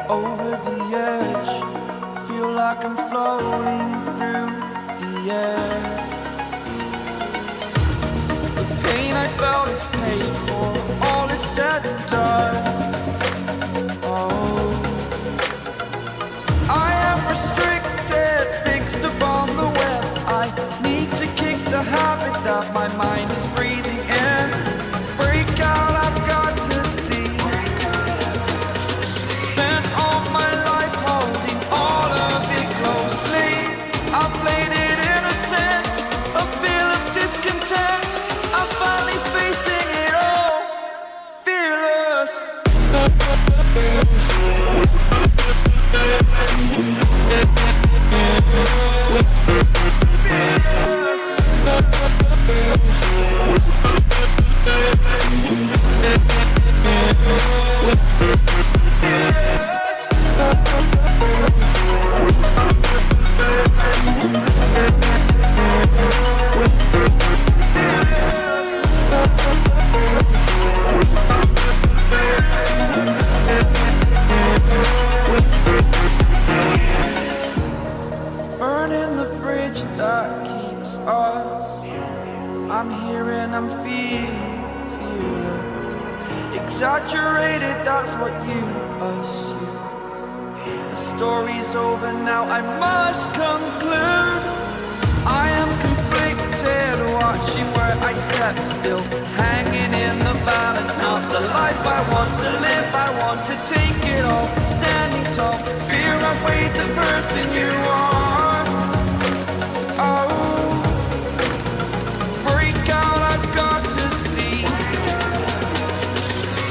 over the edge. Feel like I'm floating through the air. The pain I felt is paid for, all is said and done. Oh, I am restricted, fixed upon the web. I need to kick the habit that my mind is breathing in. Break out, I've got to see. Spent all my life holding all of it closely. I played it innocent, a feel of discontent. I'm finally facing it all, fearless. Burning the bridge that keeps us. I'm here and I'm feeling fearless. Exaggerated, that's what you assume. The story's over now, I must conclude. I am conflicted, watching where I step still, hanging in the balance. Not the life I want to live, I want to take it all. Standing tall, fear outweighed the person you are. Oh, break out, I've got to see.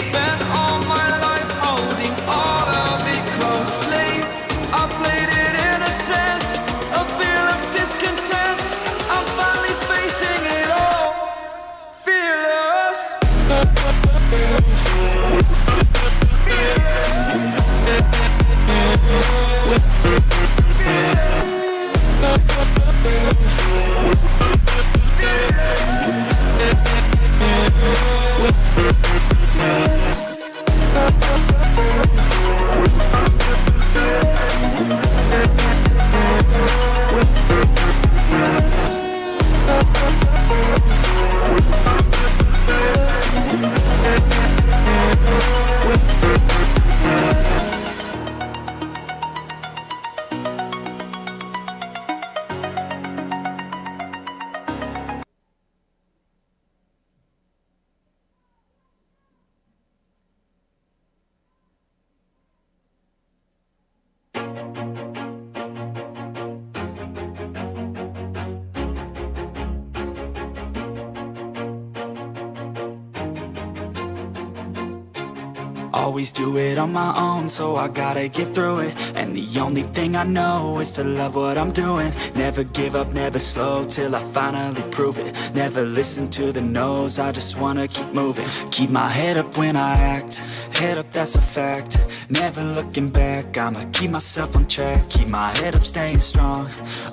Spent all my life holding all of it closely. I played it innocent, a feel of discontent. I'm finally facing it all, fearless. Always do it on my own, so I gotta get through it. And the only thing I know is to love what I'm doing. Never give up, never slow, till I finally prove it. Never listen to the no's, I just wanna keep moving. Keep my head up when I act, head up, that's a fact. Never looking back, I'ma keep myself on track. Keep my head up, staying strong,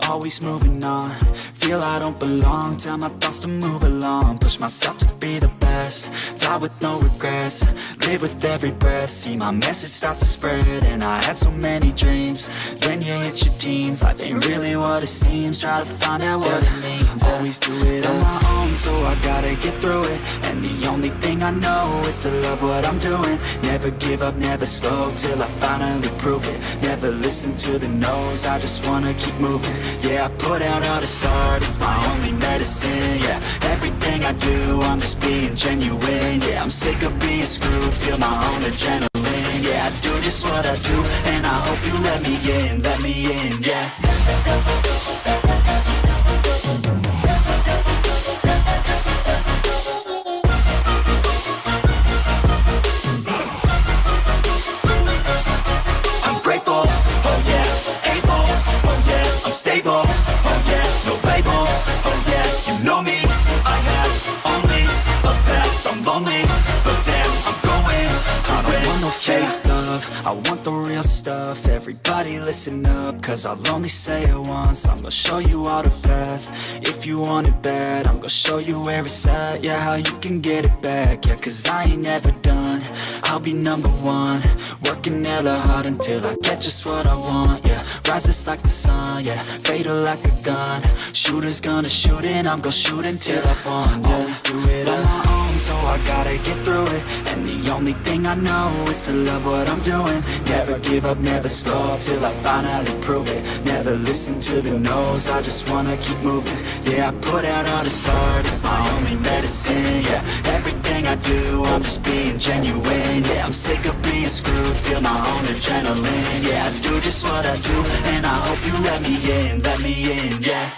always moving on. Feel I don't belong, tell my thoughts to move along. Push myself to be the best, die with no regrets. Live with every breath, see my message start to spread. And I had so many dreams, then you hit your teens. Life ain't really what it seems, try to find out what it means. Always do it on my own, so I gotta get through it. And the only thing I know is to love what I'm doing. Never give up, never slow, till I finally prove it. Never listen to the no's, I just wanna keep moving. Yeah, I put out all this art, it's my only medicine. Yeah, everything I do, I'm just being genuine. Yeah, I'm sick of being screwed, feel my own adrenaline. Yeah, I do just what I do, and I hope you let me in, yeah. I'm grateful, oh yeah, able, oh yeah, I'm stable, oh yeah, no label, oh yeah, you know me, I have only a path, I'm lonely, but damn, I'm going to win. I don't want no fake love, I want the real stuff. Everybody listen up, cause I'll only say it once. I'm gonna show you all the path, if you want it bad. I'm gonna show you where it's at, yeah, how you can get it back. Yeah, cause I ain't never done, I I'll be number one. Working hella hard until I get just what I want, yeah. Rise just like the sun, yeah. Fatal like a gun. Shooters gonna shoot and I'm gonna shoot until I fall, yeah. Always do it on my own, so I gotta get through it. And the only thing I know is to love what I'm doing. Never give up, never slow, till I finally prove it. Never listen to the no's, I just wanna keep moving. Yeah, I put out all this art, it's my only medicine, yeah. Everything I do, I'm just being genuine. Yeah, I'm sick of being screwed, feel my own adrenaline. Yeah, I do just what I do, and I hope you let me in, yeah.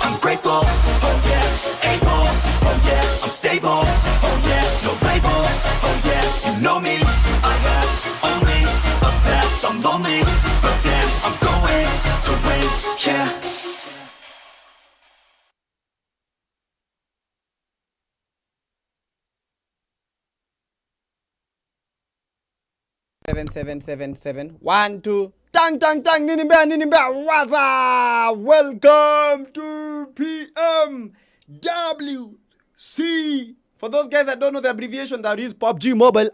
I'm grateful, oh yeah, able, oh yeah, I'm stable, oh yeah, no label, oh yeah, you know me, I have only a path, I'm lonely, but damn, I'm going to win, yeah. Seven. 1, 2. Tang. Ninimba. What's up? Welcome to PMWC. For those guys that don't know the abbreviation, that is PUBG Mobile.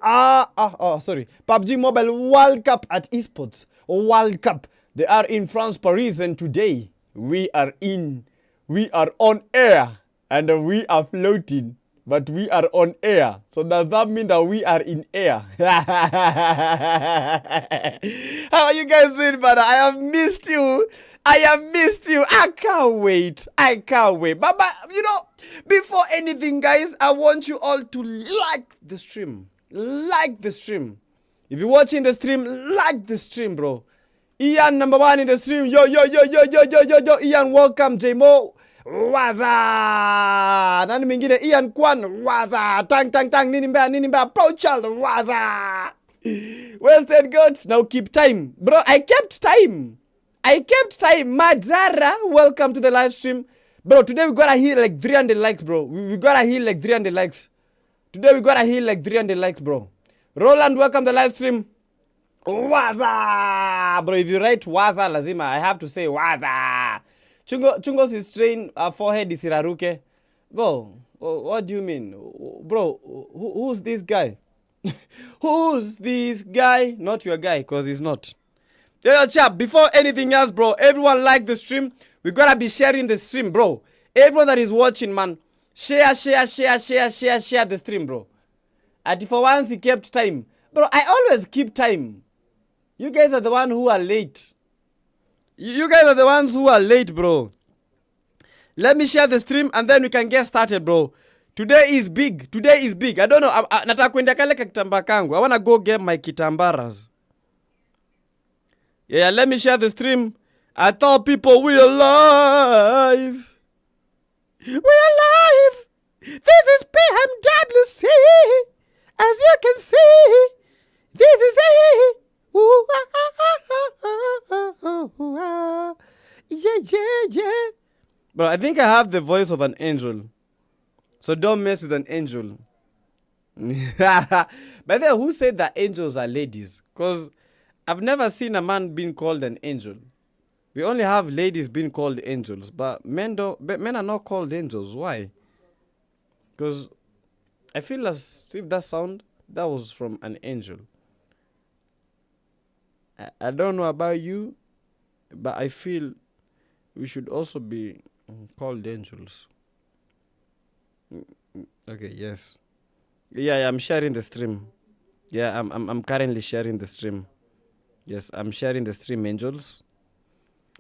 PUBG Mobile World Cup at Esports. World Cup. They are in France, Paris, and today we are on air, and we are floating. But we are on air. So does that mean that we are in air? How are you guys doing, brother? I have missed you. I can't wait. But you know, before anything, guys, I want you all to like the stream. If you're watching the stream, like the stream, bro. Ian, number 1 in the stream. Yo. Ian, welcome. J-Mo. Waza. Nani mingine? Ian Kwan. Waza. Tang. Ninimba. Pouchal. Waza. Wasted Goats. Now keep time. Bro, I kept time. Majara, welcome to the live stream. Bro, today we gotta hit like 300 likes, bro. We gotta hit like 300 likes. Bro. Roland, welcome to the live stream. Waza. Bro, if you write Waza, lazima, I have to say Waza. Chungos is trained, forehead is iraruke. Bro, what do you mean? Bro, who's this guy? Who's this guy? Not your guy, because he's not. Yo, chap, before anything else, bro, everyone like the stream. We gotta be sharing the stream, bro. Everyone that is watching, man, share the stream, bro. And for once, he kept time. Bro, I always keep time. You guys are the ones who are late. Bro. Let me share the stream and then we can get started, bro. Today is big. I don't know. Nataka kuenda kale kitambaa kangu. I wanna go get my kitambaras. Yeah, let me share the stream. I tell people we are live. This is PMWC. As you can see, this is it. Yeah. But I think I have the voice of an angel. So don't mess with an angel. By the way, who said that angels are ladies? Because I've never seen a man being called an angel. We only have ladies being called angels. But men are not called angels. Why? Because I feel as if that sound, that was from an angel. I don't know about you, but I feel we should also be called angels. Okay, yes. Yeah, I'm sharing the stream. Yeah, I'm currently sharing the stream. Yes, I'm sharing the stream, angels.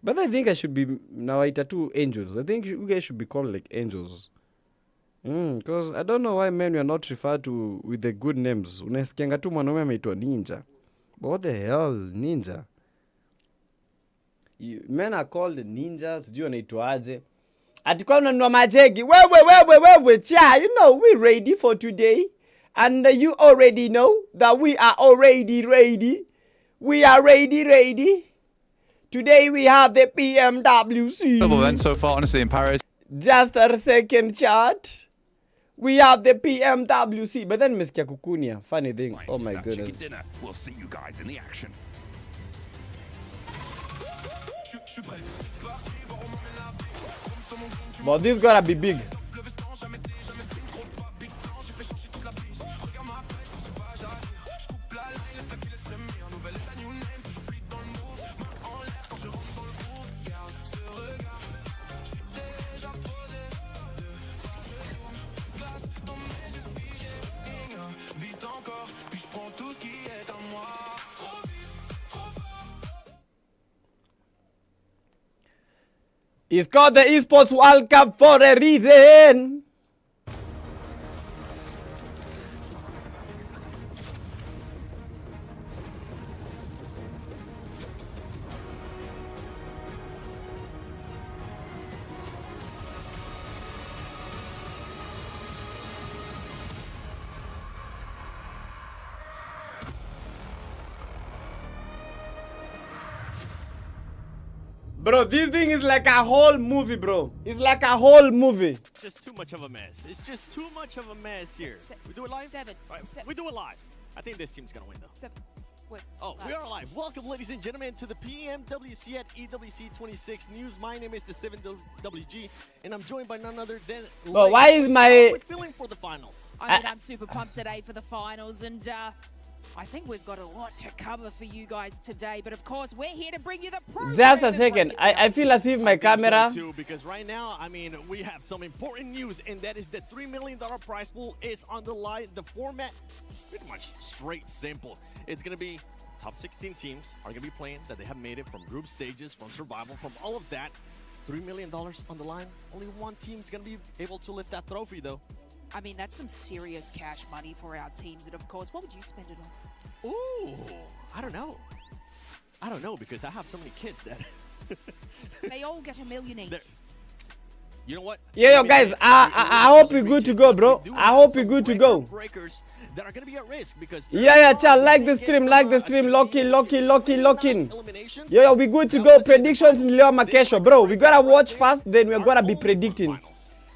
But I think I should be now two angels. I think you guys should be called like angels. Because I don't know why men were not referred to with the good names. Unasikianga tu mwanaume ameitwa ninja. But what the hell, ninja? Men are called ninjas. Do you wanaitwaje? Atikwa unanunua majegi. Wewe, cha. You know, we ready for today. And you already know that we are already ready. We are ready. Today we have the PMWC. Event so far, honestly, in Paris. Just a second chat. We have the PMWC. But then Mr. Kukunia, funny thing. Oh my goodness. Dinner. We'll see you guys in the action. But this gotta be big. It's called the Esports World Cup for a reason. Bro, this thing is like a whole movie, bro. It's like a whole movie. It's just too much of a mess. It's just too much of a mess here. We do it live? Seven. Right, we do it live. I think this team's going to win, though. Seven. Wait, Oh, we are live. Welcome, ladies and gentlemen, to the PMWC at EWC 26 News. My name is the 7WG, and I'm joined by none other than... Bro, why is my... How are we feeling for the finals? I mean, I'm super pumped today for the finals, and I think we've got a lot to cover for you guys today. But of course, we're here to bring you the program. Just a second. I feel as if my camera... So too, because right now, I mean, we have some important news, and that is the $3 million prize pool is on the line. The format, pretty much straight simple. It's going to be top 16 teams are going to be playing that they have made it from group stages, from survival, from all of that. $3 million on the line. Only one team's going to be able to lift that trophy, though. I mean, that's some serious cash money for our teams. And of course, what would you spend it on? Ooh, I don't know. I don't know, because I have so many kids that... They all get $1 million each. You know what? Yo, guys, I hope we're good to go, bro. I hope we're good to go. Breakers that are going to be at risk because Yeah, child, like the stream, lock in. Yo, we good to go. Predictions in Leo Makesho, bro. We gotta watch first, then we're gonna be predicting.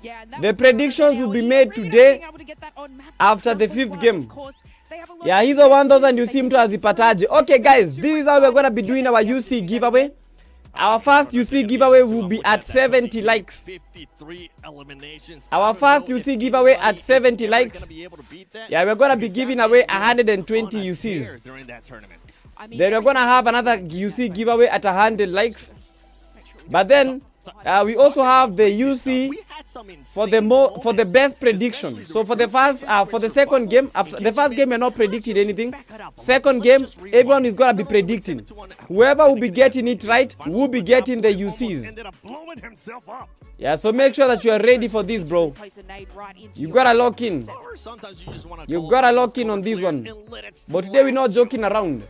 Yeah, and that The was predictions will be made really today being able to get that on map after the number 5th one. game. Of course, they have a lot Yeah, of he's the 1000 you investing. seem They to can azipataje. do Okay, something guys, super this is how we're gonna be exciting. doing our UC giveaway. Our first UC giveaway will be at 70 likes. 53 eliminations. Our first UC giveaway at 70 likes. Yeah, we're gonna be giving away 120 UCs. during that tournament. I mean, Then we're gonna have another UC giveaway at 100 likes. But then we also have the UC for the best prediction. So for the second game, after the first game we're not predicting anything. Second game, everyone is gonna be predicting. Whoever will be getting it right will be getting the UCs. Ended up blowing himself up. Yeah, so make sure that you are ready for this, bro. place a nade right into You your gotta lock in. Or sometimes you just want to You gotta lock in on this one. But today we're not joking around.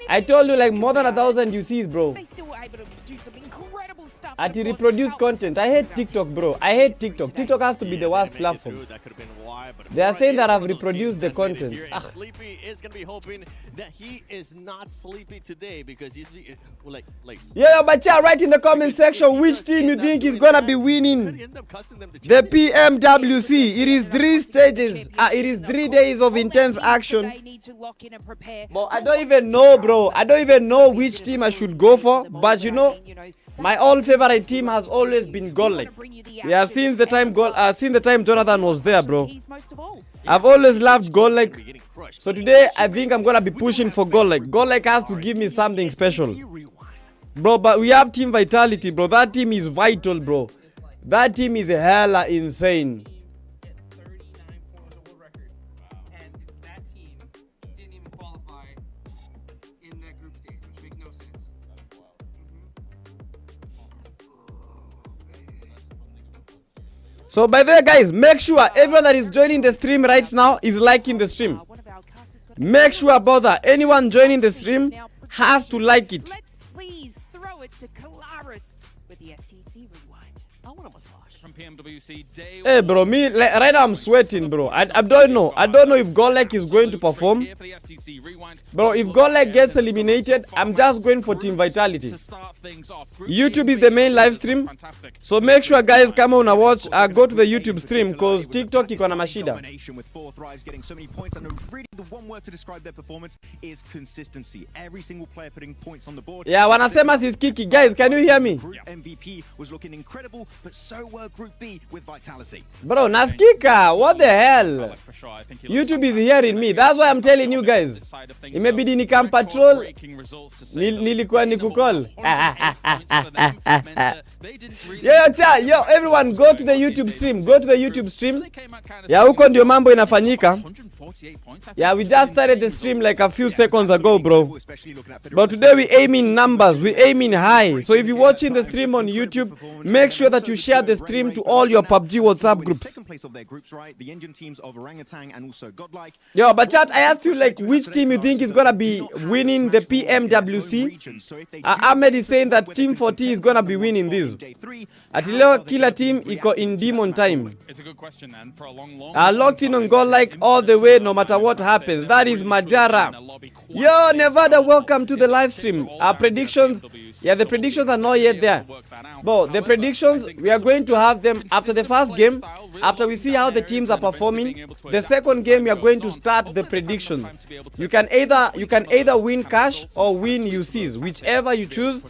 I told you like more than 1,000 UCs, bro. They still were able to do some incredible stuff. At Of course, reproduce how content. I hate TikTok, bro. I hate TikTok. TikTok has to be the worst platform. That could have been why, but They are Mora saying is that one I've of those reproduced teams the that made it content. here, and Ah. Sleepy is gonna be hoping that he is not sleepy today because he's like lace. Yeah, but yeah, write in the comment section which team you think is gonna be winning the PMWC. It is 3 stages. It is 3 days of intense action. But I don't even know, bro. I don't even know which team I should go for. But you know, my all favorite team has always been Gollek. Yeah, since the time Jonathan was there, bro. I've always loved Gollek. So today I think I'm gonna be pushing for Gollek. Gollek has to give me something special, bro. But we have team vitality, bro. That team is vital, bro. That team is hella insane. 39 points of world record, and that team didn't even qualify in that group stage, which makes no sense. So by the way, guys, make sure everyone that is joining the stream right now is liking the stream. Make sure about that. Anyone joining the stream has to like it. Let's please throw it to Kalaris with the STC rewind. I want a massage. From PMWC day Hey, bro, me like, right now I'm sweating, bro. I don't know. I don't know if Golek is going to perform. Bro, if Golek gets eliminated, I'm just going for Team Vitality. YouTube is the main live stream, so make sure guys come on and watch. Go to the YouTube stream because TikTok iko na mashida. With 4 thrives getting so many points, and really the one word to describe their performance is consistency. Every single player putting points on the board. Yeah, wanasema sisikiki. Guys, can you hear me? Group MVP was looking incredible, but so were Group B with Vitality. Bro, nasikika. What the hell? YouTube is hearing me. That's why I'm telling you guys. Imebidi nikam patrol. Nilikuwa nikukol. Yo, everyone go to the YouTube stream. Go to the YouTube stream. Yeah, huko ndio mambo inafanyika. Yeah, we just started the stream like a few seconds ago, bro. But today we aim in numbers. We aim in high. So if you're watching the stream on YouTube, make sure that you share the stream to all your PUBG WhatsApp groups. Yo, but chat, I asked you like which team you think is gonna be winning the PMWC. Ahmed is saying that Team 40 is gonna be winning this. Atileo kila team iko in demon time. It's a good question, and for a long Locked in on God like all the way, no matter what happens. That is Majara. Yo, Nevada, welcome to the live stream. Our predictions, yeah, the predictions are not yet there. But the predictions, we are going to have them after the first game. After we see how the teams are performing, the second game we are going to start the predictions. You can either win cash or win UCs, whichever you choose.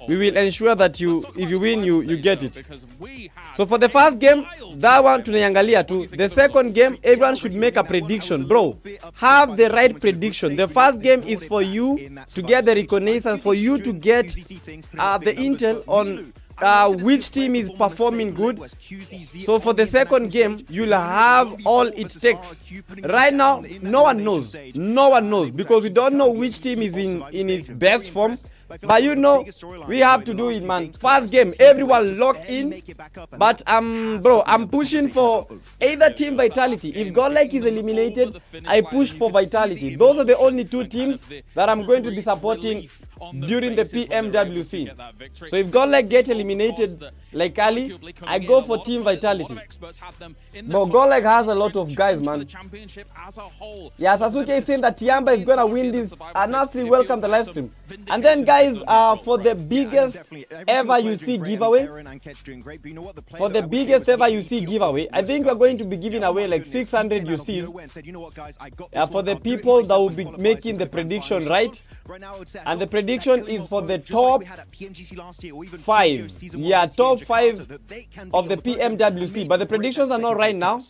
We will ensure that if you win, you get it. So for the first game, that one tunaiangalia too. The second game, everyone should make a prediction, bro. Have the right prediction. The first game is for you to get the reconnaissance, for you to get the intel on which team is performing good. So for the second game, you'll have all it takes. Right now, no one knows. No one knows because we don't know which team is in its best form. But you know, we have to do it, man. First game, everyone lock in. But bro, I'm pushing for either Team Vitality. If Godlike is eliminated, I push for Vitality. Those are the only two teams that I'm going to be supporting during the PMWC. So if Godlike get eliminated like Ali, I go for Team Vitality. But Godlike has a lot of guys, man. Yeah, Sasuke is saying that Tiamba is gonna win this. Honestly, welcome the live stream. And then guys, for the biggest ever UC giveaway, I think we're going to be giving away like 600 UCs for the people that will be making the prediction right. And the prediction is for the top 5. Yeah, top 5 of the PMWC. But the predictions are not right now.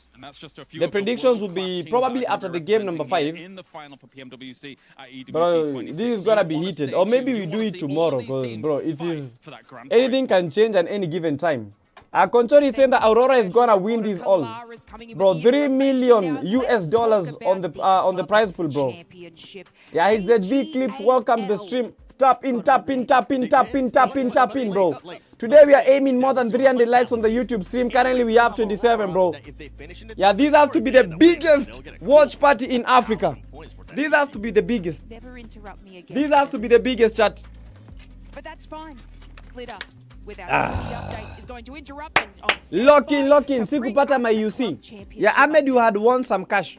The predictions will be probably after the game number 5. Bro, this is gonna be heated. Or maybe we do it tomorrow, because bro, it is anything can change at any given time. Conchori is saying that Aurora is gonna win this all. Bro, $3 million on the prize pool, bro. Yeah, it's the V clips. Welcome to the stream. Tap in, bro. Today we are aiming more than 300 likes on the YouTube stream. Currently we have 27, bro. Yeah, this has to be the biggest watch party in Africa. This has to be the biggest. This has to be the biggest, chat. But that's fine. Glitter with our CC update is going to interrupt and Lock in. Sikupata my UC. Yeah, Ahmed, you had won some cash.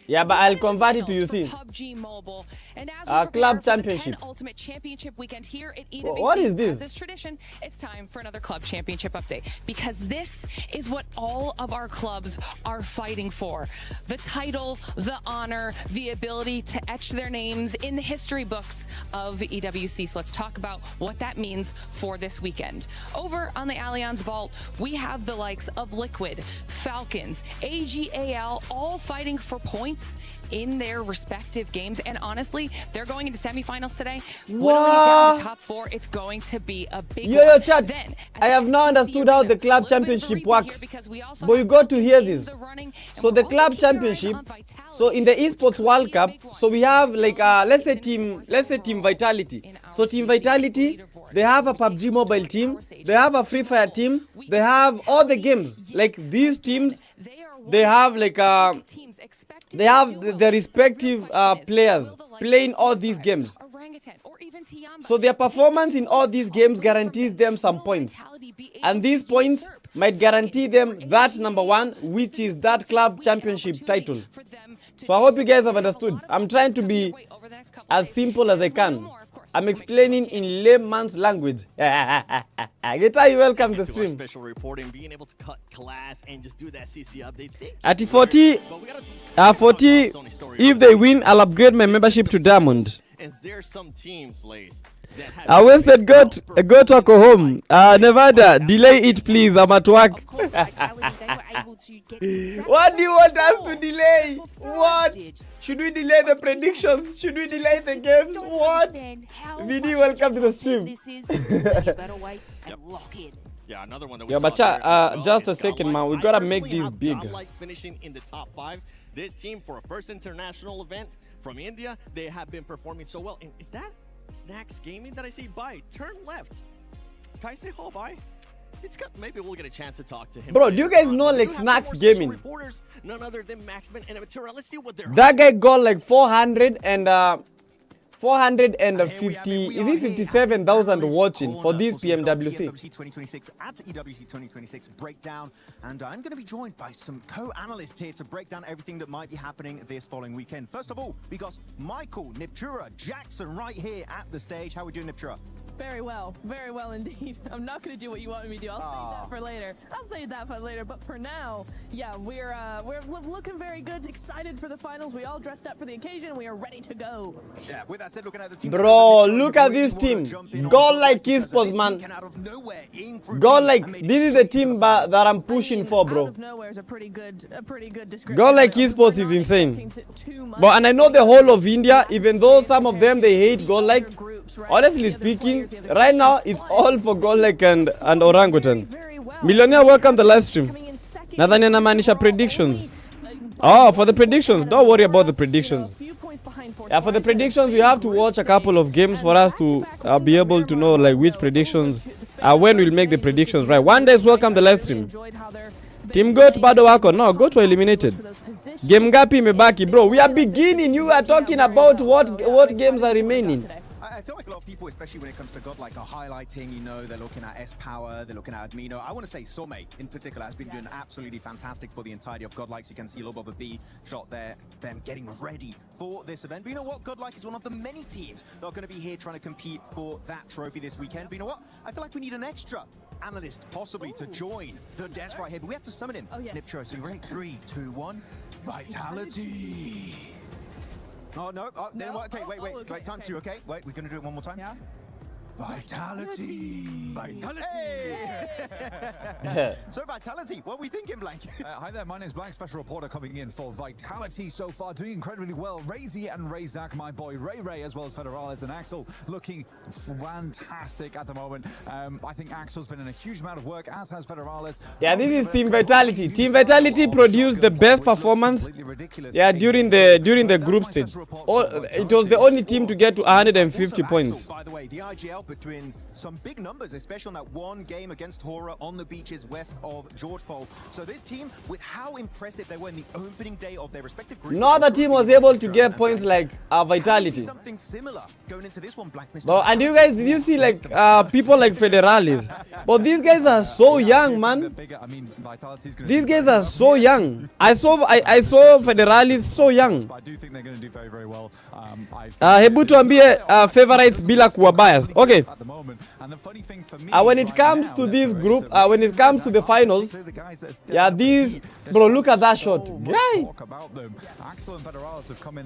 Yeah, but I'll convert it to UC. PUBG Mobile. And as Club Championship. Ultimate Championship weekend here at EWC. What is this? As is tradition, it's time for another Club Championship update, because this is what all of our clubs are fighting for. The title, the honor, the ability to etch their names in the history books of EWC. So let's talk about what that means for this weekend. Over on the Allianz Vault, we have the likes of Liquid, Falcons, AGAL, all fighting for points in their respective games. And honestly, they're going into semifinals today. Whittling it down to top 4, it's going to be a big Yo, chat. I have now understood how the club championship works. But you got to hear this. So the club championship, so in the esports World Cup, so we have like let's say team Vitality. So Team Vitality, they have a PUBG Mobile team, they have a Free Fire team, they have all the games. Like these teams, they have like they have the respective players playing all these games. So their performance in all these games guarantees them some points. And these points might guarantee them that number one, which is that club championship title. So I hope you guys have understood. I'm trying to be as simple as I can. I'm explaining in layman's language. Getai, welcome to the stream. Special reporting, being able to cut class and just do that CC update. At 40, if they win, I'll upgrade my membership to Diamond. And there's some teams, Lace, that have I wasted go to go home. Nevada, delay it please. I'm at work. What do you want us to delay? What? Should we delay the predictions? Should we delay the games? What? VD, welcome to the stream. Yeah, another one that we Yeah, saw but there as well just a is second, Godlike. man. We I gotta make personally this have big. Godlike finishing in the top 5. This team, for a first international event from India, they have been performing so well. And is that Snacks Gaming that I see? Bye. Turn left. Can I say hello? Bye. It's got. Maybe we'll get a chance to talk to him. Bro, do you guys later know on. like We do have some Snacks more special Gaming? Reporters, none other than Maxman and Amatura. Let's see what they're. That guy got like 450, is it 57,000 watching for this PMWC? EWC 2026 at EWC 2026 breakdown, and I'm going to be joined by some co-analysts here to break down everything that might be happening this following weekend. First of all, we got Michael, Niptura, Jackson right here at the stage. How are we doing, Niptura? Very well indeed. I'm not going to do what you want me to do. I'll save that for later. But for now, yeah, we're looking very good. Excited for the finals. We all dressed up for the occasion. We are ready to go. Yeah, with that said, looking at the team. Bro, look at this team. Godlike esports, man. Godlike, this is the team that I'm pushing for, bro. Out of nowhere is a pretty good description. Godlike esports is insane. But and I know the whole of India, even though some of them they hate Godlike. Honestly speaking, right now it's all for Godlike and Orangutan. Millionaire, welcome to the live stream. Nathaniel Namanisha predictions. Oh, for the predictions, don't worry about the predictions. Yeah, for the predictions, we have to watch a couple of games for us to be able to know like which predictions, when we'll make the predictions right. One day, welcome the live stream. Team Goat bado wako. No, Goat were eliminated. Game ngapi imebaki, bro? We are beginning. You are talking about what games are remaining. I feel like a lot of people, especially when it comes to Godlike, are highlighting, you know, they're looking at S-Power, they're looking at Admino. I want to say Some, in particular, has been doing absolutely fantastic for the entirety of Godlike. So you can see a little bit of a B shot there, them getting ready for this event. But you know what? Godlike is one of the many teams that are going to be here trying to compete for that trophy this weekend. But you know what? I feel like we need an extra analyst, possibly, to join the desk right here. But we have to summon him. Oh, yes. Niptro, so you're ready? 3, 2, 1. Vitality! Oh, no. Oh, didn't work. Okay, wait. okay, Right, time okay. 2, okay? Wait, we're going to do it one more time. Yeah. Vitality! Hey! So Vitality, what are we thinking, Blank? Hi there, my name's Blank, special reporter coming in for Vitality so far, doing incredibly well. Razy and Razak, my boy Ray, as well as Federalis and Axel, looking fantastic at the moment. I think Axel's been in a huge amount of work, as has Federalis. Yeah, this is Team Vitality. Team Vitality produced the best performance. Yeah, during the group stage. It was the only team to get to 150 points. By the way, the IGL between some big numbers, especially on that one game against Hora on the beaches west of George Pole. So this team, with how impressive they were in the opening day of their respective groups. No other team was able to get points like Vitality. Something similar going into this one, Black Mr. Bro, and did you see like people like Federalis? But these guys are so young, man. These guys are so young. I saw Federalis so young. I do think they're going to do very, very well. Hebu tuambie favorites bila kuwa biased. Okay. At the moment. And the funny thing for me, When it comes to this group, when it comes to the finals, yeah, these, bro, look at that shot. Guy.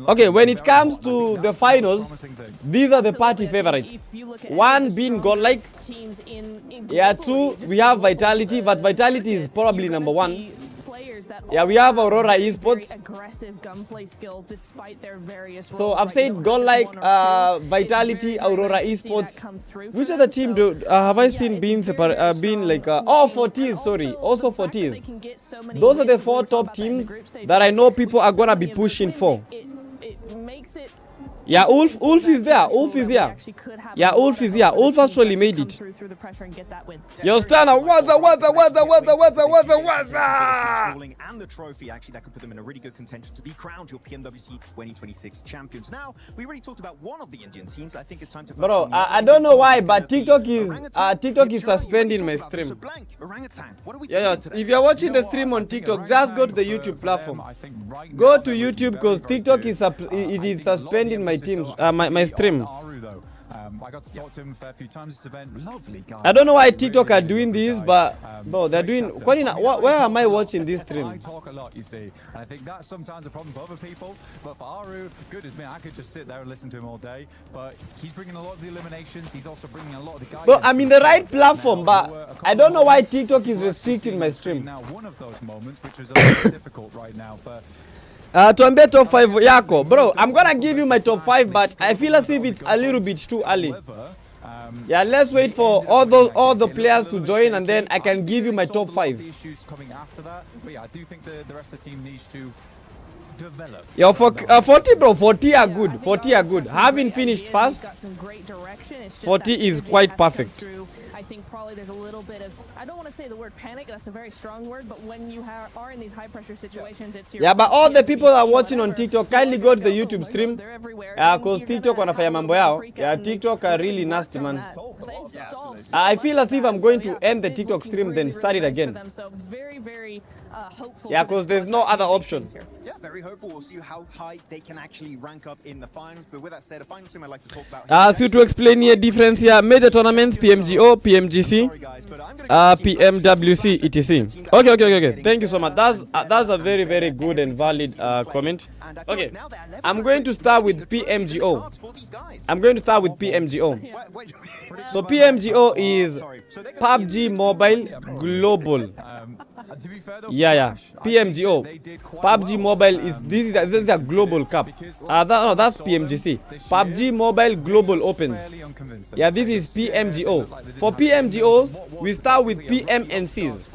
Okay, when it comes to the finals, these are the party favorites. One being Godlike. Yeah, 2, we have Vitality, but Vitality is probably number 1. Yeah, we have Aurora Esports. Aggressive gunplay skill despite their various So roles. I've said Godlike, Vitality, Aurora Esports. Which other team have I seen being separate? Being like for T's, sorry, also for T's. Those are the 4 top teams that I know people are gonna be pushing for. It makes it Yeah, Ulf is there. Ulf is here. Yeah, Ulf is here. Ulf actually made it. Yo, Stana, what's up? And the trophy actually that could put them in a really good contention to be crowned your PMWC 2026 champions. Now, we already talked about one of the Indian teams. I think it's time to focus Bro, on the I other don't know Indian why, teams. but It's gonna TikTok be is Orangutan, suspending my Nigeria, stream. so blank, Orangutan. What are we Yeah, thinking today? if you're watching the stream on TikTok, just go to the YouTube platform. Go to YouTube because TikTok is suspending my teams, my stream. I got to talk to him a fair few times this event. Lovely guy. I don't know why TikTok are doing this, but bro, they're doing. Where am I watching this I stream? talk a lot, you see, and I think that's sometimes a problem for other people. But for Aru, goodness me, I could just sit there and listen to him all day. But he's bringing a lot of the eliminations. He's also bringing a lot of the guidance. But I'm in the right platform, but I don't know why TikTok is restricting my stream. Now, one of those moments, which is a little difficult right now for. Tuambie top 5 yako. Bro, I'm gonna give you my top 5, but I feel as if it's a little bit too early. Yeah, let's wait for all the players to join and then I can give you my top 5. Issues coming after that, but yeah, I do think the rest of the team needs to develop. Yo, for 40, bro, 40 are good. 40 are good. Having finished first, 40 is quite perfect. I think probably there's a little bit of, I don't want to say the word panic, that's a very strong word, but when you are in these high pressure situations, it's your... Yeah, but all the people that are watching on TikTok, kindly go to the YouTube stream. Because TikTok wanafanya mambo yao. Yeah, TikTok are really nasty, man. I feel as if I'm going to end the TikTok stream, then start it again. Yeah, because there's no other option. Yeah, very hopeful. We'll see how high they can actually rank up in the finals. But with that said, a final team I'd like to talk about. So to explain here difference here, major tournaments, PMGO, PMGC, PMWC, etc. Okay. Thank you so much. That's a very, very good and valid comment. Okay, I'm going to start with PMGO. So PMGO is PUBG Mobile Global. Yeah. PMGO. PUBG Mobile is this is a global cup. That's PMGC. PUBG Mobile Global Opens. Yeah, this is PMGO. For PMGOs, we start with PMNCs.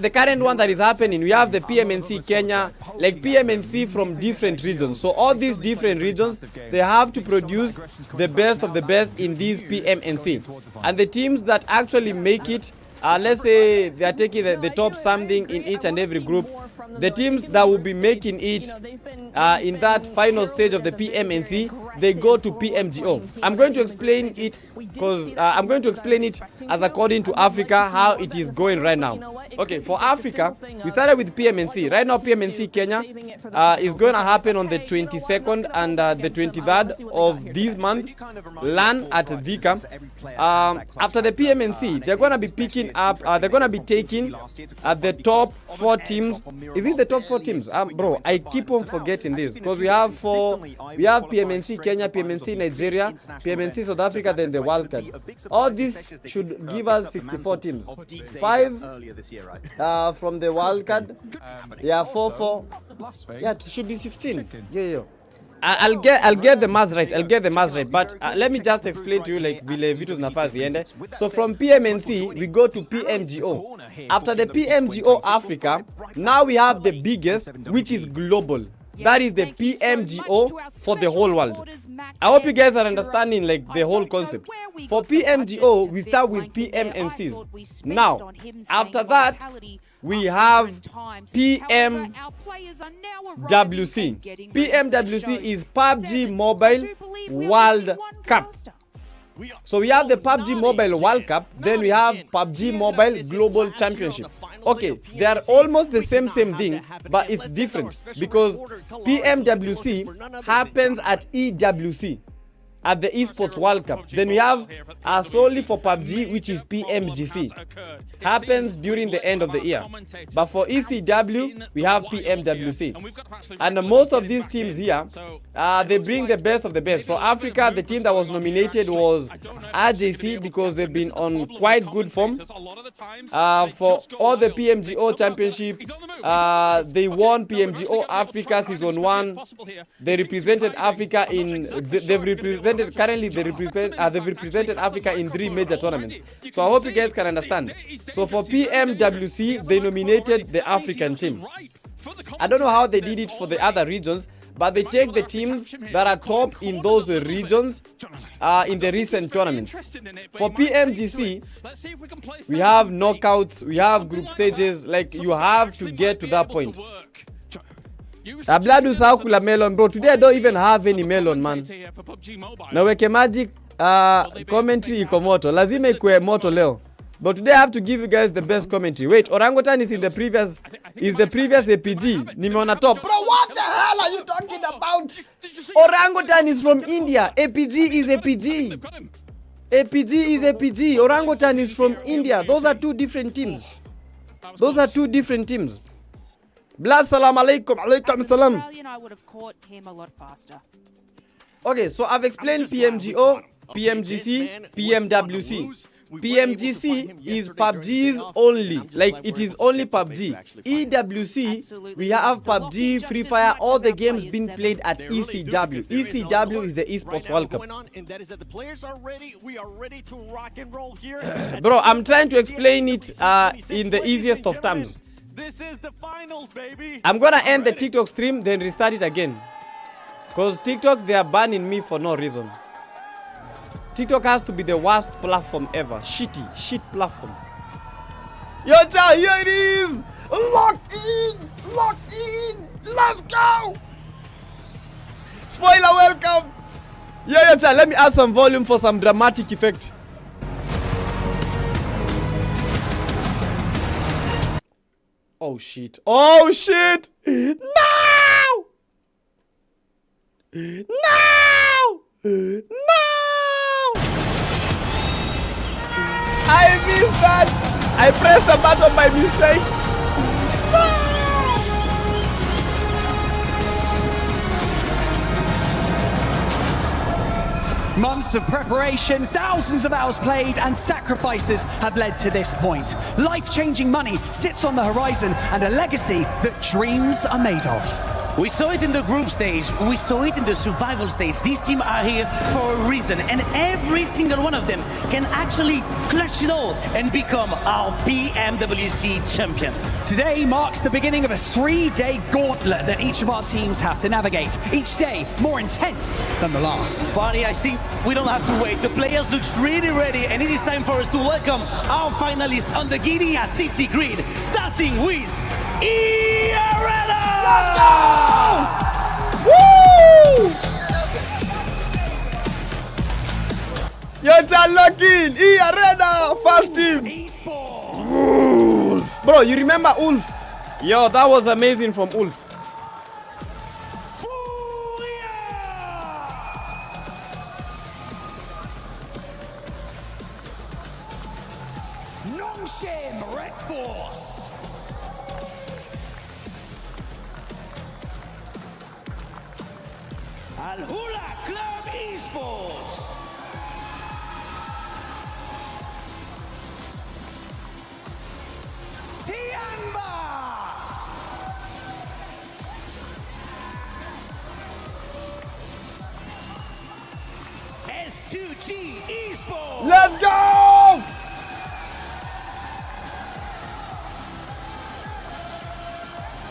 The current one that is happening, we have the PMNC Kenya, like PMNC from different regions. So all these different regions, they have to produce the best of the best in these PMNC. And the teams that actually make it, let's say they are taking the top something in each and every group. The teams that will be making it in that final stage of the PMNC, they go to PMGO. I'm going to explain it because I'm going to explain it as according to Africa how it is going right now. Okay, for Africa, we started with PMNC. Right now, PMNC Kenya is going to happen on the 22nd and the 23rd of this month. LAN at Dika. After the PMNC, they're going to be picking up. They're going to be taking the top 4 teams. Is it the top 4 teams? Bro, I keep on forgetting this because we have PMNC Kenya, PMNC Nigeria, PMNC South Africa, then the World Cup. All this should give us 64 teams. 5 from the World Cup. Yeah, 4. Yeah, it should be 16. Yeah. I'll get the math right. But let me just explain to you like vile vitu zinafaa ziende. So from PMNC we go to PMGO. After the PMGO Africa, now we have the biggest, which is global. That is the PMGO for the whole world. I hope you guys are understanding like the whole concept. For PMGO, we start with PMNCs. Now, after that, we have PMWC. PMWC is PUBG Mobile World Cup. So we have the PUBG Mobile World Cup, then we have PUBG Mobile Global Championship. Okay, they are almost the same thing, but it's different because PMWC happens at EWC, at the Esports World Cup. Then we have solely for PUBG, which is PMGC. Happens during the end of the year. But for ECW, we have PMWC. And most of these teams here, they bring the best of the best. For Africa, the team that was nominated was RJC because they've been on quite good form. For all the PMGO championship, they won PMGO Africa Season 1. They represented Africa in... They've represented Africa in 3 major tournaments. So I hope you guys can understand. So for PMWC, they nominated the African team. I don't know how they did it for the other regions, but they take the teams that are top in those regions in the recent tournaments. For PMGC, we have knockouts, we have group stages. Like, you have to get to that point. Abladu saukula melon, bro. Today I don't even have any melon, man. Na weke magic commentary iko moto. Lazima ikue moto leo. But today I have to give you guys the best commentary. Wait, Orangutan is in the previous APG. Nimeona top. Bro, what the hell are you talking about? Orangutan is from India. APG is APG. APG is APG. Orangutan is from India. Those are two different teams. Those are two different teams. Blast salam alaikum. Alaikum salam. I would have caught him a lot faster. Okay, so I've explained PMGO, PMGC, PMWC. PMGC is PUBG's only, like it is only PUBG. EWC, we have PUBG, Free Fire, all the games being played at ECW. ECW is the Esports World Cup. Bro, I'm trying to explain it in the easiest of terms. This is the finals, baby. I'm gonna end the TikTok stream, then restart it again. Because TikTok, they are banning me for no reason. TikTok has to be the worst platform ever. Shit platform. Yo, child, here it is. Lock in. Let's go. Spoiler, welcome. Yo, child, let me add some volume for some dramatic effect. Oh shit. No! I missed that! I pressed the button by mistake! Months of preparation, thousands of hours played, and sacrifices have led to this point. Life-changing money sits on the horizon, and a legacy that dreams are made of. We saw it in the group stage, we saw it in the survival stage. These teams are here for a reason, and every single one of them can actually clutch it all and become our PMWC champion. Today marks the beginning of a 3-day gauntlet that each of our teams have to navigate. Each day more intense than the last. Barney, I think we don't have to wait. The players look really ready, and it is time for us to welcome our finalists on the Guinea City grid, starting with Arena! Let's go! Woo! Yo, child, lock in! Arena! First team! Ulf! Bro, you remember Ulf? Yo, that was amazing from Ulf. Nongshim Red Force. Al Hula Club Esports. Tianba. S2G Esports. Let's go!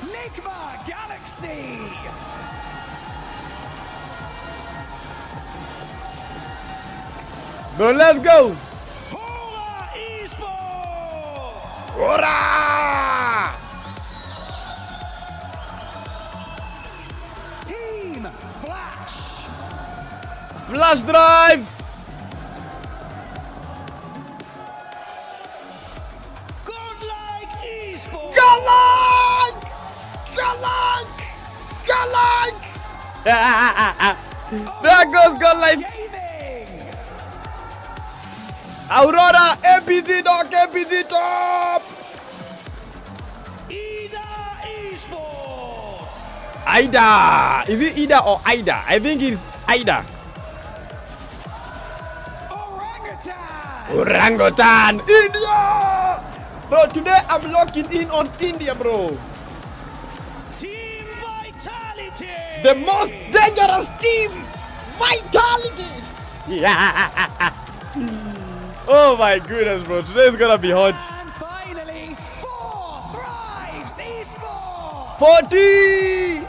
Nigma Galaxy. Bro, let's go! Hora Esports! Hora! Team Flash! Flash drive! Godlike Esports! Godlike! There goes Godlike! Aurora, APG dog, APG top! Ida Esports! Ida! Is it Ida or Ida? I think it's Ida. Orangutan! India! Bro, today I'm locking in on India, bro. Team Vitality! The most dangerous team! Vitality! Yeah! Oh my goodness, bro. Today's gonna be hot. And finally, 4 Thrives Esports! 40!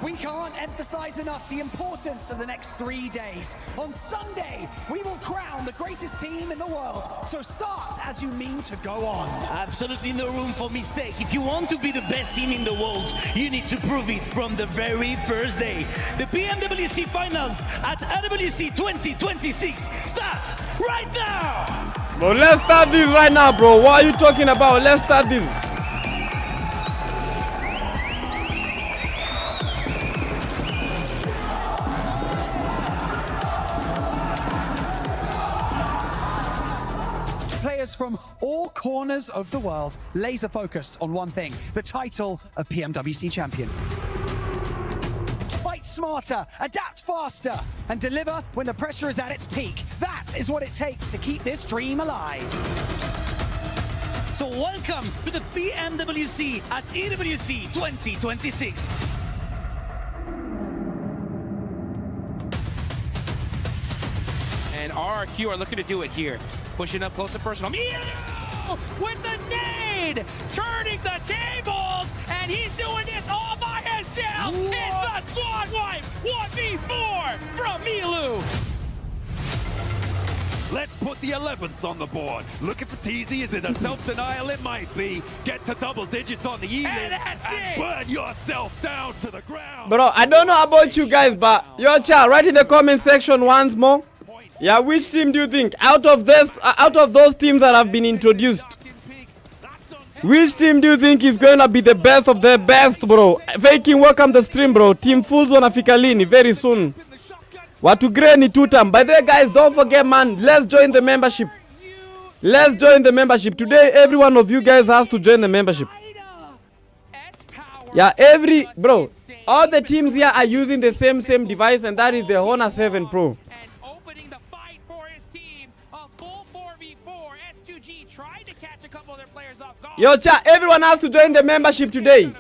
We can't emphasize enough the importance of the next 3 days. On Sunday, we will crown the greatest team in the world. So start as you mean to go on. Absolutely no room for mistake. If you want to be the best team in the world, you need to prove it from the very first day. The PMWC Finals at EWC 2026 starts right now! Bro, let's start this right now, bro. What are you talking about? Let's start this. Players from all corners of the world laser focused on one thing, the title of PMWC champion. Fight smarter, adapt faster, and deliver when the pressure is at its peak. That is what it takes to keep this dream alive. So welcome to the PMWC at EWC 2026. And RRQ are looking to do it here. Pushing up close and personal. Milu with the nade! Turning the tables! And he's doing this all by himself! What? It's the Swan Wipe 1v4 from Milu! Let's put the 11th on the board. Looking for TZ, is it a self-denial? It might be. Get to double digits on the E-list and burn yourself down to the ground. Bro, I don't know about you guys, but yo, chat, write in the comment section once more. Yeah, which team do you think out of those teams that have been introduced? Which team do you think is going to be the best of the best, bro? Faking, welcome the stream, bro. Team Fools wanafika lini very soon. Watu grey ni tutam. By the way, guys, don't forget, man, let's join the membership. Let's join the membership. Today, every one of you guys has to join the membership. Yeah, bro, all the teams here are using the same device, and that is the Honor 7 Pro. Yo, chat, everyone has to join the membership today.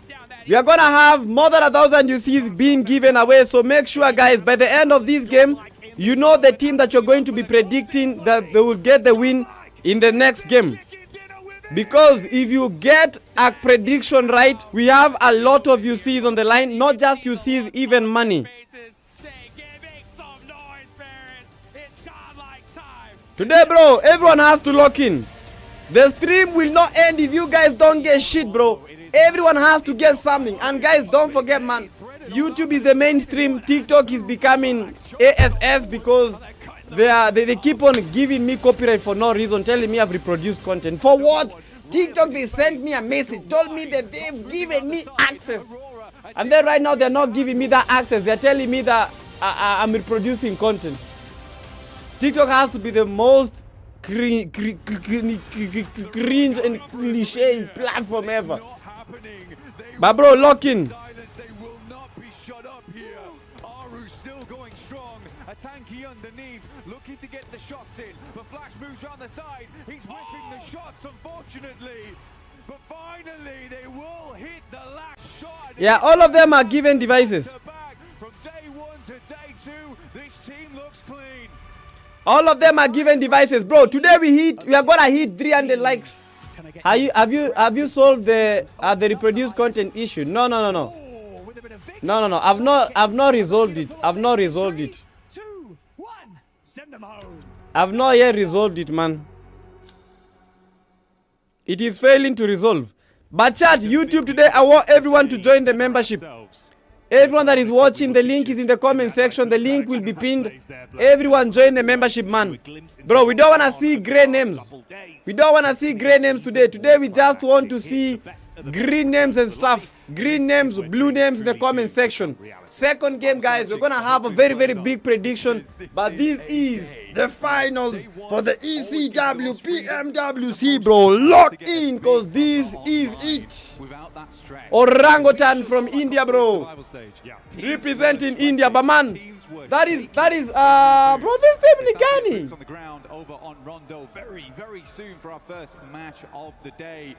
We are gonna have more than 1,000 UCs being given away, so make sure, guys, by the end of this game, you know the team that you're going to be predicting that they will get the win in the next game. Because if you get a prediction right, we have a lot of UCs on the line, not just UCs, even money. Today, bro, everyone has to lock in. The stream will not end if you guys don't get shit, bro. Everyone has to get something. And guys, don't forget, man, YouTube is the mainstream. TikTok is becoming ASS because they keep on giving me copyright for no reason, telling me I've reproduced content. For what? TikTok, they sent me a message, told me that they've given me access. And then right now they're not giving me that access. They're telling me that I'm reproducing content. TikTok has to be the most cringe and cliche platform ever. But bro, lock in. They will not be shut up here. Aru still going strong. A tanky underneath, looking to get the shots in. But Flash moves around the side. He's whipping the shots, unfortunately. But finally, they will hit the last shot. Yeah, all of them are given devices. From day 1 to day 2, this team looks clean. All of them are given devices, bro. Today we are gonna hit 300 likes. Have you solved the reproduced content issue? No. I've not resolved it. I've not resolved it. 2, 1, send them home. I've not yet resolved it, man. It is failing to resolve. But chat, YouTube today, I want everyone to join the membership. Everyone that is watching, the link is in the comment section. The link will be pinned. Everyone join the membership, man. Bro, we don't want to see grey names. We don't want to see grey names today. Today we just want to see green names and stuff. Green names, blue names in the comment section. Second game, guys, we're going to have a very big prediction. But this is the finals for the ECW PMWC, bro. Lock in, because this is it. Orangutan from India, bro. Representing India, but man, that is bro, this team Nigani. On the ground over on Rondo very soon for our first match of the day.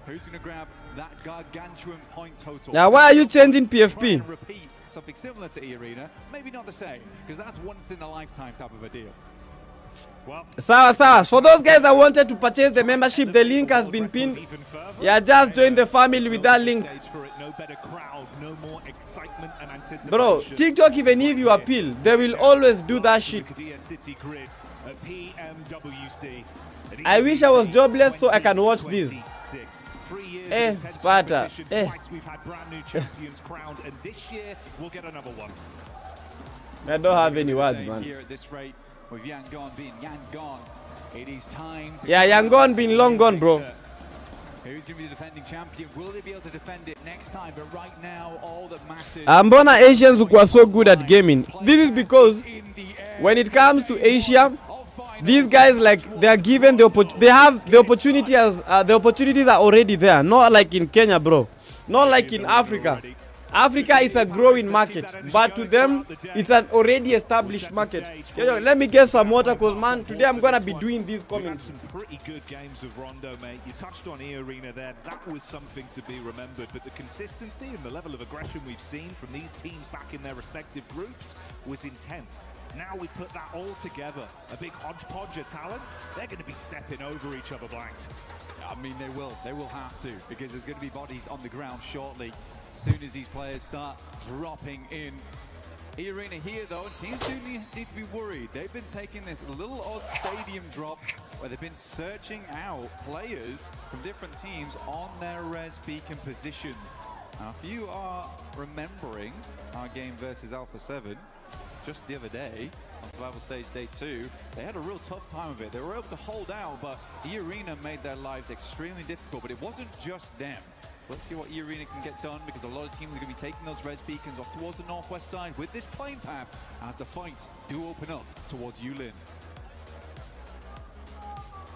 Who's going to grab that gargantuan point total? Now, why are you changing PFP? Repeat something similar to E-Arena, maybe not the same, because that's once in a lifetime type of a deal. Sawa. For those guys that wanted to purchase the membership, the link has been pinned. Yeah, just join the family with that link. Bro, TikTok, even if you appeal, they will always do that shit. I wish I was jobless so I can watch this. Sparta. I don't have any words, man. Yeah, Yangon being long gone, bro. Who's going to be the defending champion? Will they be able to defend it next time? But right now, all that matters. Mbona Asians who are so good at gaming? This is because when it comes to Asia, these guys, like, they are given they have the opportunity as the opportunities are already there. Not like in Kenya, bro. Not like in Africa. Africa is a growing market, but to them, it's an already established market. Yo, let me get some water, cause man, today I'm gonna be doing these comments. Some pretty good games of Rondo, mate. You touched on E-Arena there. That was something to be remembered, but the consistency and the level of aggression we've seen from these teams back in their respective groups was intense. Now we put that all together, a big hodgepodge of talent. They're going to be stepping over each other, Blanks. I mean, they will have to, because there's going to be bodies on the ground shortly. As soon as these players start dropping in. E-Arena here, though, and teams do need to be worried. They've been taking this little odd stadium drop where they've been searching out players from different teams on their res beacon positions. Now, if you are remembering our game versus Alpha 7 just the other day, on Survival Stage Day 2, they had a real tough time of it. They were able to hold out, but E-Arena made their lives extremely difficult, but it wasn't just them. So let's see what E-Arena can get done, because a lot of teams are going to be taking those res beacons off towards the northwest side with this plane path as the fights do open up towards Yulin.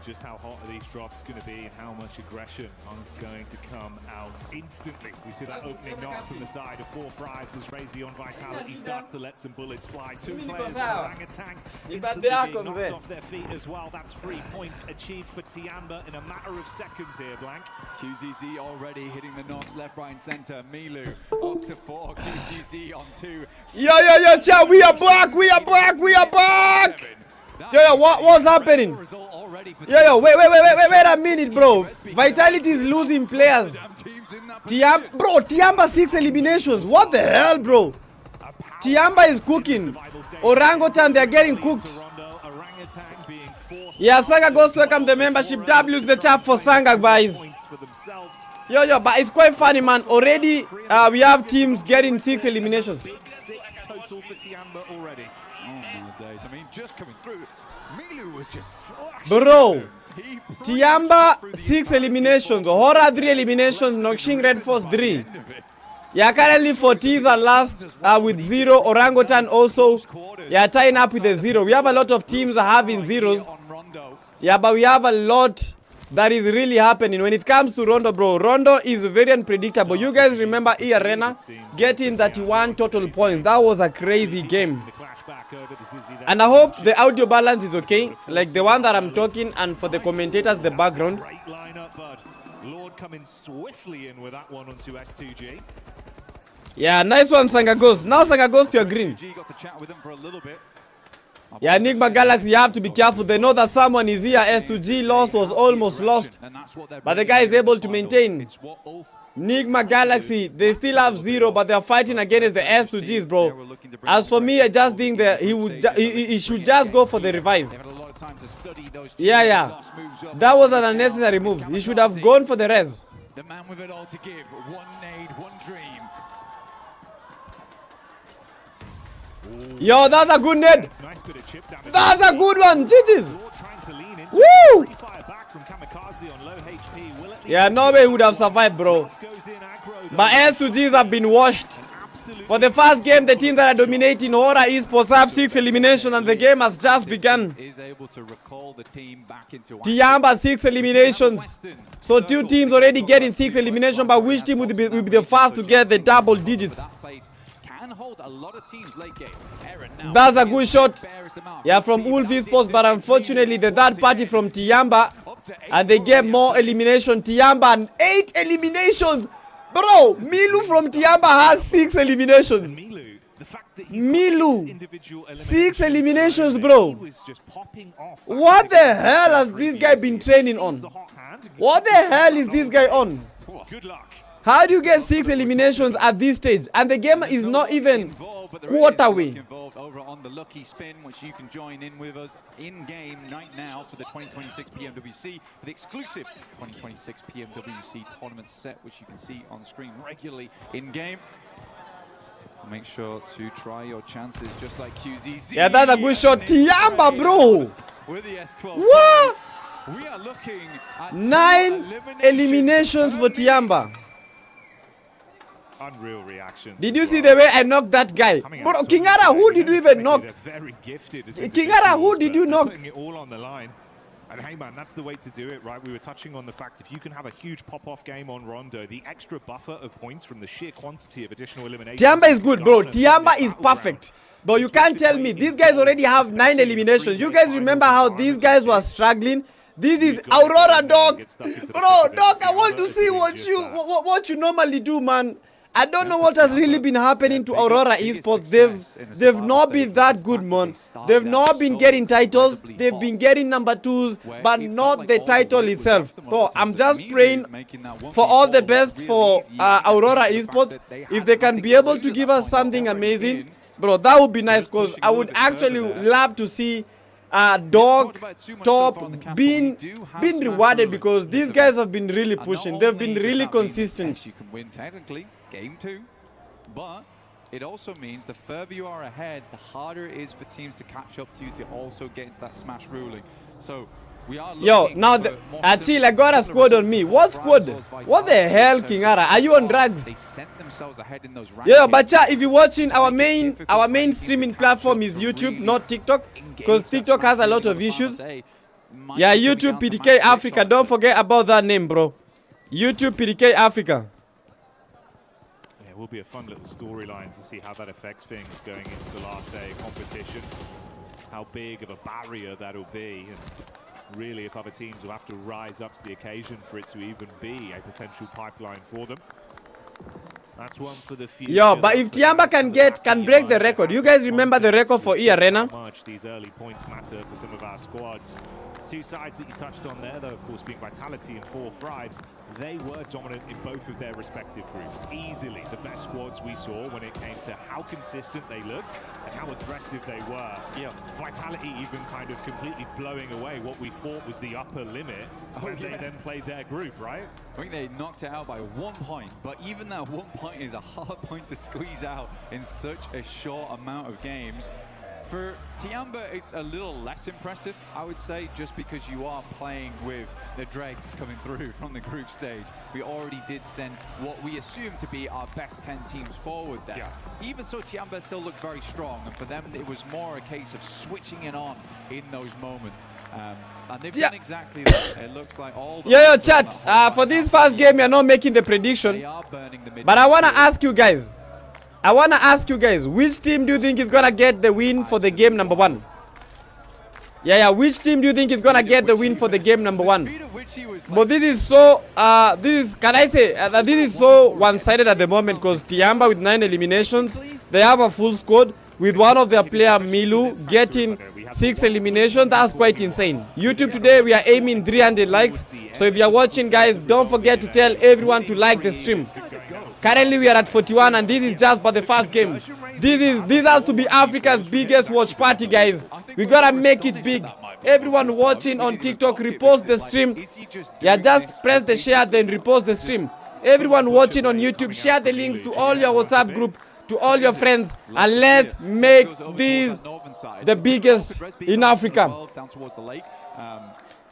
Just how hot are these drops going to be and how much aggression is going to come out instantly. We see that opening knock from the side of 4-5 as Razy on Vitality starts to let some bullets fly. Two players on Orangutan instantly being knocked off their feet as well. That's 3 points achieved for Tiamba in a matter of seconds here, Blank. QZZ already hitting the knocks left, right, and center. Milu up to 4. QZZ on 2. Yo, chat, we are back. Yo, what's happening? Yo, wait a minute, bro. Vitality is losing players. Tiamba 6 eliminations. What the hell, bro? Tiamba is cooking. Orangutan, they're getting cooked. Yeah, Sanga goes to welcome the membership. W's the chat for Sanga, guys. Yo, but it's quite funny, man. Already, we have teams getting 6 eliminations. 6 total for Tiamba already. Oh my days, I mean, just coming through, Milu was just bro, Tiamba 6 eliminations, Hora 3 eliminations, Noxing Red Force 3. Yeah, currently 40s are last with 0. Orangutan also, yeah, tying up with a 0. We have a lot of teams having zeros. Yeah, but we have a lot that is really happening when it comes to Rondo, bro. Rondo is very unpredictable. You guys remember E-Arena getting 31 total points. That was a crazy game. And I hope the audio balance is okay, like the one that I'm talking, and for the commentators, the background. Great lineup, bud. Lord coming swiftly in with that one onto S2G. Yeah, nice one, Sanga Ghost. Now Sanga Ghost, you're green. Got to chat with him for a little bit. Yeah, Enigma Galaxy, you have to be careful. They know that someone is here. S2G lost, was almost lost. But the guy is able to maintain. Enigma Galaxy, they still have 0, but they are fighting against the S2Gs, bro. As for me, I just think that he should just go for the revive. Yeah. That was an unnecessary move. He should have gone for the res. The man with it all to give. One nade, one dream. Yo, that's a good net. That's a good one. GG's. Woo! Yeah, no way would have survived, bro. But S2Gs have been washed. For the first game, the team that are dominating Hora Esports have 6 eliminations, and the game has just begun. Tiamba 6 eliminations. So 2 teams already getting 6 eliminations, but which team will be the first to get the double digits? That's a good shot. Yeah, from Wolf Esports, but unfortunately the third party from Tiamba, and they get more elimination. Tiamba 8 eliminations. Bro, Milu from Tiamba has 6 eliminations. The fact that Milu, 6 eliminations, bro. What the hell has this guy been training on? What the hell is this guy on? Good luck. How do you get 6 eliminations at this stage? And the game is not even quarter way. Involved over on the Lucky Spin, which you can join in with us in game right now for the 2026 PMWC, for the exclusive 2026 PMWC tournament set, which you can see on screen regularly in game. Make sure to try your chances just like QZZ. Yeah, that's a good shot. Tiamba, bro. With the S12. What? We are looking at 9 eliminations for Tiamba. Unreal reaction. Did you see the way I knocked that guy? Bro, Kingara, who did you even knock? Very gifted. Kingara, who did you knock? Putting it all on the line. And hey man, that's the way to do it, right? We were touching on the fact if you can have a huge pop-off game on Rondo, the extra buffer of points from the sheer quantity of additional eliminations. Tiamba is good, bro. Tiamba is perfect. But you can't tell me. These guys already have 9 eliminations. You guys remember how these guys were struggling? This is Aurora, dog. Bro, dog, I want to see what you normally do, man. I don't know what has really been happening to Aurora Esports. They've not been that good, man. They've not been getting titles. They've been getting number 2s, but not the title itself. So I'm just praying for all the best for Aurora Esports. If they can be able to give us something amazing, bro, that would be nice, because I would actually love to see Dog, Top being rewarded, because these guys have been really pushing. They've been really consistent. You can win technically game 2, but it also means the further you are ahead, the harder it is for teams to catch up to you to also get into that smash ruling. So we are now Achille, I got a squad on me. What squad? What the hell, Kingara? Are you on drugs? They sent themselves ahead in those Yeah, but if you're watching, our main streaming platform is YouTube, not TikTok, because TikTok has a lot of issues. Yeah, YouTube PTK Africa. Don't forget about that name, bro. YouTube PTK Africa. Yeah, it will be a fun little storyline to see how that affects things going into the last day of competition. How big of a barrier that'll be. And really, if other teams will have to rise up to the occasion for it to even be a potential pipeline for them. That's one for the future. Yo, but if Tiamba can break the record, you guys remember the record for E-Arena? How much these early points matter for some of our squads. Two sides that you touched on there, though, of course, being Vitality and 4 Thrives, they were dominant in both of their respective groups. Easily the best squads we saw when it came to how consistent they looked and how aggressive they were. Yeah. Vitality even kind of completely blowing away what we thought was the upper limit when they then played their group, right? I think they knocked it out by 1 point, but even that 1 point is a hard point to squeeze out in such a short amount of games. For Tiamba, it's a little less impressive, I would say, just because you are playing with the dregs coming through from the group stage. We already did send what we assume to be our best 10 teams forward there. Yeah. Even so, Tiamba still looked very strong, and for them, it was more a case of switching it on in those moments. And they've done exactly that. It looks like all the... Yo, chat, for this first game, you're not making the prediction, but I want to ask you guys, which team do you think is gonna get the win for the game number 1? Yeah, which team do you think is gonna get the win for the game number 1? But this is so, this is so one-sided at the moment, because Tiamba with 9 eliminations, they have a full squad with one of their player Milu getting 6 eliminations. That's quite insane. YouTube today, we are aiming 300 likes. So if you're watching, guys, don't forget to tell everyone to like the stream. Currently we are at 41, and this is just for the first game. This has to be Africa's biggest watch party, guys. We gotta make it big. Everyone watching on TikTok, repost the stream. Yeah, just press the share, then repost the stream. Everyone watching on YouTube, share the links to all your WhatsApp groups, to all your friends, and let's make this the biggest in Africa.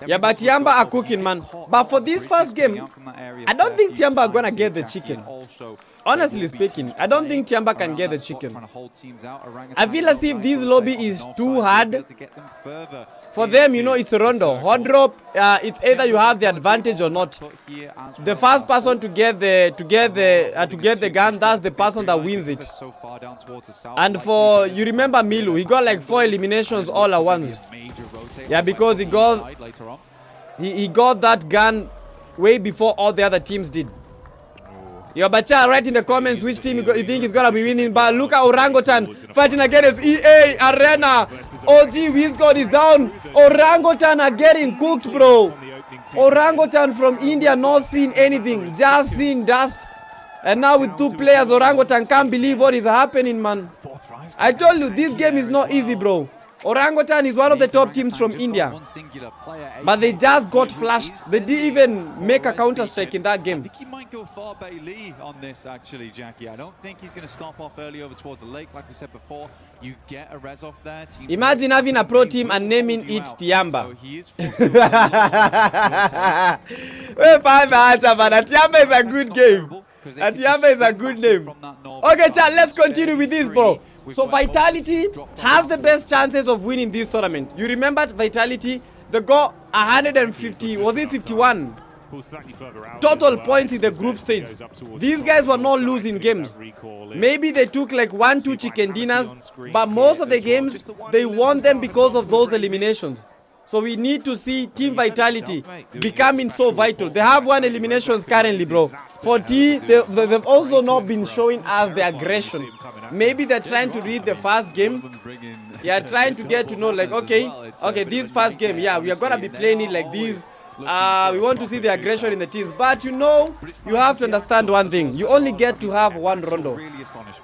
Yeah, but Tiamba are cooking, man. But for this first game, I don't think Tiamba are gonna get the chicken. Honestly speaking, I don't think Tiamba can get the chicken. I feel as if this lobby is too hard for them. You know, it's a rondo. Hot drop. It's either you have the advantage or not. The first person to get the gun, that's the person that wins it. And for, you remember Milu, he got like 4 eliminations all at once. Yeah, because he got that gun way before all the other teams did. Yo, Bacha, write in the comments which team you think is gonna be winning. But look at Orangutan fighting against EA Arena. OG Wizgod is down. Orangutan are getting cooked, bro. Orangutan from India not seeing anything, just seeing dust. And now with 2 players, Orangutan can't believe what is happening, man. I told you, this game is not easy, bro. Orangutan is one of the top teams from India. But they just got flashed. They didn't even make a counter-strike in that game. I think he might go far Bailey on this, actually, Jackie. I don't think he's going to stop off early over towards the lake. Like we said before, you get a res off there. Imagine having a pro team and naming it Tiamba. So he is forced to Tiamba is a good game. Tiamba is a good name. Okay, chat, let's continue with this, bro. So Vitality has the best chances of winning this tournament. You remember Vitality? They got 150, was it 51? Total points in the group stage. These guys were not losing games. Maybe they took like 1-2 chicken dinners, but most of the games, they won them because of those eliminations. So we need to see Team Vitality becoming so vital. They have 1 eliminations currently, bro. For T, they've also not been showing us the aggression. Maybe they're trying to read the first game. They are trying to get to know, like, okay, this first game, yeah, we are gonna be playing it like this. We want to see the aggression in the teams. But you know, you have to understand one thing. You only get to have 1 rondo.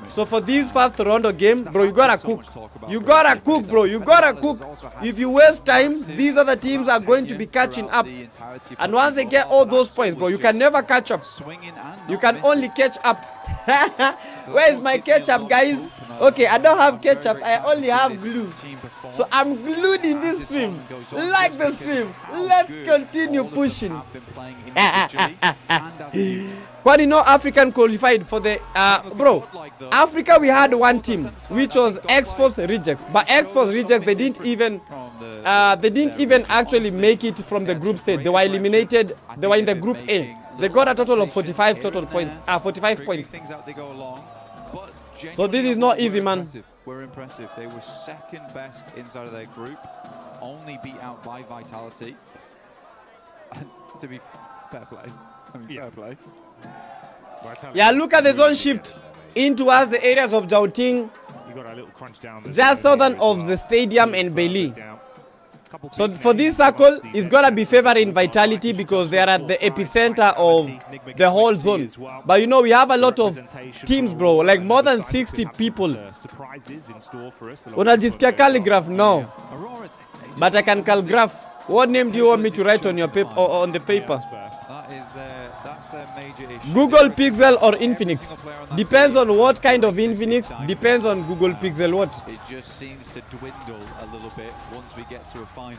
So for this first rondo game, bro, you gotta cook. You gotta cook, bro. You gotta cook. If you waste time, these other teams are going to be catching up. And once they get all those points, bro, you can never catch up. You can only catch up. Where is my ketchup, guys? Okay, I don't have ketchup. I only have glue. So I'm glued in this stream. Like the stream. Let's continue pushing. Quite no African qualified for the bro. Africa, we had 1 team, which was X-Force Rejects. But X-Force Rejects, they didn't even actually make it from the group stage. They were eliminated. They were in the group A. They got a total of 45 total points. 45 points. So this is not easy, man. We're impressive. They were second best inside of their group, only beat out by Vitality. And to be fair play, fair play. Yeah, look at the zone shift in towards the areas of Jauting, just southern of the stadium and Bailey. So for this circle, it's gonna be favoring Vitality because they are at the epicenter of the whole zone. But you know, we have a lot of teams, bro, like more than 60 people. Unajisikia calligraph? No. But I can calligraph. What name do you want me to write on your paper or on the paper? That's their major issue. Google Pixel or Infinix? Depends on what kind of Infinix. Depends on Google Pixel what. It just seems to dwindle a little bit once we get to a final.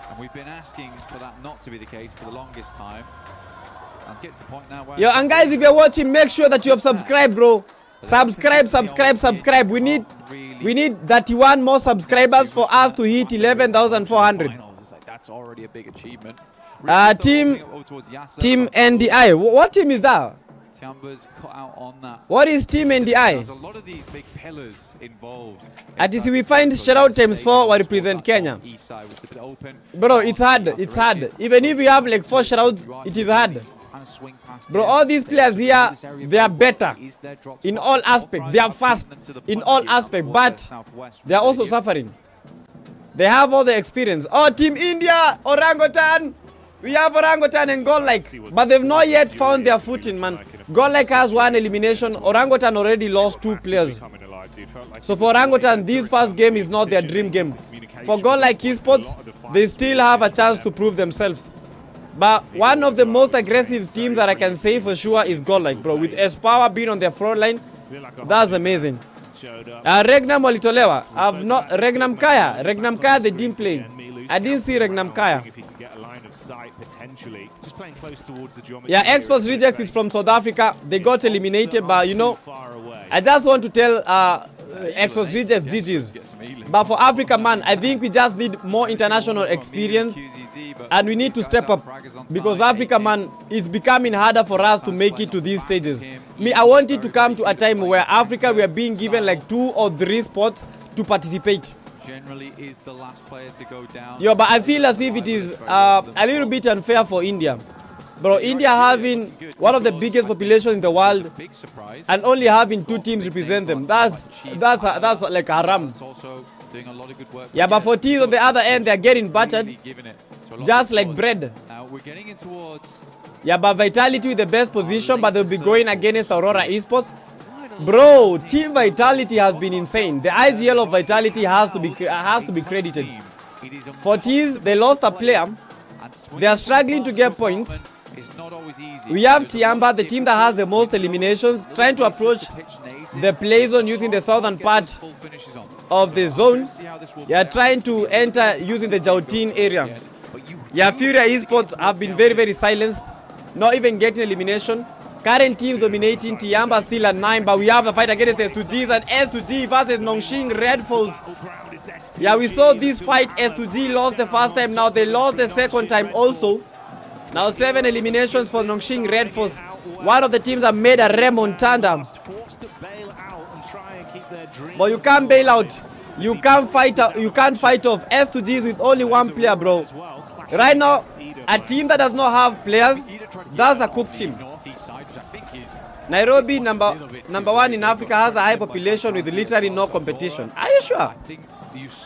And we've been asking for that not to be the case for the longest time. Let's get to the point now where... Yo, and guys, if you're watching, make sure that you have subscribed, bro. Subscribe. We need 31 more subscribers for us to hit 11,400. That's already a big achievement. Team NDI. What team is that? Tiamba's cut out on that. What is Team NDI? There's a lot of these big pillars involved. At least we find shoutout times 4 we represent Kenya. Bro, it's hard. It's hard. Even if we have like 4 shoutouts, it is hard. Bro, all these players here, they are better in all aspects. They are fast in all aspects, but they are also suffering. They have all the experience. Oh, Team India, Orangutan. We have Orangutan and Godlike, but they've not yet found their footing, man. Godlike has 1 elimination. Orangutan already lost 2 players. So for Orangutan, this first game is not their dream game. For Godlike Esports, they still have a chance to prove themselves. But one of the most aggressive teams that I can say for sure is Godlike, bro. With S-Power being on their front line, that's amazing. Regnam walitolewa. Regnam Kaya, they didn't play. I didn't see Regnam Kaya. Yeah, X-Force Rejects is from South Africa. They got eliminated, but you know, I just want to tell X-Force Rejects GG's. But for Africa, man, I think we just need more international experience. And we need to step up because Africa, man, is becoming harder for us to make it to these stages. I want it to come to a time where Africa, we are being given like 2 or 3 spots to participate. Generally is the last player to go down. Yo, but I feel as if it is a little bit unfair for India. Bro, India having one of the biggest populations in the world and only having 2 teams represent them. That's like haram. Yeah, but for T's on the other end, they're getting battered just like bread. Yeah, but Vitality with the best position, but they'll be going against Aurora Esports. Bro, Team Vitality has been insane. The IGL of Vitality has to be credited. For T's, they lost a player. They are struggling to get points. We have Tiamba, the team that has the most eliminations, trying to approach the play zone using the southern part of the zone. They are trying to enter using the Joutin area. Yeah, Furia Esports have been very, very silenced, not even getting elimination. Current team dominating. Tiamba still at 9, but we have a fight against S2Gs and S2G versus Nongshing Red Force. Yeah, we saw this fight. S2G lost the first time, now they lost the second time also. Now 7 eliminations for Nongshing Red Force. One of the teams have made a remontada. But you can't bail out. You can't fight off S2Gs with only 1 player, bro. Right now, a team that does not have players, that's a cooked team. Nairobi, number 1 in Africa, has a high population with literally no competition. Are you sure?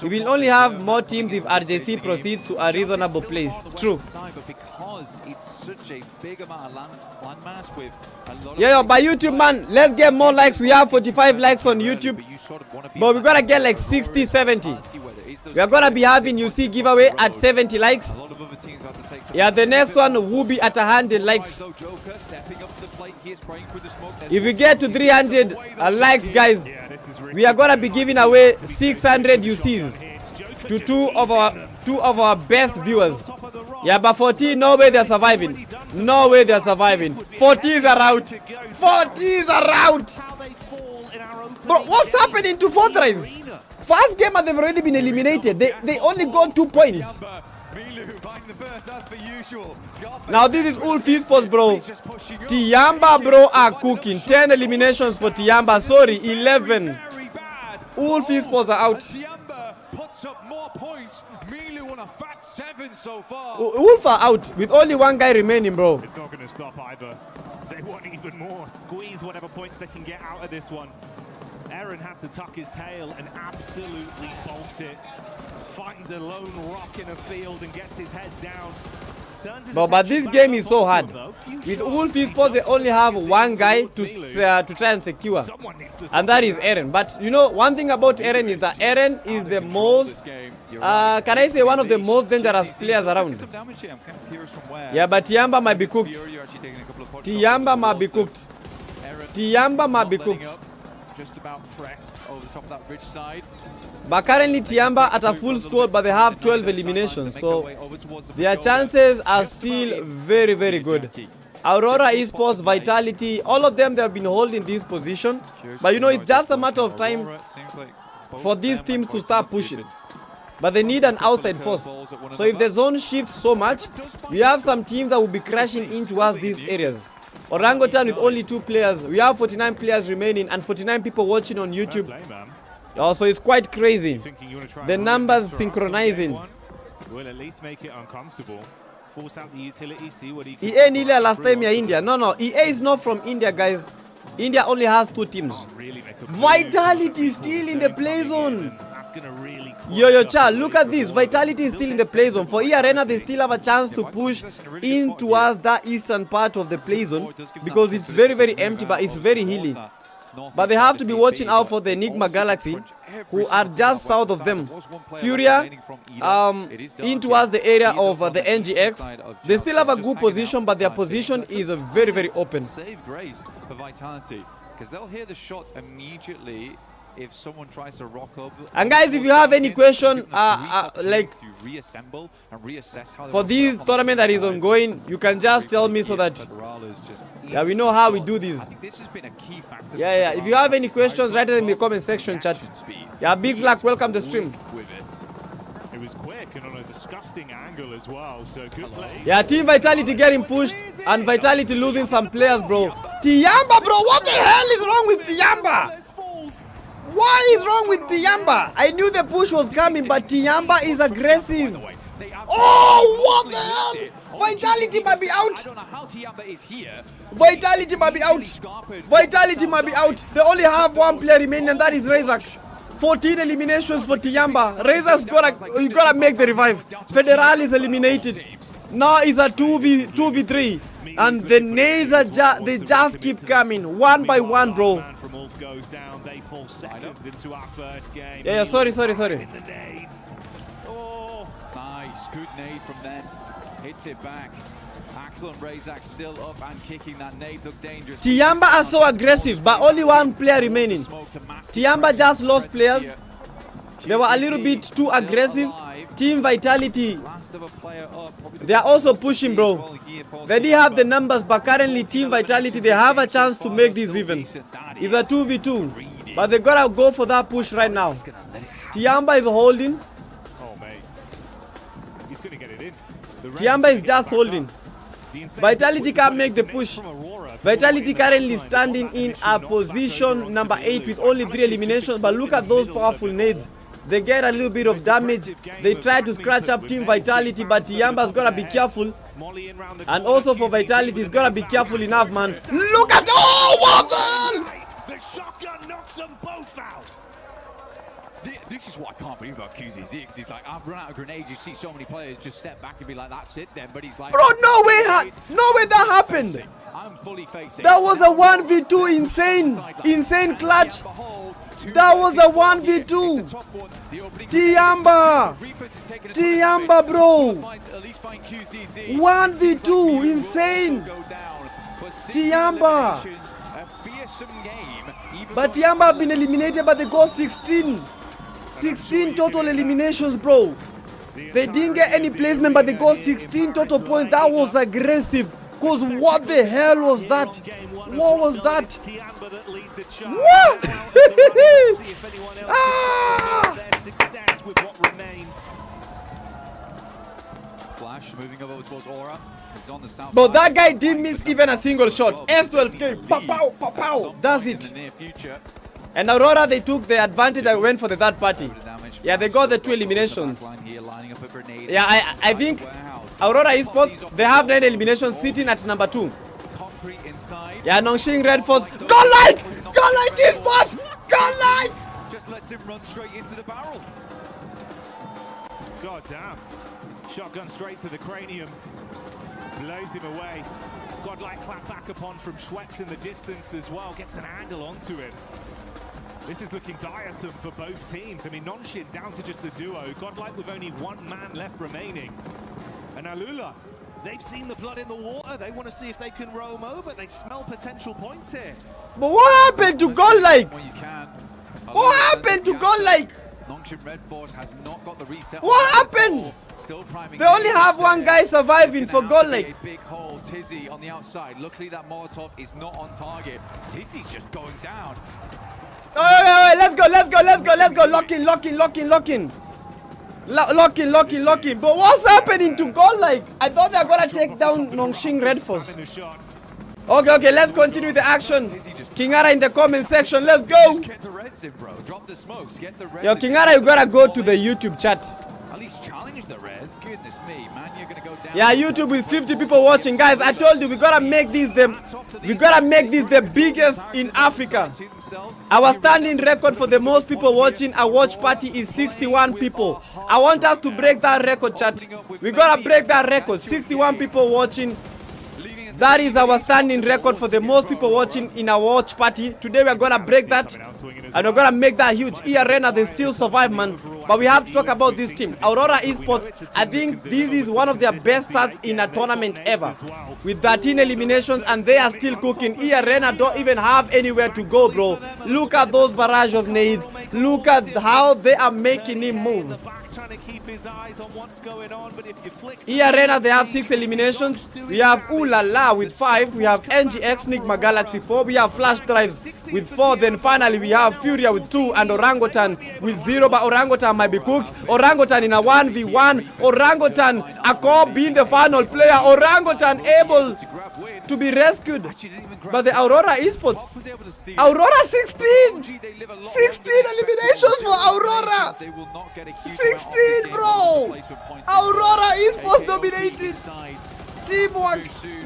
We will only have more teams if RJC proceeds to a reasonable place. True. Yo, by YouTube, man, let's get more likes. We have 45 likes on YouTube, but we gotta get like 60, 70. We are gonna be having UC giveaway at 70 likes. Yeah, the next one will be at 100 likes. If we get to 300 likes, guys, we are gonna be giving away 600 UCs to two of our best viewers. Yeah, but 40, no way they're surviving. No way they're surviving. 40s are out. 40s are out. Bro, what's happening to 4 drives? First game and they've already been eliminated. They only got 2 points. Now this is Ulf Esports, bro. Tiamba, bro, are cooking. 10 eliminations for Tiamba. Sorry, 11. Ulf Esports are out. Wolf are out with only 1 guy remaining, bro. It's not going to stop either. They want even more. Squeeze whatever points they can get out of this one. Aaron had to tuck his tail and absolutely bolt it. Finds a lone rock in a field and gets his head down. But this game is so hard. With Wolf Esports, they only have 1 guy to try and secure, and that is Eren. But you know, one thing about Eren is that Eren is the most, can I say, one of the most dangerous players around. Yeah, but Tiamba might be cooked. Tiamba might be cooked. Tiamba might be cooked. Just about press over the top of that bridge side. But currently Tiamba at a full squad, but they have 12 eliminations, so their chances are still very, very good. Aurora Esports, Vitality, all of them, they have been holding this position. But you know, it's just a matter of time for these teams to start pushing. But they need an outside force. So if the zone shifts so much, we have some teams that will be crashing in towards these areas. Orangutan with only 2 players. We have 49 players remaining and 49 people watching on YouTube. Also, it's quite crazy. The numbers synchronizing. Will at least make it uncomfortable. Force out the utility, see what he can. EA Nila last time here India. No, EA is not from India, guys. India only has 2 teams. Vitality is still in the play zone. Yo, child, look at this. Vitality is still in the play zone. For E Arena, they still have a chance to push in towards that eastern part of the play zone because it's very, very empty, but it's very hilly. But they have to be watching out for the Enigma Galaxy, who are just south of them. Furia, in towards the area of the NGX. They still have a good position, but their position is very, very open. Save grace for Vitality, because they'll hear the shots immediately if someone tries to rock up. And guys, if you have any question, like for this tournament that is ongoing, you can just tell me so that we know how we do this. Yeah. If you have any questions, write it in the comment section, chat. Yeah, Big Slack, welcome to the stream. It was quick and on a disgusting angle as well, so good play. Yeah, Team Vitality getting pushed and Vitality losing some players, bro. Tiamba, bro, what the hell is wrong with Tiamba? What is wrong with Tiamba? I knew the push was coming, but Tiamba is aggressive. Oh, what the hell? Vitality might be out. I don't know how Tiamba is here. Vitality might be out. Vitality might be out. They only have one player remaining, and that is Razak. 14 eliminations for Tiamba. Razak's gotta make the revive. Federal is eliminated. Now it's a 2v3. And the nades they just keep coming one by one, bro. Yeah, sorry. Oh, nice, good nade from them. Hits it back. Axel and Razak still up and kicking. That nade looked dangerous. Tiamba are so aggressive, but only one player remaining. Tiamba just lost players. They were a little bit too aggressive. Team Vitality, they are also pushing, bro. They didn't have the numbers, but currently Team Vitality, they have a chance to make this even. It's a 2v2, but they gotta go for that push right now. Tiamba is holding. Oh, mate. He's gonna get it in. Tiamba is just holding. Vitality can't make the push. Vitality currently standing in a position number 8 with only 3 eliminations, but look at those powerful nades. They get a little bit of damage. They try to scratch up Team Vitality, but Tiamba's gotta be careful. And also for Vitality, he's gotta be careful enough, man. Look at The shotgun knocks them both out. This is what I can't believe about QZZ, because he's like, I've run out of grenades. You see so many players just step back and be like, that's it then. But he's like, bro, no way that happened. I'm fully facing. That was a 1v2 insane clutch. That was a 1v2. Tiamba, bro. 1v2, insane. Tiamba. But Tiamba have been eliminated, but they got 16 total eliminations, bro. They didn't get any placement, but they got 16 total points. That was aggressive. Because what the hell was that? What was that? What? Flash moving over towards Aura. He's on the south But side. that guy didn't miss even a single shot. S12K. Pow, pow, pow, pow. That's it. And Aurora, they took the advantage and went for the third party. Yeah, they got the 2 eliminations. Yeah, I think Aurora Esports, they have 9 eliminations sitting at number 2. Yeah, Nongshing Red Force. Go like Esports! Go like! Just lets him run straight into the barrel. God damn. Shotgun straight to the cranium. Blows him away. Godlike clap back upon from Schweppes in the distance as well. Gets an angle onto him. This is looking tiresome for both teams. I mean, Nonshin down to just the duo. Godlike with only 1 man left remaining. And Alula, they've seen the blood in the water. They want to see if they can roam over. They smell potential points here. But what happened to Godlike? Well, you can. What happened to Godlike? Nongshim Red Force has not got the reset. What happened? Still priming. They only have 1 guy surviving for Godlike. Big hole, Tizzy on the outside. Luckily that Molotov is not on target. Tizzy's just going down. Wait, let's go. Lock in. Lock in. But what's happening to Godlike? I thought they were gonna take down Nongshing Red Force. Okay, let's continue the action. Kingara in the comment section, let's go. Get the res in, bro. Drop the smokes, get the res. Yo, Kingara, you gotta go to the YouTube chat. At least challenge the res. Goodness me, man, you're gonna go down. Yeah, YouTube with 50 people watching. Guys, I told you we gotta make this the biggest in Africa. Our standing record for the most people watching a watch party is 61 people. I want us to break that record, chat. We gotta break that record. 61 people watching. That is our standing record for the most people watching in a watch party. Today we're gonna break that and we're gonna make that huge. E-Arena, they still survive, man. But we have to talk about this team. Aurora Esports, I think this is one of their best starts in a tournament ever. With 13 eliminations and they are still cooking. E-Arena don't even have anywhere to go, bro. Look at those barrage of nades. Look at how they are making him move. E-Arena, they have 6 eliminations. We have Ulala with 5. We have NGX Nigma Galaxy 4. We have Flash Drives with 4. Then finally we have Furia with 2 and Orangutan with 0. But Orangutan might be cooked. Orangutan in a 1v1. Orangutan, Akob being the final player. Orangutan able to be rescued. But the Aurora Esports, Aurora 16 eliminations for Aurora. 16, bro. Aurora Esports dominated. Teamwork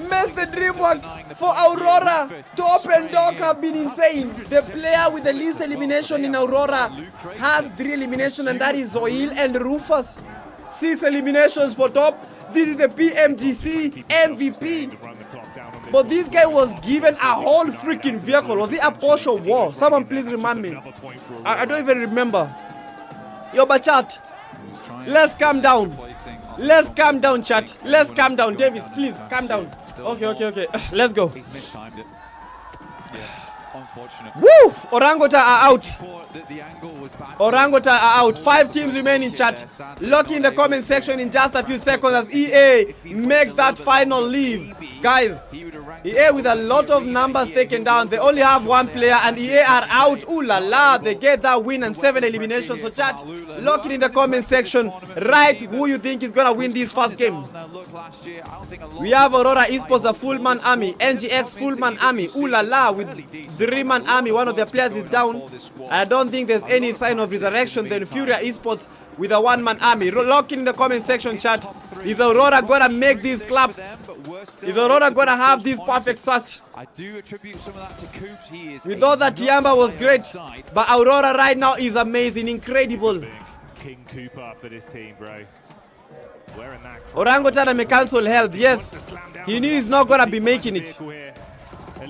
makes the dream work. For Aurora, Top and Dog have been insane. The player with the least elimination in Aurora has 3 eliminations, and that is Zoil and Rufus. 6 eliminations for Top. This is the PMGC MVP. But this guy was given a whole freaking vehicle. Was it a Porsche War? Someone please remind me. I don't even remember. Yo, but chat, let's calm down. Let's calm down, chat. Let's calm down. Davis, please, calm down. Okay. Let's go. He's mistimed it. Yeah, unfortunate. Woo! Orangutan are out. The angle was bad. Orangutan are out. 5 teams remain in chat. Lock in the comment section in just a few seconds as EA makes that final leave. Guys, EA with a lot of numbers taken down. They only have 1 player and EA are out. Ooh la la, they get that win and 7 eliminations. So chat, lock it in the comment section. Write who you think is gonna win this first game. We have Aurora Esports, the full-man army. NGX full-man army. Ooh la la, with 3-man army. One of their players is down. I don't think there's any sign of resurrection. Then Furia Esports with a 1-man army. Lock it in the comment section, chat. Is Aurora gonna make this clap? Is Aurora gonna have this perfect start? I do attribute some of that to Coops. He is. We thought that Tiamba was great, but Aurora right now is amazing, incredible. King Cooper for this team, bro. Wearing that. Orangutan may cancel health. Yes, he knew he's not gonna be making it.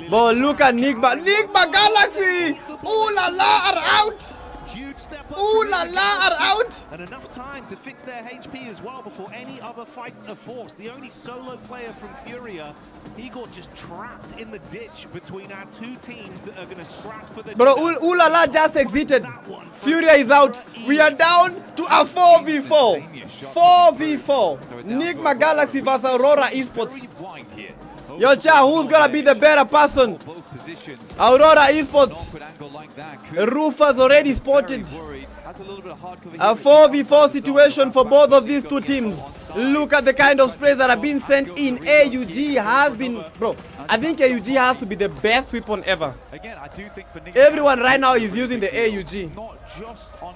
But look at Nigma Galaxy. Ooh la la are out. Ooh la la are out. And enough time to fix their HP as well before any other fights are forced. The only solo player from Furia, he got just trapped in the ditch between our 2 teams that are going to scrap for the... Bro, Ooh la la just exited. Furia is out. We are down to a 4v4. 4v4. Nigma Galaxy versus Aurora Esports. Yo, cha, who's gonna be the better person? Aurora Esports. Rufus already spotted. A 4v4 situation for both of these 2 teams. Look at the kind of sprays that have been sent in. AUG has been... Bro, I think AUG has to be the best weapon ever. Everyone right now is using the AUG.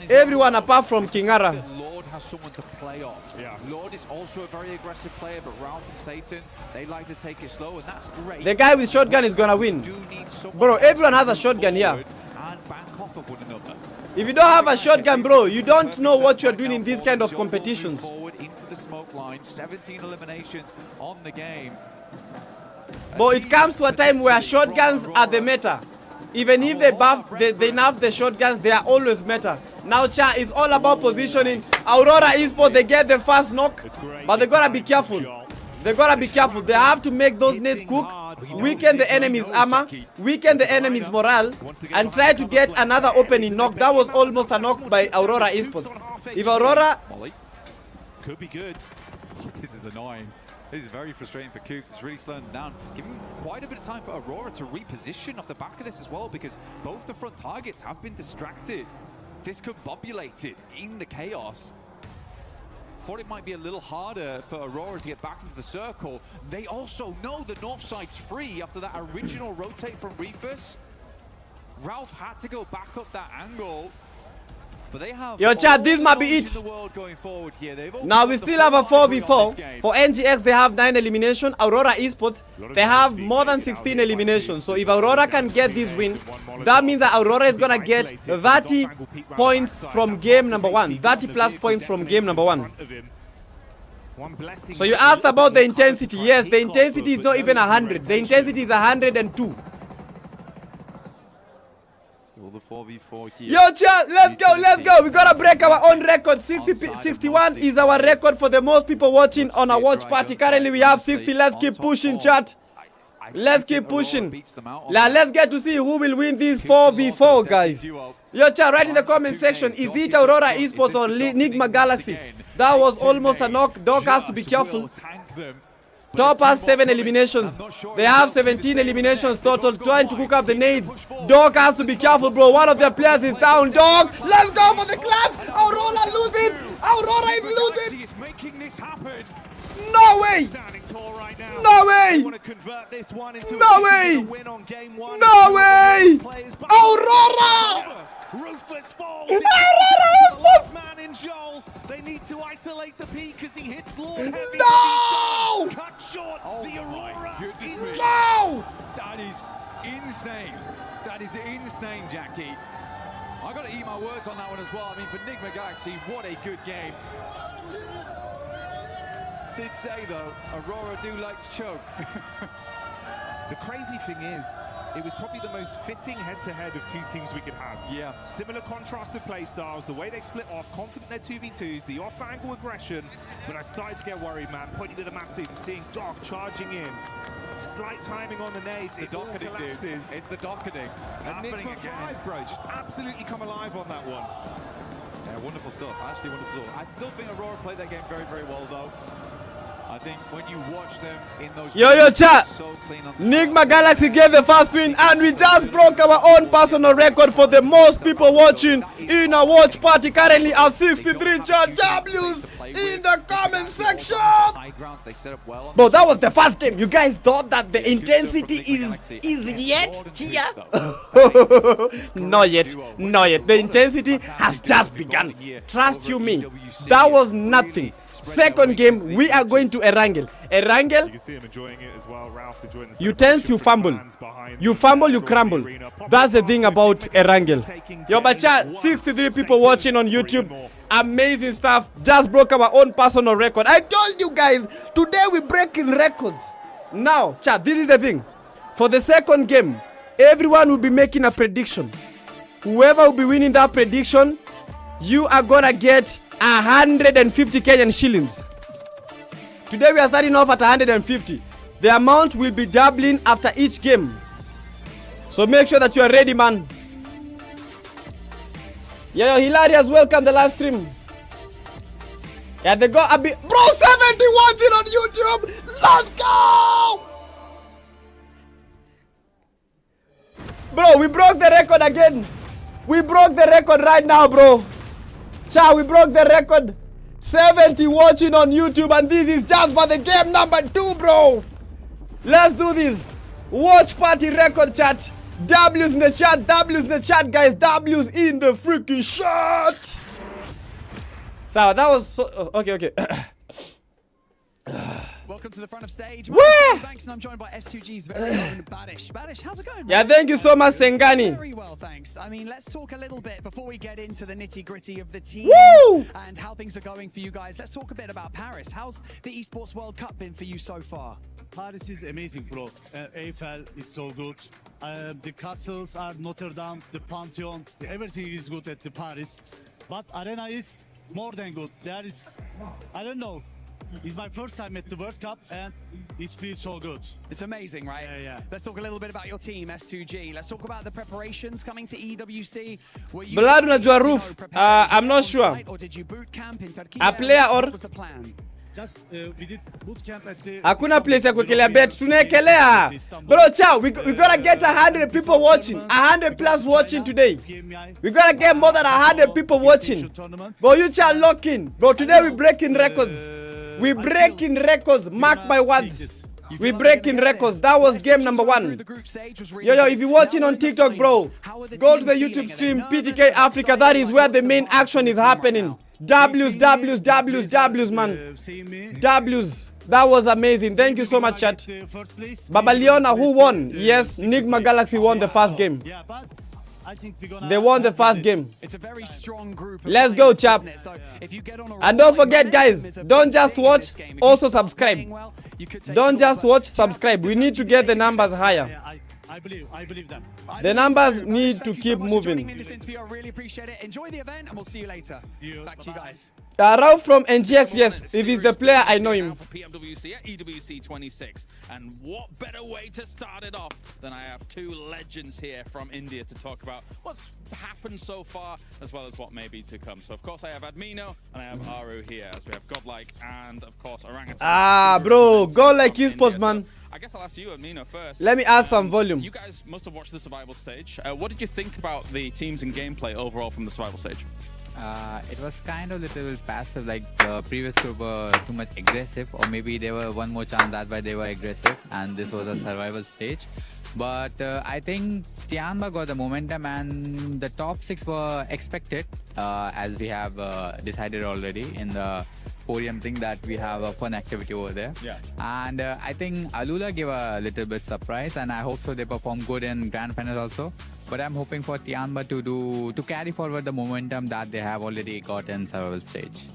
Everyone apart from Kingara. Lord has someone to play off. Yeah. Lord is also a very aggressive player, but Ralph and Satan, they like to take it slow, and that's great. The guy with shotgun is gonna win. Bro, everyone has a shotgun here. And bank off of one another. If you don't have a shotgun, bro, you don't know what you're doing in these kind of competitions. Forward into the smoke line, 17 eliminations on the game. But it comes to a time where shotguns are the meta. Even if they nerf the shotguns, they are always meta. Now, cha, it's all about positioning. Aurora Esports, they get the first knock, but they gotta be careful. They gotta be careful. They have to make those nades cook, weaken the enemy's armor, weaken the enemy's morale, and try to get another opening knock. That was almost a knock by Aurora Esports. If Aurora... Could be good. This is annoying. This is very frustrating for Coops. It's really slowing them down. Giving quite a bit of time for Aurora to reposition off the back of this as well, because both the front targets have been distracted, discombobulated in the chaos. Thought it might be a little harder for Aurora to get back into the circle. They also know the north side's free after that original rotate from Refus. Ralph had to go back up that angle. But they have... Yo, chat, this might be it. Now we still have a 4v4. For NGX, they have 9 eliminations. Aurora Esports, they have more than 16 eliminations. So if Aurora can get this win, that means that Aurora is gonna get 30 points from game number 1. 30 plus points from game number 1. So you asked about the intensity. Yes, the intensity is not even 100. The intensity is 102. The 4v4 here. Yo, chat, let's go. We gotta break our own record. 61 is our record for the most people watching on our watch party. Currently we have 60. Let's keep pushing, chat. Let's keep pushing. Let's get to see who will win this 4v4, guys. Yo, chat, write in the comment section, is it Aurora Esports or Nigma Galaxy? That was almost a knock. Dog has to be careful. Top has 7 eliminations. They have 17 eliminations total. Trying to cook up the nades. Dog has to be careful, bro. One of their players is down. Dog, let's go for the clutch. Aurora losing. Aurora is losing. No way. No way. No way. No way. Aurora. Ruthless falls. Aurora Esports. man in Joel. They need to isolate the P because he hits Lord heavy. No! Cut short. The Aurora is No! That is insane. That is insane, Jackie. I've got to eat my words on that one as well. I mean, for Enigma Galaxy, what a good game. Did say, though, Aurora do like to choke. The crazy thing is, it was probably the most fitting head-to-head of two teams we could have. Yeah. Similar contrasted play styles, the way they split off, confident their 2v2s, the off-angle aggression. But I started to get worried, man. Pointing to the map feed, seeing Doc charging in. Slight timing on the nades. It's the docketing, dude. It's the docketing. It's happening Enigma again. 5, bro. Just absolutely come alive on that one. Yeah, wonderful stuff. Actually wonderful stuff. I still think Aurora played that game very, very well, though. I think when you watch them in those... Yo, chat! So clean on Enigma Galaxy gave the first win, and we just broke our own personal record for the most people watching in a watch party. Currently at 63 chat W's in the comment section. Bro, that was the first game. You guys thought that the intensity is yet here? Not yet. Not yet. The intensity has just begun. Trust you me. That was nothing. Second game, we are going to Erangel. Erangel, you can see him enjoying it as well. Ralph enjoying the you tense, you fumble. You fumble, you crumble. That's the thing about Erangel. Yo, but chat, 63 people watching on YouTube. Amazing stuff. Just broke our own personal record. I told you guys, today we're breaking records. Now, chat, this is the thing. For the second game, everyone will be making a prediction. Whoever will be winning that prediction, you are gonna get 150 Kenyan shillings. Today we are starting off at 150. The amount will be doubling after each game. So make sure that you are ready, man. Yo, Hilarious, welcome the live stream. Yeah, they got a bit. Bro, 70 watching on YouTube. Let's go! Bro, we broke the record again. We broke the record right now, bro. Cha, we broke the record. 70 watching on YouTube, and this is just for the game number 2, bro. Let's do this. Watch party record, chat. W's in the chat, W's in the chat, guys. W's in the freaking chat. So that was so okay. Welcome to the front of stage. Woo! Thanks, and I'm joined by S2G's very own Badish. Badish, how's it going, man? Yeah, thank you so much, Sengani. Very well, thanks. I mean, let's talk a little bit before we get into the nitty-gritty of the teams and how things are going for you guys. Let's talk a bit about Paris. How's the Esports World Cup been for you so far? Paris is amazing, bro. Eiffel is so good. The castles are Notre Dame, the Pantheon. Everything is good at the Paris. But Arena is more than good. There is, I don't know. It's my first time at the World Cup, and it feels so good. It's amazing, right? Yeah. Let's talk a little bit about your team, S2G. Let's talk about the preparations coming to EWC. Blood unajua roof. I'm not sure. Or did you boot camp in Turkey? A player or what was the plan? Just we did boot camp at the. Hakuna place ya kuekelea bet, tunaekelea. Bro, chow, we gotta get 100 people watching. 100 plus watching today. We gotta get more than 100 people watching. Bro, you chow lock in. Bro, today we breaking records. We breaking records. Mark my words. We breaking records. That was game number 1. Yo, if you're watching on TikTok, bro, go to the YouTube stream PTK Africa. That is where the main action is happening. W's, man. W's. That was amazing. Thank you so much, chat. Baba Leona, who won? Yes, Enigma Galaxy won the first game. They won the first game. It's a very strong group. Let's go, chap. And don't forget, guys, don't just watch, also subscribe. Don't just watch, subscribe. We need to get the numbers higher. I believe them. The numbers need to keep moving. I really appreciate it. Enjoy the event, and we'll see you later. Back to you guys. Ralph from NGX, yes. If he's the player, I know him. For PMWC at EWC 26. And what better way to start it off than I have two legends here from India to talk about what's happened so far, as well as what may be to come. So, of course, I have Admino and I have Aru here, as we have Godlike and, of course, Orangutan. Bro, Godlike Esports, man. I guess I'll ask you, Admino, first. Let me add some volume. You guys must have watched the survival stage. What did you think about the teams and gameplay overall from the survival stage? It was kind of little passive, like the previous group were too much aggressive, or maybe they were one more chance, that's why they were aggressive, and this was a survival stage. But I think Tianba got the momentum, and the top 6 were expected, as we have decided already in the podium thing that we have a fun activity over there. Yeah. And I think Alula gave a little bit surprise, and I hope so they perform good in grand finals also. But I'm hoping for Tianba to carry forward the momentum that they have already got in survival stage.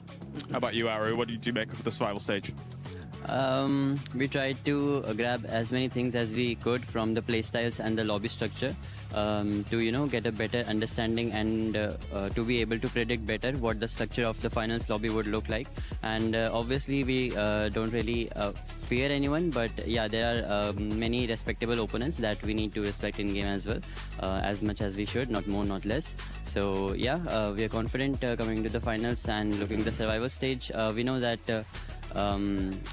How about you, Aru? What did you make of the survival stage? We tried to grab as many things as we could from the playstyles and the lobby structure to get a better understanding and to be able to predict better what the structure of the finals lobby would look like. And obviously we don't really fear anyone, but yeah, there are many respectable opponents that we need to respect in game as well, as much as we should, not more, not less. So yeah, we are confident coming to the finals and looking at the survival stage. We know that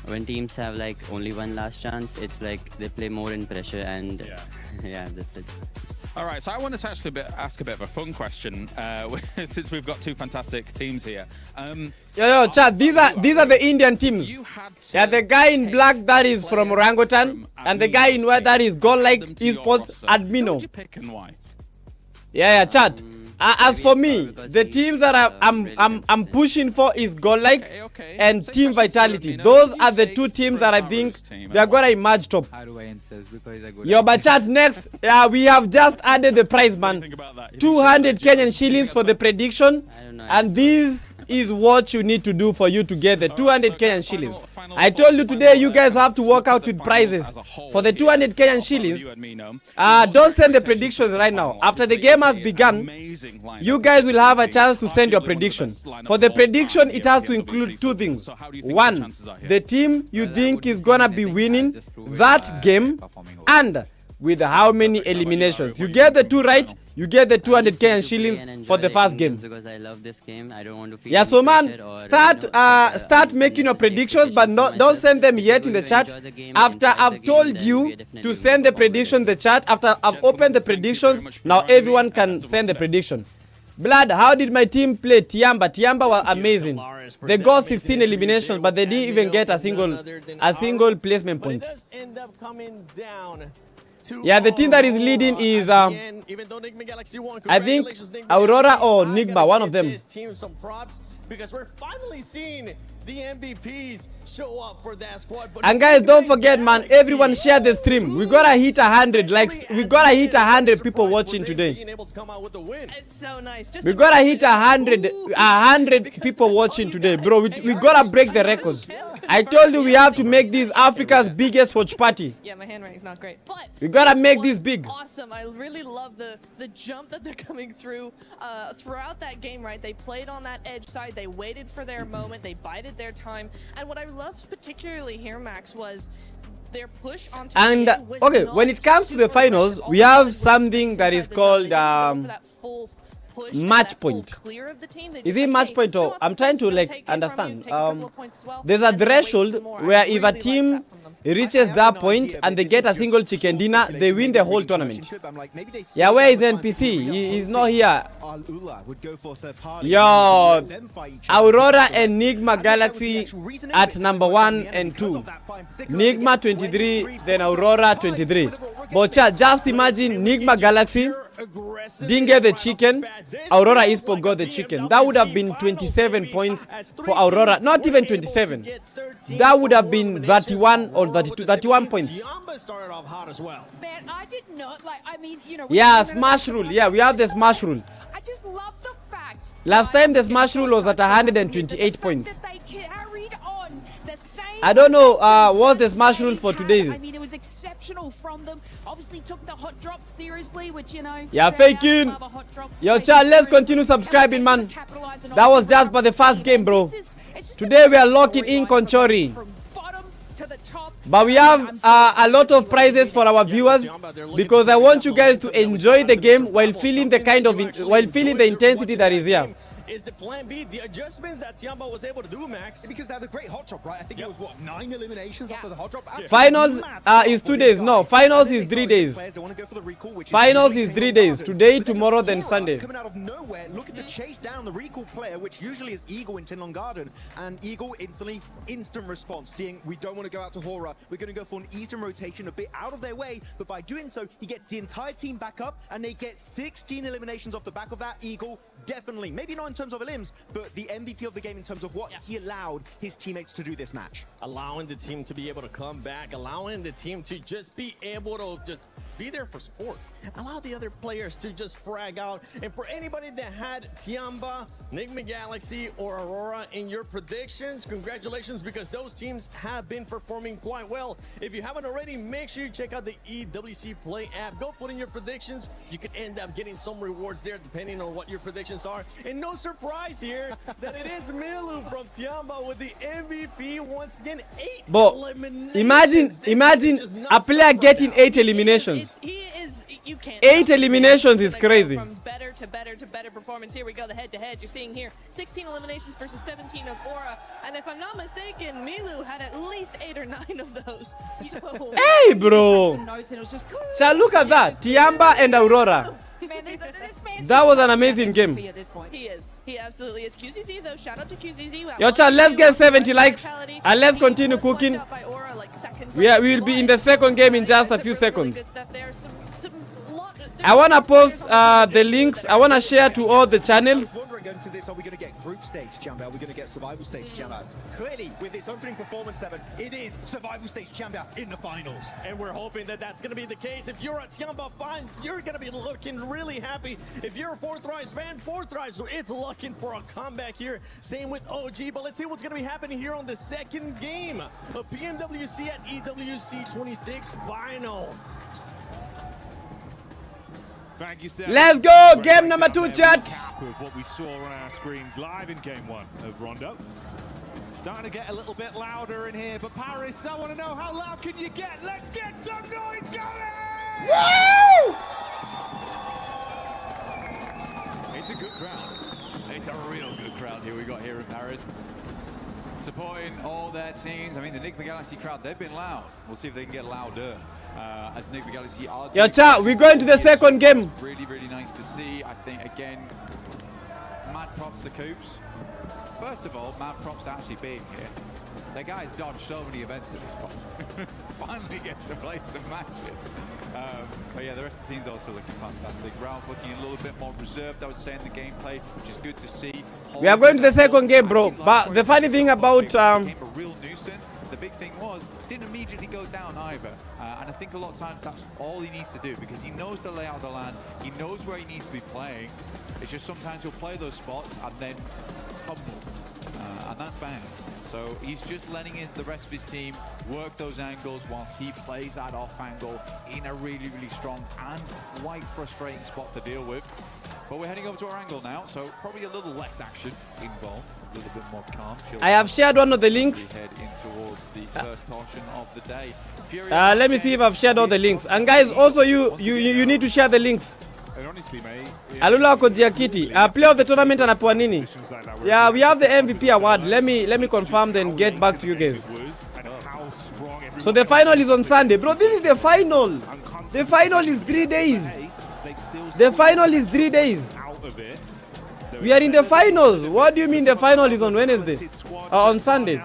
when teams have like only one last chance, it's like they play more in pressure, and yeah, that's it. All right, so I wanted to actually ask a bit of a fun question, since we've got 2 fantastic teams here. Yo, chat. These are the Indian teams. Yeah, the guy in black that is from Orangutan, and the guy in white that is Godlike Esports Admino. Pick and why? Yeah, chat. As for me, the teams that I'm pushing for is Godlike and Team Vitality. Those are the 2 teams that I think they are gonna emerge top. Yo, but chat, next, we have just added the prize, man. 200 Kenyan shillings for the prediction, and this is what you need to do for you to get the 200 Kenyan shillings. I told you today you guys have to work out with prizes. For the 200 Kenyan shillings, don't send the predictions right now. After the game has begun, you guys will have a chance to send your prediction. For the prediction, it has to include 2 things. 1, the team you think is gonna be winning that game, and with how many eliminations. You get the 2 right, you get the 200 Kenyan shillings for the first game. Because I love this game, I don't want to feel Yeah, so man, pressure or, start making your predictions, but don't send them yet in the chat. After I've told you to send the prediction in the chat, after I've opened the predictions, now everyone can send the prediction. Blood, how did my team play Tiamba? Tiamba was amazing. They got 16 eliminations, but they didn't even get a single placement point. Yeah, the team that is leading is I think Aurora or Nigma, one of them. Because we're finally seeing the MVPs show up for that squad. And guys, don't forget, man, everyone share the stream. We gotta hit 100 likes. We gotta hit 100 people watching today. It's so nice. Just We gotta hit 100 people watching today, bro. We gotta break the record. I told you we have to make this Africa's biggest watch party. Yeah, my handwriting's not great, but We gotta make this big. Awesome. I really love the jump that they're coming through throughout that game, right? They played on that edge side. They waited for their moment. They bided their time. And what I loved particularly here, Max, was their push onto And okay, when it comes to the finals, we have something that is called match point. Is it match point, or I'm trying to like understand. There's a threshold where if a team reaches that point and they get a single chicken dinner, they win the whole tournament. Yeah, where is NPC? He's not here. Yo, Aurora and Nigma Galaxy at number 1 and 2. Nigma 23, then Aurora 23. But just imagine Nigma Galaxy didn't get the chicken, Aurora Esports got the chicken. That would have been 27 points for Aurora. Not even 27. That would have been 31 or 32, 31 points. Man, I did not like. I mean, you know. Yeah, smash rule. Yeah, we have the smash rule. I just love the fact. Last time the smash rule was at 128 points. They carried on the same. I don't know what's the smash rule for today. I mean, it was exceptional from them. Obviously took the hot drop seriously, which, you know. Yeah, faking. Yo, chat, let's continue subscribing, man. That was just for the first game, bro. Today we are locking in Conchori. But we have a lot of prizes for our viewers, because I want you guys to enjoy the game while feeling the kind of while feeling the intensity that is here. is the plan B, the adjustments that Tiamba was able to do, Max. Because they had a great hot drop, right? I think it was, what, 9 eliminations after the hot drop? Finals is 2 days. No, finals is 3 days. Finals is 3 days. Today, tomorrow, then Sunday. Coming out of nowhere, looking to chase down the recall player, which usually is Eagle in Tinlong Garden. And Eagle instantly, instant response, seeing we don't want to go out to Hora. We're going to go for an Eastern rotation, a bit out of their way. But by doing so, he gets the entire team back up, and they get 16 eliminations off the back of that. Eagle, definitely, maybe not in terms of elims, but the MVP of the game in terms of what he allowed his teammates to do this match. Allowing the team to be able to come back, allowing the team to just be able to just be there for support. Allow the other players to just frag out. And for anybody that had Tiamba, Enigma Galaxy, or Aurora in your predictions, congratulations, because those teams have been performing quite well. If you haven't already, make sure you check out the EWC Play app. Go put in your predictions. You could end up getting some rewards there depending on what your predictions are. And no surprise here that it is Milu from Tiamba with the MVP once again. 8 eliminations. Imagine a player getting 8 eliminations. You can't 8 eliminations is crazy. From better to better to better performance. Here we go, the head-to-head. You're seeing here 16 eliminations versus 17 of Aura. And if I'm not mistaken, Milu had at least 8 or 9 of those. So, hey, bro. Look at that. Tiamba and Aurora. Man, That was an amazing game. He is. He absolutely is. QZZ, though. Shout out to QZZ. Yo, chat, let's get 70 likes and let's continue cooking. We will be in the second game in just a few seconds. I want to post the links. I want to share to all the channels. Going to this, are we going to get group stage, Chamber? Are we going to get survival stage, Chamber? Clearly, with this opening performance, 7, it is survival stage, Chamber, in the finals. And we're hoping that that's going to be the case. If you're a Tiamba fan, you're going to be looking really happy. If you're a Fourth Rise fan, Fourth Rise, so it's looking for a comeback here. Same with OG, but let's see what's going to be happening here on the second game of PMWC at EWC 26 Finals. Thank you, sir. Let's go, game number 2, chat. With what we saw on our screens live in game 1 of Rondo. Starting to get a little bit louder in here, but Paris, I want to know, how loud can you get? Let's get some noise going! Woo! It's a good crowd. It's a real good crowd here we got here in Paris. Supporting all their teams. I mean, the Enigma Galaxy crowd, they've been loud. We'll see if they can get louder. As Enigma Galaxy are... Yo, chat, we're going to the second game. Really, really nice to see. I think, again, mad props to Coops. First of all, mad props to actually being here. The guy's dodged so many events at this point. Finally gets to play some matches. But yeah, the rest of the team's also looking fantastic. Ralph looking a little bit more reserved, I would say, in the gameplay, which is good to see. We are going to the second game, bro. But the funny thing about... became a real nuisance. The big thing was, didn't immediately go down either. And I think a lot of times that's all he needs to do, because he knows the layout of the land, he knows where he needs to be playing. It's just sometimes he'll play those spots and then humble. And that's bad. So he's just letting the rest of his team work those angles whilst he plays that off angle in a really, really strong and quite frustrating spot to deal with. But we're heading over to our angle now, so probably a little less action involved, a little bit more calm. I have shared one of the links. Head in towards the first portion of the day. Let me see if I've shared all the links. And guys, also you need to share the links. And honestly, mate, Alula Kojiakiti, player of the tournament anapewa nini? Yeah, we have the MVP award. Let me confirm, then get back to you guys. So the final is on Sunday, bro. This is the final. The final is 3 days. The final is 3 days. We are in the finals. What do you mean the final is on Wednesday? On Sunday?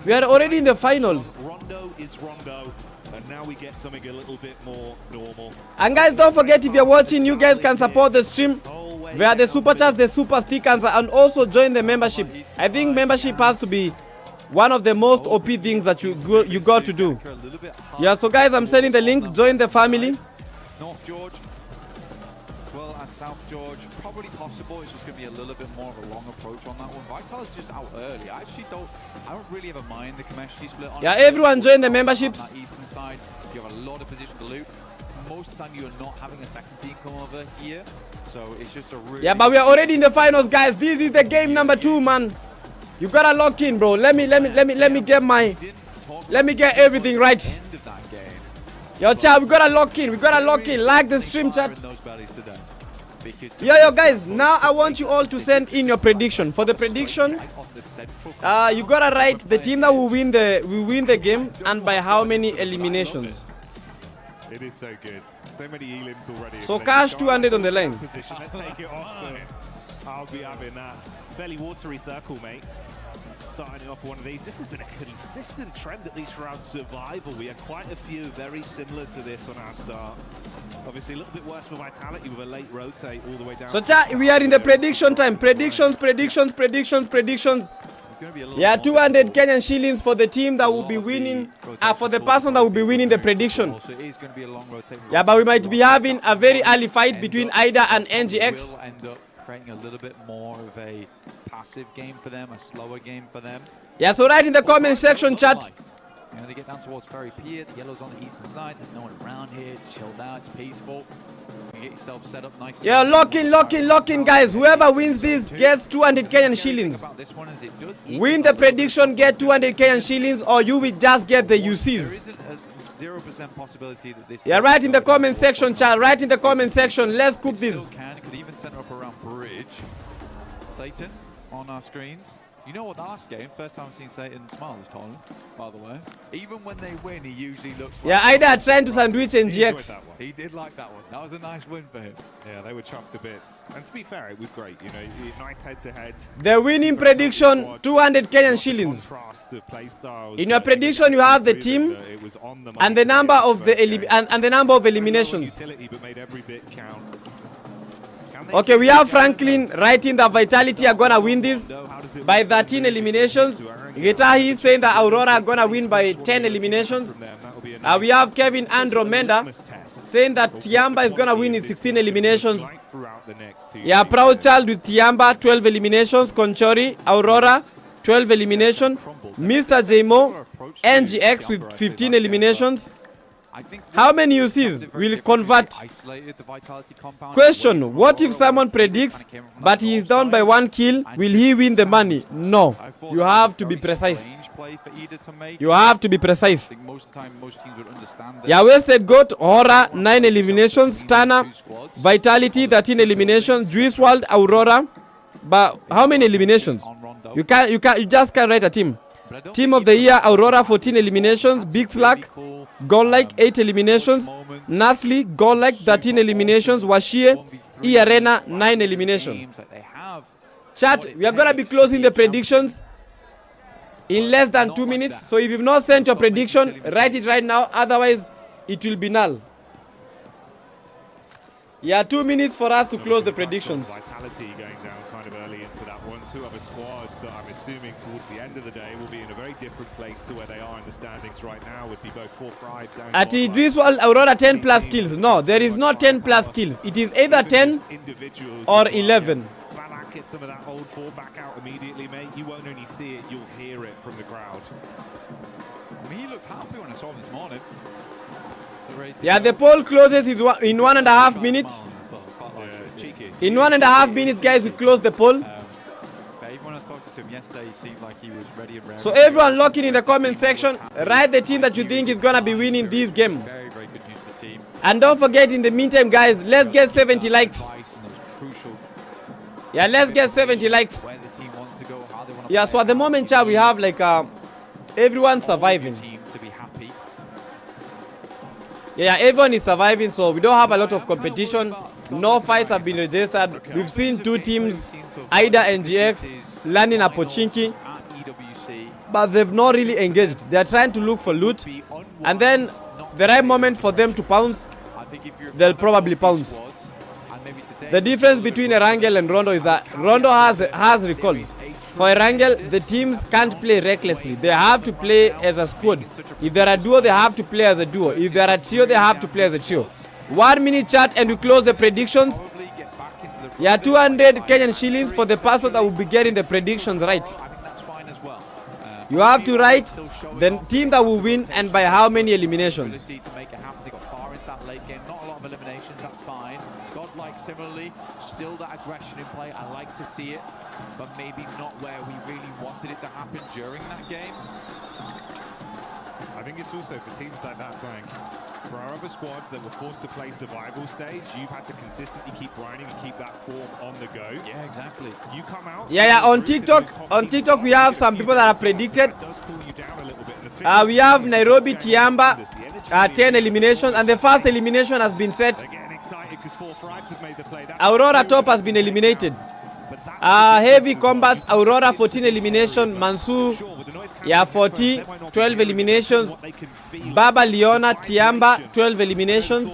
We are already in the finals. Rondo is Rondo. And now we get something a little bit more normal. And guys, don't forget, if you're watching, you guys can support the stream via the super chats, the super stickers, and also join the membership. I think membership has to be one of the most OP things that you got to do. Yeah, so guys, I'm sending the link. Join the family. North George, as well as South George, probably possible. It's just going to be a little bit more of a long approach on that one. Vital is just out early. I don't really ever mind the Kameshki split. Yeah, everyone join the memberships. On that eastern side, you have a lot of position to loot. Most of the time, you are not having a second team come over here, so it's just a really... Yeah, but we are already in the finals, guys. This is the game number 2, man. You gotta lock in, bro. Let me get everything right. Yo, chat, we gotta lock in. We gotta lock in. Like the stream, chat. Yo, guys, now I want you all to send in your prediction. For the prediction, you gotta write the team that will win the game and by how many eliminations. It is so good. So many elims already. So cash 200 on the line. Let's take it off. I'll be having that. Fairly watery circle, mate. Starting off one of these. This has been a consistent trend, at least around survival. We had quite a few very similar to this on our start. Obviously, a little bit worse for Vitality with a late rotate all the way down. So we are in the prediction time. Predictions. Yeah, 200 Kenyan shillings for the team that will be winning, for the person that will be winning the prediction. Yeah, but we might be having a very early fight between Ida and NGX. Will end up creating a little bit more of a passive game for them, a slower game for them. Yeah, so write in the comment section, chat. You know, they get down towards Ferry Pier, the yellow's on the eastern side, there's no one around here, it's chilled out, it's peaceful. You get yourself set up nicely. Yeah, lock in, guys. Whoever wins this gets 200 Kenyan shillings. Win the prediction, get 200 Kenyan shillings, or you will just get the UCs. There isn't a 0% possibility that this... Yeah, write in the comment section, chat. Write in the comment section. Let's cook this. Could even center up around Bridge. Satan on our screens. You know what, the last game, first time I've seen Satan smile this tournament, by the way. Even when they win, he usually looks like... Yeah, Ida trying to sandwich NGX. He did like that one. That was a nice win for him. Yeah, they were chuffed to bits. And to be fair, it was great. You know, nice head-to-head. The winning prediction, 200 Kenyan shillings. In your prediction, you have the team and the number of eliminations. Okay, we have Franklin writing that Vitality are gonna win this by 13 eliminations. Getahi saying that Aurora are gonna win by 10 eliminations. We have Kevin Andromeda saying that Tiamba is gonna win in 16 eliminations. Yeah, Proud Child with Tiamba, 12 eliminations. Conchori, Aurora, 12 eliminations. Mr. Jmo, NGX with 15 eliminations. How many UCs will convert? Question, what if someone predicts but he is down by 1 kill? Will he win the money? No. You have to be precise. You have to be precise. Yeah, Wasted Goat, Horror, 9 eliminations. Tana, Vitality, 13 eliminations. Juice World, Aurora. But how many eliminations? You just can't write a team. Team of the year, Aurora, 14 eliminations. Big Slack, Godlike, 8 eliminations. Nasli, Godlike, 13 eliminations. Washie, E-Arena, 9 eliminations. Chat, we are going to be closing the predictions in less than 2 minutes. So if you've not sent your prediction, write it right now. Otherwise, it will be null. Yeah, 2 minutes for us to close the predictions. Vitality going down kind of early into that one. 2 other squads that I'm assuming towards the end of the day will be in a very different place to where they are in the standings right now. Would be both 4 Frides and... At Idris World, Aurora 10 plus kills. No, there is not 10 plus kills. It is either 10 or 11. Falak gets some of that old 4 back out immediately, mate. You won't only see it, you'll hear it from the crowd. I mean, he looked happy when I saw him this morning. Yeah, the poll closes in 1.5 minutes. In 1.5 minutes, guys, we close the poll. When I was talking to him yesterday, he seemed like he was ready and ready. So everyone lock in the comment section. Write the team that you think is going to be winning this game. Very, very good news for the team. And don't forget, in the meantime, guys, let's get 70 likes. Yeah, let's get 70 likes. Yeah, so at the moment, chat, we have like everyone surviving. Yeah, everyone is surviving, so we don't have a lot of competition. No fights have been registered. We've seen 2 teams, Ida and GX, landing a Pochinki, but they've not really engaged. They're trying to look for loot, and then the right moment for them to pounce, they'll probably pounce. The difference between Erangel and Rondo is that Rondo has recalls. For Erangel, the teams can't play recklessly. They have to play as a squad. If they're a duo, they have to play as a duo. If they're a trio, they have to play as a trio. 1 minute chat and we close the predictions. Yeah, 200 Kenyan shillings for the person that will be getting the predictions right. You have to write the team that will win and by how many eliminations. Similarly, still that aggression in play. I like to see it, but maybe not where we really wanted it to happen during that game. I think it's also for teams like that, Blank. For our other squads that were forced to play survival stage, you've had to consistently keep grinding and keep that form on the go. Yeah, exactly. You come out. Yeah. On TikTok, we have some people that are predicted. We have Nairobi Tiamba, 10 eliminations, and the first elimination has been set. Aurora Top has been eliminated. Heavy Combats, Aurora 14 elimination, Mansu, 40, 12 eliminations. Baba Leona, Tiamba, 12 eliminations.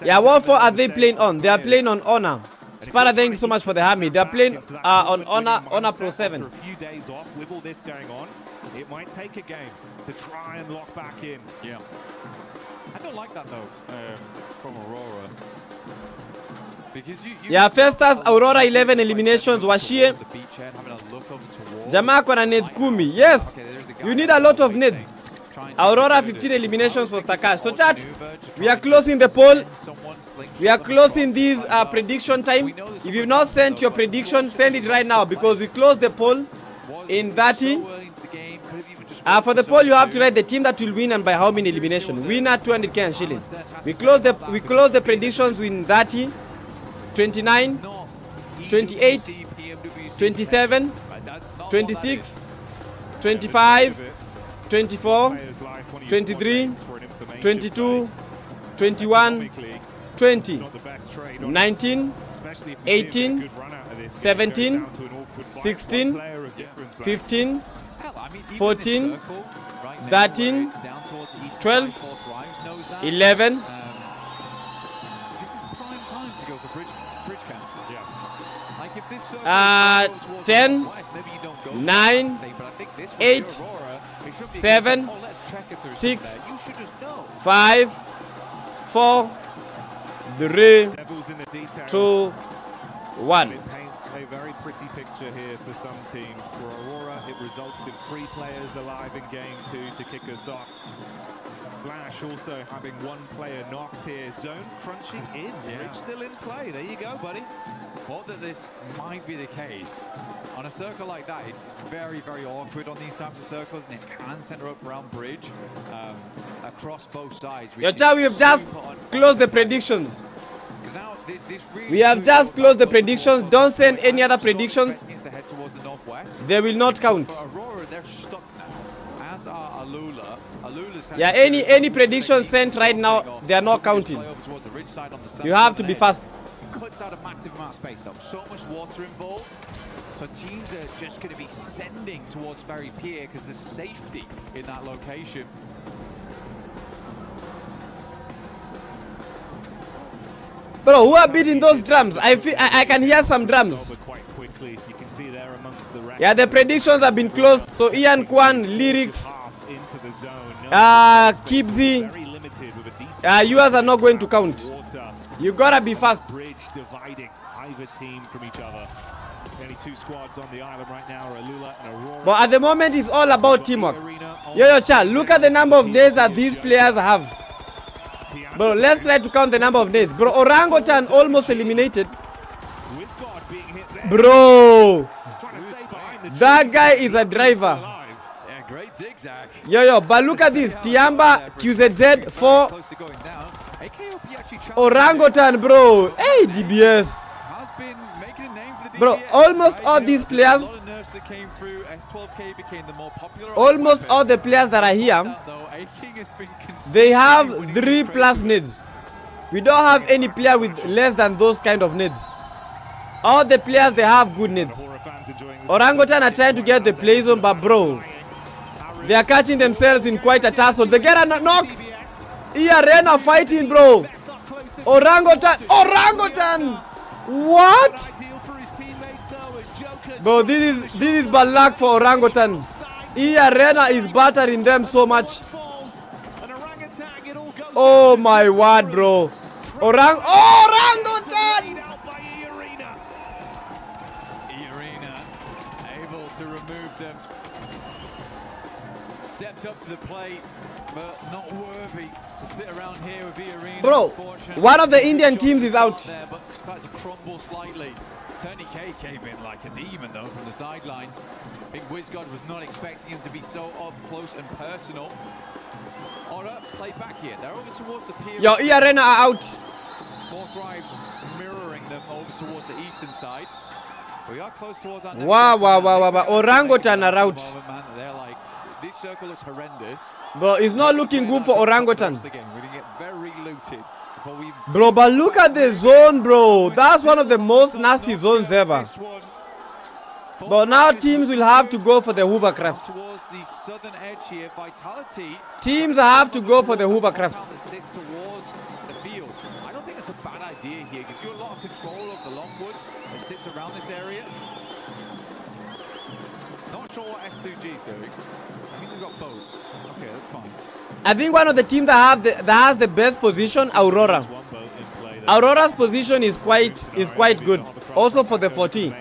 What for are they playing on? They are playing on Honor. Sparta, thank you so much for the hammy. They are playing on Honor Pro 7. For a few days off with all this going on, it might take a game to try and lock back in. Yeah. I don't like that though, from Aurora. Because Festus, Aurora 11 eliminations, Washie. Jamaa kona neds kumi. Yes, you need a lot of neds. Aurora 15 eliminations for Stakash. So chat, we are closing the poll. We are closing this prediction time. If you've not sent your prediction, send it right now because we close the poll in 30. For the poll, you have to write the team that will win and by how many elimination. Winner 200k and shillings. We close the predictions in 30, 29, 28, 27, 26, 25, 24, 23, 22, 21, 20, 19, 18, 17, 16, 15, 14, 13, 12, 11, This is prime time to go for bridge camps. Yeah. Like if this 10, 9, 8, 7, 6, 5, 4, 3, 2, 1. It paints a very pretty picture here for some teams. For Aurora, it results in 3 players alive in game 2 to kick us off. Flash also having 1 player knocked here. Zone crunching in. Bridge still in play. There you go, buddy. Thought that this might be the case. On a circle like that, it's very, very awkward on these types of circles, and it can center up around bridge across both sides. We have just closed the predictions. We have just closed the predictions. Don't send any other predictions. They will not count. Aurora, they're stuck now. As are Alula. Yeah, any prediction sent right now, they are not counting. You have to be fast. Cuts out a massive amount of space though. So much water involved. So teams are just going to be sending towards Ferry Pier because there's safety in that location. Bro, who are beating those drums? I can hear some drums. Yeah, the predictions have been closed. So Ian Kwan, Lyrics, Kibzi, yours are not going to count. You gotta be fast. Bridge dividing either team from each other. Only 2 squads on the island right now are Alula and Aurora. But at the moment, it's all about teamwork. Yo, chat, look at the number of days that these players have. Bro, let's try to count the number of days. Bro, Orangutan almost eliminated. Bro, that guy is a driver. Yeah, great zigzag. Yo, but look at this. Tiamba, QZZ, 4. Orangutan, bro. Hey, DBS. Bro, almost all these players, almost all the players that are here, they have 3+ needs. We don't have any player with less than those kind of needs. All the players, they have good needs. Orangutan are trying to get the play zone, but bro, they are catching themselves in quite a tussle. They get a knock. Arena fighting, bro. Orangutan. What? Bro, this is bad luck for Orangutan. Arena is battering them so much. Oh my word, bro. Orangutan! stepped up to the plate, but not worthy to sit around here with the arena. Bro, one of the Indian teams is out. There, but started to crumble slightly. Tony K came in like a demon though from the sidelines. I think WizGod was not expecting him to be so up close and personal. Ora played back here. They're over towards the pier. Yo, E-Arena are out. Four Thrives mirroring them over towards the eastern side. We are close towards our next Wow, circle wow, now. wow, wow, wow. Orangutan are out. Moment, man, they're like, this circle looks horrendous. Bro, it's not looking good for Orangutan. We're going to get very looted before we... Bro, but look at the zone, bro. That's one of the most nasty zones ever. But now teams will have to go for the hovercraft. Towards the southern edge here, Vitality... Teams have to go for the hovercraft. ...that sits towards the field. I don't think it's a bad idea here. It gives you a lot of control of the Longwoods that sits around this area. Not sure what S2G is doing. I think they've got boats. Okay, that's fine. I think one of the teams that has the best position, Aurora. Aurora's position is quite good. Also for the 14.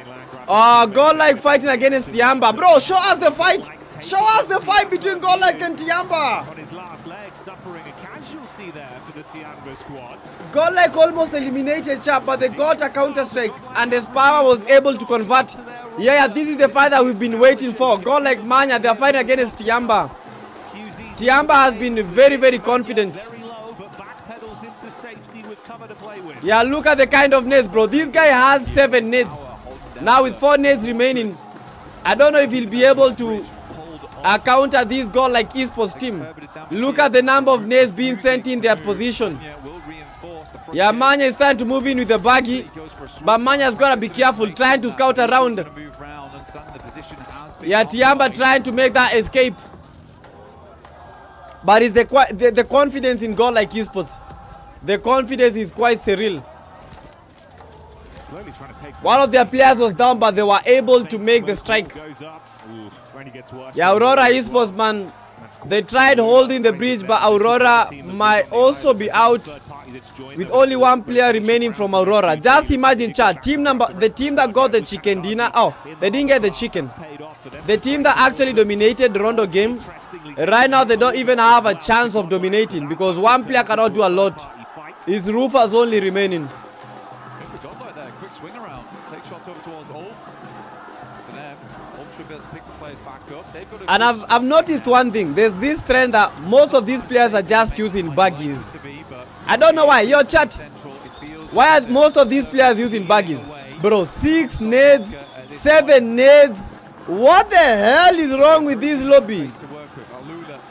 Godlike fighting against Tiamba. Bro, show us the fight. Show us the fight between Godlike and Tiamba. On his last leg, suffering a casualty there for the Tiamba squad. Godlike almost eliminated Chap, but they got a counter strike, and his power was able to convert. Yeah, this is the fight that we've been waiting for. Godlike Manya, they're fighting against Tiamba. Tiamba has been very, very confident. Yeah, look at the kind of nades, bro. This guy has 7 nades. Now with 4 nades remaining, I don't know if he'll be able to counter this Godlike Esports team. Look at the number of nades being sent in their position. Yeah, Manya is trying to move in with the buggy, but Manya's gotta be careful, trying to scout around. Yeah, Tiamba trying to make that escape. But it's the confidence in Godlike Esports. The confidence is quite surreal. One of their players was down, but they were able to make the strike. Yeah, Aurora Esports, man, they tried holding the bridge, but Aurora might also be out with only 1 player remaining from Aurora. Just imagine, chat, the team that got the chicken dinner. Oh, they didn't get the chicken. The team that actually dominated the Rondo game, right now they don't even have a chance of dominating because 1 player cannot do a lot. It's Rufus only remaining. Quick swing around, take shots over towards Ulf. For them, Ulf should be able to pick the players back up. They've got And I've noticed one thing. There's this trend that most of these players are just using buggies. I don't know why. Yo, chat. Why are most of these players using buggies? Bro, 6 nades, 7 nades. What the hell is wrong with this lobby?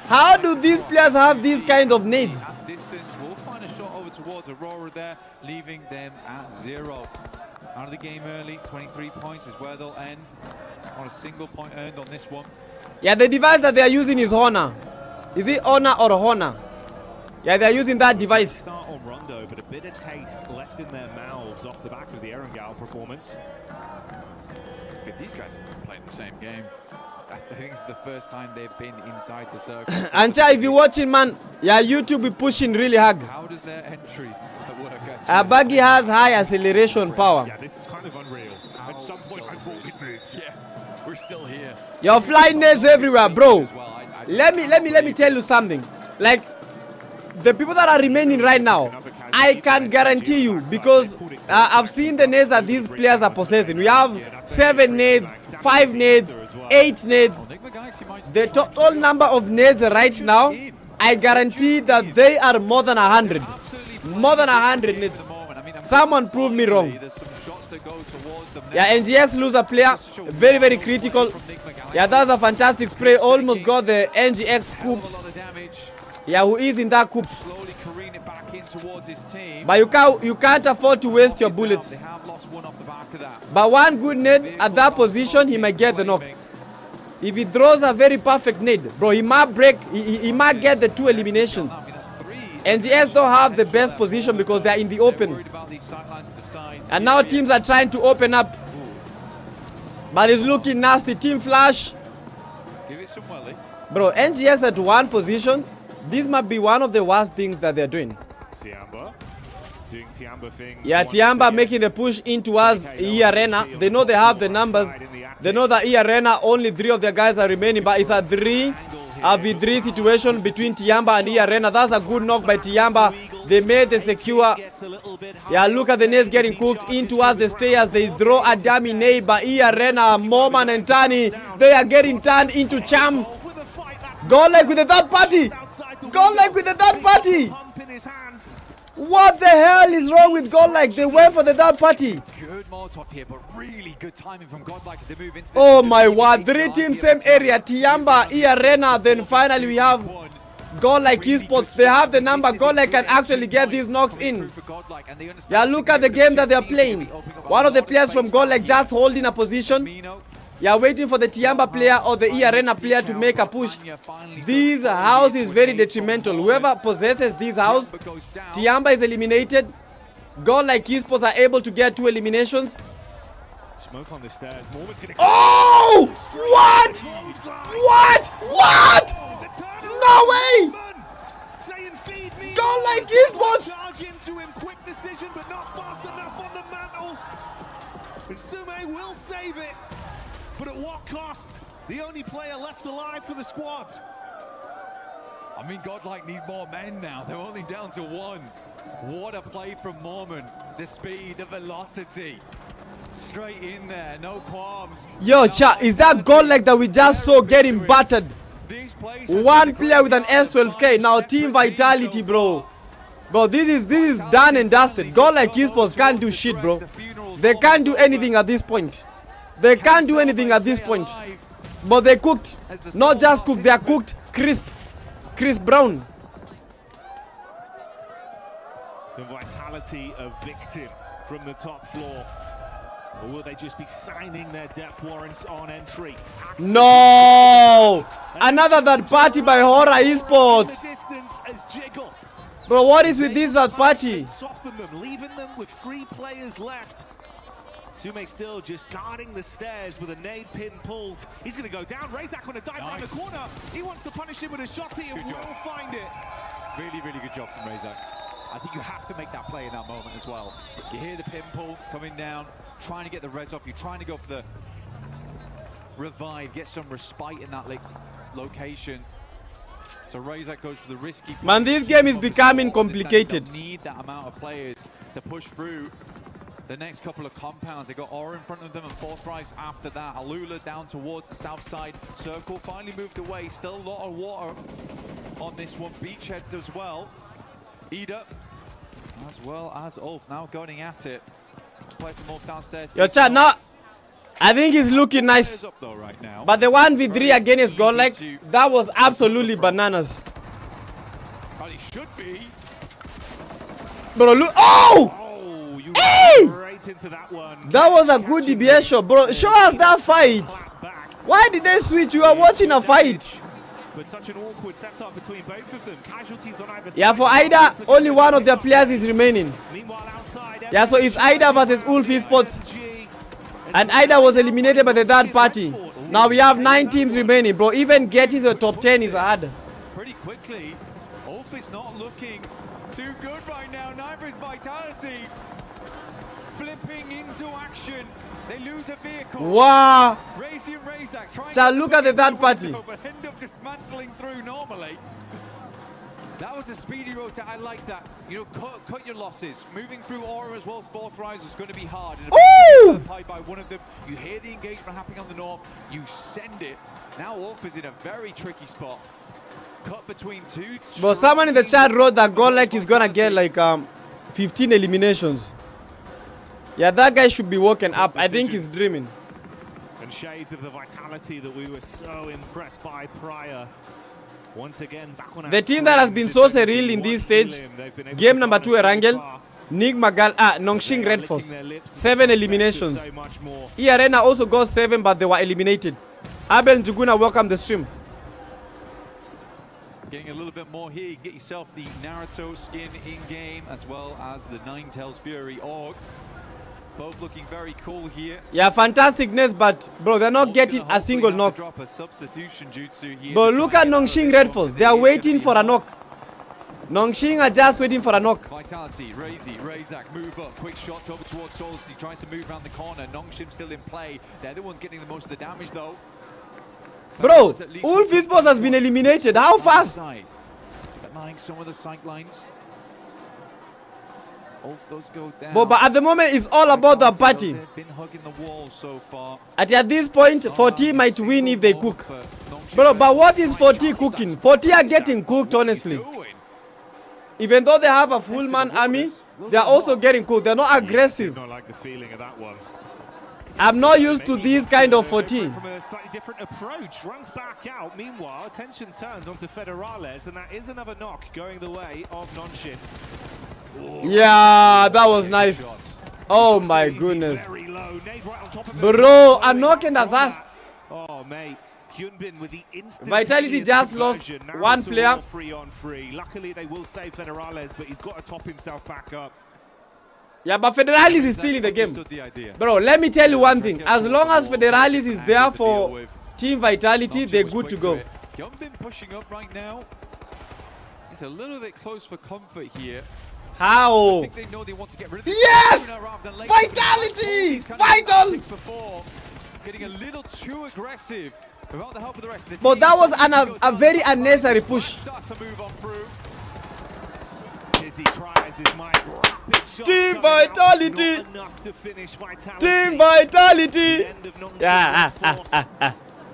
How do these players have these kind of nades? Distance, we'll find a shot over towards Aurora there, leaving them at 0. Out of the game early, 23 points is where they'll end. On a single point earned on this one. Yeah, the device that they are using is Honor. Is it Honor or Honor? Yeah, they are using that device. Start on Rondo, but a bit of taste left in their mouths off the back of the Erangel performance. These guys have been playing the same game. I think it's the first time they've been inside the circle. Ancha, if you're watching, man, yeah, YouTube is pushing really hard. How does their entry work actually? A buggy has high acceleration power. Yeah, this is kind of unreal. At some point I thought we'd move. Yeah, we're still here. You're flying nades everywhere, bro. Let me tell you something. Like, the people that are remaining right now, I can guarantee you, because I've seen the nades that these players are possessing. We have 7 nades, 5 nades, 8 nades. The total number of nades right now, I guarantee that they are more than 100. More than 100 nades. Someone prove me wrong. Yeah, NGX lose a player. Very, very critical. Yeah, that's a fantastic spray. Almost got the NGX coops. Yeah, who is in that coop. But you can't afford to waste your bullets. But one good nade at that position, he might get the knock. If he throws a very perfect nade, bro, he might break. He might get the 2 eliminations. NGS don't have the best position because they're in the open. And now teams are trying to open up. But it's looking nasty. Team Flash. Bro, NGS at 1 position. This might be one of the worst things that they're doing. Tiamba doing Tiamba things. Yeah, Tiamba making the push into us E-Arena. They know they have the numbers. They know that E-Arena, only 3 of their guys are remaining, but it's a 3 a V3 situation between Tiamba and E-Arena. That's a good knock by Tiamba. They made the secure. Yeah, look at the nades getting cooked in towards the stairs. They throw a dummy neighbor. E-Arena, Moman and Tani. They are getting turned into champ. Godlike with the third party. Godlike with the third party. What the hell is wrong with Godlike? They went for the third party. Good Molotov here, but really good timing from Godlike as they move into Oh my word. 3 teams, same area. Tiamba, E-Arena. Then finally we have Godlike Esports. They have the number. Godlike can actually get these knocks in. Yeah, look at the game that they're playing. One of the players from Godlike just holding a position. Yeah, waiting for the Tiamba player or the E-Arena player to make a push. This house is very detrimental. Whoever possesses this house, Tiamba is eliminated. Godlike Esports are able to get 2 eliminations. Smoke on the stairs. Oh! What? What? What? No way! Godlike Esports! Charge into him, quick decision, but not fast enough on the mantle. And Sume will save it, but at what cost? The only player left alive for the squad. I mean, Godlike need more men now. They're only down to 1. What a play from Mormon. The speed, the velocity. Straight in there, no qualms. Yo, chat, is that Godlike that we just saw getting battered? One player with an S12K. Now Team Vitality, bro. Bro, this is done and dusted. Godlike Esports can't do shit, bro. They can't do anything at this point. They can't do anything at this point. But they cooked. Not just cooked, they are cooked crisp. Crisp brown. The Vitality a victim from the top floor. Or will they just be signing their death warrants on entry? No! Another third party by Horror Esports. Bro, what is with this third party? Soften them, leaving them with 3 players left. Sume still just guarding the stairs with a nade pin pulled. He's going to go down. Razak on a dive around the corner. He wants to punish him with a shot. He will find it. Really, really good job from Razak. I think you have to make that play in that moment as well. You hear the pin pull coming down, trying to get the res off. You're trying to go for the revive, get some respite in that location. So Razak goes for the risky. Man, this game is becoming complicated. Need that amount of players to push through the next couple of compounds. They got Aura in front of them and Fourth Rise after that. Alula down towards the south side. Circle finally moved away. Still a lot of water on this one. Beachhead as well. Ida, as well as Ulf, now going at it. Play from Ulf downstairs. Yo, chat, now, I think he's looking nice. But the 1v3 against Godlike, that was absolutely bananas. Well, it should be. Bro, look. Oh! Hey! Right into that one. That was a good DBS shot, bro. Show us that fight. Why did they switch? You are watching a fight. But such an awkward setup between both of them. Casualties on either side. Yeah, for Ida, only one of their players is remaining. Yeah, so it's Ida versus Ulf Esports. And Ida was eliminated by the third party. Now we have 9 teams remaining, bro. Even getting to the top 10 is hard. Pretty quickly. Ulf is not looking too good right now. Neither is Vitality. Flipping into action. They lose a vehicle. Wow. Razy and Razak trying to look at the third party. But end up dismantling through normally. That was a speedy rotate. I like that. You know, cut your losses. Moving through Aura as well as Fourth Rise is going to be hard. Ooh! By one of them. You hear the engagement happening on the north. You send it. Now Ulf is in a very tricky spot. Cut between 2. But someone in the chat wrote that Godlike is gonna get like 15 eliminations. Yeah, that guy should be woken up. I think he's dreaming. And shades of the Vitality that we were so impressed by prior. Once again, back on the team that has been so surreal in this stage, game number 2 Erangel, Nig Magal, Nongshing Red Force, 7 eliminations. E-Arena also got 7, but they were eliminated. Abel Njuguna, welcome the stream. Getting a little bit more here, you get yourself the Naruto skin in-game, as well as the Ninetales Fury Org. Both looking very cool here. Yeah, fantasticness, but bro, they're not getting a single knock. Drop a substitution jutsu here. But look at Nongshing Red Force. They are waiting for a knock. Nongshing are just waiting for a knock. Vitality, Razak, move up. Quick shot over towards Solus. He tries to move around the corner. Nongshim still in play. They're the ones getting the most of the damage, though. Bro, Ulf Esports has been eliminated. How fast? Denying some of the sight lines. Ulf does go down. But at the moment, it's all about the party. They've been hugging the wall so far. At this point, 40 might win if they cook. Bro, but what is 40 cooking? 40 are getting cooked, honestly. Even though they have a full man army, they are also getting cooked. They're not aggressive. Not like the feeling of that one. I'm not used to this kind of 40. From a slightly different approach, runs back out. Meanwhile, attention turns onto Federales, and that is another knock going the way of Nonshin. Yeah, that was nice. Oh my goodness. Bro, I'm knocking the fast. Oh, mate. Hyunbin with the Vitality just lost one player. Free on free. Luckily, they will save Federales, but he's got to top himself back up. Yeah, but Federalis is still in the game. Bro, let me tell you one thing. As long as Federalis is there for Team Vitality, they're good to go. Hyunbin pushing up right now. He's a little bit close for comfort here. How? I think they know they want to get rid of this. Yes! Vitality! Vital! Getting a little too aggressive without the help of the rest of the team. But that was a very unnecessary push. Team Vitality! Team Vitality! Yeah.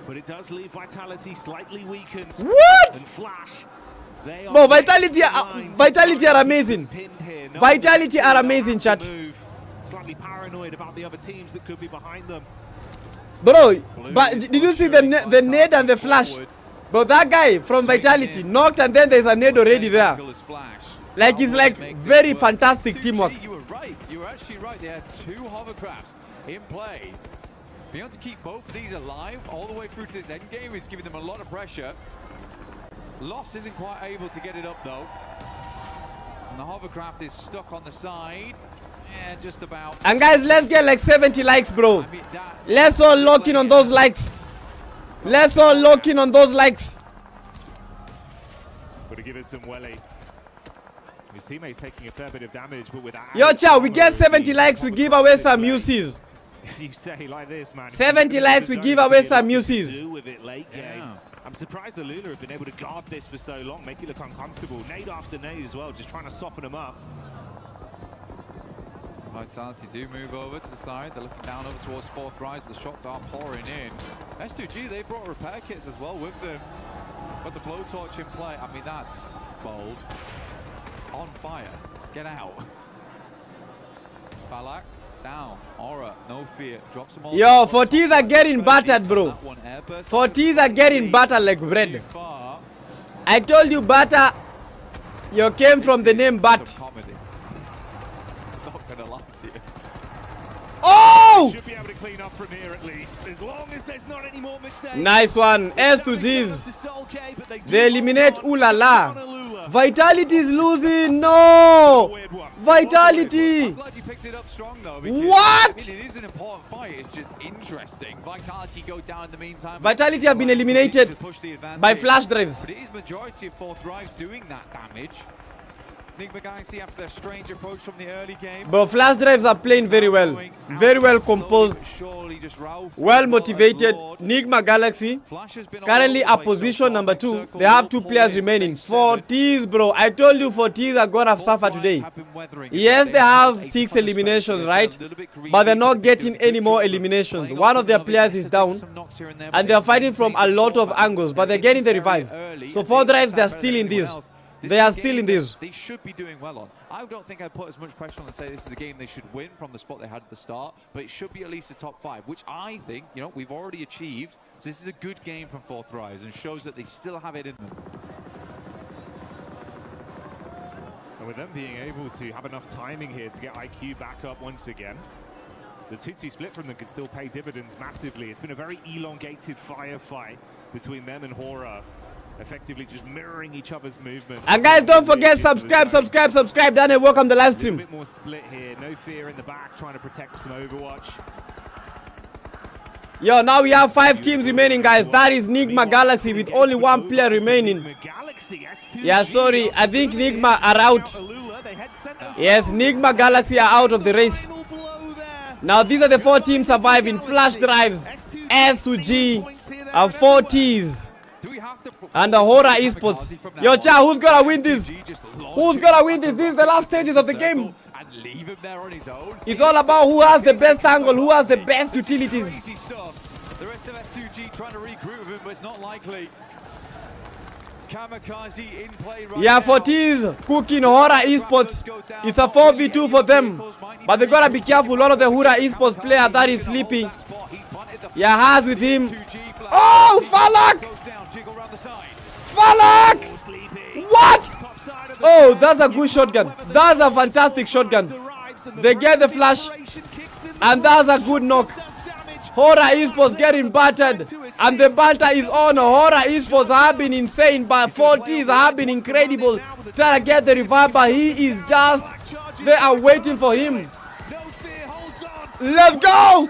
But it does leave Vitality slightly weakened. What? And Flash. Bro, Vitality are amazing. Vitality are amazing, chat. Slightly paranoid about the other teams that could be behind them. Bro, but did you see the nade and the flash? Bro, that guy from Vitality knocked and then there's a nade already there. Like, it's like very fantastic teamwork. You were right. You were actually right. They had two hovercrafts in play. Being able to keep both of these alive all the way through to this end game is giving them a lot of pressure. Loss isn't quite able to get it up though. And the hovercraft is stuck on the side. Yeah, just about. And guys, let's get like 70 likes, bro. Let's all lock in on those likes. Let's all lock in on those likes. Got to give it some welly. His teammates taking a fair bit of damage, but without. Yo, chow, we get 70 likes, we give away some UCs. If you say like this, man. 70 likes, we give away some UCs. With it late game. I'm surprised the Lula have been able to guard this for so long, make it look uncomfortable. Nade after nade as well, just trying to soften them up. Vitality do move over to the side. They're looking down over towards fourth rise. The shots are pouring in. S2G, they brought repair kits as well with them. But the blowtorch in play. I mean, that's bold. On fire. Get out. Falak down. Aura, no fear. Drops them all. Yo, 40s are getting battered, bro. 40s are getting battered like bread. I told you, batter. You came from the name Bat. Oh! Should be able to clean up from here at least, as long as there's not any more mistakes. Nice one. S to G's. They eliminate Ulala. Vitality is losing. No! Vitality. I'm glad you picked it up strong though. What? I mean, it is an important fight. It's just interesting. Vitality go down in the meantime. Vitality have been eliminated by flash drives. But it is majority of fourth drives doing that damage. Nigma Galaxy after their strange approach from the early game. But flash drives are playing very well. Very well composed. Well motivated. Nigma Galaxy. Currently at position number 2. They have 2 players remaining. 40s, bro. I told you 40s are gonna suffer today. Yes, they have 6 eliminations, right? But they're not getting any more eliminations. One of their players is down. And they're fighting from a lot of angles. But they're getting the revive. So 4 drives, they're still in this. They are still in this. They should be doing well on. I don't think I'd put as much pressure on and say this is a game they should win from the spot they had at the start, but it should be at least a top 5, which I think, you know, we've already achieved. So this is a good game from Fourth Rise and shows that they still have it in them. And with them being able to have enough timing here to get IQ back up once again, the 2-2 split from them could still pay dividends massively. It's been a very elongated firefight between them and Horror. Effectively just mirroring each other's movement. And guys, don't forget, subscribe. Daniel, welcome to the live stream. A bit more split here. No fear in the back, trying to protect some Overwatch. Yo, now we have 5 teams remaining, guys. That is Nigma Galaxy with only 1 player remaining. Yeah, sorry. I think Nigma are out. Yes, Nigma Galaxy are out of the race. Now these are the 4 teams surviving. Flash drives. S2G, 4Ts, and the Hora Esports. Yo, Cha, who's gonna win this? Who's gonna win this? This is the last stages of the game. It's all about who has the best angle, who has the best utilities. The rest of S2G trying to regroup with him, but it's not likely. Kamikaze in play right Yeah, now. 4Ts cooking Hora Esports. It's a 4v2 for them. But they gotta be careful. One of the Hora Esports player that is sleeping. Yeah, has with him. Oh, Falak! Falak! What? Oh, that's a good shotgun. That's a fantastic shotgun. They get the flash. And that's a good knock. Hora Esports getting battered. And the banter is on. Hora Esports have been insane. But 4Ts have been incredible. Trying to get the revive. But he is just... They are waiting for him. Let's go!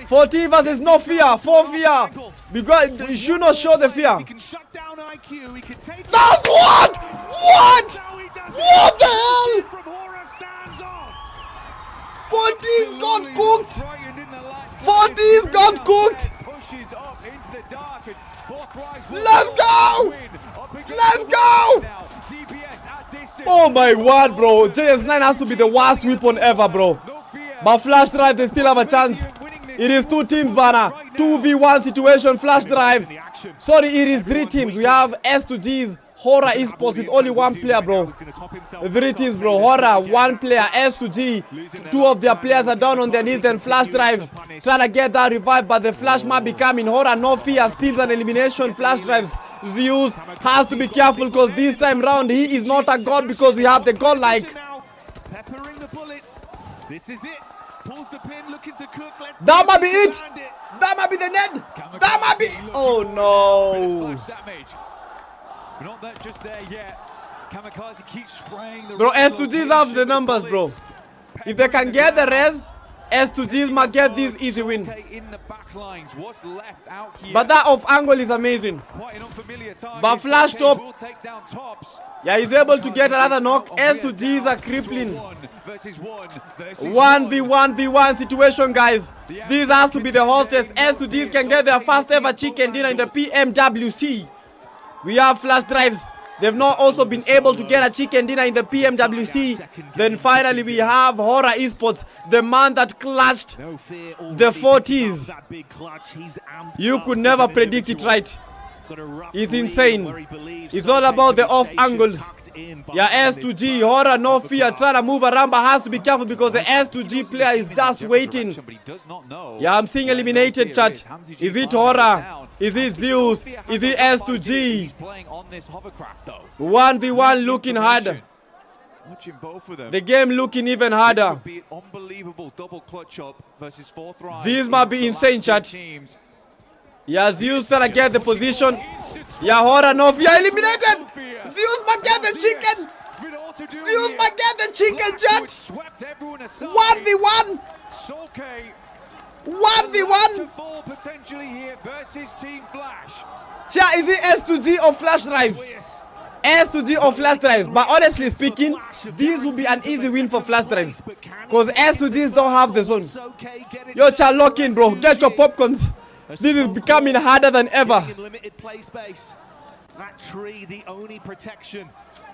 4T versus no fear. 4 fear. Because you should not show the fear. That's what? What? What the hell? 4T's got cooked. 4T's got cooked. Let's go. Let's go. Oh my word, bro. JS9 has to be the worst weapon ever, bro. But flash drives, they still have a chance. It is 2 teams, Bana. 2v1 situation, flash drives. Sorry, it is 3 teams. We have S2G's Hora Esports with only 1 player, bro. 3 teams, bro. Hora, 1 player. S2G, 2 of their players are down on their knees. Then flash drives, trying to get that revive, but the flash might be coming. Hora, no fear, steals an elimination. Flash drives. Zeus has to be careful because this time round he is not a god because we have the godlike. Peppering the bullets. This is it. Pulls the pin, looking to cook. That might be it. That might be the net. That might be. Oh no. We're not that just there yet. Kamikaze keeps spraying the bro, S2Gs have the numbers, bro. If they can get the res, S2Gs might get this easy win. But that off angle is amazing. But flash top. Yeah, he's able to get another knock. S2Gs are crippling. 1v1v1 situation, guys. This has to be the hostess. S2Gs can get their first ever chicken dinner in the PMWC. We have flash drives. They've not also been able to get a chicken dinner in the PMWC. Then finally we have Hora Esports, the man that clutched the 40s. You could never predict it right. It's insane. It's all about the off angles. Yeah, S2G, Hora, no fear, trying to move around, but has to be careful because the S2G player is just waiting. Yeah, I'm seeing eliminated, chat. Is it Hora? Is it Zeus? Is it S2G? 1v1 looking harder. The game looking even harder. This might be insane, chat. Yeah, Zeus trying to get the position. Yeah, Hora, no fear, eliminated. Zeus might get the chicken. Zeus might get the chicken, chat. 1v1. 1v1. Chat, is it S2G or flash drives? S2G or flash drives. But honestly speaking, this will be an easy win for flash drives. Because S2Gs don't have the zone. Yo, chat, lock in, bro. Get your popcorns. This is becoming harder than ever. Limited play space. That tree, the only protection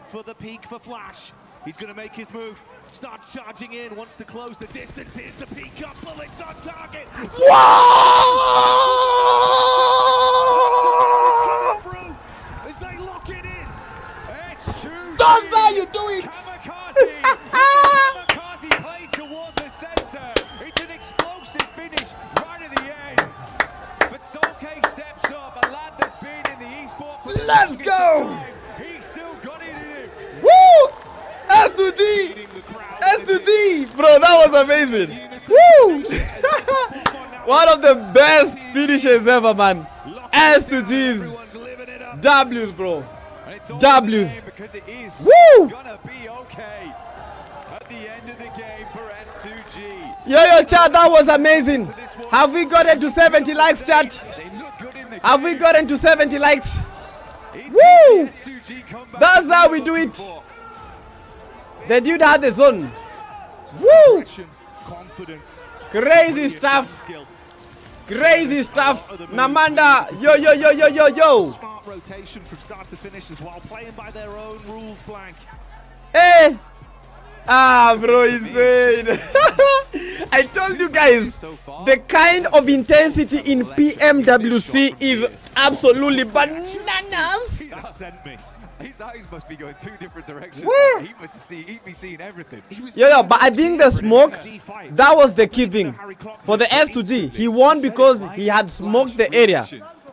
for the peak for Flash. He's going to make his move. Starts charging in, wants to close the distance. Here's the peak up, bullets on target. Whoa! As they lock it in. That's how you do it. Kamikaze plays toward the center. It's an explosive finish right at the end. But Solkay steps up, a lad that's been in the eSport for the Let's go! He's still got it in him. Woo! S2G! S2G! Bro, that was amazing. Woo! One of the best finishes ever, man. S2Gs. W's, bro. W's. Woo! Yo, chat, that was amazing. Have we gotten to 70 likes, chat? Have we gotten to 70 likes? Woo! That's how we do it. The dude had the zone. Woo! Crazy stuff. Crazy stuff. Namanda. Yo, yo, yo, yo, yo, yo. Smart rotation from start to finish as well, playing by their own rules, Blank. Hey. Ah, bro, insane. I told you guys, the kind of intensity in PMWC is absolutely bananas. That sent me. His eyes must be going 2 different directions. Woo! He'd be seeing everything. Yeah, but I think the smoke, that was the key thing. For the S2G, he won because he had smoked the area.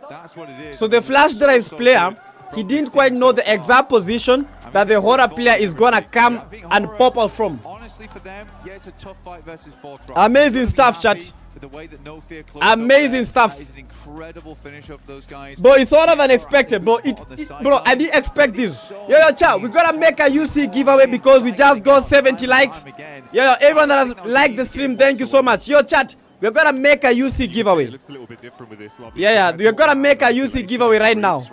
That's what it is. So the flash drive player, he didn't quite know the exact position that the horror player is gonna come and pop out from. Honestly, for them, yeah, it's a tough fight versus 4 drop. Amazing stuff, chat. The way that No Fear Amazing stuff. That is an incredible finish of those guys. Bro, it's other than expected, bro. Bro, I didn't expect this. Yo, chat, we gotta make a UC giveaway because we just got 70 likes. Yo, everyone that has liked the stream, thank you so much. Yo, chat, we're gonna make a UC giveaway. It looks a little bit different with this lobby. Yeah, we're gonna make a UC giveaway right now.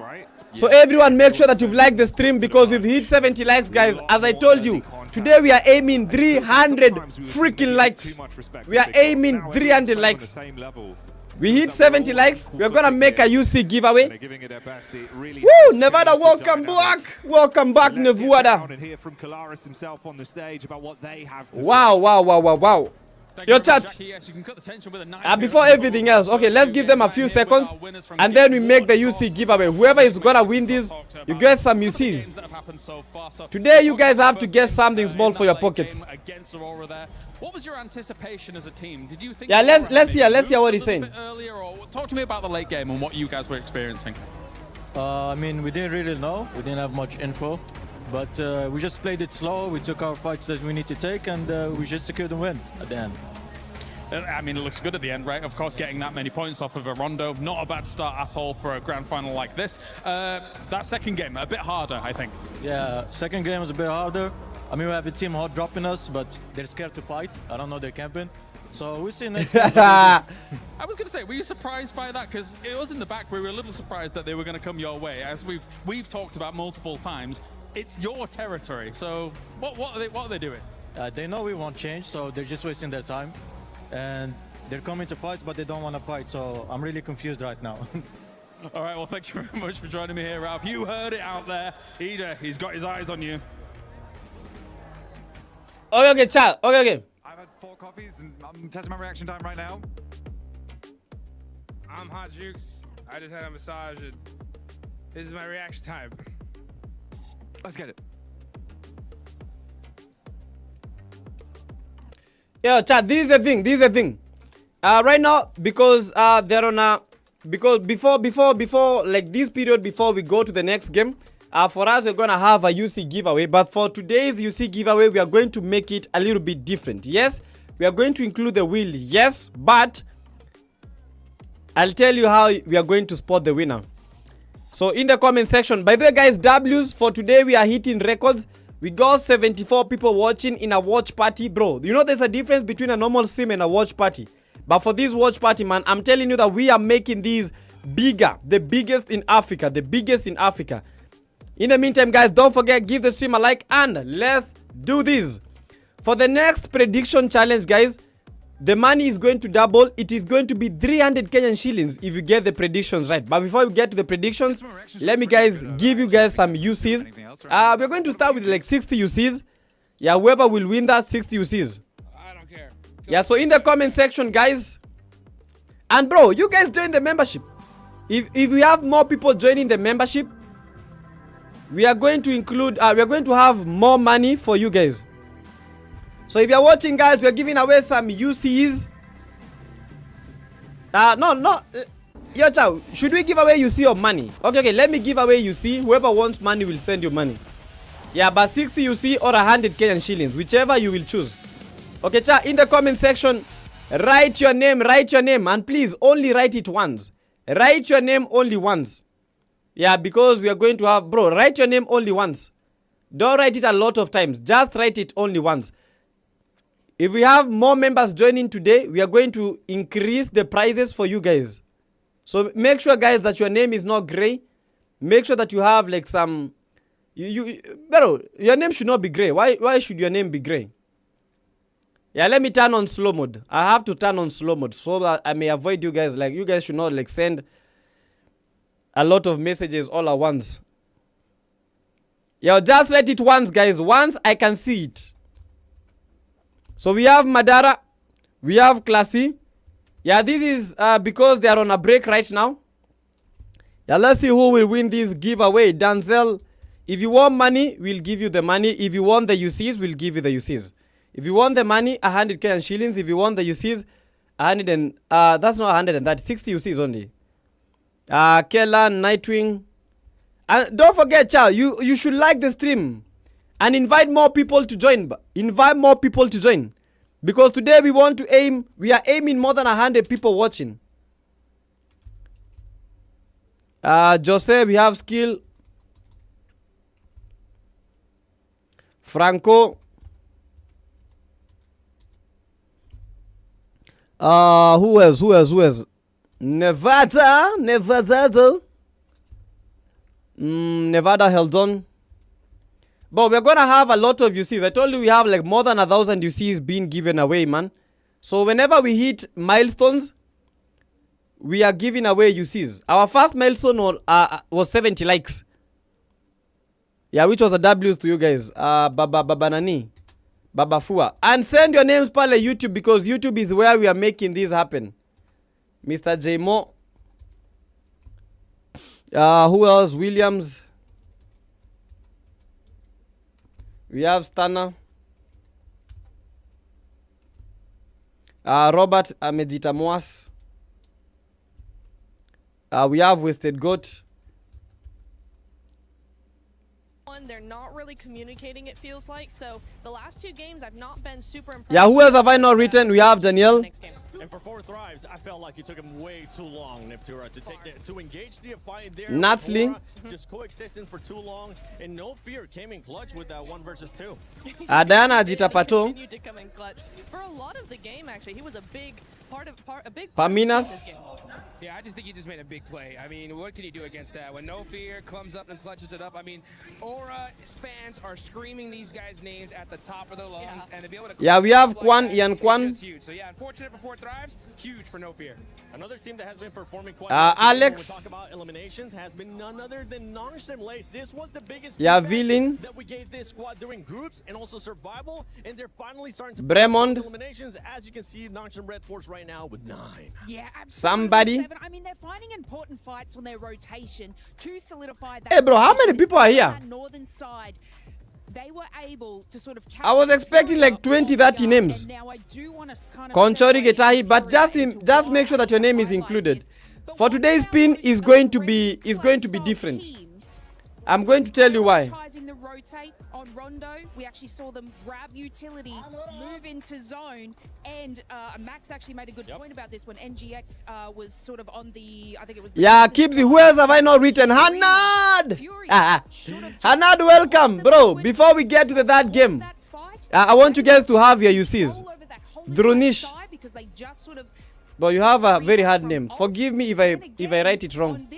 So everyone make sure that you've liked the stream because we've hit 70 likes, guys. As I told you, today we are aiming 300 freaking likes. We are aiming 300 likes. We hit 70 likes. We're gonna make a UC giveaway. Woo! Nevada, welcome back. Welcome back, Nevada. Wow, wow, wow, wow, wow. Your chat. Before everything else, okay, let's give them a few seconds and then we make the UC giveaway. Whoever is gonna win this, you get some UCs. Today you guys have to get something small for your pockets. What was your anticipation as a team? Did you think? Yeah, let's hear what he's saying. Talk to me about the late game and what you guys were experiencing. I mean, we didn't really know. We didn't have much info. But we just played it slow. We took our fights that we need to take, and we just secured the win at the end. I mean, it looks good at the end, right? Of course, getting that many points off of a rondo, not a bad start at all for a grand final like this. That second game, a bit harder, I think. Yeah, second game was a bit harder. I mean, we have a team hot dropping us, but they're scared to fight. I don't know, they're camping. So we'll see next game. I was going to say, were you surprised by that? Because it was in the back, we were a little surprised that they were going to come your way. As we've talked about multiple times, it's your territory. So what are they doing? They know we won't change, so they're just wasting their time. And they're coming to fight, but they don't want to fight. So I'm really confused right now. All right, well, thank you very much for joining me here, Ralph. You heard it out there. He's got his eyes on you. Okay, chat. Okay. I've had 4 coffees and I'm testing my reaction time right now. I'm Hot Jukes. I just had a massage and this is my reaction time. Let's get it. Yeah, chat, this is the thing. Right now, because they're on a... Because before, like this period before we go to the next game, for us, we're going to have a UC giveaway. But for today's UC giveaway, we are going to make it a little bit different. Yes, we are going to include the wheel. Yes, but I'll tell you how we are going to spot the winner. So in the comment section, by the way, guys, W's for today, we are hitting records. We got 74 people watching in a watch party. Bro, you know there's a difference between a normal stream and a watch party. But for this watch party, man, I'm telling you that we are making these bigger. The biggest in Africa. The biggest in Africa. In the meantime, guys, don't forget, give the stream a like and let's do this. For the next prediction challenge, guys, the money is going to double. It is going to be 300 Kenyan shillings if you get the predictions right. But before we get to the predictions, let me guys give you guys some UCs. We're going to start with like 60 UCs. Yeah, whoever will win that 60 UCs. I don't care. Yeah, so in the comment section, guys. And bro, you guys join the membership. If we have more people joining the membership, we are going to include, we are going to have more money for you guys. So if you're watching, guys, we're giving away some UCs. Yo, chow, should we give away UC or money? Okay, let me give away UC. Whoever wants money will send you money. Yeah, but 60 UC or 100 Kenyan shillings, whichever you will choose. Okay, chow, in the comment section, write your name, and please only write it once. Write your name only once. Yeah, because we are going to have, bro, write your name only once. Don't write it a lot of times. Just write it only once. If we have more members joining today, we are going to increase the prizes for you guys. So make sure, guys, that your name is not gray. Make sure that you have like some... Bro, your name should not be gray. Why should your name be gray? Yeah, let me turn on slow mode. I have to turn on slow mode so that I may avoid you guys. Like, you guys should not like send a lot of messages all at once. Yeah, just let it once, guys. Once I can see it. So we have Madara. We have Classy. Yeah, this is because they are on a break right now. Yeah, let's see who will win this giveaway. Denzel, if you want money, we'll give you the money. If you want the UCs, we'll give you the UCs. If you want the money, 100k and shillings. If you want the UCs, 100 and that's not 100 and that 60 UCs only. Kella, Nightwing. And don't forget, Chow, you should like the stream and invite more people to join. Invite more people to join. Because today we are aiming more than 100 people watching. Jose, we have Skill. Franco. Who else? Nevada. Nevada held on. But we're gonna have a lot of UCs. I told you we have like more than 1,000 UCs being given away, man. So whenever we hit milestones, we are giving away UCs. Our first milestone was 70 likes. Yeah, which was a W's to you guys. Baba Nani. Baba Fua. And send your names pale YouTube because YouTube is where we are making this happen. Mr. J Mo. Who else? Williams. We have Stana. Robert Amejita Moas. We have Wasted Goat. They're not really communicating, it feels like. So the last two games I've not been super impressed. Yeah, who else have I not written? We have Danielle. And for 4 Thrives, I felt like it took him way too long, Neptura, to engage the fight there. Natsli. Just coexisting for too long, and No Fear came in clutch with that 1 versus 2. Diana Jitapato. Continued to come in clutch for a lot of the game. Actually, he was a big part of Paminas. Yeah, I just think he just made a big play. I mean, what can you do against that? When No Fear comes up and clutches it up, I mean, Aura fans are screaming these guys' names at the top of their lungs, and to be able to Yeah, we have Kwan, Ian Kwan. huge. So yeah, unfortunate for 4 Thrives, huge for No Fear. Another team that has been performing quite well Alex. when we talk about eliminations has been none other than Nongshim Lace. This was the biggest Yeah, feedback Villain. that we gave this squad during groups and also survival, and they're finally starting to Bremond. eliminations. As you can see, Nongshim Red Force right now with 9. Yeah, absolutely. Somebody. 7. I mean, they're finding important fights on their rotation to solidify that. Hey, bro, how many people are here? Northern side. They were able to sort of I was expecting like 20, 30 names. Now I do want to kind of Konchori Getahi, but just make sure that your name is included. For today's spin is going to be different. I'm going to tell you why. The rotate on Rondo, we actually saw them grab utility, move into zone, and Max actually made a good point about this when NGX was sort of on the, I think it was. Yeah, Kibsy, who else have I not written? Hanad! Hanad, welcome, bro. Before we get to the third game, I want you guys to have your UCs. Drunish. Bro, you have a very hard name. Forgive me if I write it wrong.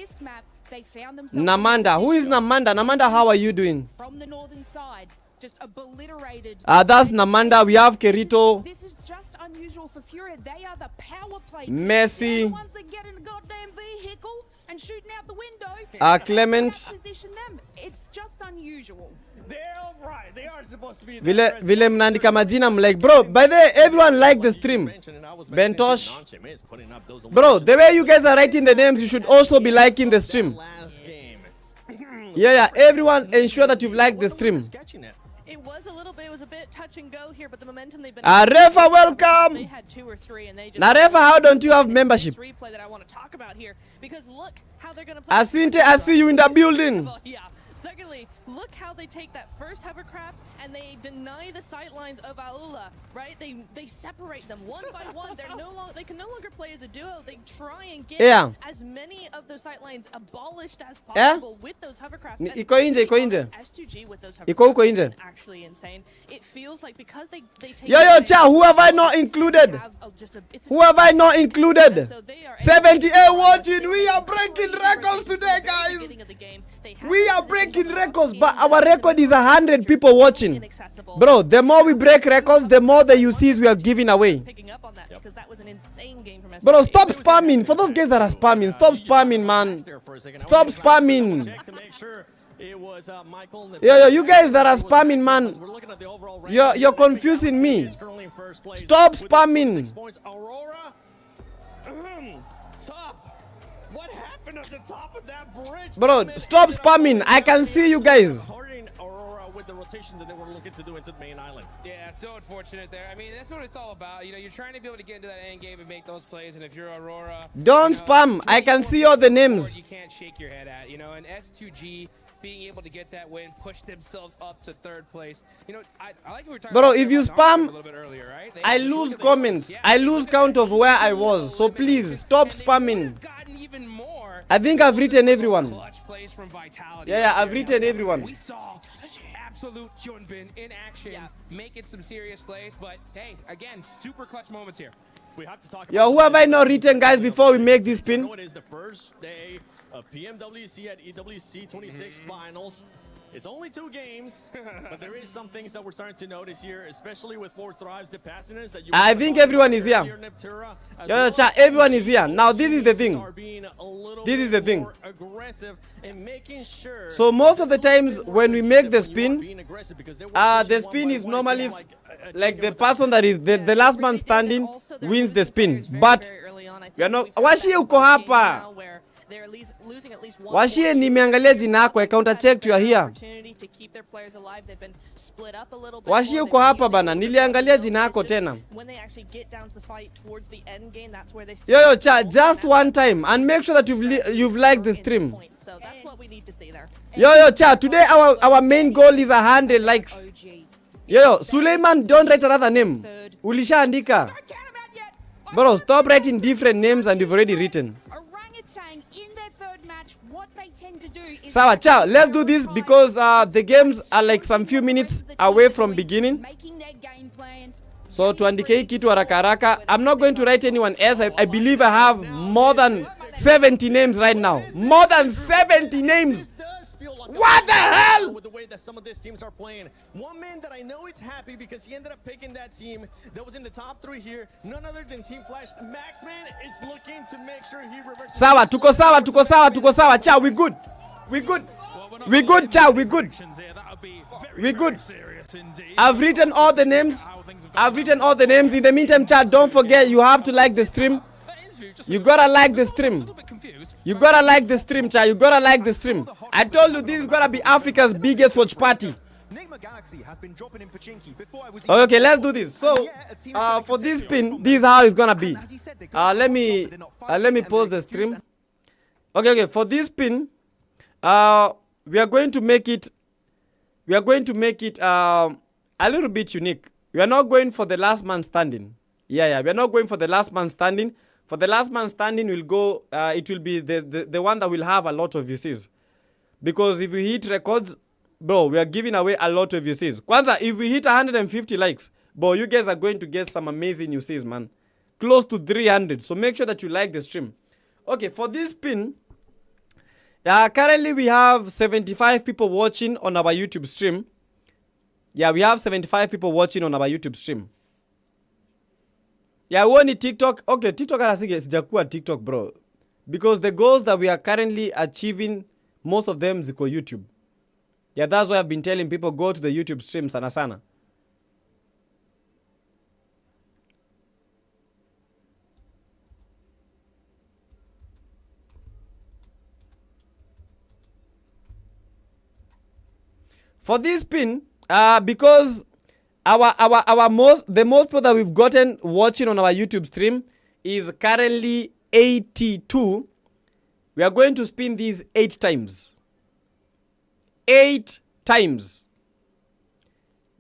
Namanda. Who is Namanda? Namanda, how are you doing? From the northern side, just obliterated. That's Namanda. We have Kerito. This is just unusual for Furia. They are the power play. Messi. They're the ones that get in a goddamn vehicle and shooting out the window. Clement. Position them. It's just unusual. They're right. They are supposed to be. Willem Nandika Majina. I'm like, bro, by the way, everyone like the stream. Bentosh. Bro, the way you guys are writing the names, you should also be liking the stream. Yeah, everyone ensure that you've liked the stream. It was a little bit, it was a bit touch and go here, but the momentum they've been. Refa, welcome. They had 2 or 3, and they just. Now, Refa, how don't you have membership? This replay that I want to talk about here, because look how they're gonna play. Asinte, I see you in the building. Yeah. Secondly, look how they take that first hovercraft and they deny the sightlines of Aula, right? They separate them one by one. They can no longer play as a duo. They try and get as many of those sightlines abolished as possible with those hovercrafts. S2G with those hovercrafts actually insane. It feels like because they take Cha, who have I not included? Who have I not included? 78 watching. We are breaking records today, guys. We are breaking breaking records, but our record is 100 people watching. Bro, the more we break records, the more the UCs we are giving away. Bro, stop spamming. For those guys that are spamming, stop spamming, man. Stop spamming. Yo, you guys that are spamming, man. You're confusing me. Stop spamming. What happened at the top of that bridge? Bro, stop spamming. I can see you guys. With the rotation that they were looking to do into the main island. Yeah, it's so unfortunate there. I mean, that's what it's all about. You know, you're trying to be able to get into that end game and make those plays, and if you're Aurora, don't spam. I can see all the names. You can't shake your head at, you know, and S2G being able to get that win, push themselves up to third place. You know, I like what we were talking Bro, about if you a spam, little bit earlier, right? I lose comments. I lose count of where I was. So please stop spamming. I think I've written everyone. Yeah, I've written everyone. We saw absolute Hyunbin in action, making some serious plays. But hey, again, super clutch moments here. We have to talk Yo, who have I not written, guys, before we make this pin? It is the first day of PMWC at EWC 26 finals. It's only 2 games, but there is some things that we're starting to notice here, especially with 4 Thrives, the passionate that you. I think everyone is here. Yo, chat, everyone is here. Now this is the thing. This is the thing. So most of the times when we make the spin, the spin is normally like the person that is the last man standing wins the spin. But we are not. Washi uko hapa. Washie nimeangalia jina yako, I counter checked you are here. Washie uko hapa bana, niliangalia jina yako tena. Yo, chat, just one time and make sure that you've liked the stream. Yo, chat, today our main goal is 100 likes. Yo, Suleiman, don't write another name. Ulisha andika. Bro, stop writing different names and you've already written. Sawa, ciao. Let's do this because the games are like some few minutes away from beginning. So tuandike kitu haraka haraka. I'm not going to write anyone else. I believe I have more than 70 names right now. More than 70 names. What the hell? With the way that some of these teams are playing. One man that I know is happy because he ended up picking that team that was in the top 3 here. None other than Team Flash. Maxman is looking to make sure he reverses. Sawa, tuko sawa. Ciao, we good. We good. We good, ciao, we good. We good. I've written all the names. In the meantime, chat, don't forget you have to like the stream. You gotta like the stream. You gotta like the stream, chat. You gotta like the stream. I told you this is gonna be Africa's biggest watch party. Okay, let's do this. So, for this pin, this is how it's gonna be. Let me pause the stream. Okay. For this pin, we are going to make it. A little bit unique. We are not going for the last man standing. Yeah. We are not going for the last man standing. For the last man standing, will go. It will be the one that will have a lot of VCs. Because if we hit records, bro, we are giving away a lot of UCs. Kwanza, if we hit 150 likes, bro, you guys are going to get some amazing UCs, man. Close to 300. So make sure that you like the stream. Okay, for this pin, currently we have 75 people watching on our YouTube stream. Yeah, we have 75 people watching on our YouTube stream. Yeah, we need TikTok. Okay, TikTok sijakuwa TikTok, bro. Because the goals that we are currently achieving, most of them ziko YouTube. Yeah, that's why I've been telling people go to the YouTube stream sana. For this pin, because the most people that we've gotten watching on our YouTube stream is currently 82. We are going to spin these 8 times. 8 times.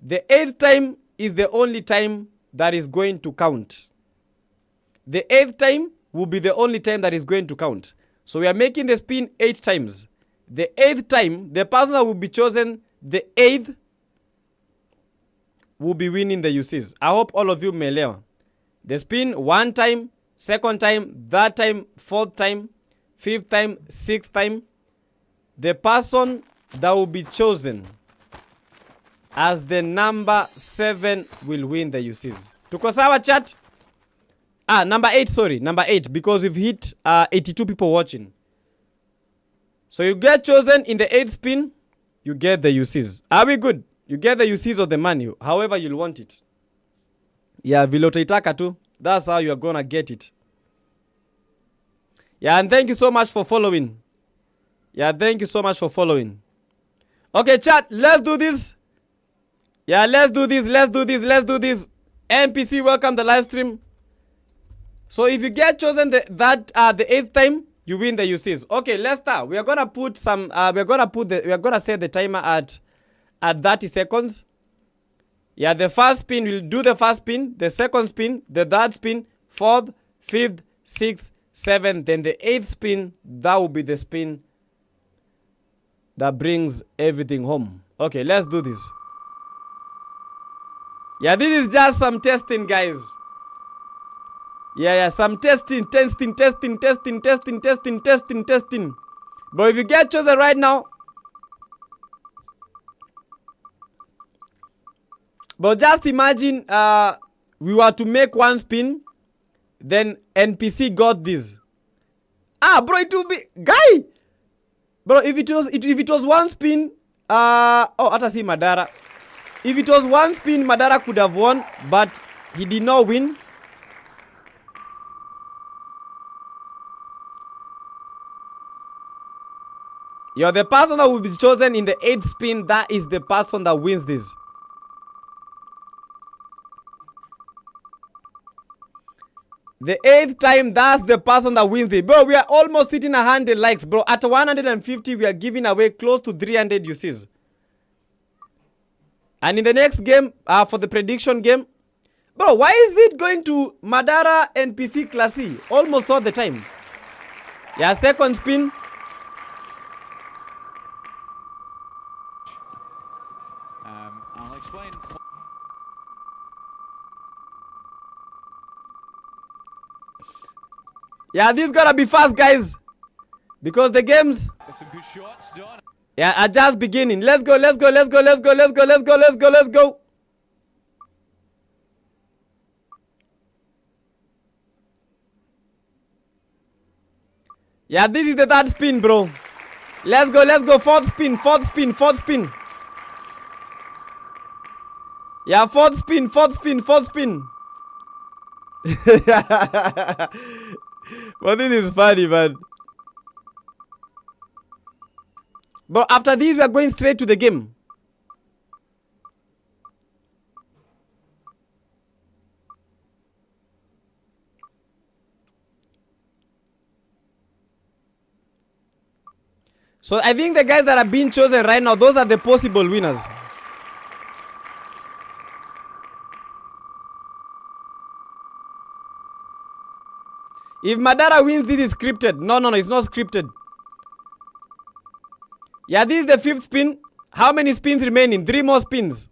The 8th time is the only time that is going to count. The 8th time will be the only time that is going to count. So we are making the spin 8 times. The 8th time, the person that will be chosen the 8th will be winning the UCs. I hope all of you may learn. The spin 1 time, 2nd time, 3rd time, 4th time, 5th time, 6th time. The person that will be chosen as the number 7 will win the UCs. Tuko sawa chat? Number 8, sorry. Number 8, because we've hit 82 people watching. So you get chosen in the 8th spin, you get the UCs. Are we good? You get the UCs or the money, however you'll want it. Yeah, vilotaitaka tu. That's how you're gonna get it. Yeah, and thank you so much for following. Yeah, thank you so much for following. Okay, chat, let's do this. Yeah, let's do this. NPC, welcome the live stream. So if you get chosen the 8th time, you win the UCs. Okay, let's start. We are gonna put some. We are gonna set the timer at 30 seconds. Yeah, the first spin, we'll do the first spin, the second spin, the third spin, 4th, 5th, 6th, 7th, then the 8th spin. That will be the spin that brings everything home. Okay, let's do this. Yeah, this is just some testing, guys. Yeah, some testing. But if you get chosen right now, but just imagine we were to make one spin, then NPC got this. Bro, it will be guy. Bro, if it was one spin, hata si Madara. If it was one spin, Madara could have won, but he did not win. You're the person that will be chosen in the 8th spin. That is the person that wins this. The 8th time, that's the person that wins it. Bro, we are almost hitting 100 likes, bro. At 150, we are giving away close to 300 UCs. And in the next game, for the prediction game, bro, why is it going to Madara NPC Classy almost all the time? Yeah, second spin. I'll explain. Yeah, this gotta be fast, guys, because the games, Some good shots done. yeah, are just beginning. Let's go. Yeah, this is the third spin, bro. Let's go. Fourth spin. Yeah, fourth spin. Well, this is funny, man. But after this, we are going straight to the game. So I think the guys that are being chosen right now, those are the possible winners. If Madara wins, this is scripted. No, it's not scripted. Yeah, this is the 5th spin. How many spins remaining? 3 more spins.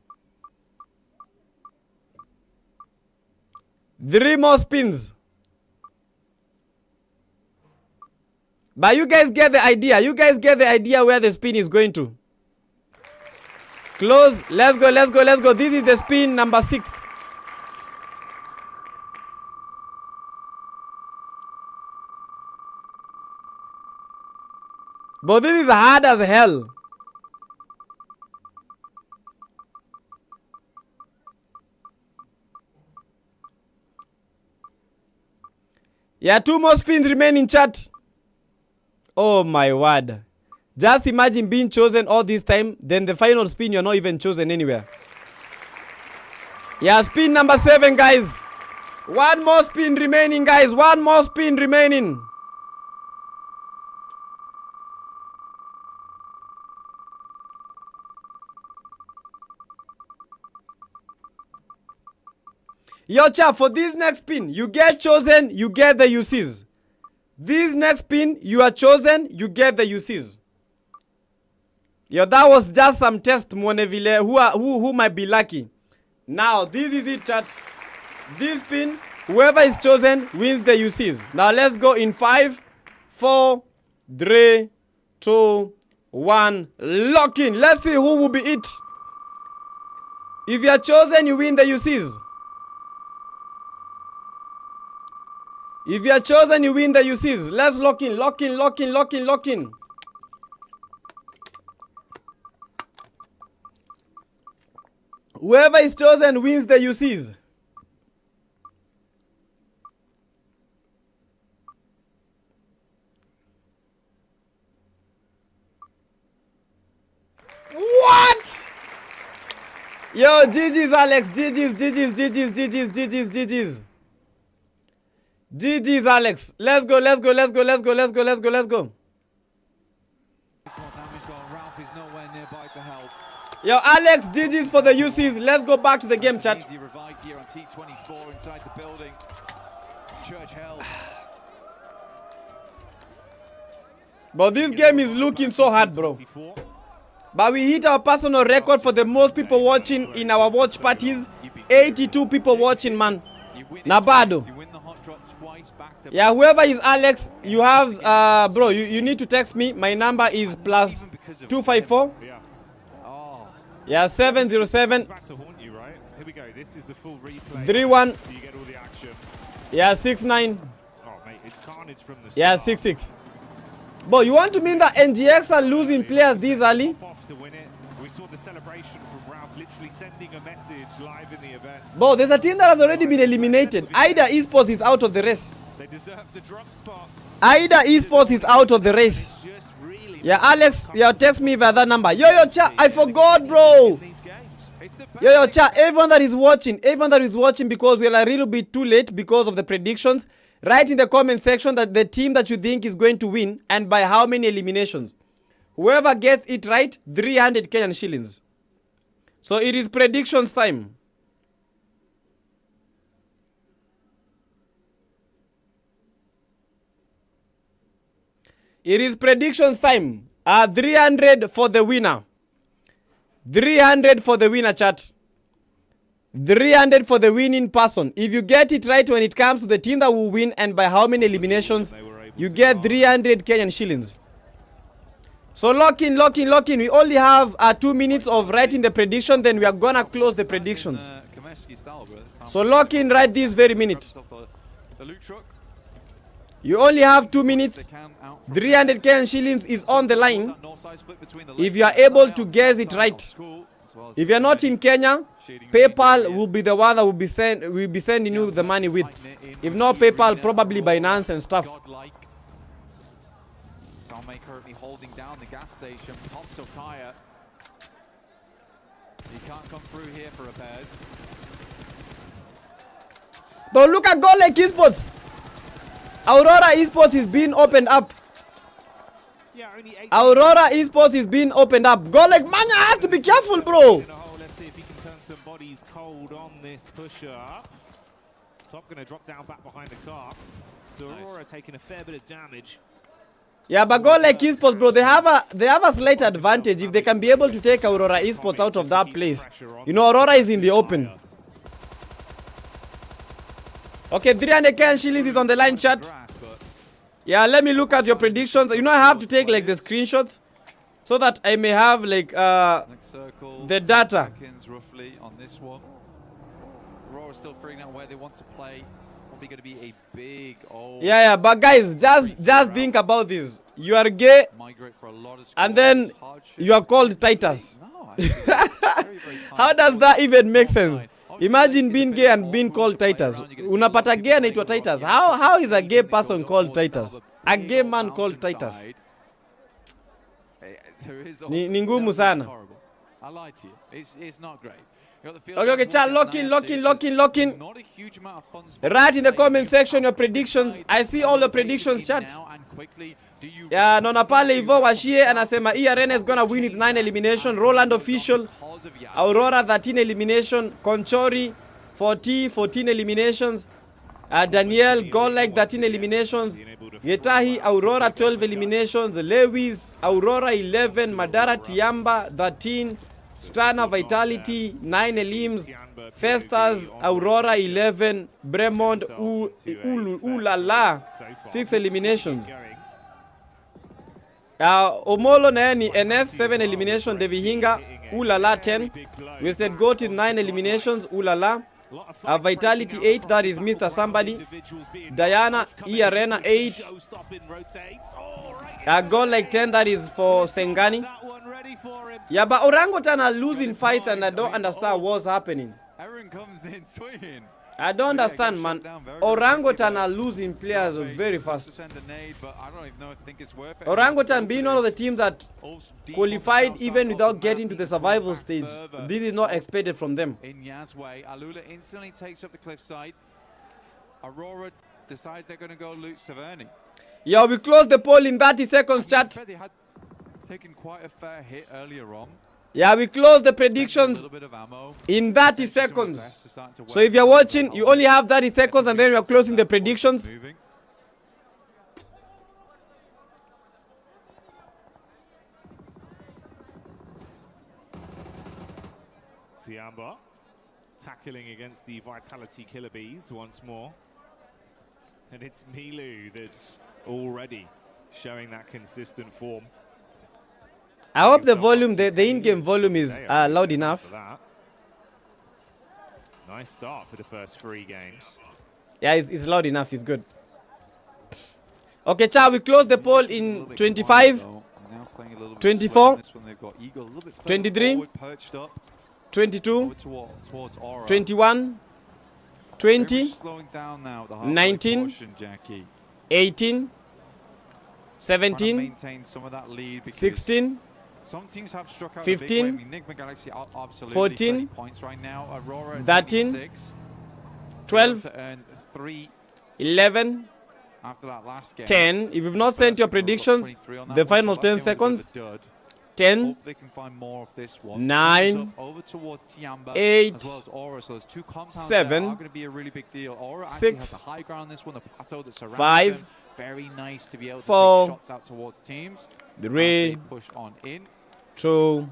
3 more spins. But you guys get the idea. Where the spin is going to. Close. Let's go. This is the spin number 6. But this is hard as hell. Yeah, 2 more spins remain in chat. Oh my word. Just imagine being chosen all this time, then the final spin you're not even chosen anywhere. Yeah, spin number 7, guys. 1 more spin remaining, guys. 1 more spin remaining. Yo, chat, for this next spin, you get chosen, you get the UCs. This next spin, you are chosen, you get the UCs. Yo, that was just some test, Moneville, who might be lucky. Now, this is it, chat. This spin, whoever is chosen wins the UCs. Now, let's go in 5, 4, 3, 2, 1, lock in. Let's see who will be it. If you are chosen, you win the UCs. If you are chosen, you win the UCs. Let's lock in, lock in, lock in, lock in, lock in. Whoever is chosen wins the UCs. What? Yo, GG's Alex, GG's, GG's, GG's, GG's, GG's, GG's. GG's Alex. Let's go, let's go, let's go, let's go, let's go, let's go, let's go. Yo, Alex, GG's for the UCs. Let's go back to the game, chat. Easy revive here on T24 inside the building. Church hell. But this game is looking so hard, bro. But we hit our personal record for the most people watching in our watch parties. 82 people watching, man. Nabado. Yeah, whoever is Alex, you have, bro, you need to text me. My number is plus 254. Yeah, 707. 31. Yeah, 69. Yeah, 66. But you want to mean that NGX are losing players this early? We saw the celebration from Ralph literally sending a message live in the event. But there's a team that has already been eliminated. Ida Esports is out of the race. They deserve the drop spot. Ida Esports is out of the race. Yeah, Alex, yeah, text me via that number. Yo, chat, I forgot, bro. Yo, chat, everyone that is watching, because we are a little bit too late because of the predictions, write in the comment section that the team that you think is going to win and by how many eliminations. Whoever gets it right, 300 Kenyan shillings. So it is predictions time. It is predictions time. 300 for the winner. 300 for the winner, chat. 300 for the winning person. If you get it right when it comes to the team that will win and by how many eliminations, you get 300 Kenyan shillings. So lock in, lock in, lock in. We only have 2 minutes of writing the prediction, then we are gonna close the predictions. So lock in right this very minute. You only have 2 minutes. 300 Kenyan shillings is on the line. If you are able to guess it right. If you are not in Kenya, PayPal will be the one that will be sending you the money with. If not PayPal, probably Binance and stuff. Salme currently holding down the gas station. Pops of tire. He can't come through here for repairs. But look at Goal Like Esports. Aurora Esports is being opened up. Aurora Esports is being opened up. Goal Like Manya has to be careful, bro. Let's see if he can turn some bodies cold on this pusher. Top gonna drop down back behind the car. So Aurora taking a fair bit of damage. Yeah, but Goal Like Esports, bro, they have a slight advantage if they can be able to take Aurora Esports out of that place. You know, Aurora is in the open. Okay, 300 Kenyan shillings is on the line, chat. Yeah, let me look at your predictions. You know, I have to take like the screenshots so that I may have like the data. Roughly on this one. Aurora still figuring out where they want to play. Probably going to be a big Yeah, but guys, just think about this. You are gay, and then you are called Titus. How does that even make sense? Imagine being gay and being called Titus. Unapata gay anaitwa Titus. How is a gay person called Titus? A gay man called Titus. Ni ngumu sana. I lied to you. It's not great. Okay, chat, lock in. Write in the comment section your predictions. I see all the predictions, chat. Yeah, nona pale Ivo Washie anasema ERN is gonna win with 9 elimination. Roland Official, Aurora 13 elimination. Conchori 14 eliminations. Daniel Goal Like 13 eliminations. Yetahi Aurora 12 eliminations. Lewis Aurora 11. Madara Tiamba 13. Strana Vitality 9 elims. Festas Aurora 11. Bremond Ulala 6 eliminations. Omolo na ni NS 7 elimination, Devihinga ulala 10, Wasted Goat with 9 eliminations, ulala. Vitality 8, that is Mr. Somebody. Diana E Arena 8. Goal like 10, that is for Sengani. Yeah, but Orangutan are losing fights and I don't understand what's happening. Aaron comes in swinging. I don't understand, man. Orangutan are losing players very fast. Orangutan being one of the teams that qualified even without getting to the survival stage. This is not expected from them. In Yazway, Alula instantly takes up the cliffside. Aurora decides they're going to go loot Severny. Yeah, we close the poll in 30 seconds, chat. They had taken quite a fair hit earlier on. Yeah, we close the predictions in 30 seconds. So if you're watching, you only have 30 seconds and then we are closing the predictions. Tiamba tackling against the Vitality Killer Bees once more. And it's Milu that's already showing that consistent form. I hope the volume, the in-game volume is loud enough. Nice start for the first 3 games. Yeah, it's loud enough. It's good. Okay, chat, we close the poll in 25, 24, 23, 22, 21, 20, 19, 18, 17, 16, Some teams have struck out 15, a big way. Enigma Galaxy are absolutely 14, 30 points right now. Aurora 13, 26, 12, to earn 3 11, after that last game. 10. If you've not sent your predictions, the final 10 seconds. 10, They can find more of this one. 9, over towards Tiamba, 8, as well as Aura. So those 2 compounds 7, there are going to be a really big deal. Aura actually 6, has the high ground this one, the plateau that surrounds 5, them. Very nice to be able to 4, take shots out towards teams. 3, Push on in. 2,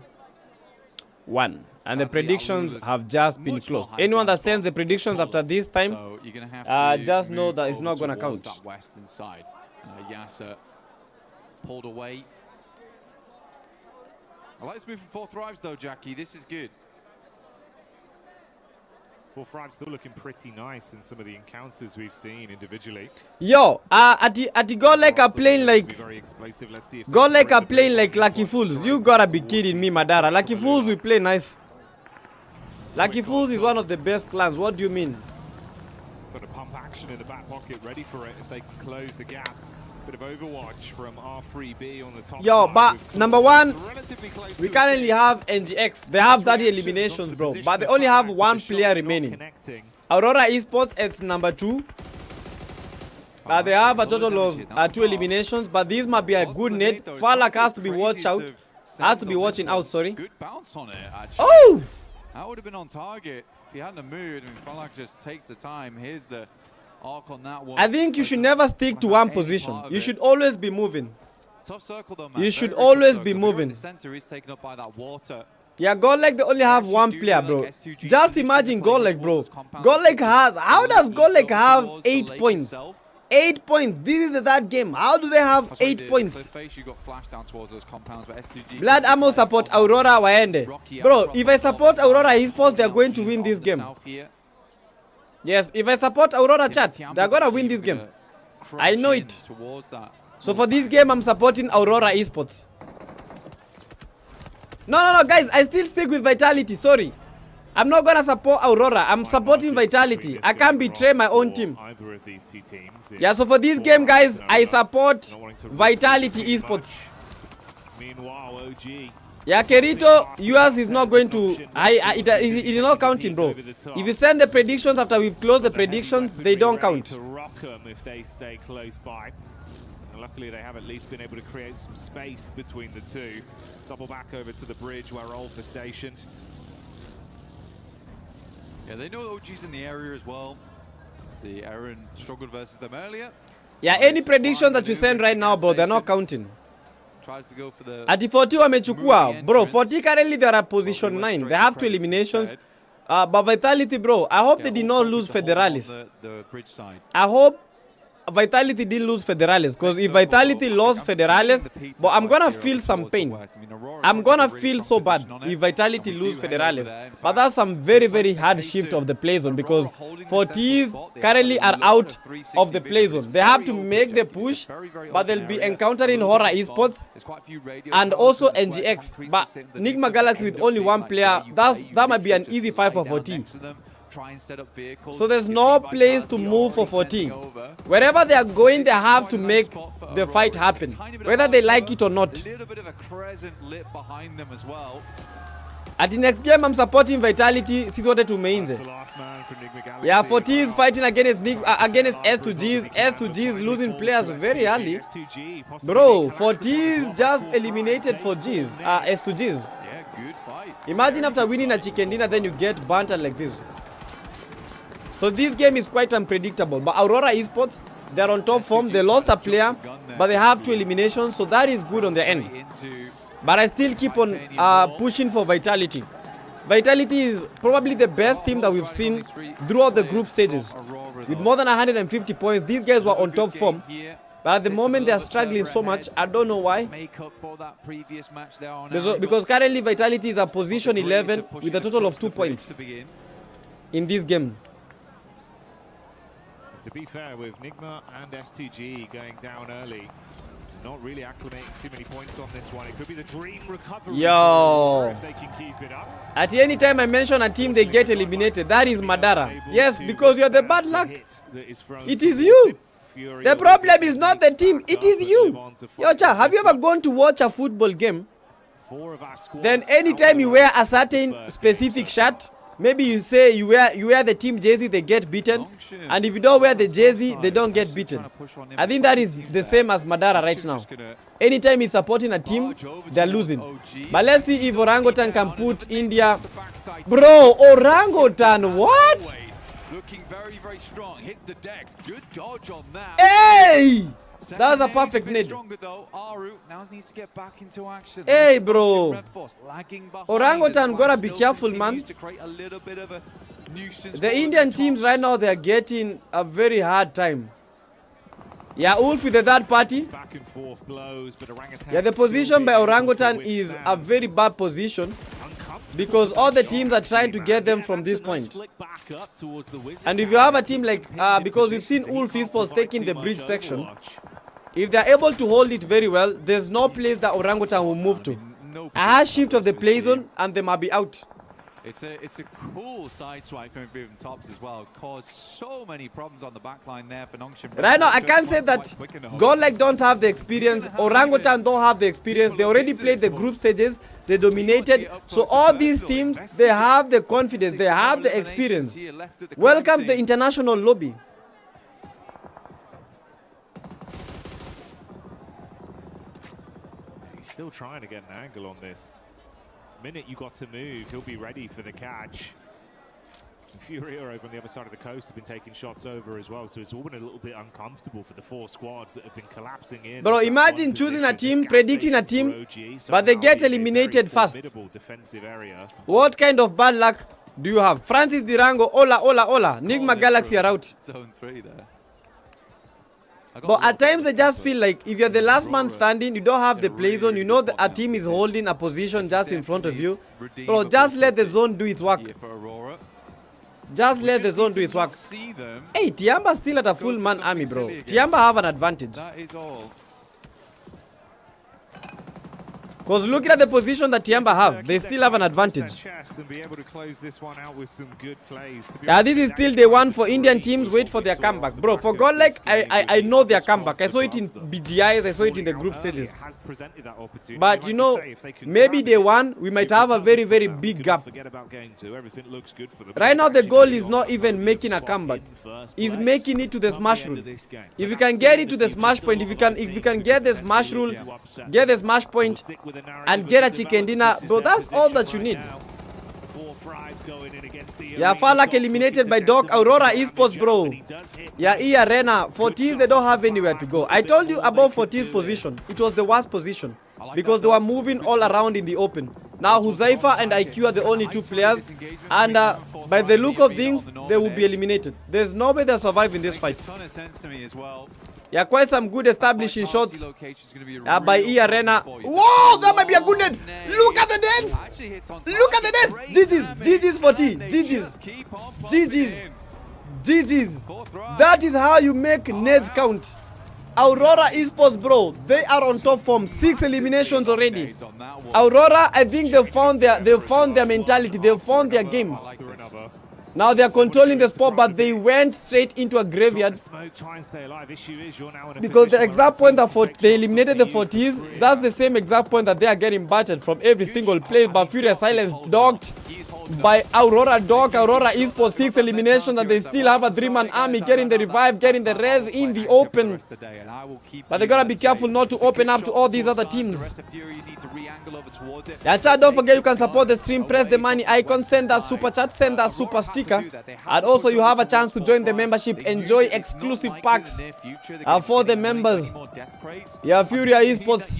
1. And the predictions have just been closed. Anyone that sends the predictions after this time, So you're going to have to just know move that it's not over going to count. towards that western side. Yasser pulled away. Let's move for 4 Thrives though, Jackie. This is good. 4 Thrives still looking pretty nice in some of the encounters we've seen individually. Yo, at the God like are playing like God like are playing like Lucky Fools. You gotta be kidding me, Madara. Lucky Fools we play nice. Lucky Fools is one of the best clans. What do you mean? Got a pump action in the back pocket, ready for it if they can close the gap. Bit of overwatch from R3B on the top. Yo, side but number one, we currently have NGX. They have 30 eliminations, bro. But they only have 1 player remaining. Aurora Esports at number 2. They have a total of 2 eliminations, but these might be a good net. Falak has to be watched out. Has to be watching out, sorry. Good bounce on it, actually. Oh! That would have been on target if he hadn't moved. I mean, Falak just takes the time. Here's the arc on that one. I think you should never stick to one position. You should always be moving. Tough circle though, man. You should Very tough always circle. be The moving. center is taken up by that water. Yeah, Godlike, they only have 1 player, bro. Just imagine Godlike, bro. Godlike has... How does Godlike have 8 points? 8 points. This is the 3rd game. How do they have 8 points? Blood Ammo support Aurora Waende. Bro, if I support Aurora Esports, they're going to win this game. Yes, if I support Aurora chat, they're gonna win this game. I know it. So for this game, I'm supporting Aurora Esports. No, guys, I still stick with Vitality, sorry. I'm not gonna support Aurora, I'm supporting Vitality. I can't betray my own team. Yeah, so for this game, guys, I support Vitality Esports. Meanwhile, OG. Yeah, Kerito, yours is not going to... it is not counting, bro. If you send the predictions after we've closed the predictions, they don't count. To rock them if they stay close by. And luckily, they have at least been able to create some space between the two. Double back over to the bridge where Rolf is stationed. Yeah, they know OG's in the area as well. See, Aaron struggled versus them earlier. Yeah, any prediction that you send right now, bro, they're not counting. Tried to go for the At 40 wamechukua, bro. 40 currently they are at position 9. They have 2 eliminations. But Vitality, bro, I hope they did not lose Federalis. The bridge side. I hope Vitality didn't lose Federales, because if Vitality lost Federales, but I'm gonna feel some pain. I'm gonna feel so bad if Vitality lose Federales. But that's some very, very hard shift of the play zone, because 40s currently are out of the play zone. They have to make the push, but they'll be encountering Horror Esports and also NGX. But Nigma Galaxy with only one player, that might be an easy fight for 40. So there's no place to move for 14. Wherever they are going, they have to make the fight happen, whether they like it or not. At the next game, I'm supporting Vitality. Sisi wote tumeinje. Yeah, 40 is fighting against S2Gs. S2Gs losing players very early. Bro, 40 is just eliminated for Gs. S2Gs. Imagine after winning a chicken dinner, then you get banter like this. So this game is quite unpredictable. But Aurora Esports, they're on top form. They lost a player, but they have 2 eliminations, so that is good on their end. But I still keep on pushing for Vitality. Vitality is probably the best team that we've seen throughout the group stages. With more than 150 points, these guys were on top form. But at the moment, they are struggling so much. I don't know why. Because currently, Vitality is at position 11 with a total of 2 points in this game. To be fair, with Nigma and STG going down early, not really acclimating too many points on this one. It could be the dream recovery. Yo. If they can keep it up. At any time I mention a team, they get eliminated. That is Madara. Yes, because you're the bad luck. It is you. The problem is not the team. It is you. Yo, Cha, have you ever gone to watch a football game? Then anytime you wear a certain specific shirt, maybe you say you wear the team jersey, they get beaten. And if you don't wear the jersey, they don't get beaten. I think that is the same as Madara right now. Anytime he's supporting a team, they're losing. But let's see if Orangutan can put India. Bro, Orangutan, what? Looking very, very strong. Hits the deck. Good dodge on that. Hey! That was a perfect nade. Hey, bro. Orangutan gotta be careful, man. The Indian teams right now, they are getting a very hard time. Yeah, Wolf with the third party. Yeah, the position by Orangutan is a very bad position, because all the teams are trying to get them from this point. And if you have a team like, because we've seen Wolf Esports taking the bridge section, if they're able to hold it very well, there's no place that Orangutan will move to. A hard shift of the play zone and they might be out. It's a cool side swipe coming through from tops as well. Caused so many problems on the back line there for Nongshim. Right now, I can't say that Godlike don't have the experience. Orangutan don't have the experience. They already played the group stages. They dominated. So all these teams, they have the confidence. They have the experience. Welcome to the international lobby. He's still trying to get an angle on this. Minute you got to move, he'll be ready for the catch. Furia over on the other side of the coast have been taking shots over as well, so it's all been a little bit uncomfortable for the 4 squads that have been collapsing in. Bro, imagine choosing a team, predicting a team, but they get eliminated fast. What kind of bad luck do you have? Francis Dirango, hola. Nigma Galaxy are out. Zone 3 there. But at times I just feel like if you're the last man standing, you don't have the play zone, you know that a team is holding a position just in front of you. Bro, just let the zone do its work. Just let the zone do its work. Hey, Tiamba still at a full man army, bro. Tiamba have an advantage. That is all. Because looking at the position that Tiamba have, they still have an advantage. Yeah, this is still the one for Indian teams. Wait for their comeback. Bro, for Godlike, I know their comeback. I saw it in BGIs, I saw it in the group stages. But you know, maybe day one, we might have a very, very big gap. Right now, the goal is not even making a comeback. It's making it to the smash rule. If you can get it to the smash point, if you can get the smash rule, get the smash point, and get a chicken dinner, bro, that's all that you need. Yeah, Falak eliminated by Doc. Aurora Esports, bro. Yeah, E Arena. 40s, they don't have anywhere to go. I told you about 40s position. It was the worst position because they were moving all around in the open. Now Huzaifa and IQ are the only two players, and by the look of things, they will be eliminated. There's no way they'll survive in this fight. Yeah, quite some good establishing shots by E Arena. Whoa, that might be a good net. Look at the nets. Look at the nets. GG's. GG's for T. GG's. GG's. GG's. That is how you make nets count. Aurora Esports, bro, they are on top form. 6 eliminations already. Aurora, I think they found their mentality. They found their game. Now they are controlling the spot, but they went straight into a graveyard. Because the exact point that they eliminated the 40s, that's the same exact point that they are getting battered from every single play. But Furious Silence docked by Aurora Dog. Aurora Esports 6 eliminations, and they still have a 3-man army getting the revive, getting the res in the open. But they gotta be careful not to open up to all these other teams. Yeah, chat, don't forget you can support the stream. Press the money icon, send us super chat, send us super sticker. And also you have a chance to join the membership, enjoy exclusive packs for the members. Yeah, Furia Esports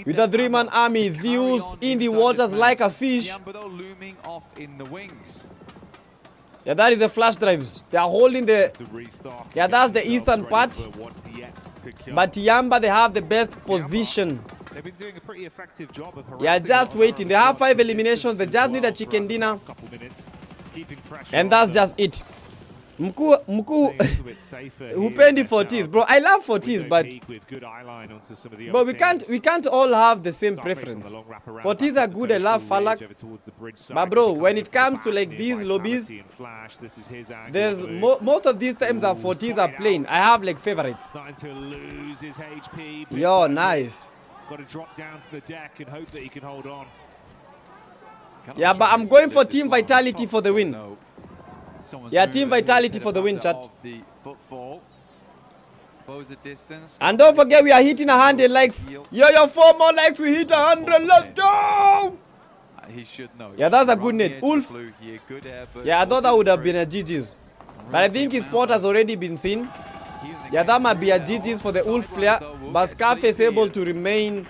with a 3-man army, Zeus in the waters like a fish. Yeah, that is the flash drives. They are holding the... Yeah, that's the eastern part. But Yamba, they have the best position. They've been doing a pretty effective job of yeah, just waiting. They have 5 eliminations. They just need a chicken dinner. And that's just it. Mkuu hupendi 40s, bro. I love 40s, but we can't all have the same preference. 40s are good. I love Falak, but bro, when it comes to like these lobbies, there's most of these times that 40s are playing. I have like favorites. Yo, nice. Got to drop down to the deck and hope that he can hold on. Yeah, but I'm going for Team Vitality for the win. Yeah, Team Vitality for the win, chat. And don't forget, we are hitting 100 likes. Yo, 4 more likes, we hit 100. Let's go! He should know. Yeah, that's a good net. Ulf. Yeah, I thought that would have been a GG's. But I think his spot has already been seen. Yeah, that might be a GG's for the Ulf player. But Scarf is able to remain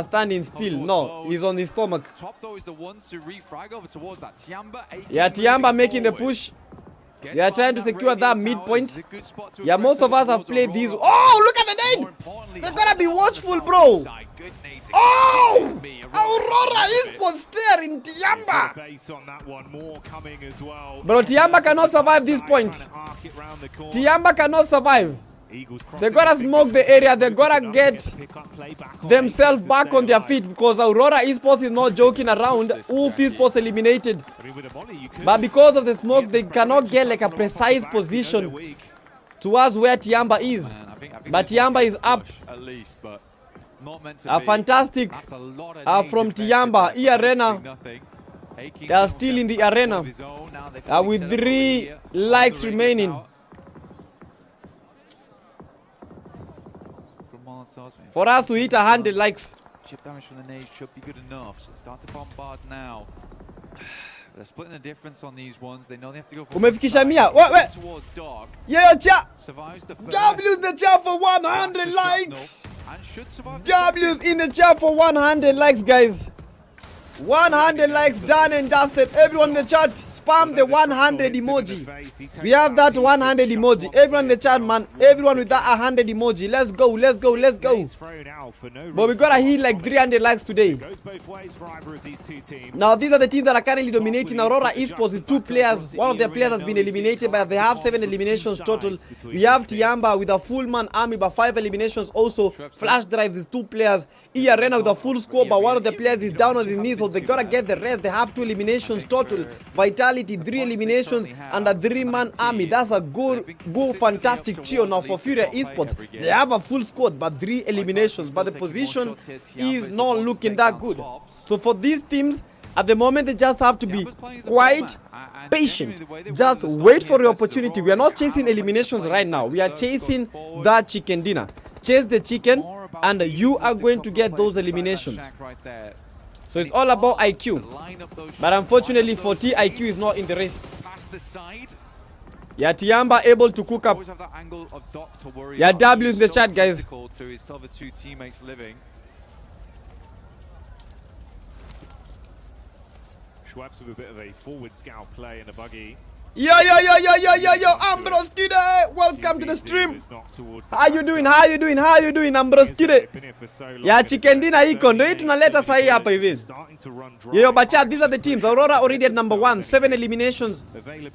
standing still. No, he's on his stomach. Yeah, Tiamba making the push. Yeah, trying to secure that midpoint. Yeah, most of us have played these. Oh, look at the nade! They're gonna be watchful, bro. Oh! Aurora Esports there in Tiamba. Bro, Tiamba cannot survive this point. Tiamba cannot survive. They gotta smoke the area. They gotta get themselves back on their feet, because Aurora Esports is not joking around. Wolf Esports eliminated, but because of the smoke, they cannot get like a precise position towards where Tiamba is. But Tiamba is up. A fantastic from Tiamba. E-Arena, they are still in the arena with 3 likes remaining. For us to hit 100 likes. Chip damage from the nade should be good enough. So start to bombard now. They're splitting the difference on these ones. They know they have to go for Umefikisha mia. Wait. Towards Dog. Yeah, chat. Survives the first. W's in the chat for 100 likes. W's in the chat for 100 likes, guys. 100 likes done and dusted. Everyone in the chat, spam the 100 emoji. We have that 100 emoji. Everyone in the chat, man. Everyone with that 100 emoji. Let's go, let's go, let's go. But we gotta hit like 300 likes today. Now these are the teams that are currently dominating. Aurora Esports with 2 players. One of their players has been eliminated, but they have 7 eliminations total. We have Tiamba with a full man army, but 5 eliminations also. Flash Drives with 2 players. E-Arena with a full score, but one of the players is down on his knees, so they gotta get the rest. They have 2 eliminations total. Vitality 3 eliminations and a 3-man army. That's a good fantastic trio. Now for Furia Esports, they have a full squad but 3 eliminations, but the position is not looking that good. So for these teams at the moment, they just have to be quite patient. Just wait for the opportunity. We are not chasing eliminations right now. We are chasing that chicken dinner. Chase the chicken and you are going to get those eliminations. So it's all about IQ. But unfortunately for T, IQ is not in the race. Yeah, Tiamba able to cook up. Yeah, W in the chat, guys. Schweppes with a bit of a forward scout play in a buggy. Yo, Ambroskide, welcome to the stream. How you doing, Ambroskide? Ya chicken dinner iko ndio hii tunaleta sahi hapa hivi. Yo, but chat, these are the teams. Aurora already at number 1, 7 eliminations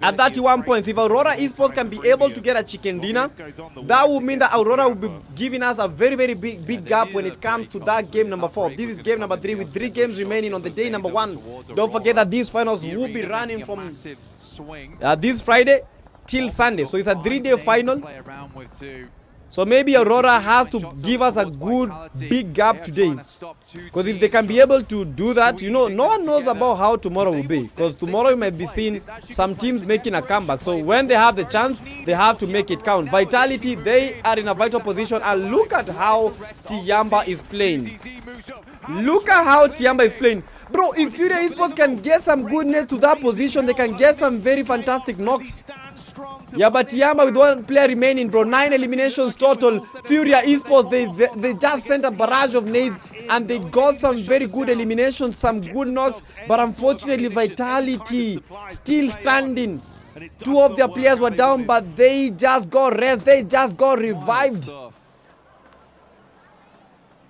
at 31 points. If Aurora Esports can be able to get a chicken dinner, that would mean that Aurora will be giving us a very, very big gap when it comes to that game number 4. This is game number 3 with 3 games remaining on the day number 1. Don't forget that these finals will be running from this Friday till Sunday, so it's a 3-day final. So maybe Aurora has to give us a good big gap today, because if they can be able to do that, you know, no one knows about how tomorrow will be, because tomorrow you might be seeing some teams making a comeback. So when they have the chance, they have to make it count. Vitality, they are in a vital position, and look at how Tiamba is playing. Look at how Tiamba is playing. Bro, if Furia Esports can get some goodness to that position, they can get some very fantastic knocks. Yeah, but Tiamba with 1 player remaining, bro. 9 eliminations total. Furia Esports, they just sent a barrage of nades and they got some very good eliminations, some good knocks. But unfortunately, Vitality still standing. 2 of their players were down, but they just got rest. They just got revived.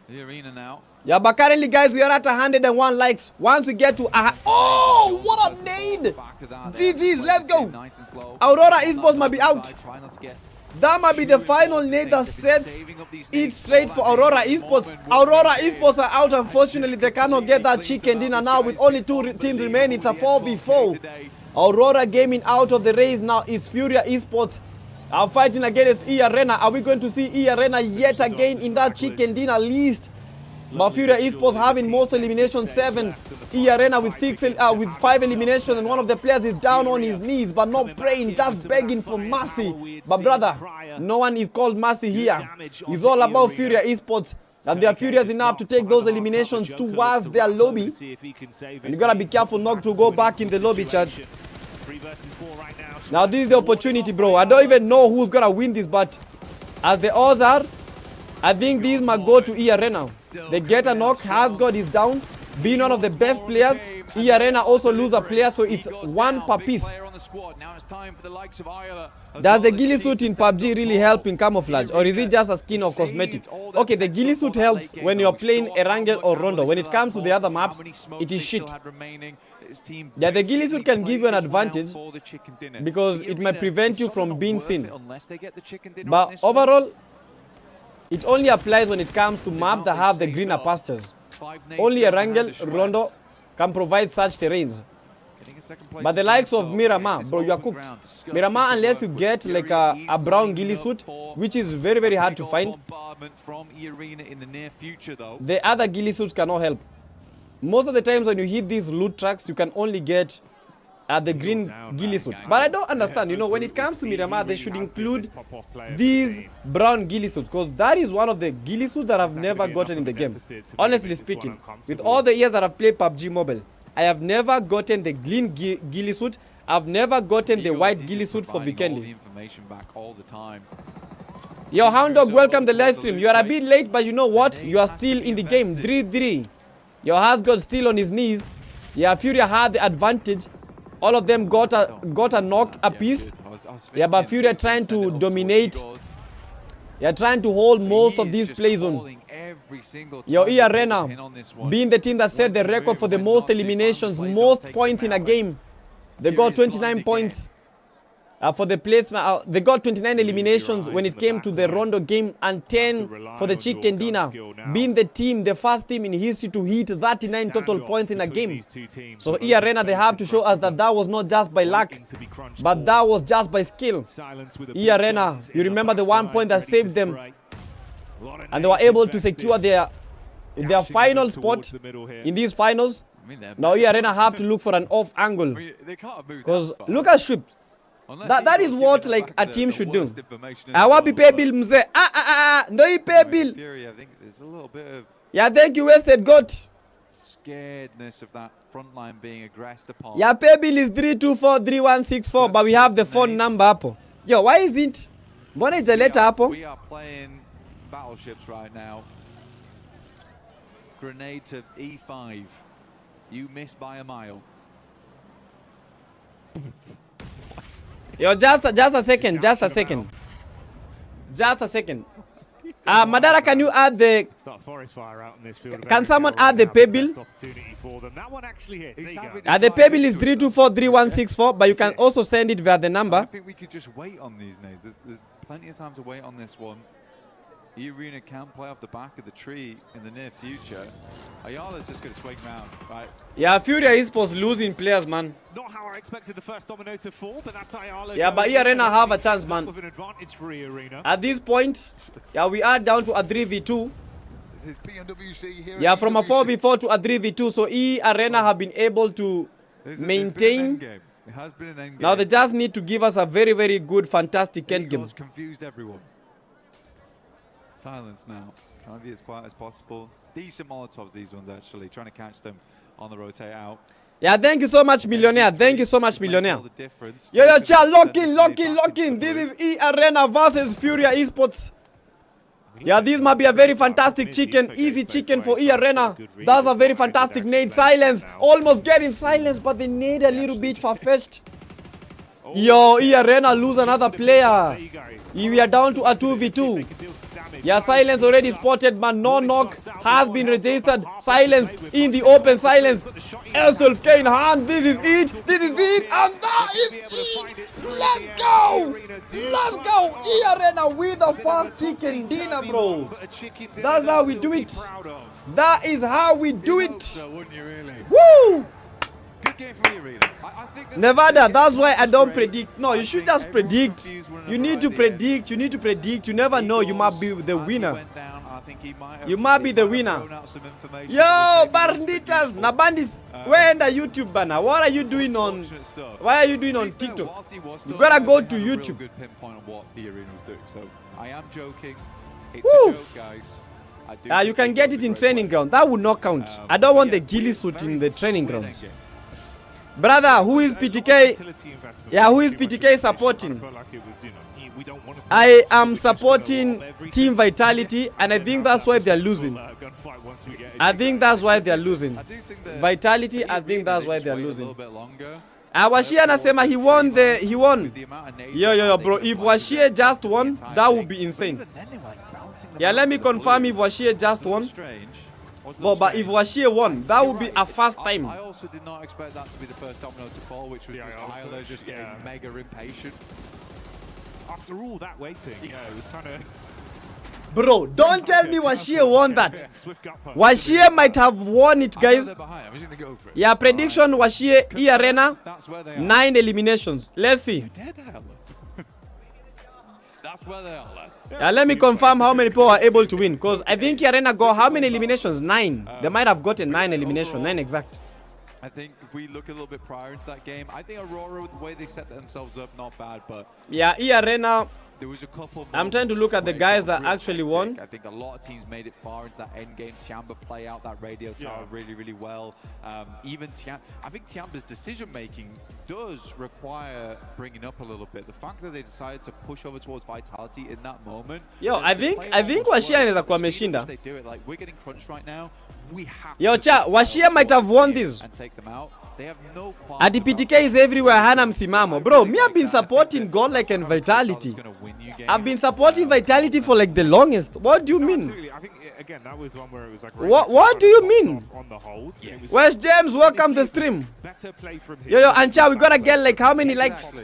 The arena now. Yeah, but currently, guys, we are at 101 likes. Once we get to oh, what a nade! GG's, let's go. Aurora Esports might be out. That might be the final nade that sets it straight for Aurora Esports. Aurora Esports are out, unfortunately. They cannot get that chicken dinner now with only 2 teams remaining. It's a 4v4. Aurora Gaming out of the race now is Furia Esports. Are fighting against E-Arena. Are we going to see E-Arena yet again in that chicken dinner list? But Furia Esports having most eliminations, 7. E-Arena with 5 eliminations, and one of the players is down on his knees, but not praying, just begging for mercy. But brother, no one is called mercy here. It's all about Furia Esports, and they are furious enough to take those eliminations towards their lobby. And you gotta be careful not to go back in the lobby, chat. Now this is the opportunity, bro. I don't even know who's gonna win this, but as the odds are, I think these might go to E-Arena. They get a knock. Hasgod is down, being one of the best players. E-Arena also lose a player, so it's 1 per piece. Does the ghillie suit in PUBG really help in camouflage, or is it just a skin or cosmetic? Okay, the ghillie suit helps when you're playing Erangel or Rondo. When it comes to the other maps, it is shit. Yeah, the ghillie suit can give you an advantage because it might prevent you from being seen. But overall, it only applies when it comes to maps that have the greener pastures. Only Erangel, Rondo can provide such terrains. But the likes of Miramar, bro, you are cooked. Miramar, unless you get like a brown ghillie suit, which is very, very hard to find. The other ghillie suits cannot help. Most of the times when you hit these loot tracks, you can only get the green ghillie suit. But I don't understand, you know, when it comes to Miramar, they should include these brown ghillie suits, because that is one of the ghillie suits that I've never gotten in the game. Honestly speaking, with all the years that I've played PUBG Mobile, I have never gotten the green ghillie suit. I've never gotten the white ghillie suit for Vikendi. Yo, Hound Dog, welcome to the live stream. You are a bit late, but you know what? You are still in the game. 3-3. Your Hasgod still on his knees. Yeah, Furia had the advantage. All of them got a knock apiece. Yeah, but Furia trying to dominate. They're trying to hold most of these play zone. Your E-Arena being the team that set the record for the most eliminations, most points in a game. They got 29 points for the placement. They got 29 eliminations when it came to the Rondo game, and 10 for the chicken dinner. Being the team, the first team in history to hit 39 total points in a game. So E-Arena, they have to show us that that was not just by luck, but that was just by skill. E-Arena, you remember the 1 point that saved them, and they were able to secure their final spot in these finals. Now E-Arena have to look for an off angle, because look at Swift. That is what like a team should do. I want to pay bill, mze. No, you pay bill. I think there's a little bit of Yeah, thank you, wasted got. scaredness of that front line being aggressed upon. Yeah, pay bill is 3243164, but we have the phone number up. Yo, why is it? What is the letter up? We are playing battleships right now. Grenade to E5. You missed by a mile. Yo, just a second. Madara, can you add the... Forest fire out in this field. Can someone add the pebble? That one actually hits. The pebble is 3243164, but you can also send it via the number. I think we could just wait on these nades. There's plenty of time to wait on this one. E-Arena can play off the back of the tree in the near future. Ayala's just going to swing round, right? Yeah, Furia Esports losing players, man. Not how I expected the first domino to fall, but that's Ayala. Yeah, but E-Arena have a chance, man. With an advantage for E-Arena. At this point, yeah, we are down to a 3v2. This is PMWC here. Yeah, from a 4v4 to a 3v2, so E-Arena have been able to maintain. It has been an endgame. Now they just need to give us a very, very good, fantastic endgame. Confused everyone. Silence now. Trying to be as quiet as possible. Decent Molotovs, these ones actually. Trying to catch them on the rotate out. Yeah, thank you so much, Millionaire. Thank you so much, Millionaire. Yo, chat, lock in. This is E-Arena versus Furia Esports. Yeah, this might be a very fantastic chicken. Easy chicken for E-Arena. That's a very fantastic nade. Silence. Almost getting silence, but they need a little bit far-fetched. Yo, E-Arena lose another player. We are down to a 2v2. Yeah, silence already spotted, but no knock has been registered. Silence in the open. Silence. S12 K in hand. This is it. And that is it. Let's go. E-Arena with the first chicken dinner, bro. That's how we do it. That is how we do it. Woo. Good game from E-Arena. Nevada, that's why I don't predict. No, you should just predict. You need to predict. You never know. You might be the winner. You might be the winner. Yo, Banditas, na bandits. Where in the YouTube banner? What are you doing on? Why are you doing on TikTok? You gotta go to YouTube. Good pinpoint on what E-Arena was doing. So I am joking. It's Woo. a joke, guys. You can get it in training ground. That would not count. I don't want the ghillie suit in the training grounds. Brother, who is PTK? Yeah, who is PTK supporting? I am supporting Team Vitality, and I think that's why they're losing. Vitality, I think that's why they're losing. Washie anasema he won. Yo, bro, if Washie just won, that would be insane. Yeah, let me confirm if Washie just won. But if Washie won, that would be a first time. I also did not expect that to be the first domino to fall, which was just getting mega impatient. After all that waiting, it was kind of... Bro, don't tell me Washie won that. Washie might have won it, guys. Yeah, prediction Washie E-Arena, 9 eliminations. Let's see. That's where they are, lads. Yeah, let me confirm how many people are able to win, because I think E-Arena got how many eliminations? 9. They might have gotten 9 eliminations, 9 exact. I think if we look a little bit prior into that game, I think Aurora, the way they set themselves up, not bad, but... Yeah, E-Arena... There was a couple. I'm trying to look at the guys that actually won. I think a lot of teams made it far into that end game. Tiamba play out that radio tower really, really well. Even I think Tiamba's decision making does require bringing up a little bit. The fact that they decided to push over towards Vitality in that moment. Yo, I think Washie anaweza kuwa ameshinda. They do it like we're getting crunched right now. We have. Yo, Washie might have won this. And take them out. They have no Ati PTK is everywhere, hana msimamo. Bro, me I've been supporting Godlike and Vitality. I've been supporting Vitality for like the longest. What do you mean? Absolutely. I think again that was one where it was like. What do you mean? On the hold. Yes. Where's James? Welcome to the stream. Better play from him. Yo, Ancha, we gotta get like how many likes?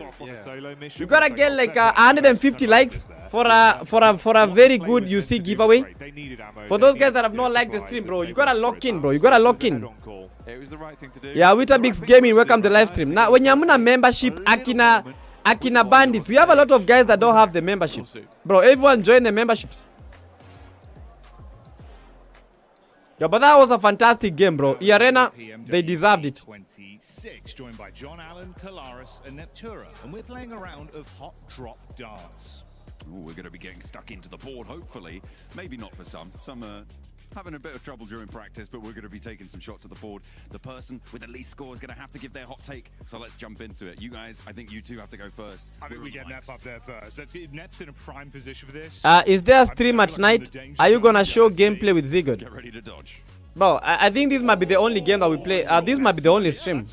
We gotta get like 150 likes for a very good UC giveaway. For those guys that have not liked the stream, bro, you gotta lock in, bro. You gotta lock in. It was the right thing to do. Yeah, Witabix Gaming, welcome to the live stream. Now, when you're a membership, Akina Bandits, we have a lot of guys that don't have the membership. Bro, everyone join the memberships. Yeah, but that was a fantastic game, bro. E-Arena, they deserved it. 26, joined by John Allen, Kalaris, and Neptura, and we're playing a round of Hot Drop Dance. Ooh, we're going to be getting stuck into the board, hopefully. Maybe not for some. Some are having a bit of trouble during practice, but we're going to be taking some shots at the board. The person with the least score is going to have to give their hot take, so let's jump into it. You guys, I think you two have to go first. I think we get Nep up there first. Let's get Nep's in a prime position for this. Is there a stream at night? Are you going to show gameplay with Zigod? Get ready to dodge. Bro, I think this might be the only game that we play. This might be the only stream.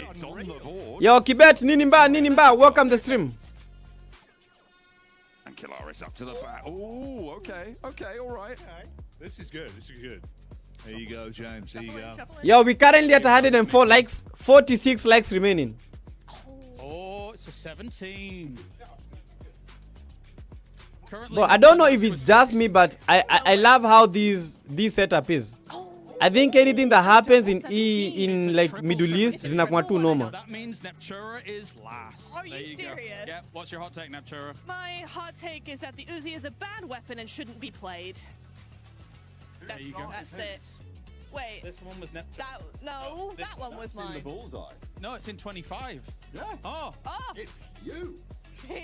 Yo, Kibet, Ninimba, welcome the stream. And Kilaris up to the back. Oh, okay, all right. This is good. There you go, James. There you go. Yo, we currently at 104 likes, 46 likes remaining. Oh, it's a 17. Bro, I don't know if it's just me, but I love how this setup is. I think anything that happens in like Middle East is not too normal. That means Neptura is last. Are you serious? Yeah, what's your hot take, Neptura? My hot take is that the Uzi is a bad weapon and shouldn't be played. There you go. That's it. Wait. This one was Neptura. That one was mine. bullseye. No, it's in 25. Yeah. Oh. It's you.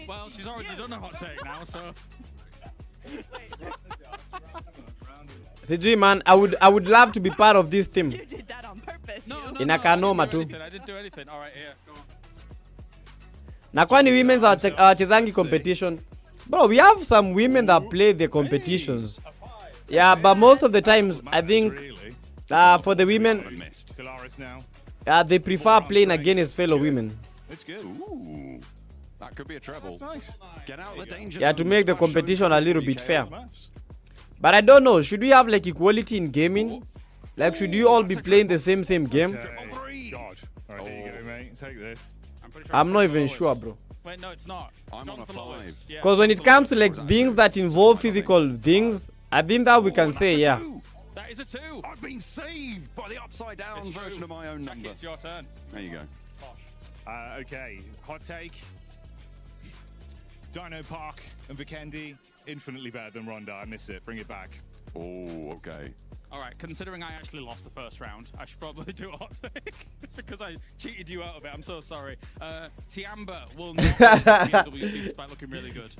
Well, she's already done a hot take now, so. CG man, I would love to be part of this team. You did that on purpose. No, In Akanoma too. I didn't do anything. All right, here. Go on. Na kwani women's chezangi competition. Bro, we have some women that play the competitions. Yeah, but most of the times, I think for the women, they prefer playing against fellow women. It's good. Ooh, that could be a treble. Nice. Get out the danger. Yeah, to make the competition a little bit fair. But I don't know, should we have like equality in gaming? Like, should you all be playing the same game? God. All right, here you go, mate. Take this. I'm not even sure, bro. Wait, no, it's not. I'm on a 5. Because when it comes to like things that involve physical things, I think that we can say, yeah. That is a 2. I've been saved by the upside down version of my own number. It's your turn. There you go. Okay, hot take. Dino Park and Vikendi, infinitely better than Ronda. I miss it. Bring it back. Oh, okay. All right, considering I actually lost the first round, I should probably do a hot take because I cheated you out of it. I'm so sorry. Tiamba will not win PMWC despite looking really good.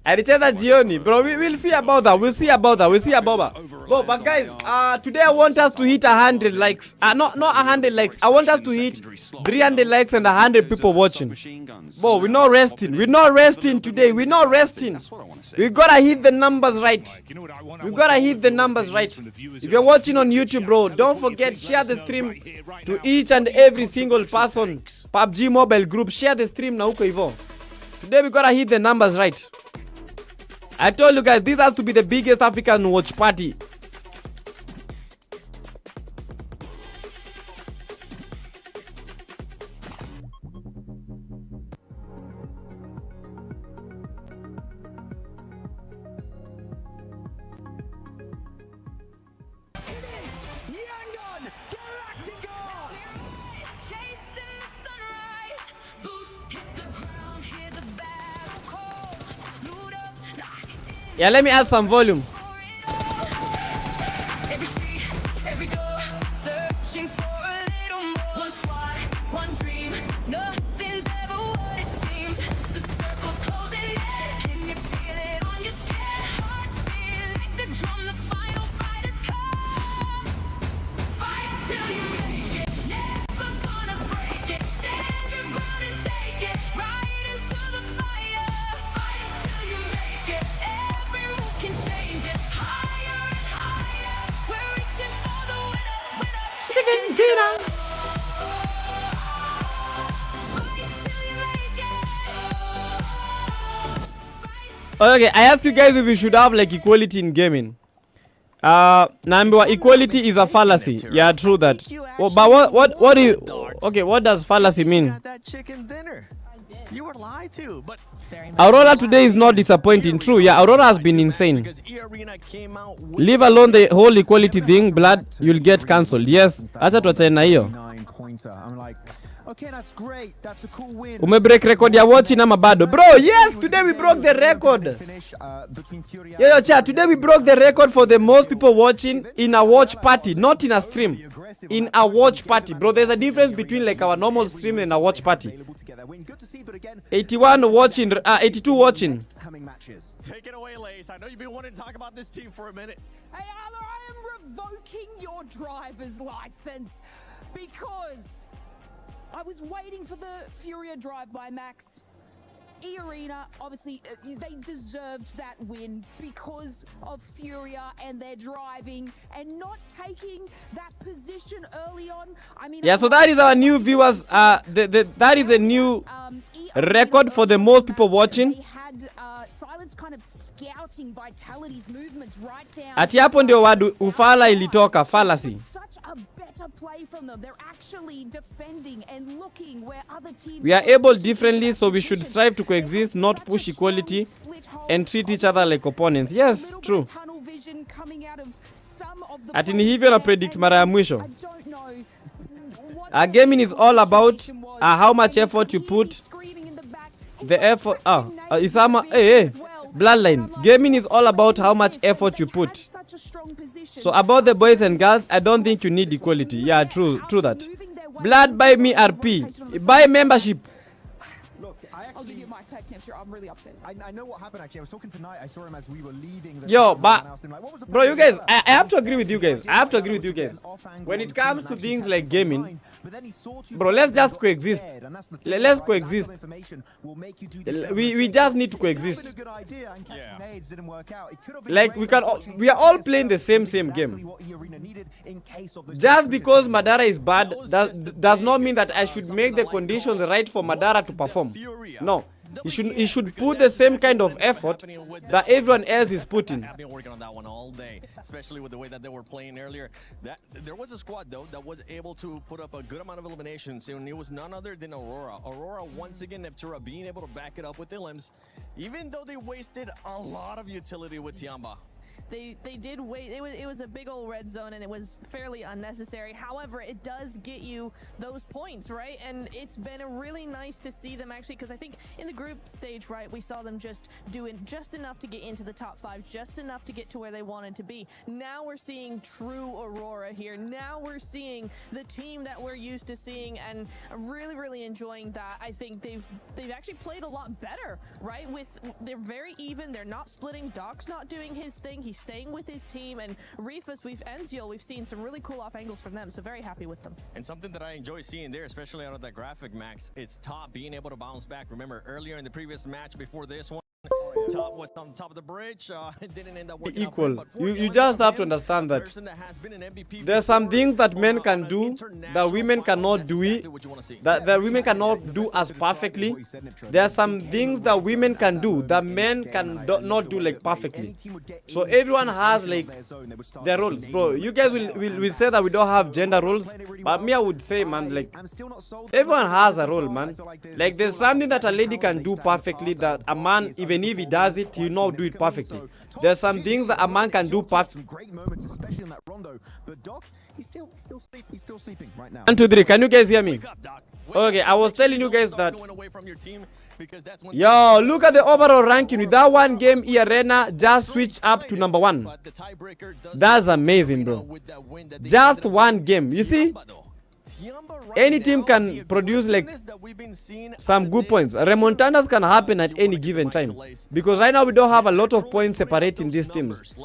I richard Gioni, bro. We'll see about that. We'll see about that. Bro, but guys, today I want us to hit 100 likes. Not 100 likes. I want us to hit 300 likes and 100 people watching. Bro, we're not resting. We're not resting today. We're not resting. We gotta hit the numbers right. We gotta hit the numbers right. If you're watching on YouTube, bro, don't forget, share the stream to each and every single person. PUBG Mobile group, share the stream na uko hivyo. Today we gotta hit the numbers right. I told you guys, this has to be the biggest African watch party. Yeah, let me add some volume. Okay, I asked you guys if we should have like equality in gaming. Naambiwa equality is a fallacy. Yeah, true that. Well, but what is okay? What does fallacy mean? You were lied to, but Aurora today is not disappointing. True, yeah, Aurora has been insane. Leave alone the whole equality thing, blood, you'll get cancelled. Yes, acha tuachane na hiyo. I'm like, okay, that's great. That's a cool win. Break record ya watching ama bado. Bro, yes, today we broke the record. Yo, chat, today we broke the record for the most people watching in a watch party, not in a stream. In a watch party, bro. There's a difference between like our normal stream and a watch party. 81 watching, 82 watching. Take it away, Lace. I know you've been wanting to talk about this team for a minute. Hey, Arlo, I am revoking your driver's license because I was waiting for the Furia drive by Max. E-Arena, obviously, they deserved that win because of Furia and their driving and not taking that position early on. I mean, yeah, so that is our new viewers. That is a new record for the most people watching. They had Silence kind of scouting Vitality's movements right down. Ati hapo ndio wadu ufala ilitoka, fallacy. Such a better play from them. They're actually defending and looking where other teams. We are able differently, so we should strive to coexist, not push equality, and treat each other like opponents. Yes, true. Ati ni hivyo na predict mara ya mwisho. Gaming is all about how much effort you put. The effort. Isama. Hey. Bloodline. Gaming is all about how much effort you put. So about the boys and girls, I don't think you need equality. Yeah, true that. Blood, buy me RP. Buy membership. I'll give you my pack capture. I'm really upset. I know what happened actually. I was talking to Knight. I saw him as we were leaving. Yo, but bro, you guys, I have to agree with you guys. When it comes to things like gaming, bro, let's just coexist. Let's coexist. We just need to coexist. Like we are all playing the same game. Just because Madara is bad does not mean that I should make the conditions right for Madara to perform. No. He should put the same kind of effort that everyone else is putting. I've been working on that one all day, especially with the way that they were playing earlier. There was a squad though that was able to put up a good amount of eliminations, and it was none other than Aurora. Aurora once again, Neptura being able to back it up with Ilims, even though they wasted a lot of utility with Tiamba. They did wait. It was a big old red zone, and it was fairly unnecessary. However, it does get you those points, right? And it's been really nice to see them actually, because I think in the group stage, right, we saw them just doing just enough to get into the top 5, just enough to get to where they wanted to be. Now we're seeing true Aurora here. Now we're seeing the team that we're used to seeing, and I'm really enjoying that. I think they've actually played a lot better, right? They're very even. They're not splitting. Doc's not doing his thing. He's staying with his team, and Rifus, Enziel, we've seen some really cool off angles from them, so very happy with them. And something that I enjoy seeing there, especially out of that graphic, Max, is Top being able to bounce back. Remember earlier in the previous match before this one, Top was on top of the bridge. It didn't end up working equal. You just have to understand that there's some things that men can do that women cannot do it. That women cannot do as perfectly. There are some things that women can do that men can not do like perfectly. So everyone has like their roles, bro. You guys will say that we don't have gender roles, but me, I would say, man, like everyone has a role, man. Like there's something that a lady can do perfectly that a man, even if he does it, he not do it perfectly. There's some things that a man can do perfectly. Great moments, especially in that rondo. But Doc, he's still sleeping right now. 1, 2, 3. Can you guys hear me? Okay, I was telling you guys that. Yo, look at the overall ranking. With that one game, E-Arena just switched up to number 1. That's amazing, bro. Just one game. You see? Any team can produce like some good points. Remontadas can happen at any given time, because right now we don't have a lot of points separating these teams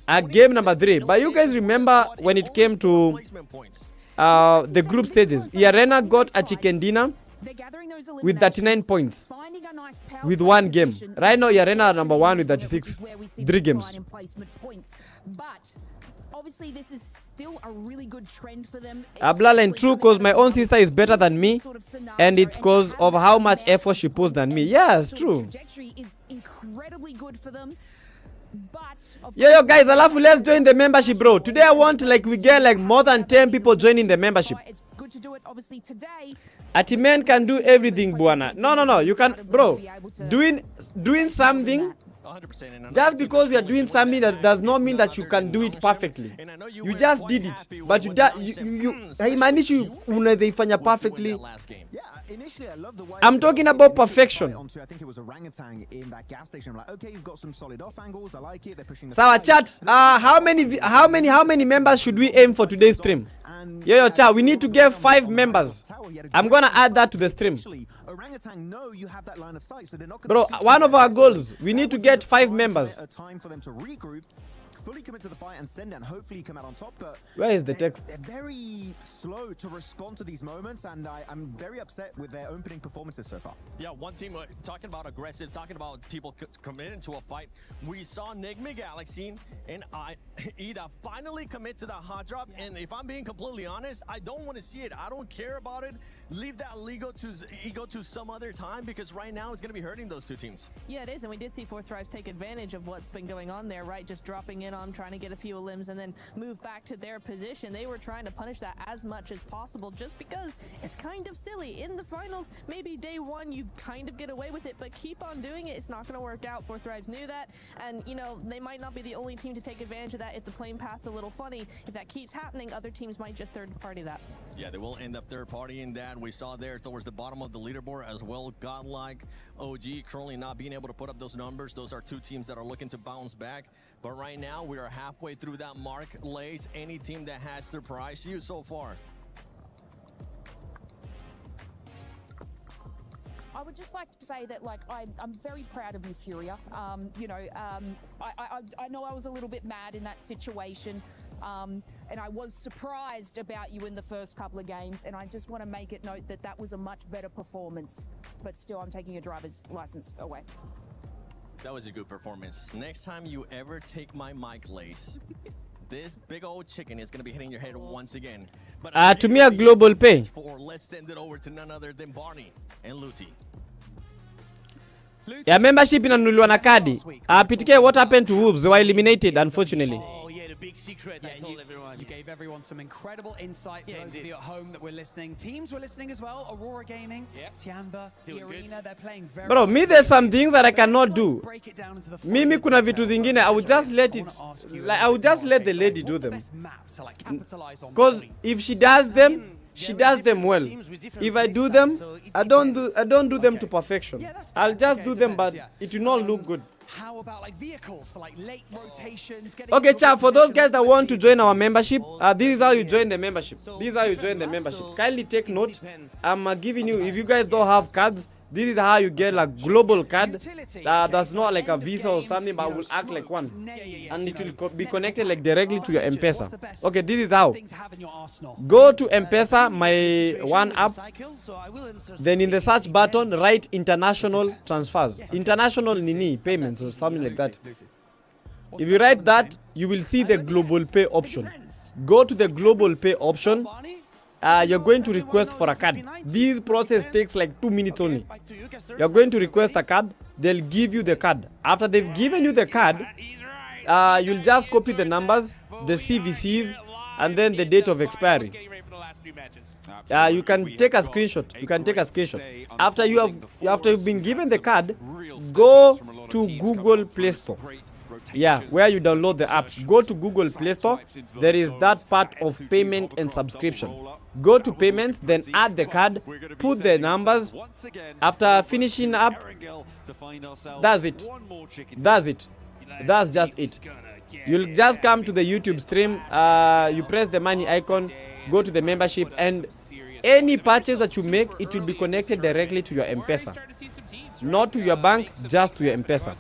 at game number 3. But you guys remember when it came to the group stages, E-Arena got a chicken dinner with 39 points with one game. Right now E-Arena are number 1 with 36, 3 games. But obviously this is still a really good trend for them. Bloodline, true, because my own sister is better than me, and it's because of how much effort she puts than me. Yes, true. Trajectory is incredibly good for them. But yo guys, alafu, let's join the membership, bro. Today I want we get like more than 10 people joining the membership. It's good to do it obviously today. Ati men can do everything, buana. No, you can, bro. Doing something. Just because you are doing something, that does not mean that you can do it perfectly. You just did it, but haimaanishi unaifanya perfectly. I'm talking about perfection. I think it was Orangutan in that gas station. I'm like, okay, you've got some solid off angles. I like it. They're pushing. Sawa chat. How many members should we aim for today's stream? Yo chat. We need to get 5 members. I'm gonna add that to the stream. Orangutan know you have that line of sight, so they're not bro, one of our goals, we need to get 5 members. fully commit to the fight and send it and hopefully come out on top. But where is the text? They're very slow to respond to these moments, and I'm very upset with their opening performances so far. Yeah, one team talking about aggressive, talking about people committing to a fight. We saw Nigma Galaxy and Ida finally commit to that hot drop. And if I'm being completely honest, I don't want to see it. I don't care about it. Leave that ego to some other time, because right now it's going to be hurting those two teams. Yeah, it is, and we did see Fourth Thrives take advantage of what's been going on there, right? Just dropping in on them, trying to get a few limbs, and then move back to their position. They were trying to punish that as much as possible, just because it's kind of silly. In the finals, maybe day one you kind of get away with it, but keep on doing it. It's not going to work out. Fourth Thrives knew that, and you know, they might not be the only team to take advantage of that. If the playing path's a little funny, if that keeps happening, other teams might just third-party that. Yeah, they will end up third-partying that. We saw there towards the bottom of the leaderboard as well. Godlike, OG currently not being able to put up those numbers. Those are two teams that are looking to bounce back. But right now, we are halfway through that mark. Lays, any team that has surprised you so far? I would just like to say that, like, I'm very proud of you, Furia. You know, I know I was a little bit mad in that situation, and I was surprised about you in the first couple of games, and I just want to make it note that that was a much better performance. But still, I'm taking a driver's license away. That was a good performance. Next time you ever take my mic, Lace, this big old chicken is going to be hitting your head once again. But to me, a global pay. Let's send it over to none other than Barney and Luti. Yeah, membership inanunuliwa na kadi. PTK, what happened to Wolves? They were eliminated, unfortunately. Big secret. Yeah, I told everyone. You gave everyone some incredible insight for those of you at home that were listening. Teams were listening as well. Aurora Gaming, Tiamba, the Arena, they're playing very Bro, me there's some things that I cannot do. Mimi kuna vitu zingine, I would just let it, like I would just let the lady do them. Because if she does them, she does them well. If I do them, I don't do them to perfection. I'll just do them, but it will not look good. How about like vehicles for like late rotations? Okay, chat, for those guys that want to join our membership, this is how you join the membership. This is how you join the membership. Kindly take note. I'm giving you, if you guys don't have cards, this is how you get like global card that's not like a Visa or something, but will act like one, and it will be connected like directly to your Mpesa. Okay, this is how. Go to Mpesa, my one app, then in the search button write international transfers, international nini payments or something like that. If you write that, you will see the global pay option. Go to the global pay option. You're going to request for a card. This process takes like 2 minutes only. You're going to request a card. They'll give you the card. After they've given you the card, you'll just copy the numbers, the CVCs, and then the date of expiry. You can take a screenshot. You can take a screenshot. After you've been given the card, go to Google Play Store. Yeah, where you download the apps. Go to Google Play Store. There is that part of payment and subscription. Go to payments, then add the card, put the numbers. After finishing up, that's it. That's it. That's just it. You'll just come to the YouTube stream. You press the money icon, go to the membership, and any purchase that you make, it will be connected directly to your Mpesa. Not to your bank, just to your Mpesa.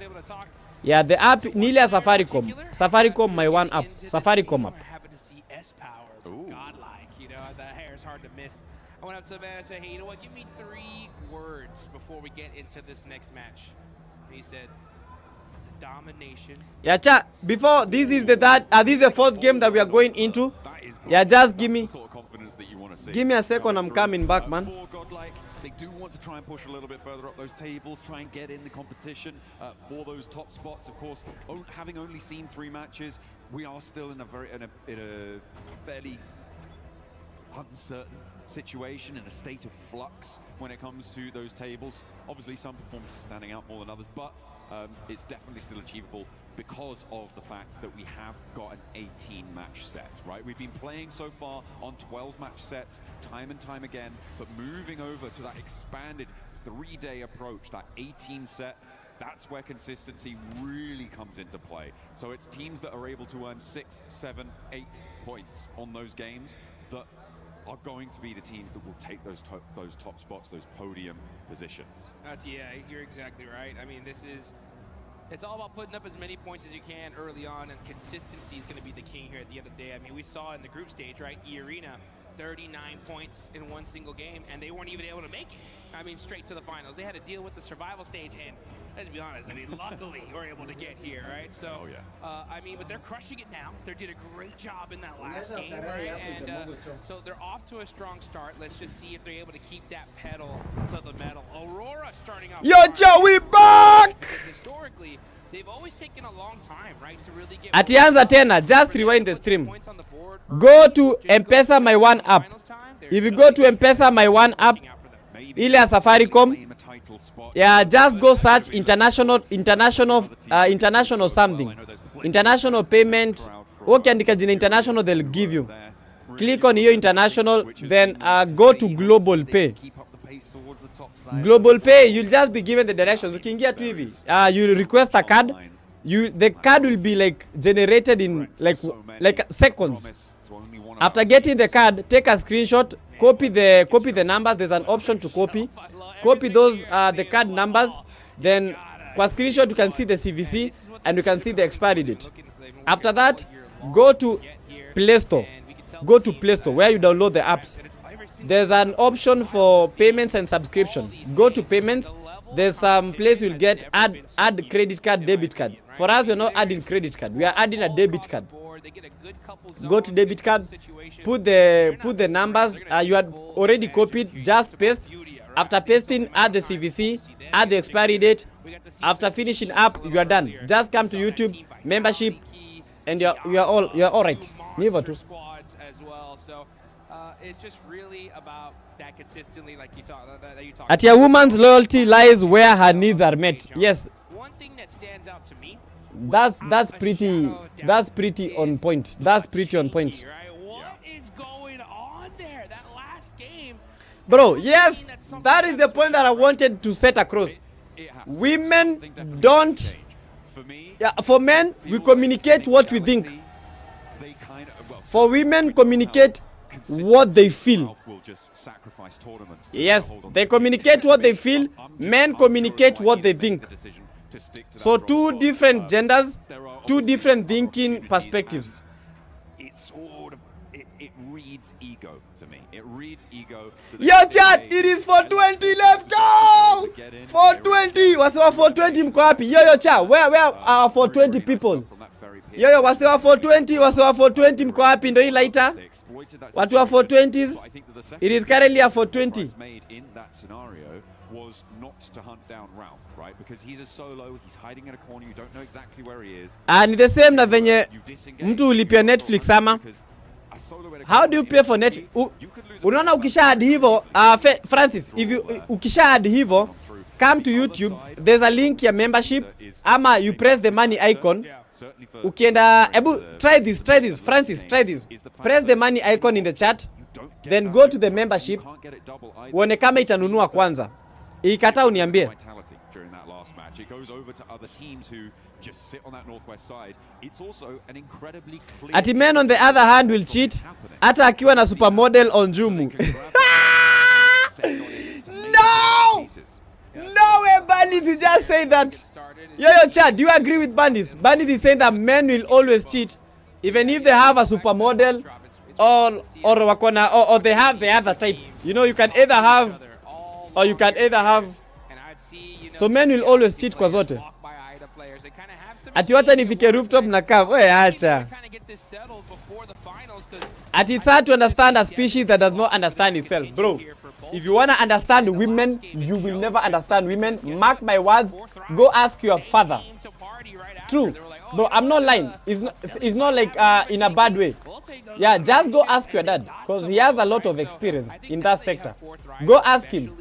Yeah, the app, Nilia Safaricom. Safaricom, my one app. Safaricom app. Godlike, you know, the hair is hard to miss. I went up to the man and said, hey, you know what, give me 3 words before we get into this next match. And he said, domination. Yeah, chat, before, this is the 4th game that we are going into. Yeah, just give me a second, I'm coming back, man. They do want to try and push a little bit further up those tables, try and get in the competition for those top spots. Of course, having only seen 3 matches, we are still in a fairly uncertain situation, in a state of flux when it comes to those tables. Obviously, some performances standing out more than others, but it's definitely still achievable because of the fact that we have got an 18-match set, right? We've been playing so far on 12-match sets time and time again, but moving over to that expanded 3-day approach, that 18 set, that's where consistency really comes into play. So it's teams that are able to earn 6, 7, 8 points on those games that are going to be the teams that will take those top spots, those podium positions. Yeah, you're exactly right. I mean, this is It's all about putting up as many points as you can early on, and consistency is going to be the king here at the end of the day. I mean, we saw in the group stage, right, E-Arena, 39 points in one single game, and they weren't even able to make it. I mean, straight to the finals. They had to deal with the survival stage, and let's be honest, I mean, luckily we're able to get here, right? So, I mean, but they're crushing it now. They did a great job in that last game, right? And so they're off to a strong start. Let's just see if they're able to keep that pedal to the metal. Aurora starting off. Yo, Joe, we back! Because historically, they've always taken a long time, right, to really get. Atianza tena, just rewind the stream. Go to Mpesa My One app. If you go to Mpesa My One app, ile ya Safaricom, yeah, just go search international something, international payment. Okay, andika jina international, they'll give you. Click on your international, then go to global pay. Global pay, you'll just be given the directions. Ukiingia tu hivi, you request a card. The card will be like generated in like seconds. After getting the card, take a screenshot, copy the numbers. There's an option to copy those the card numbers. Then kwa screenshot you can see the CVC and you can see the expiry date. After that, go to Play Store. Go to Play Store where you download the apps. There's an option for payments and subscription. Go to payments. There's some place you'll get add credit card, debit card. For us, we're not adding credit card. We are adding a debit card. Go to debit card, put the numbers you had already copied, just paste. After pasting, add the CVC, add the expiry date. After finishing up, you are done. Just come to YouTube, membership, and you're all right. Never too. It's just really about that consistently, like you talk. At your woman's loyalty lies where her needs are met. Yes. One thing that stands out to me. That's pretty on point. That's pretty on point. What is going on there? That last game. Bro, yes, that is the point that I wanted to set across. Women don't. Yeah, for men, we communicate what we think. For women, communicate what they feel. Yes, they communicate what they feel. Men communicate what they think. So two different genders, two different thinking perspectives. It reads ego to me. It reads ego. Yo chat, it is 420. Let's go. 420. Wasiwa 420 mko wapi? Yo chat, where are 420 people? Yo wasiwa 420, wasiwa 420 mko wapi? Ndo hii later. Watu wa 420s. It is currently a 420. Made in that scenario was not to hunt down Ralph, right? Because he's a solo, he's hiding in a corner, you don't know exactly where he is. Ni the same na venye mtu ulipia Netflix ama. How do you pay for Netflix? Unaona ukisha add hivyo, Francis, if you ukisha add hivyo, come to YouTube, there's a link ya membership, ama you press the money icon. Ukienda, try this, Francis, try this. Press the money icon in the chat, then go to the membership. Uone kama itanunua kwanza. Ikata uniambie. During that last match, it goes over to other teams who just sit on that northwest side. It's also an incredibly clear. Ati men on the other hand will cheat. Hata akiwa na supermodel on Jumu. No! No way, Bandits just say that. Yo, Chad, do you agree with Bandits? Bandits is saying that men will always cheat, even if they have a supermodel or they have the other type. You know, you can either have or you can either have. So men will always cheat kwa zote. Ati wata nifike rooftop na kav. Oye acha. Ati it's hard to understand a species that does not understand itself. Bro, if you want to understand women, you will never understand women. Mark my words. Go ask your father. True. Bro, I'm not lying. It's not like in a bad way. Yeah, just go ask your dad. Because he has a lot of experience in that sector. Go ask him.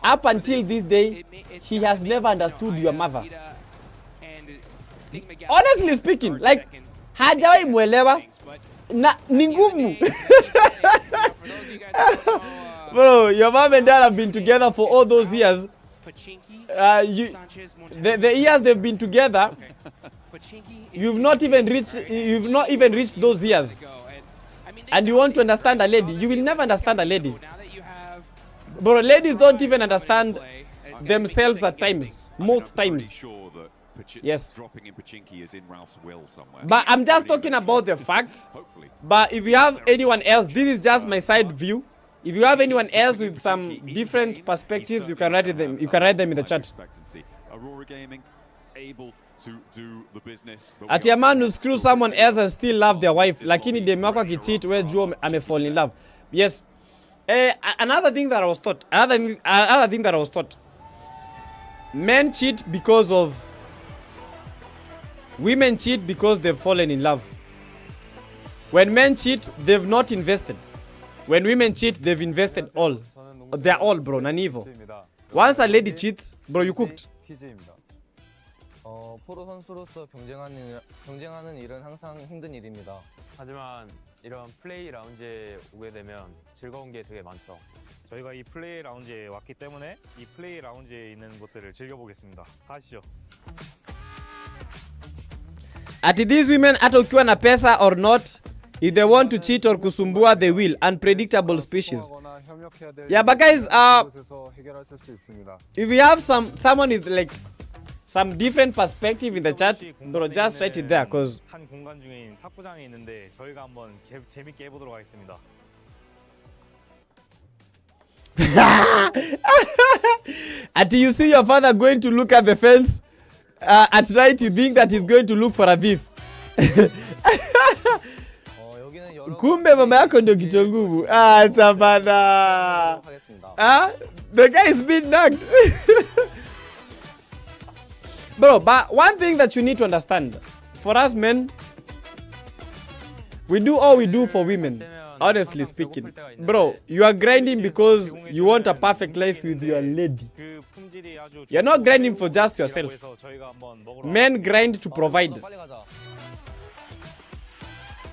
Up until this day, he has never understood your mother. Honestly speaking, like, hajawai mwelewa na ni ngumu. Bro, your mom and dad have been together for all those years. The years they've been together, you've not even reached those years. And you want to understand a lady, you will never understand a lady. Bro, ladies don't even understand themselves at times, most times. Yes. Dropping in Pachinki is in Ralph's will somewhere. But I'm just talking about the facts. But if you have anyone else, this is just my side view. If you have anyone else with some different perspectives, you can write them. You can write them in the chat. Aurora Gaming able to do the business. Ati a man who screw someone else and still love their wife. Lakini dem wako akicheat we jua ame fall in love. Yes. Another thing that I was taught. Another thing that I was taught. Men cheat because of. Women cheat because they've fallen in love. When men cheat, they've not invested. When women cheat, they've invested all. They're all, bro. Nanivo. Once a lady cheats, bro, you cooked. 프로 선수로서 경쟁하는 일은 항상 힘든 일입니다. 하지만 이런 플레이 라운지에 오게 되면 즐거운 게 되게 많죠. 저희가 이 플레이 라운지에 왔기 때문에 이 플레이 라운지에 있는 것들을 즐겨보겠습니다. 가시죠. At these women, hata ukiwa na pesa or not, if they want to cheat or kusumbua, they will. Unpredictable species. Yeah, but guys, if you have someone with like some different perspective in the chat, bro, just write it there, cause 한 공간 중인 탁구장에 있는데 저희가 한번 재밌게 해보도록 하겠습니다. Until you see your father going to look at the fence at night, you think that he's going to look for a thief. Kumbe mama yako ndio kichwa nguvu. Chabana. The guy is being nagged. Bro, but one thing that you need to understand, for us men, we do all we do for women, honestly speaking. Bro, you are grinding because you want a perfect life with your lady. You're not grinding for just yourself. Men grind to provide.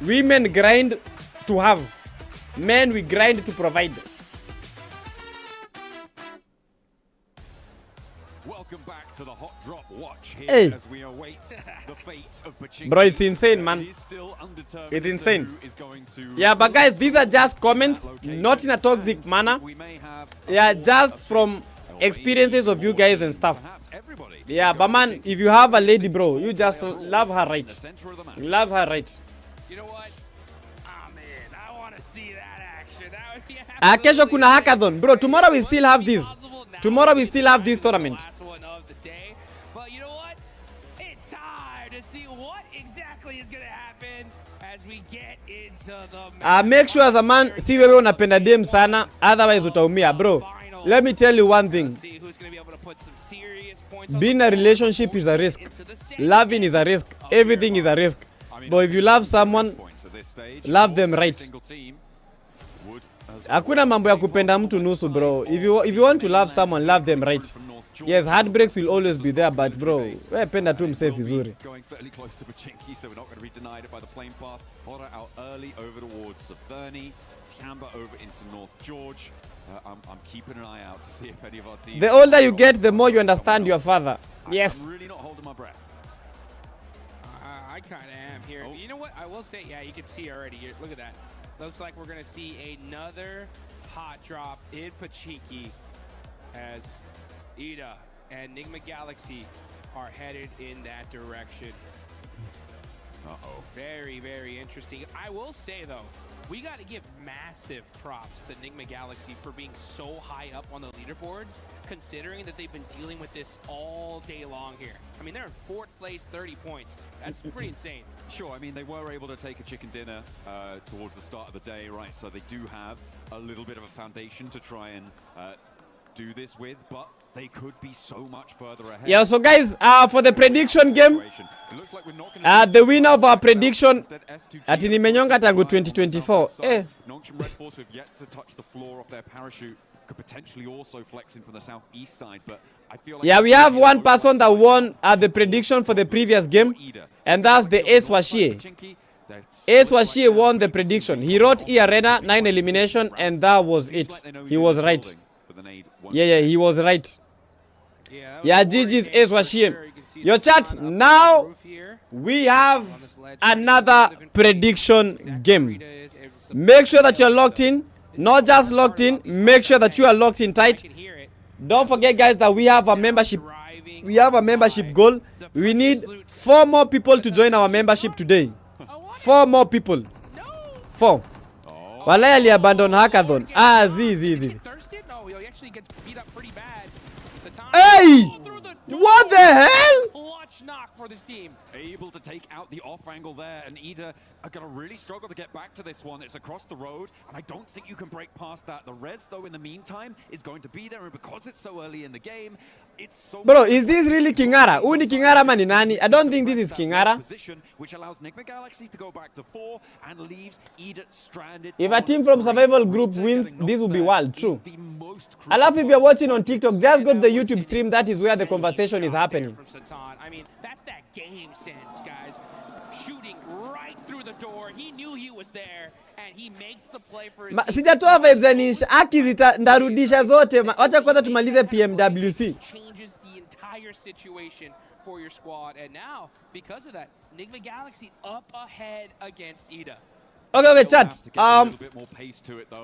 Women grind to have. Men, we grind to provide. Welcome back to the hot drop watch here Hey. as we await the fate of Pachinki. Bro, it's insane, man. It's insane. Yeah, but guys, these are just comments, not in a toxic manner. Yeah, just from experiences of you guys and stuff. Yeah, but man, if you have a lady, bro, you just love her right. Love her right. You know what? Ah, man, I want to see that action. That would be Kesho kuna hackathon. Bro, tomorrow we still have this. Tomorrow we still have this tournament. But you know what? It's time to see what exactly is going to happen as we get into the Make sure as a man, si wewe unapenda dem sana, otherwise utaumia, bro. Let me tell you one thing. Being in a relationship is a risk. Loving is a risk. Everything is a risk. But if you love someone, love them right. Hakuna mambo ya kupenda mtu nusu, bro. If you want to love someone, love them right. Yes, heartbreaks will always be there, but bro, wewe penda tu msafe vizuri. Going fairly close to Pachinki, so we're not going to be denied it by the plane path. Horror out early over towards Saverny. Tiamba over into North George. I'm keeping an eye out to see if any of our team. The older you get, the more you understand your father. Yes. I'm really not holding my breath. I kind of am here. You know what? I will say, yeah, you can see already. Look at that. Looks like we're going to see another hot drop in Pachinki as Ida and Enigma Galaxy are headed in that direction. Uh-oh. Very, very interesting. I will say, though, we got to give massive props to Enigma Galaxy for being so high up on the leaderboards, considering that they've been dealing with this all day long here. I mean, they're in 4th place, 30 points. That's pretty insane. Sure, I mean, they were able to take a chicken dinner towards the start of the day, right? So they do have a little bit of a foundation to try and do this with, but they could be so much further ahead. Yeah, so guys, for the prediction game, the winner of our prediction ati nimenyonga tangu 2024. Nongshim Red Force have yet to touch the floor of their parachute. Could potentially also flex in from the southeast side, but I feel like... Yeah, we have one person that won the prediction for the previous game, and that's the Ace Washie. Ace Washie won the prediction. He wrote E-Arena, 9 elimination, and that was it. He was right. Yeah, he was right. Yeah, GG's Ace Washie. Your chat, now we have another prediction game. Make sure that you're locked in. Not just locked in, make sure that you are locked in tight. Don't forget, guys, that we have a membership. we have a membership goal. We need 4 more people to join our membership today. 4 more people. 4. Walai ali abandon hackathon. Z. No, he actually gets beat up pretty bad. Hey! What the hell? Clutch knock for this team. Able to take out the off angle there, and Ida are going to really struggle to get back to this one. It's across the road, and I don't think you can break past that. The res, though, in the meantime, is going to be there, and because it's so early in the game, it's so... Bro, is this really Kingara? Uni Kingara mani nani? I don't think this is Kingara. Position, which allows Nigma Galaxy to go back to 4 and leaves Ida stranded. If a team from survival group wins, this will be wild. True. I love if you're watching on TikTok, just go to the YouTube stream. That is where the conversation is happening. I mean, that's that game sense, guys. Shooting right through the door. He knew he was there, and he makes the play for his team. Sijatoa vibes anisha. Aki ndarudisha zote. Wacha kwanza tumalize PMWC. Changes the entire situation for your squad, and now, because of that, Nigma Galaxy up ahead against Ida. Okay, chat.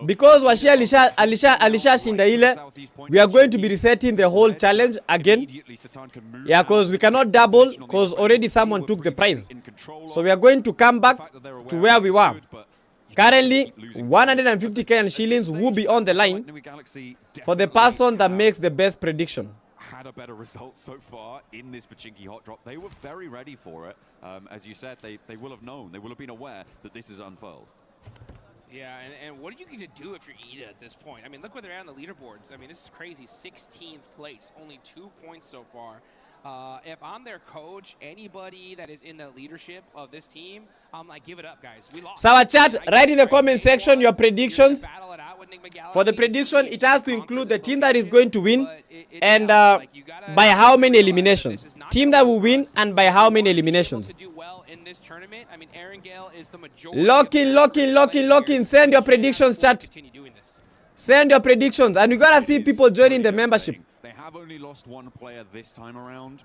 Because Washi alisha shinda ile, we are going to be resetting the whole challenge again. Yeah, because we cannot double, because already someone took the prize. So we are going to come back to where we were. Currently, 150k and shillings will be on the line for the person that makes the best prediction. Had a better result so far in this Pachinki hot drop. They were very ready for it. As you said, they will have known, they will have been aware that this is unfurled. Yeah, and what are you going to do if you're Ida at this point? I mean, look where they're at on the leaderboards. I mean, this is crazy. 16th place, only 2 points so far. If I'm their coach, anybody that is in the leadership of this team, I'm like, give it up, guys. We lost. So our chat, write in the comment section your predictions. For the prediction, it has to include the team that is going to win and by how many eliminations. Team that will win and by how many eliminations. Lock in. Send your predictions, chat. Send your predictions. And we gotta see people joining the membership. They have only lost 1 player this time around,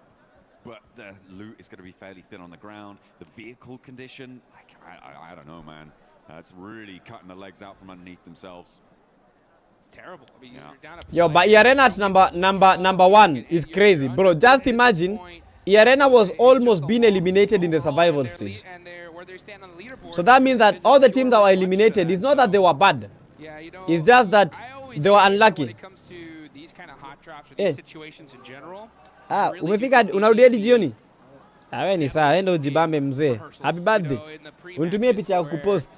but the loot is going to be fairly thin on the ground. The vehicle condition, like, I don't know, man. It's really cutting the legs out from underneath themselves. It's terrible. I mean, you're down a Yo, but Arena at number 1 is crazy, bro. Just imagine, Arena was almost being eliminated in the survival stage. So that means that all the teams that were eliminated, it's not that they were bad. It's just that they were unlucky. Umefika unarudia hadi jioni? Wewe ni sawa, enda ujibambe mzee. Happy birthday. Unitumie picha ya kupost.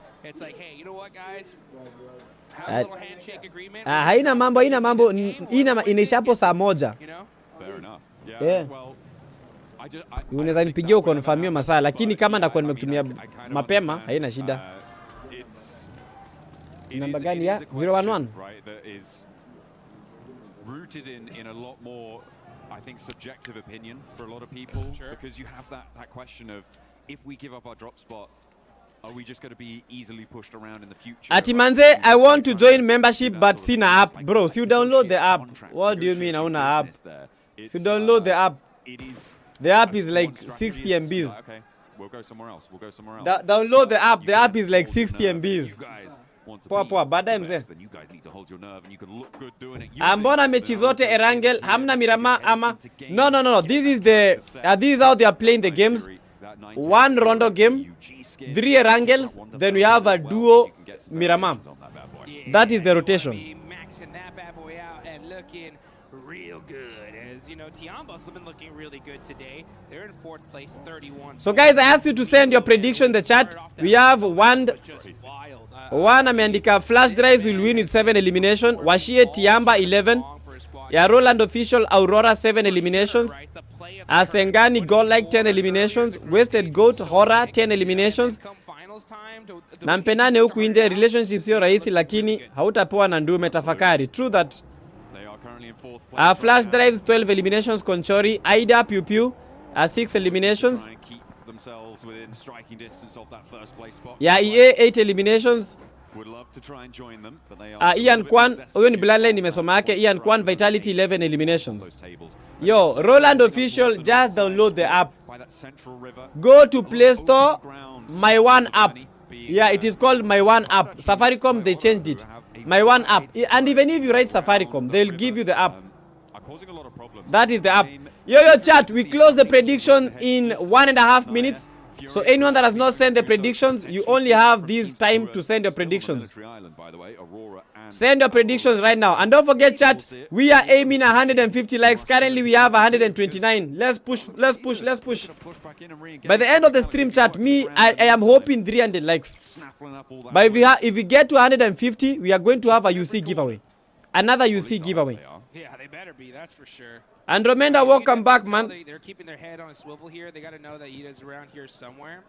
Haina mambo, inaisha hapo saa 1. Yeah. Unaweza nipigia ukonfirmio masaa, lakini kama ndakuwa nimekutumia mapema, haina shida. Namba gani ya 011? Rooted in a lot more, I think, subjective opinion for a lot of people, because you have that question of, if we give up our drop spot, are we just going to be easily pushed around in the future? Atimanze, I want to join membership but sina app. Bro, so you download the app. What do you mean hauna app? So you download the app. The app is like 60 MBs. Okay, we'll go somewhere else. Download the app. The app is like 60 MBs. Poa, baadaye mzee. Ambona mechi zote Erangel, hamna Mirama ama? No. This is how they are playing the games. 1 Rondo game, 3 Erangels, then we have a duo Mirama. That is the rotation. Maxing that bad boy out and looking real good. As you know, Tiamba's been looking really good today. They're in 4th place, 31. So guys, I asked you to send your prediction in the chat. We have one ameandika flash drives will win with 7 elimination. Washie Tiamba 11. Ya Roland Official Aurora 7 eliminations. Asengani Godlike 10 eliminations. Wasted Goat Horror 10 eliminations. Na mpenane huku nje relationship sio rahisi, lakini hautapoa na ndume, tafakari. True that. Flash drives 12 eliminations. Conchori Ida Pew Pew 6 eliminations. Yeah, EA 8 eliminations. Ian Kwan, huyo ni Bloodline nimesoma yake. Ian Kwan Vitality 11 eliminations. Yo, Roland Official, just download the app. Go to Play Store, My One app. Yeah, it is called My One app. Safaricom, they changed it. My One app. And even if you write Safaricom, they'll give you the app. causing a lot of problems. That is the up. Yo, chat, we close the prediction in 1.5 minutes. So anyone that has not sent the predictions, you only have this time to send your predictions. Send your predictions right now. And don't forget, chat, we are aiming 150 likes. Currently, we have 129. Let's push, let's push, let's push. By the end of the stream, chat, I am hoping 300 likes. But if we get to 150, we are going to have a UC giveaway. Another UC giveaway. Yeah, they better be, that's for sure. Andromeda, welcome back, man. They're keeping their head on a swivel here. They got to know that Ida's around here somewhere.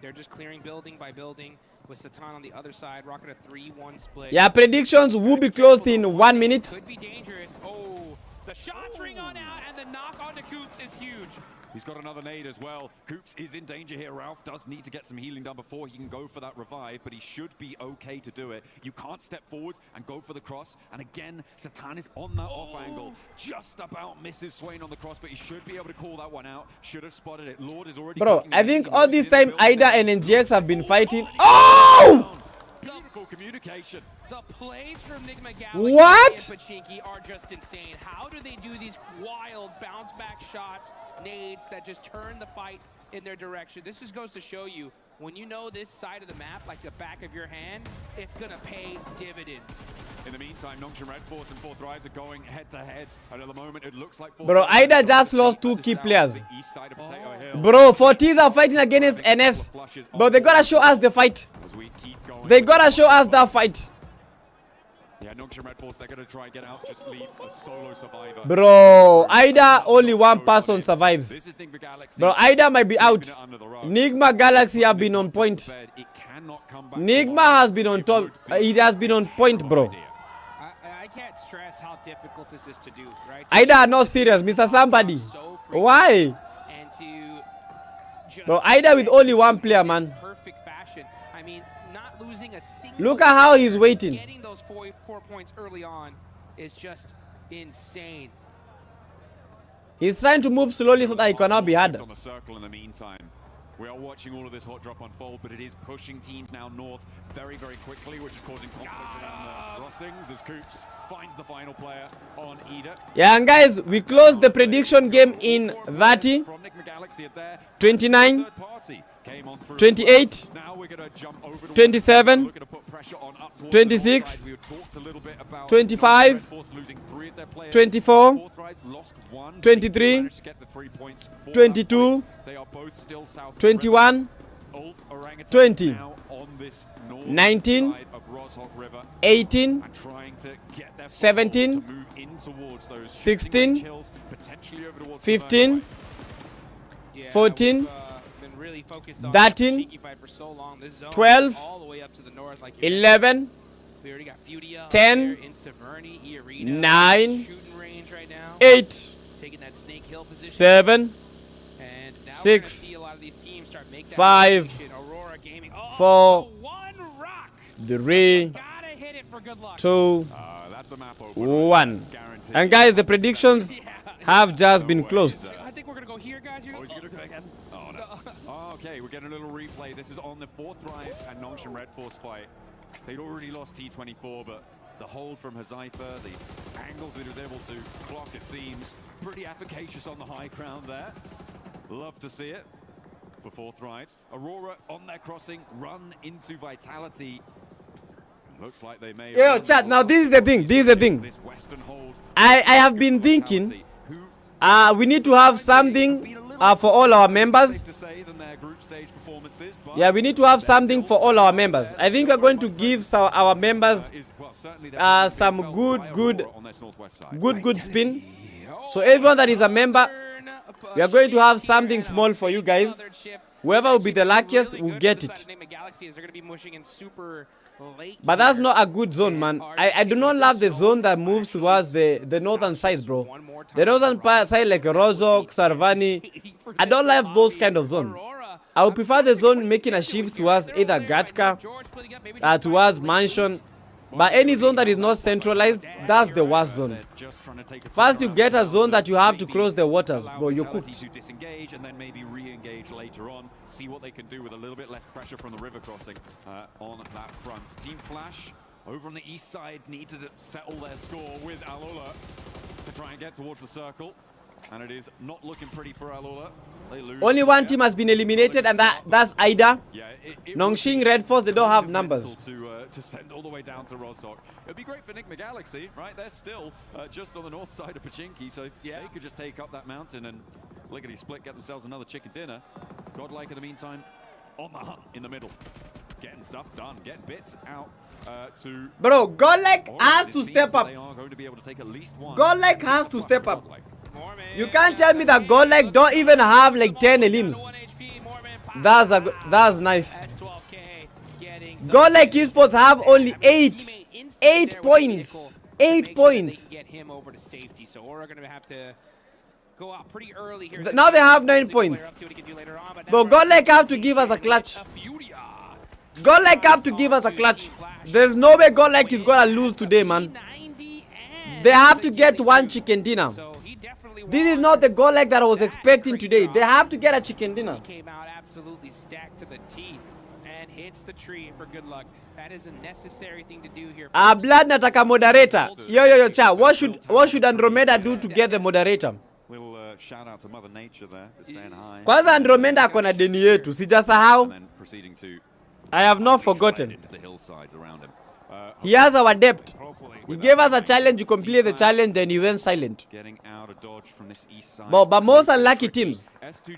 They're just clearing building by building with Satan on the other side, rocking a 3-1 split. Yeah, predictions will be closed in 1 minute. Could be dangerous. Oh, the shots ring on out, and the knock on to Coops is huge. He's got another nade as well. Coops is in danger here. Ralph does need to get some healing done before he can go for that revive, but he should be okay to do it. You can't step forwards and go for the cross. And again, Satan is on that off angle. Just about misses Swain on the cross, but he should be able to call that one out. Should have spotted it. Lord is already... Bro, I think all this time, Ida and NGX have been fighting. Oh! Beautiful communication. The plays from Nigma Galaxy What? and Pachinki are just insane. How do they do these wild bounce back shots, nades that just turn the fight in their direction? This just goes to show you, when you know this side of the map, like the back of your hand, it's gonna pay dividends. In the meantime, Nongshim Red Force and 4 Thrives are going head to head. And at the moment, it looks like... Bro, Ida just lost 2 key players. Bro, 40s are fighting against NS. Bro, they gotta show us the fight. They gotta show us that fight. Yeah, Nongshim Red Force, they're gonna try and get out, just leave a solo survivor. Bro, Ida, only one person survives. Bro, Ida might be out. Nigma Galaxy have been on point. Nigma has been on top. It has been on point, bro. I can't stress how difficult this is to do, right? Ida are not serious, Mr. Somebody. Why? And to just Bro, Ida with only one player, man. perfect fashion. I mean, not losing a single... Look at how he's waiting. Getting those four points early on is just insane. He's trying to move slowly so that he cannot be hard. On the circle in the meantime. We are watching all of this hot drop unfold, but it is pushing teams now north very, very quickly, which is causing conflict around the crossings as Coops finds the final player on Ida. Yeah, and guys, we closed the prediction game in 30, 29, 28, 27, 26, 25, 24, 23, 22, 21, 20, 19, 18, 17, 16, 15, 14, 13, 12, 11, 10, 9, 8, 7, 6, 5, 4, 3, 2, 1. And guys, the predictions have just been closed. I think we're gonna go here, guys. You're gonna go again? Oh, no. Oh, okay, we're getting a little replay. This is on the 4 Thrive and Nongshim Red Force fight. They'd already lost T24, but the hold from Hazaifa, the angles that he was able to clock, it seems, pretty efficacious on the high ground there. Love to see it for 4 Thrives. Aurora on their crossing, run into Vitality. Looks like they may... Yo, chat, now this is the thing, this is the thing. I have been thinking, we need to have something for all our members. Yeah, we need to have something for all our members. I think we're going to give our members some good spin. So everyone that is a member, we are going to have something small for you guys. Whoever will be the luckiest will get it. But that's not a good zone, man. I do not love the zone that moves towards the northern side, bro. The northern side like Rozok, Sarvani. I don't like those kind of zone. I would prefer the zone making a shift towards either Gatka, towards Mansion. But any zone that is not centralized, that's the worst zone. First, you get a zone that you have to close the waters, bro. You're cooked. To disengage and then maybe re-engage later on. See what they can do with a little bit less pressure from the river crossing on that front. Team Flash over on the east side need to settle their score with Alola to try and get towards the circle, and it is not looking pretty for Alula. They lose. Only one team has been eliminated, and that's Ida. Yeah, Nongxing, Red Force, they don't have numbers. To send all the way down to Rozhok. It'd be great for Nick McGalaxy, right? They're still just on the north side of Pachinki, so they could just take up that mountain and lickety split, get themselves another chicken dinner. Godlike in the meantime on the hunt in the middle, getting stuff done, getting bits out to. Bro, Godlike has to step up. They are going to be able to take at least one. Godlike has to step up. You can't tell me that Godlike don't even have like 10 elims. That's nice. Godlike esports have only 8 points. 8 points. Get him over to safety, so we're going to have to go out pretty early here. Now they have 9 points. But Godlike have to give us a clutch. Godlike have to give us a clutch. There's no way Godlike is gonna lose today, man. They have to get one chicken dinner. This is not the Godlike that I was expecting today. They have to get a chicken dinner. Came out absolutely stacked to the teeth and hits the tree for good luck. That is a necessary thing to do here. Blood nataka moderator. Yo, cha. What should Andromeda do to get the moderator? We'll shout out to Mother Nature there for saying hi. Kwanza Andromeda akona deni yetu. Sijasahau. Proceeding to I have not forgotten. into the hillsides around him. He has our depth. He gave us a challenge, you complete the challenge, then he went silent. Getting out of dodge from this east side. But most unlucky teams.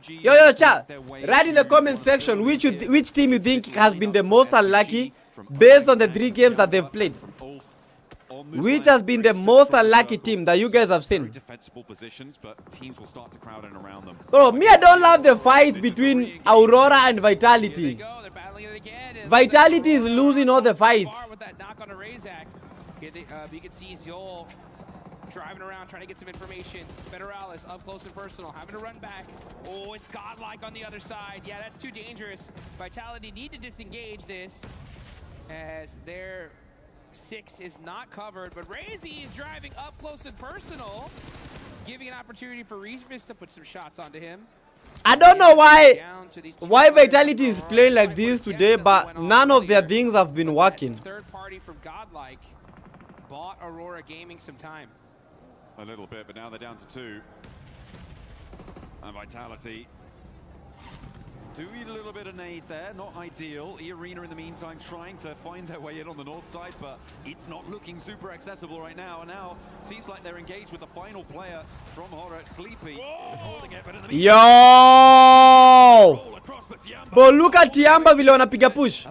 Yo, cha, write in the comment section which team you think has been the most unlucky based on the 3 games that they've played. Which has been the most unlucky team that you guys have seen? Defensible positions, but teams will start to crowd in around them. Bro, me, I don't love the fight between Aurora and Vitality. Vitality is losing all the fights. With that knock on a Razak. You can see Zol driving around trying to get some information. Federalis up close and personal, having to run back. Oh, it's Godlike on the other side. Yeah, that's too dangerous. Vitality need to disengage this as their 6 is not covered, but Razy is driving up close and personal, giving an opportunity for Reeves to put some shots onto him. I don't know why Vitality is playing like this today, but none of their things have been working. Third party from Godlike bought Aurora Gaming some time. A little bit, but now they're down to 2. And Vitality doing a little bit of nade there, not ideal. E-Arena in the meantime trying to find their way in on the north side, but it's not looking super accessible right now. And now seems like they're engaged with the final player from Horror, Sleepy. Holding it, but in the Yo! Bro, look at Tiamba vile wanapiga push.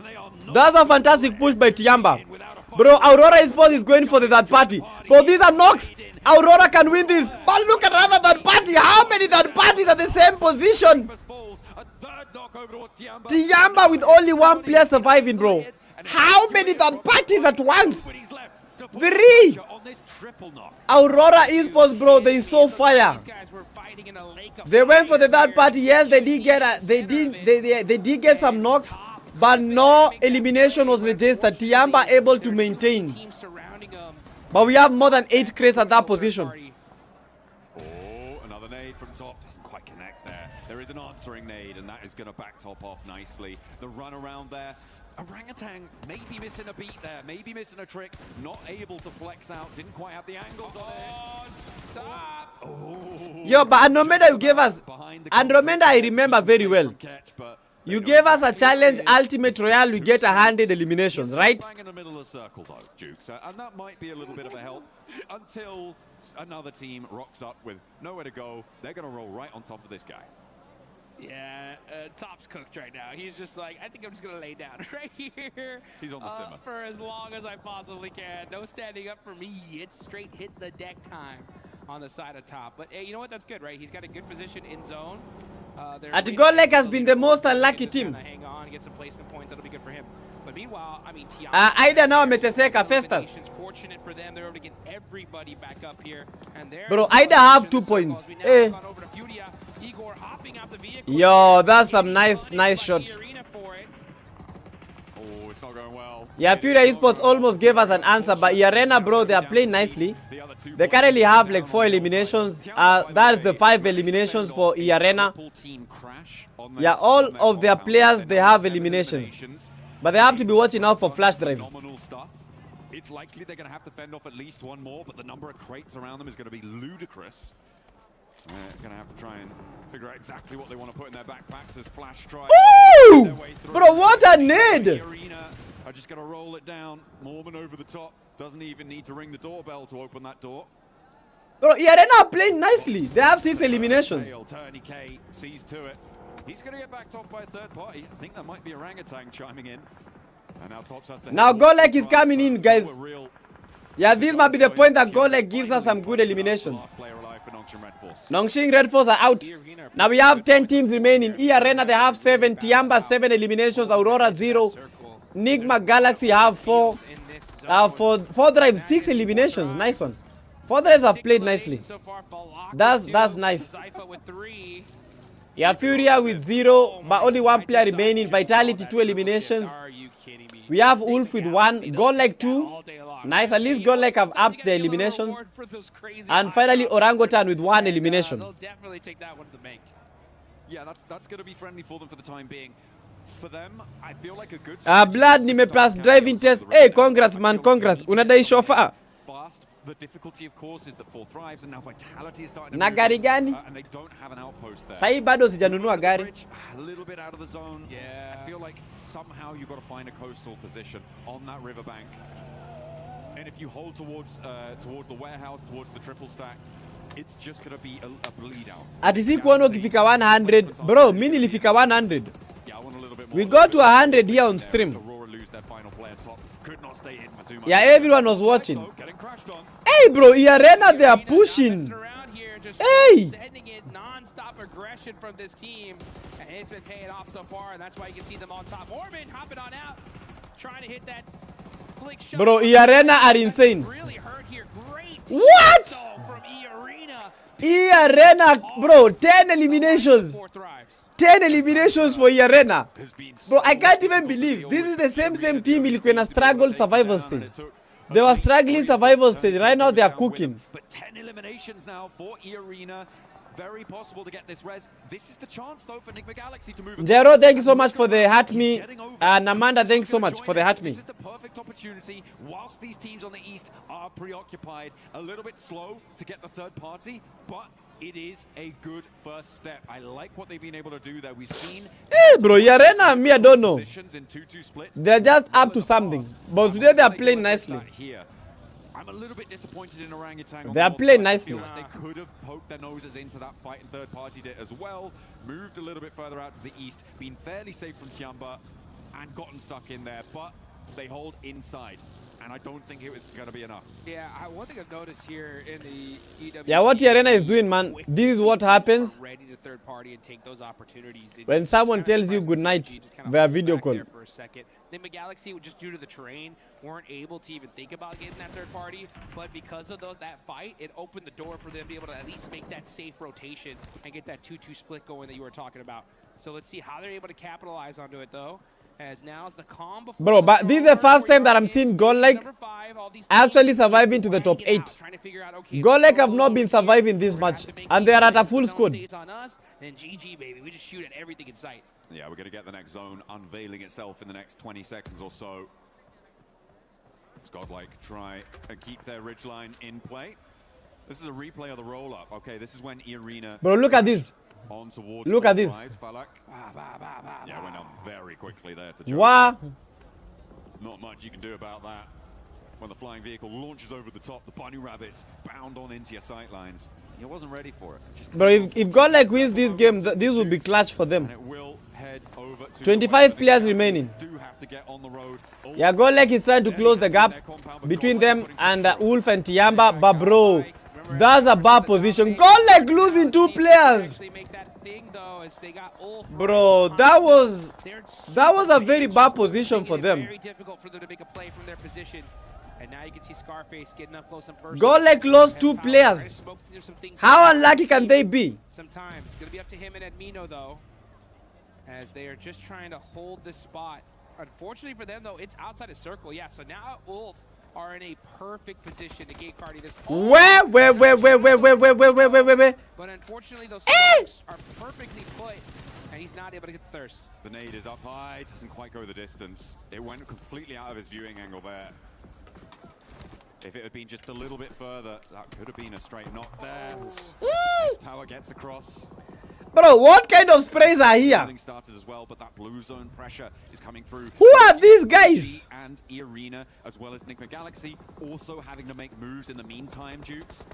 That's a fantastic push by Tiamba. Bro, Aurora Esports is going for the third party. Bro, these are knocks. Aurora can win this. But look at another third party. How many third parties at the same position? Tiamba with only 1 player surviving, bro. How many third parties at once? 3. Aurora Esports, bro, they so fire. They went for the third party. Yes, they did get some knocks, but no elimination was registered. Tiamba able to maintain. But we have more than 8 crates at that position. Oh, another nade from top. Doesn't quite connect there. There is an answering nade, and that is going to back top off nicely. The run around there. Orangutan maybe missing a beat there, maybe missing a trick, not able to flex out, didn't quite have the angles on it. Oh. Yo, but Andromeda you gave us. Andromeda I remember very well. You gave us a challenge, Ultimate Royale, we get 100 eliminations, right? Bang in the middle of the circle though, Jukes, and that might be a little bit of a help until another team rocks up with nowhere to go. They're going to roll right on top of this guy. Yeah, Top's cooked right now. He's just like, I think I'm just going to lay down right here. He's on the simmer. For as long as I possibly can. No standing up for me. It's straight hit the deck time on the side of Top. But hey, you know what? That's good, right? He's got a good position in zone. At Godlike has been the most unlucky team. Hang on, get some placement points. That'll be good for him. But meanwhile, I mean, Aida now ameteseka Festus. Fortunate for them, they're able to get everybody back up here. And bro, Aida have 2 points. Eh. Yo, that's some nice shot. Oh, it's not going well. Yeah, Furia Esports almost gave us an answer, but Arena, bro, they are playing nicely. They currently have like 4 eliminations. That is the 5 eliminations for Arena. Yeah, all of their players, they have eliminations. But they have to be watching out for flash drives. It's likely they're going to have to fend off at least one more, but the number of crates around them is going to be ludicrous. They're going to have to try and figure out exactly what they want to put in their backpacks as Flash tries. Woo! Bro, what a nade! The arena are just going to roll it down. Mormon over the top. Doesn't even need to ring the doorbell to open that door. Bro, yeah, they're not playing nicely. They have 6 eliminations. Turney K sees to it. He's going to get backed off by a third party. I think that might be Orangutan chiming in. And now Tops has to Now Golek is coming in, guys. Yeah, this might be the point that Golek gives us some good eliminations. Nongshing Red Force are out. Now we have 10 teams remaining. E Arena they have 7. Tiamba 7 eliminations. Aurora 0. Nigma Galaxy have 4. For Drive 6 eliminations. Nice one. 4 Drives have played nicely. That's nice. Yeah, Furia with 0, but only 1 player remaining. Vitality 2 eliminations. We have Wolf with 1. Golek 2. Nice, at least Golek have upped the eliminations. And finally Orangutan with 1 elimination. They'll definitely take that one to the bank. Yeah, that's going to be friendly for them for the time being. For them, I feel like a good Blood Nime plus driving test. Hey, congrats man, congrats. Unadai chauffeur. Fast. The difficulty, of course, is that 4 thrives, and now Vitality is starting to Na gari gani? and they don't have an outpost there. Sai bado sijanunua gari. A little bit out of the zone. Yeah. I feel like somehow you've got to find a coastal position on that riverbank. And if you hold towards the warehouse, towards the triple stack, it's just going to be a bleed out. Atisi kuona ukifika 100. Bro, mimi nilifika 100. We got to 100 here on stream. Yeah, everyone was watching. Hey, bro, E Arena they are pushing. Hey! Sending in non-stop aggression from this team, and it's been paying off so far, and that's why you can see them on top. Mormon hopping on out, trying to hit that flick shot. Bro, E Arena are insane. Really hurt here. Great what? From E Arena. E Arena, bro, 10 eliminations. 10 eliminations for E Arena. Bro, I can't even believe this is the same team ilikuwa na struggle survival stage. They were struggling survival stage. Right now they are cooking. But 10 eliminations now for E Arena. Very possible to get this res. This is the chance though for Nigma Galaxy to move. Jero, thank you so much for the hat me. And Amanda, thank you so much for the hat me. This is the perfect opportunity whilst these teams on the east are preoccupied, a little bit slow to get the third party, but it is a good first step. I like what they've been able to do there. We've seen hey bro, E Arena, me I don't know. They're just up to something. But today they are playing nicely. I'm a little bit disappointed in Orangutan. They are playing nicely. They could have poked their noses into that fight and third party did as well. Moved a little bit further out to the east, been fairly safe from Tiamba and gotten stuck in there, but they hold inside. And I don't think it was going to be enough. Yeah, one thing I've noticed here in the EWC. Yeah, what E Arena is doing, man, this is what happens ready to third party and take those opportunities. when someone tells you good night via video call. For a second. Nigma Galaxy, just due to the terrain, weren't able to even think about getting that third party. But because of that fight, it opened the door for them to be able to at least make that safe rotation and get that 2-2 split going that you were talking about. So let's see how they're able to capitalize onto it, though. As now's the calm before bro, but this is the first time that I'm seeing Golek actually surviving to the top 8. Golek have not been surviving this much, and they are at a full squad. Then GG, baby. We just shoot at everything in sight. Yeah, we're going to get the next zone unveiling itself in the next 20 seconds or so. It's Godlike try and keep their ridgeline in play. This is a replay of the roll-up. Okay, this is when E Arena... Bro, look at this. On towards look at this. Yeah, went down very quickly there to wow. Not much you can do about that. When the flying vehicle launches over the top, the bunny rabbits bound on into your sightlines. He wasn't ready for it. Bro, if Godlike wins this game, this will be clutch for them. 25 players remaining. Yeah, Godlike is trying to close the gap between them and Wolf and Tiamba, but bro, that's a bad position. Godlike losing 2 players. Bro, that was a very bad position for them. Very difficult for them to make a play from their position. And now you can see Scarface getting up close and personal. Golek lost 2 players. How unlucky can they be? Sometimes it's going to be up to him and Admino, though, as they are just trying to hold this spot. Unfortunately for them, though, it's outside of circle. Yeah, so now Wolf are in a perfect position to gate cardi this. Where? But unfortunately, those strikes are perfectly put, and he's not able to get the thirst. The nade is up high, doesn't quite go the distance. It went completely out of his viewing angle there. If it had been just a little bit further, that could have been a straight knock there. Power gets across. Bro, what kind of sprays are here? Started as well, but that blue zone pressure is coming through. Who are these guys? And E-Arena, as well as Enigma Galaxy, also having to make moves in the meantime, Dukes.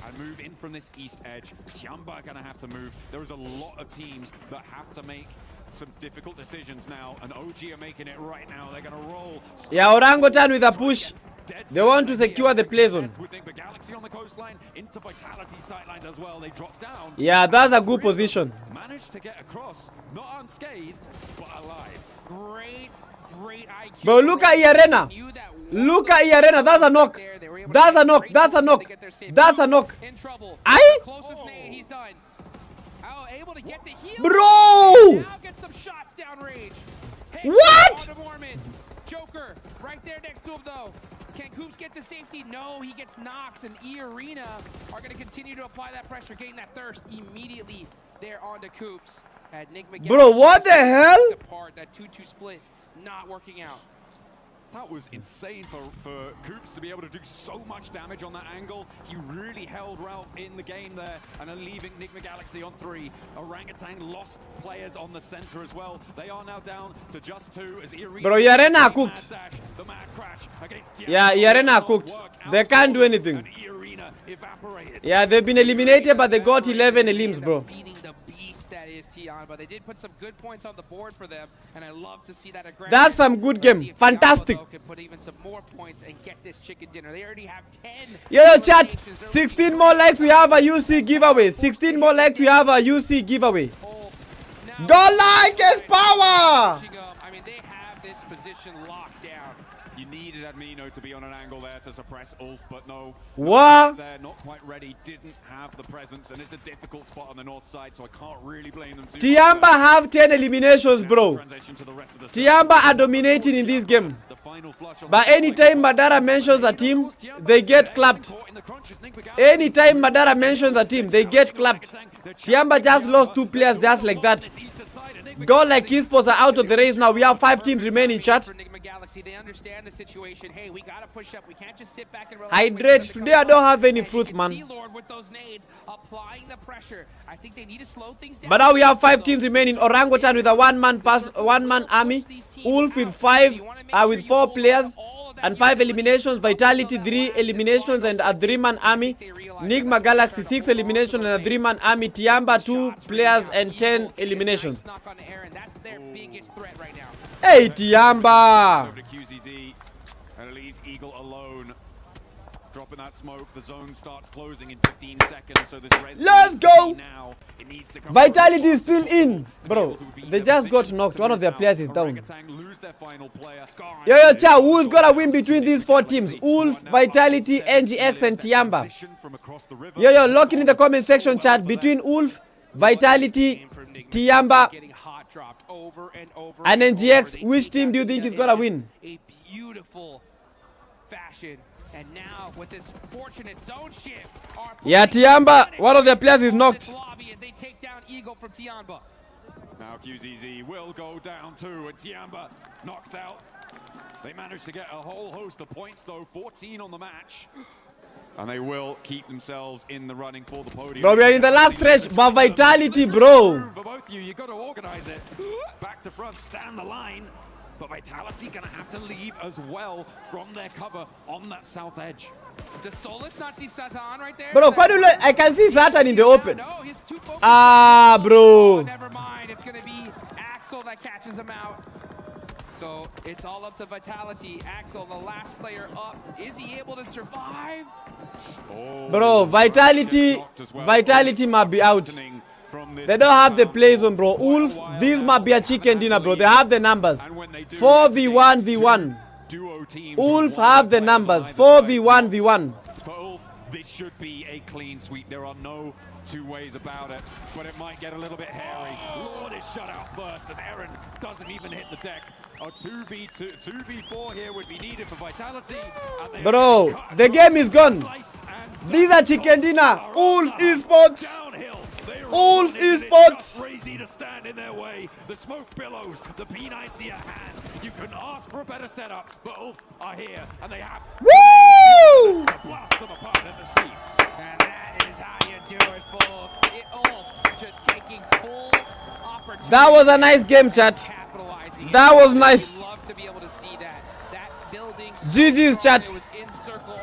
And move in from this east edge. Tiamba are gonna have to move. There is a lot of teams that have to make some difficult decisions now, and OG are making it right now. They're gonna roll. Yeah, Orangutan with a push. They want to secure the play zone. With Enigma Galaxy on the coastline, into Vitality sidelines as well. They drop down. Yeah, that's a good position. Managed to get across, not unscathed, but alive. Great IQ. Bro, look at E-Arena. Look at E-Arena. That's a knock. That's a knock. That's a knock. That's a knock. Aye? Closest nade, he's done. Oh, able to get the heal. Bro! Now get some shots downrange. What? Joker right there next to him though. Can Coops get to safety? No, he gets knocked, and E-Arena are going to continue to apply that pressure, getting that thirst immediately there onto Coops. Bro, what the hell? That 2-2 split not working out. That was insane for Coops to be able to do so much damage on that angle. He really held Ralph in the game there, and are leaving Enigma Galaxy on 3. Orangutan lost players on the center as well. They are now down to just 2 as E-Arena. Bro, E-Arena cooked. Yeah, E-Arena cooked. They can't do anything. Yeah, they've been eliminated, but they got 11 elims, bro. That is Tiamba. They did put some good points on the board for them, and I love to see that aggression. That's some good game. Fantastic. Can put even some more points and get this chicken dinner. They already have 10. Yo, chat. 16 more likes, we have a UC giveaway. 16 more likes, we have a UC giveaway. Go like is power. I mean, they have this position locked down. You needed Admino to be on an angle there to suppress Ulf, but no. What? They're not quite ready, didn't have the presence, and it's a difficult spot on the north side, so I can't really blame them too much. Tiamba have 10 eliminations, bro. Tiamba are dominating in this game. But anytime Madara mentions a team, they get clapped. Anytime Madara mentions a team, they get clapped. Tiamba just lost 2 players just like that. God like esports are out of the race now. We have 5 teams remaining, chat. They understand the situation. Hey, we gotta push up. We can't just sit back and relax. Hydrate. Today I don't have any fruits, man. Lord with those nades, applying the pressure. I think they need to slow things down. But now we have 5 teams remaining. Orangutan with a one-man army. Wolf with 4 players and 5 eliminations. Vitality 3 eliminations and a 3-man army. Enigma Galaxy 6 eliminations and a 3-man army. Tiamba 2 players and 10 eliminations. That's their biggest threat right now. Hey, Tiamba! Over to QZZ, and it leaves Eagle alone. Dropping that smoke, the zone starts closing in 15 seconds, so this red. Let's go! Now. It needs to come. Vitality is still in. Bro, they just got knocked. One of their players is down. Yo, Cha, who's gonna win between these 4 teams? Wolf, Vitality, NGX, and Tiamba. Yo, lock in the comment section, chat. Between Wolf, Vitality, Tiamba, and NGX, which team do you think is gonna win? A beautiful fashion, and now with this fortunate zone shift, yeah, Tiamba, one of their players is knocked. They take down Eagle from Tiamba. Now QZZ will go down too, and Tiamba knocked out. They managed to get a whole host of points though, 14 on the match. And they will keep themselves in the running for the podium. Bro, we are in the last stretch, but Vitality, bro. For both of you got to organize it. Back to front, stand the line. But Vitality gonna have to leave as well from their cover on that south edge. Does Solus not see Satan right there? Bro, I can see Satan in the open. No, he's too focused. Bro. Oh, never mind. It's gonna be Axel that catches him out. So it's all up to Vitality. Axel, the last player up. Is he able to survive? Bro, Vitality might be out. They don't have the play zone, bro. Wolf, this might be a chicken dinner, bro. They have the numbers. 4v1v1. Wolf have the numbers. 4v1v1. For Ulf, this should be a clean sweep. There are no 2 ways about it, but it might get a little bit hairy. Lord is shut out first, and Aaron doesn't even hit the deck. A 2v4 here would be needed for Vitality. Bro, the game is gone. These are chicken dinner. Wolf esports. Wolf esports. Crazy to stand in their way. The smoke billows, the P90 at hand. You couldn't ask for a better setup, but Ulf are here, and they have. Woo! Woo! Blast to the part of the seams. And that is how you do it, folks. Just taking full opportunity. That was a nice game, chat. That was nice. Love to be able to see that. That building. GG's, chat.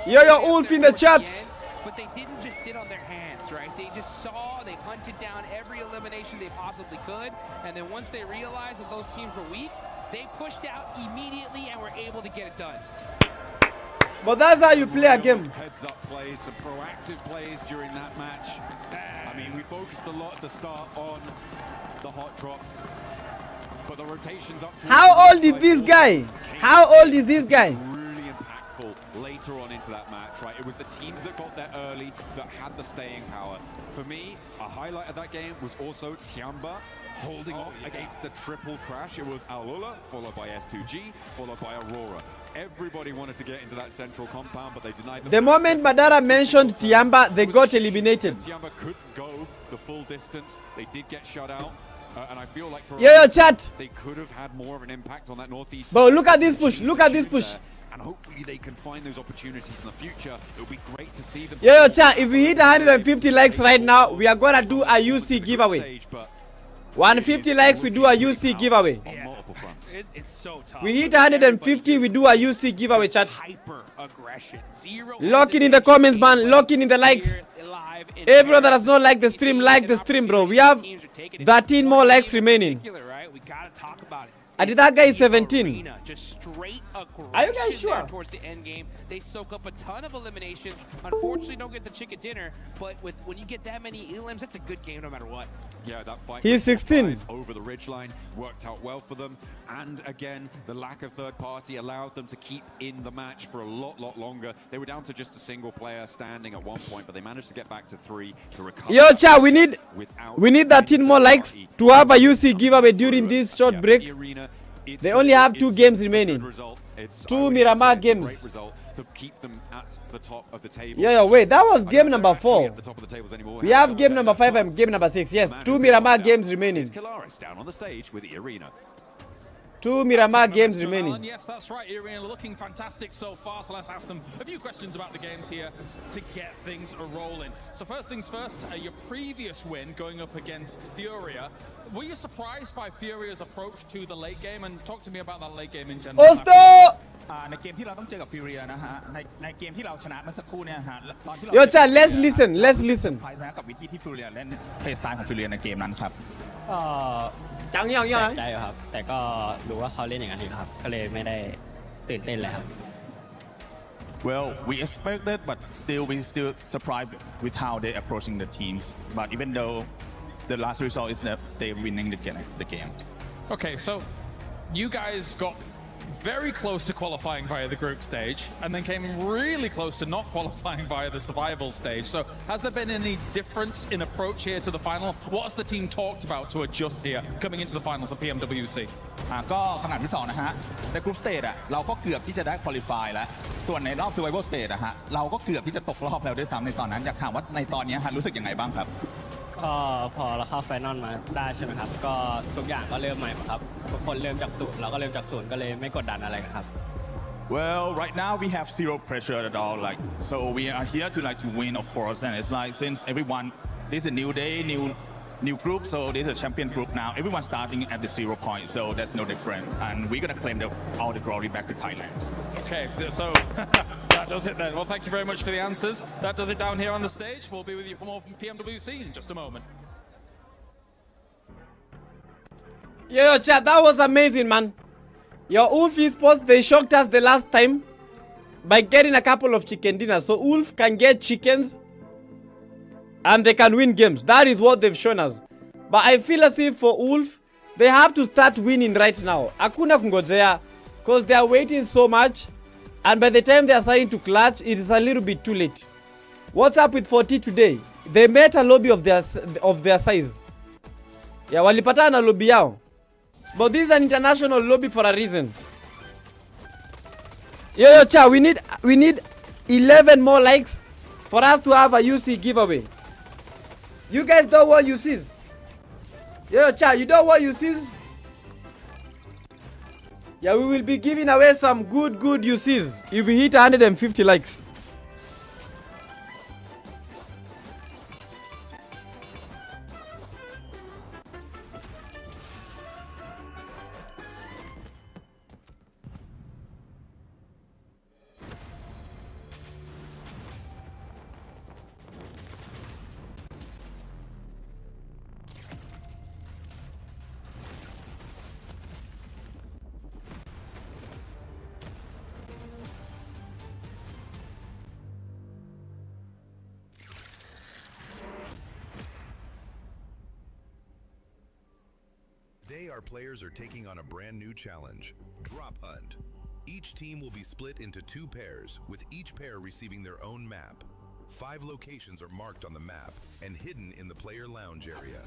Yo, Ulf in the chats. But they didn't just sit on their hands, right? They just saw, they hunted down every elimination they possibly could. And then once they realized that those teams were weak, they pushed out immediately and were able to get it done. But that's how you play a game. Heads up plays, some proactive plays during that match. I mean, we focused a lot at the start on the hot drop, but the rotations up. How old is this guy? How old is this guy? Really impactful later on into that match, right? It was the teams that got there early that had the staying power. For me, a highlight of that game was also Tiamba holding off against the triple crash. It was Alola, followed by S2G, followed by Aurora. Everybody wanted to get into that central compound, but they denied them. The moment Madara mentioned Tiamba, they got eliminated. Tiamba couldn't go the full distance. They did get shut out. And I feel like for Yo, chat. They could have had more of an impact on that northeast. Bro, look at this push. Look at this push. And hopefully they can find those opportunities in the future. It would be great to see them. Yo, chat. If we hit 150 likes right now, we are gonna do a UC giveaway. 150 likes, we do a UC giveaway. It's so tough. We hit 150, we do a UC giveaway, chat. Hyper aggression. Zero. Lock it in the comments, man. Lock it in the likes. Everyone that does not like the stream, bro. We have 13 more likes remaining. We gotta talk about it. And that guy is 17. Just straight aggression. Are you guys sure? Towards the end game, they soak up a ton of eliminations. Unfortunately, don't get the chicken dinner. But when you get that many elims, that's a good game no matter what. Yeah, that fight. He's 16. Over the ridgeline worked out well for them, and again, the lack of third party allowed them to keep in the match for a lot longer. They were down to just a single player standing at one point, but they managed to get back to 3 to recover. Yo, chat, we need 13 more likes to have a UC giveaway during this short break. They only have 2 games remaining. 2 Miramar games. To keep them at the top of the table. Yeah, wait, that was game number 4. We have game number 5 and game number 6. Yes, 2 Miramar games remaining. Down on the stage with the arena. 2 Miramar games remaining. Yes, that's right. Irina looking fantastic so far. So let's ask them a few questions about the games here to get things rolling. So first things first, your previous win going up against Furia. Were you surprised by Furia's approach to the late game? And talk to me about that late game in general. Osto! ในเกมที่เราต้องเจอกับฟิวเรียนะฮะในเกมที่เราชนะเมื่อสักครู่เนี่ยฮะตอนที่เรา Yo, chat, let's listen. ไฟนะกับวิธีที่ฟิวเรียเล่นเพลย์สไตล์ของฟิวเรียในเกมนั้นครับ จังยัง ใจครับแต่ก็รู้ว่าเขาเล่นอย่างนั้นอยู่ครับก็เลยไม่ได้ตื่นเต้นเลยครับ Well, we expected, but we still surprised with how they're approaching the teams. But even though the last result is that they're winning the games. Okay, so you guys got very close to qualifying via the group stage and then came really close to not qualifying via the survival stage. So has there been any difference in approach here to the final? What has the team talked about to adjust here coming into the finals of PMWC? ก็ขนาดที่2นะฮะในกรุ๊ปสเตจเราก็เกือบที่จะได้ควอลิฟายแล้วส่วนในรอบ survival stage ฮะเราก็เกือบที่จะตกรอบแล้วด้วยซ้ำในตอนนั้นอยากถามว่าในตอนนี้ฮะรู้สึกยังไงบ้างครับ ก็พอเราเข้าไฟนอลมาได้ใช่ไหมครับก็ทุกอย่างก็เริ่มใหม่หมดครับทุกคนเริ่มจากศูนย์เราก็เริ่มจากศูนย์ก็เลยไม่กดดันอะไรครับ Well, right now we have zero pressure at all. So we are here to win, of course. And it's since everyone, this is a new day, new group. So this is a champion group now. Everyone's starting at the 0 point. So that's no different. And we're gonna claim all the glory back to Thailand. Okay, so that does it then. Well, thank you very much for the answers. That does it down here on the stage. We'll be with you for more from PMWC in just a moment. Yo, chat, that was amazing, man. Your Ulf esports, they shocked us the last time by getting a couple of chicken dinners. So Ulf can get chickens and they can win games. That is what they've shown us. But I feel as if for Ulf, they have to start winning right now. Hakuna kungojea, because they are waiting so much. And by the time they are starting to clutch, it is a little bit too late. What's up with 40 today? They met a lobby of their size. Yeah, walipatana na lobby yao. But this is an international lobby for a reason. Yo, cha, we need 11 more likes for us to have a UC giveaway. You guys don't want UCs. Yo, cha, you don't want UCs? Yeah, we will be giving away some good UCs if we hit 150 likes. our players are taking on a brand new challenge, Drop Hunt. Each team will be split into 2 pairs, with each pair receiving their own map. 5 locations are marked on the map and hidden in the player lounge area.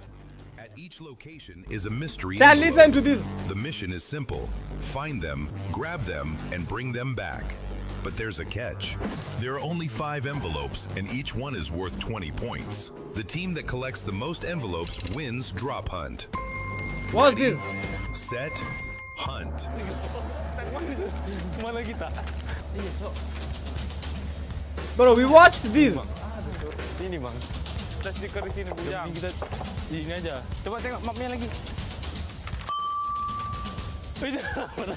At each location is a mystery Chat, envelope. listen to this. The mission is simple. Find them, grab them, and bring them back. But there's a catch. There are only 5 envelopes, and each one is worth 20 points. The team that collects the most envelopes wins Drop Hunt. What's this? Set, hunt. Bro, we watched this. Sini bang. Kita stiker di sini bujang. Kita sini aja. Coba tengok mapnya lagi. Mereka mana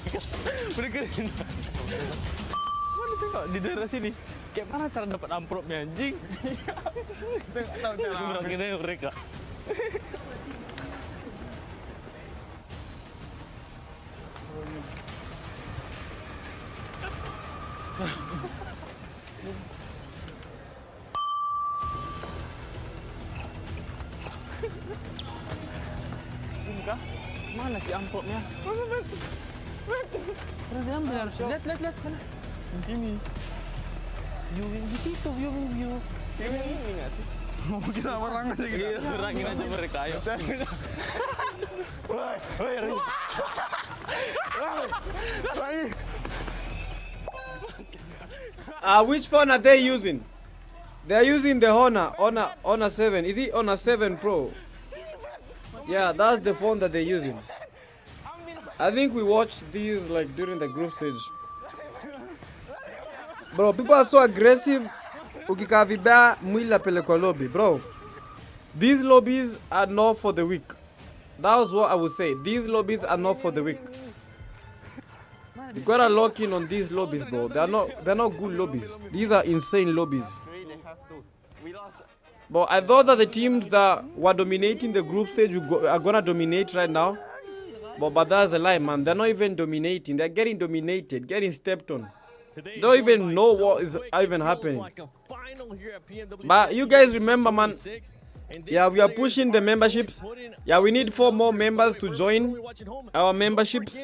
tengok di daerah sini. Kayak mana cara dapat amplopnya anjing? Tengok tahu cara ambil mereka. Sini kah? Mana si amplopnya? Pernah diambil harusnya. Lihat mana? Di sini. Viewing di situ, viewing. Viewing ini nggak sih? Kita orang aja gitu. Iya, serangin aja mereka, ayo. Which phone are they using? They are using the Honor 7. Is it Honor 7 Pro? Yeah, that's the phone that they're using. I think we watched these like during the group stage. Bro, people are so aggressive. Ukikaa vibaya mwili apelekwa lobby, bro. These lobbies are not for the weak. That was what I would say. These lobbies are not for the weak. You gotta lock in on these lobbies, bro. They're not good lobbies. These are insane lobbies. But I thought that the teams that were dominating the group stage are gonna dominate right now. But that's a lie, man. They're not even dominating. They're getting dominated, getting stepped on. They don't even know what is even happening. But you guys remember, man. Yeah, we are pushing the memberships. Yeah, we need 4 more members to join our memberships.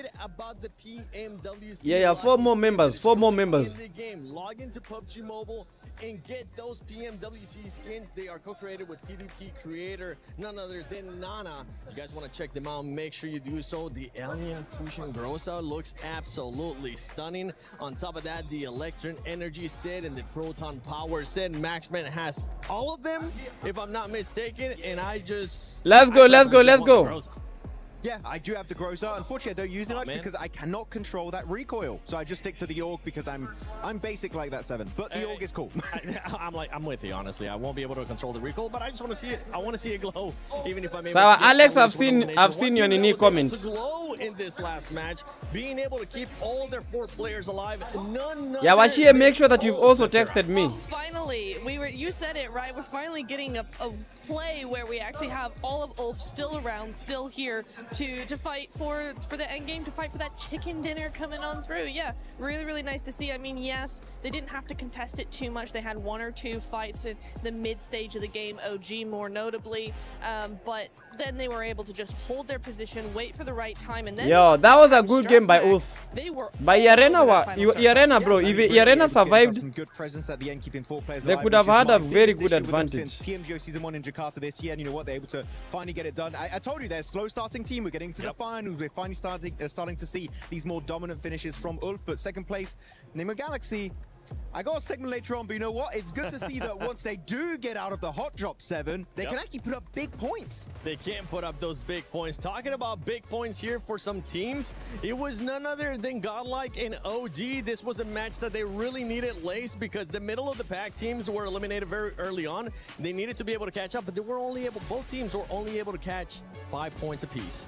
Yeah, 4 more members. 4 more members. Log into PUBG Mobile and get those PMWC skins. They are co-created with PTK creator, none other than Nana. You guys want to check them out, make sure you do so. The Alien Fusion Grossa looks absolutely stunning. On top of that, the Electron Energy set and the Proton Power set. Maxman has all of them, if I'm not mistaken, and I just... Let's go. Yeah, I do have the Groza. Unfortunately, I don't use it much because I cannot control that recoil. So I just stick to the Org because I'm basic like that 7. But the Org is cool. I'm with you, honestly. I won't be able to control the recoil, but I just want to see it. I want to see it glow, even if I'm able So to Alex, I've seen your Nini comments. Glow in this last match, being able to keep all their 4 players alive. Yeah, Washia, make sure that you've also texted me. Finally, you said it right. We're finally getting a play where we actually have all of Ulf still around, still here to fight for the end game, to fight for that chicken dinner coming on through. Yeah, really nice to see. I mean, yes, they didn't have to contest it too much. They had 1 or 2 fights in the mid stage of the game, OG more notably, but then they were able to just hold their position, wait for the right time, and then that was a good game by Ulf. By Arena, bro. If Arena survived, some good presence at the end, keeping 4 players they alive, could have which is had my a very biggest good issue with them advantage. since PMGO Season 1 in Jakarta this year, and you know what, they're able to finally get it done. I told you, they're a slow starting team. We're getting to the finals. We're finally starting to see these more dominant finishes from Ulf. But second place, Nemo Galaxy. I got a segment later on, but you know what? It's good to see that once they do get out of the hot drop 7, they can actually put up big points. They can put up those big points. Talking about big points here for some teams, it was none other than Godlike and OG. This was a match that they really needed lace because the middle of the pack teams were eliminated very early on. They needed to be able to catch up, but both teams were only able to catch 5 points apiece.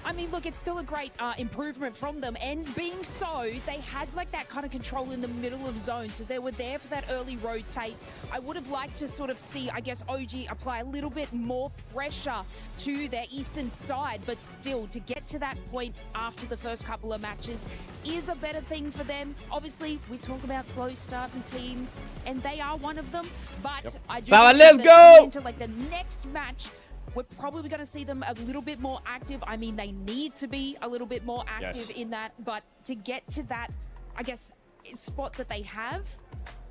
I mean, look, it's still a great improvement from them. And being so, they had like that kind of control in the middle of zone. So they were there for that early rotate. I would have liked to sort of see, I guess, OG apply a little bit more pressure to their eastern side. But still, to get to that point after the first couple of matches is a better thing for them. Obviously, we talk about slow starting teams, and they are one of them. But I do let's go into like the next match, we're probably going to see them a little bit more active. I mean, they need to be a little bit more active in that, but to get to that, I guess, spot that they have,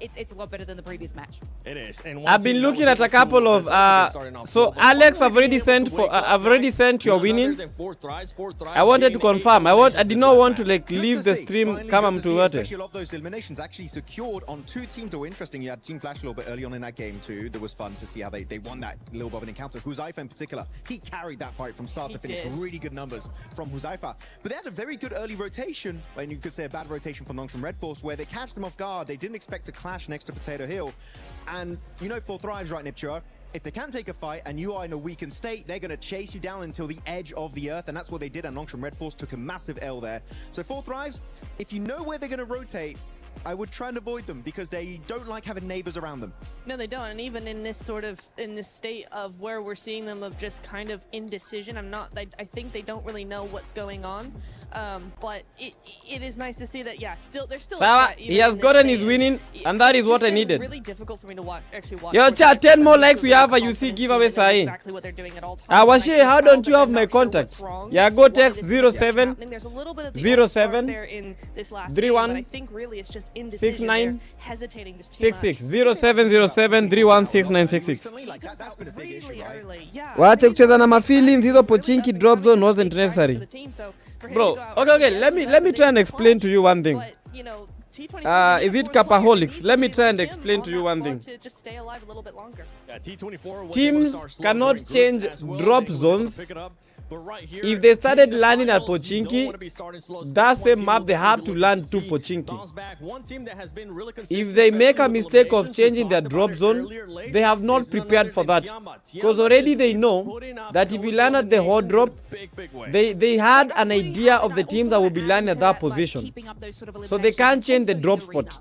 it's a lot better than the previous match. It is. And I've been looking at a couple of so Alex, I've already sent your winning. I wanted to confirm. I did not want to like leave the stream. Come to what? Especially a lot of those eliminations actually secured on two teams that were interesting. You had Team Flash a little bit early on in that game too. That was fun to see how they won that little bit of an encounter. Huzaifa in particular, he carried that fight from start to finish. Really good numbers from Huzaifa. But they had a very good early rotation, and you could say a bad rotation for Nongs from Red Force, where they catch them off guard. They didn't expect to clash next to Potato Hill. And you know, 4 Thrives, right, Nipchura? If they can take a fight and you are in a weakened state, they're going to chase you down until the edge of the earth, and that's what they did. And Nongs from Red Force took a massive L there. So 4 Thrives, if you know where they're going to rotate, I would try and avoid them because they don't like having neighbors around them. No, they don't. And even in this state of where we're seeing them of just kind of indecision, I think they don't really know what's going on. But it is nice to see that, they're still Sawa, he has gotten his winning, and that is what I needed. Really difficult for me to actually watch. Yo, chat, 10 more likes we have a UC giveaway sahi. Exactly what they're doing at all times. Washe, how don't you have my contact? Yeah, go text 07 There's a little bit of the 07 there in this last 31 game, but I think really it's just indecision. 69 They're hesitating just too 66 much. 0707 316966. That's been a big issue, right? Waache kucheza na mafeelings, hizo pochinki drop zone wasn't necessary. Bro, okay, let me try and explain to you one thing. Is it Capaholics? Let me try and explain to you one thing. Just stay alive a little bit longer. Teams cannot change drop zones. If they started landing at Pochinki, that same map they have to land to Pochinki. If they make a mistake of changing their drop zone, they have not prepared for that. Because already they know that if you land at the hot drop, they had an idea of the teams that will be landing at that position. So they can't change the drop spot.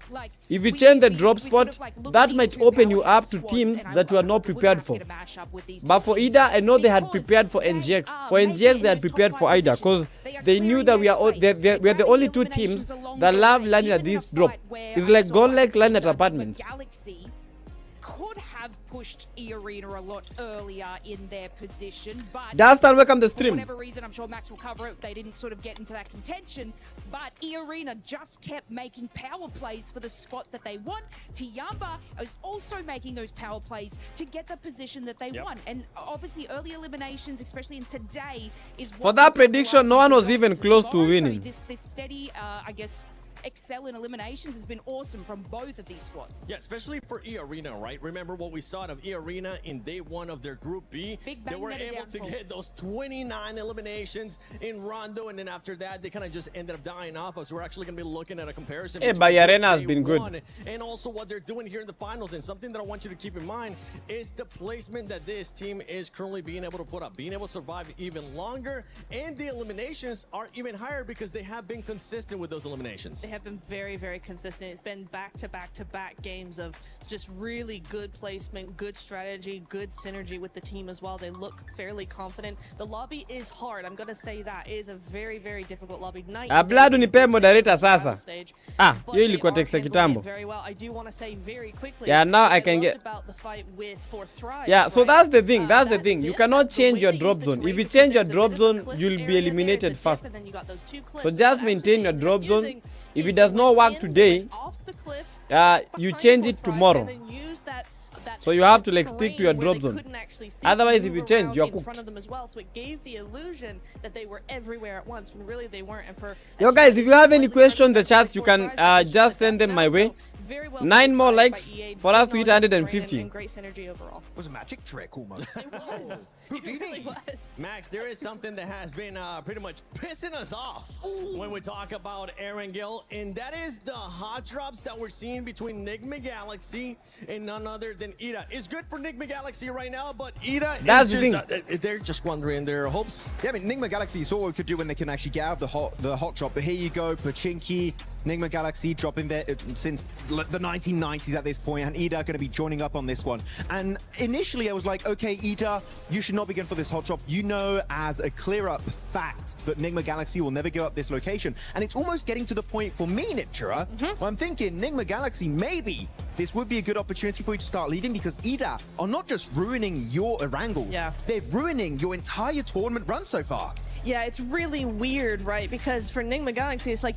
If you change the drop spot, that might open you up to teams that you are not prepared for. But for Ida, I know they had prepared for NGX. For NGX, they had prepared for Ida because they knew that we are the only two teams that love landing at this drop. It's like Gold Lake landing at apartments. Could have pushed E-Arena a lot earlier in their position, but Dastan, welcome to the stream. For whatever reason, I'm sure Max will cover it, they didn't sort of get into that contention, but E-Arena just kept making power plays for the spot that they want. Tiamba is also making those power plays to get the position that they want, and obviously early eliminations, especially in today, is what for that prediction, no one was even close to winning. So this steady, I guess, excel in eliminations has been awesome from both of these squads. Yeah, especially for E-Arena, right? Remember what we saw of E-Arena in day 1 of their Group B? They were able to get those 29 eliminations in Rondo, and then after that, they kind of just ended up dying off us. So we're actually going to be looking at a comparison. Hey, but Arena has been good. And also what they're doing here in the finals. And something that I want you to keep in mind is the placement that this team is currently being able to put up, being able to survive even longer, and the eliminations are even higher because they have been consistent with those eliminations. They have been very, very consistent. It's been back-to-back games of just really good placement, good strategy, good synergy with the team as well. They look fairly confident. The lobby is hard. I'm going to say that. It is a very, very difficult lobby. Abladu nipe moderator sasa. Hiyo ilikuwa text kitambo. Very well. I do want to say very quickly. Yeah, now I can get about the fight with 4 Thrives. Yeah, so that's the thing. That's the thing. You cannot change your drop zone. If you change your drop zone, you'll be eliminated fast. So just maintain your drop zone. If it does not work today, you change it tomorrow. So you have to like stick to your drop zone. Otherwise, if you change, you're cooked. So it gave the illusion that they were everywhere at once when really they weren't. And for yo guys, if you have any question in the chats, you can just send them my way. 9 more likes for us to hit 150. Great synergy overall. It was a magic trick almost. It was. Max, there is something that has been pretty much pissing us off when we talk about Aaron Gill, and that is the hot drops that we're seeing between Nigma Galaxy and none other than Ida. It's good for Nigma Galaxy right now, but Ida is just, they're just squandering their hopes. Yeah, I mean, Nigma Galaxy, you saw what we could do when they can actually get out of the hot drop, but here you go, Pachinki Nigma Galaxy dropping there since the 1990s at this point, and Ida going to be joining up on this one. And initially I was like, okay, Ida, you should not be going for this hot drop. You know as a clear-up fact that Nigma Galaxy will never go up this location. And it's almost getting to the point for me, Niptura, where I'm thinking, Nigma Galaxy, maybe this would be a good opportunity for you to start leaving, because Ida are not just ruining your Erangels, they're ruining your entire tournament run so far. Yeah, it's really weird, right? Because for Nigma Galaxy, it's like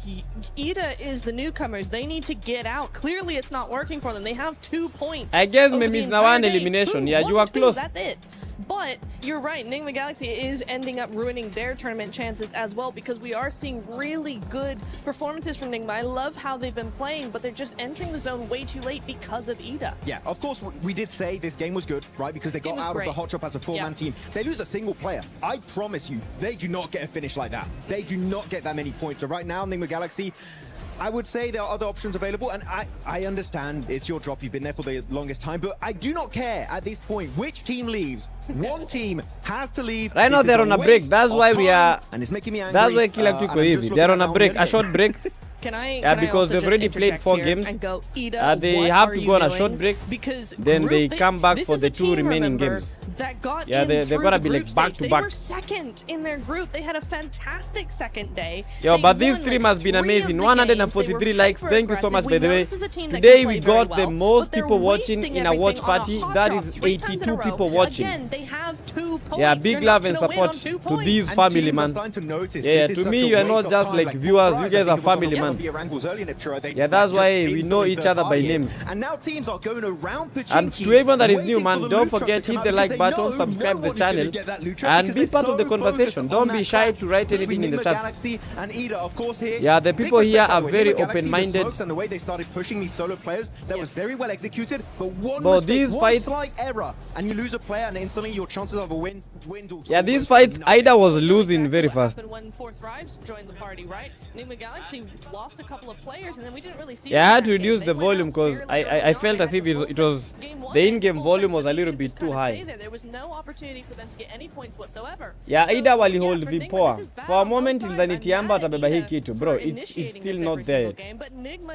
Ida is the newcomers. They need to get out. Clearly, it's not working for them. They have 2 points. I guess maybe it's now an elimination. Yeah, you are close. That's it. But you're right, Nigma Galaxy is ending up ruining their tournament chances as well, because we are seeing really good performances from Nigma. I love how they've been playing, but they're just entering the zone way too late because of Ida. Yeah, of course, we did say this game was good, right? Because they got out of the hot drop as a four-man team. They lose a single player. I promise you, they do not get a finish like that. They do not get that many points. So right now, Nigma Galaxy, I would say there are other options available, and I understand it's your drop. You've been there for the longest time, but I do not care at this point which team leaves. One team has to leave. Right now they're on a break. That's why we are. And it's making me angry. That's why Killer took Eevee. They're on a break, a short break. Yeah, because they've already played 4 games. And go, Ida, they have to go on a short break. Because then they come back for the 2 remaining games. That got they're gonna be like back to back. They were second in their group. They had a fantastic second day. Yo, but this stream has been amazing. 143 likes. Thank you so much, by the way. Today we got the most people watching in a watch party. That is 82 people watching. Again, they have 2 points. Yeah, big love and support to these family, man. Yeah, to me, you are not just like viewers. You guys are family, man. Yeah, that's why we know each other by names. And now teams are going around and to everyone that is new, man, don't forget, hit the like button, subscribe to the channel, and be part of the conversation. Don't be shy to write anything in the chat. Yeah, the people here are very open-minded. And the way they started pushing these solo players, that was very well executed. But one mistake, one slight error, and you lose a player, and instantly your chances of a win dwindle. Yeah, these fights, Ida was losing very fast. When 4th Thrives joined the party, right? Nigma Galaxy lost a couple of players, and then we didn't really see. Yeah, I had to reduce the volume because I felt as if it was the in-game volume was a little bit too high. There was no opportunity for them to get any points whatsoever. Yeah, Ida wali hold vipoa. For a moment ilidhani Tiamba atabeba hii kitu, bro. It's still not there yet.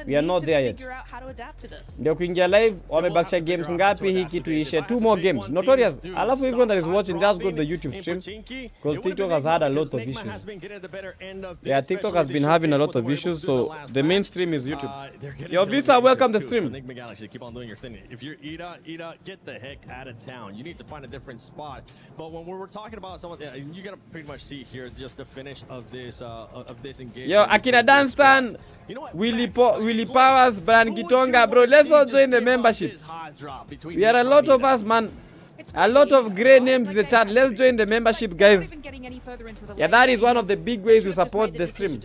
We are not there yet. Ndio kuingia live wamebakisha games ngapi hii kitu ishe 2 more games. Notorious. Alafu everyone that is watching, just go to the YouTube stream because TikTok has had a lot of issues. Yeah, TikTok has been having a lot of issues, so the mainstream is YouTube. Yo, Visa, welcome to the stream. Nigma Galaxy, keep on doing your thing. If you're Ida, get the heck out of town. You need to find a different spot. But when we're talking about someone, you're gonna pretty much see here just the finish of this engagement. Yo, Akina Danstan, Willie Powers, Brian Gitonga, bro. Let's all join the membership. We are a lot of us, man. A lot of great names in the chat. Let's join the membership, guys. Yeah, that is one of the big ways to support the stream.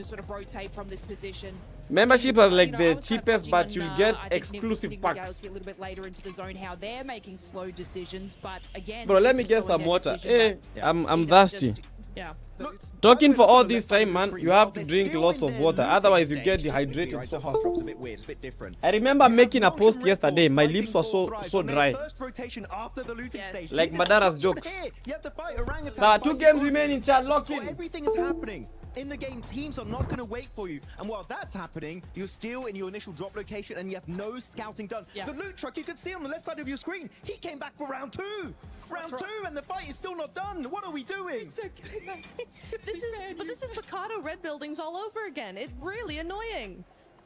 Membership is like the cheapest, but you'll get exclusive packs. Bro, let me get some water. Hey, I'm thirsty. Yeah. Talking for all this time, man, you have to drink lots of water, otherwise you get dehydrated so fast. I remember making a post yesterday, my lips were so dry. Like Madara's jokes. So 2 games remaining, chat, lock in. Everything is happening. In the game, teams are not going to wait for you. And while that's happening, you're still in your initial drop location and you have no scouting done. The loot truck you could see on the left side of your screen, he came back for round 2. Round 2 and the fight is still not done. What are we doing? It's okay, Max. This is Picado red buildings all over again. It's really annoying.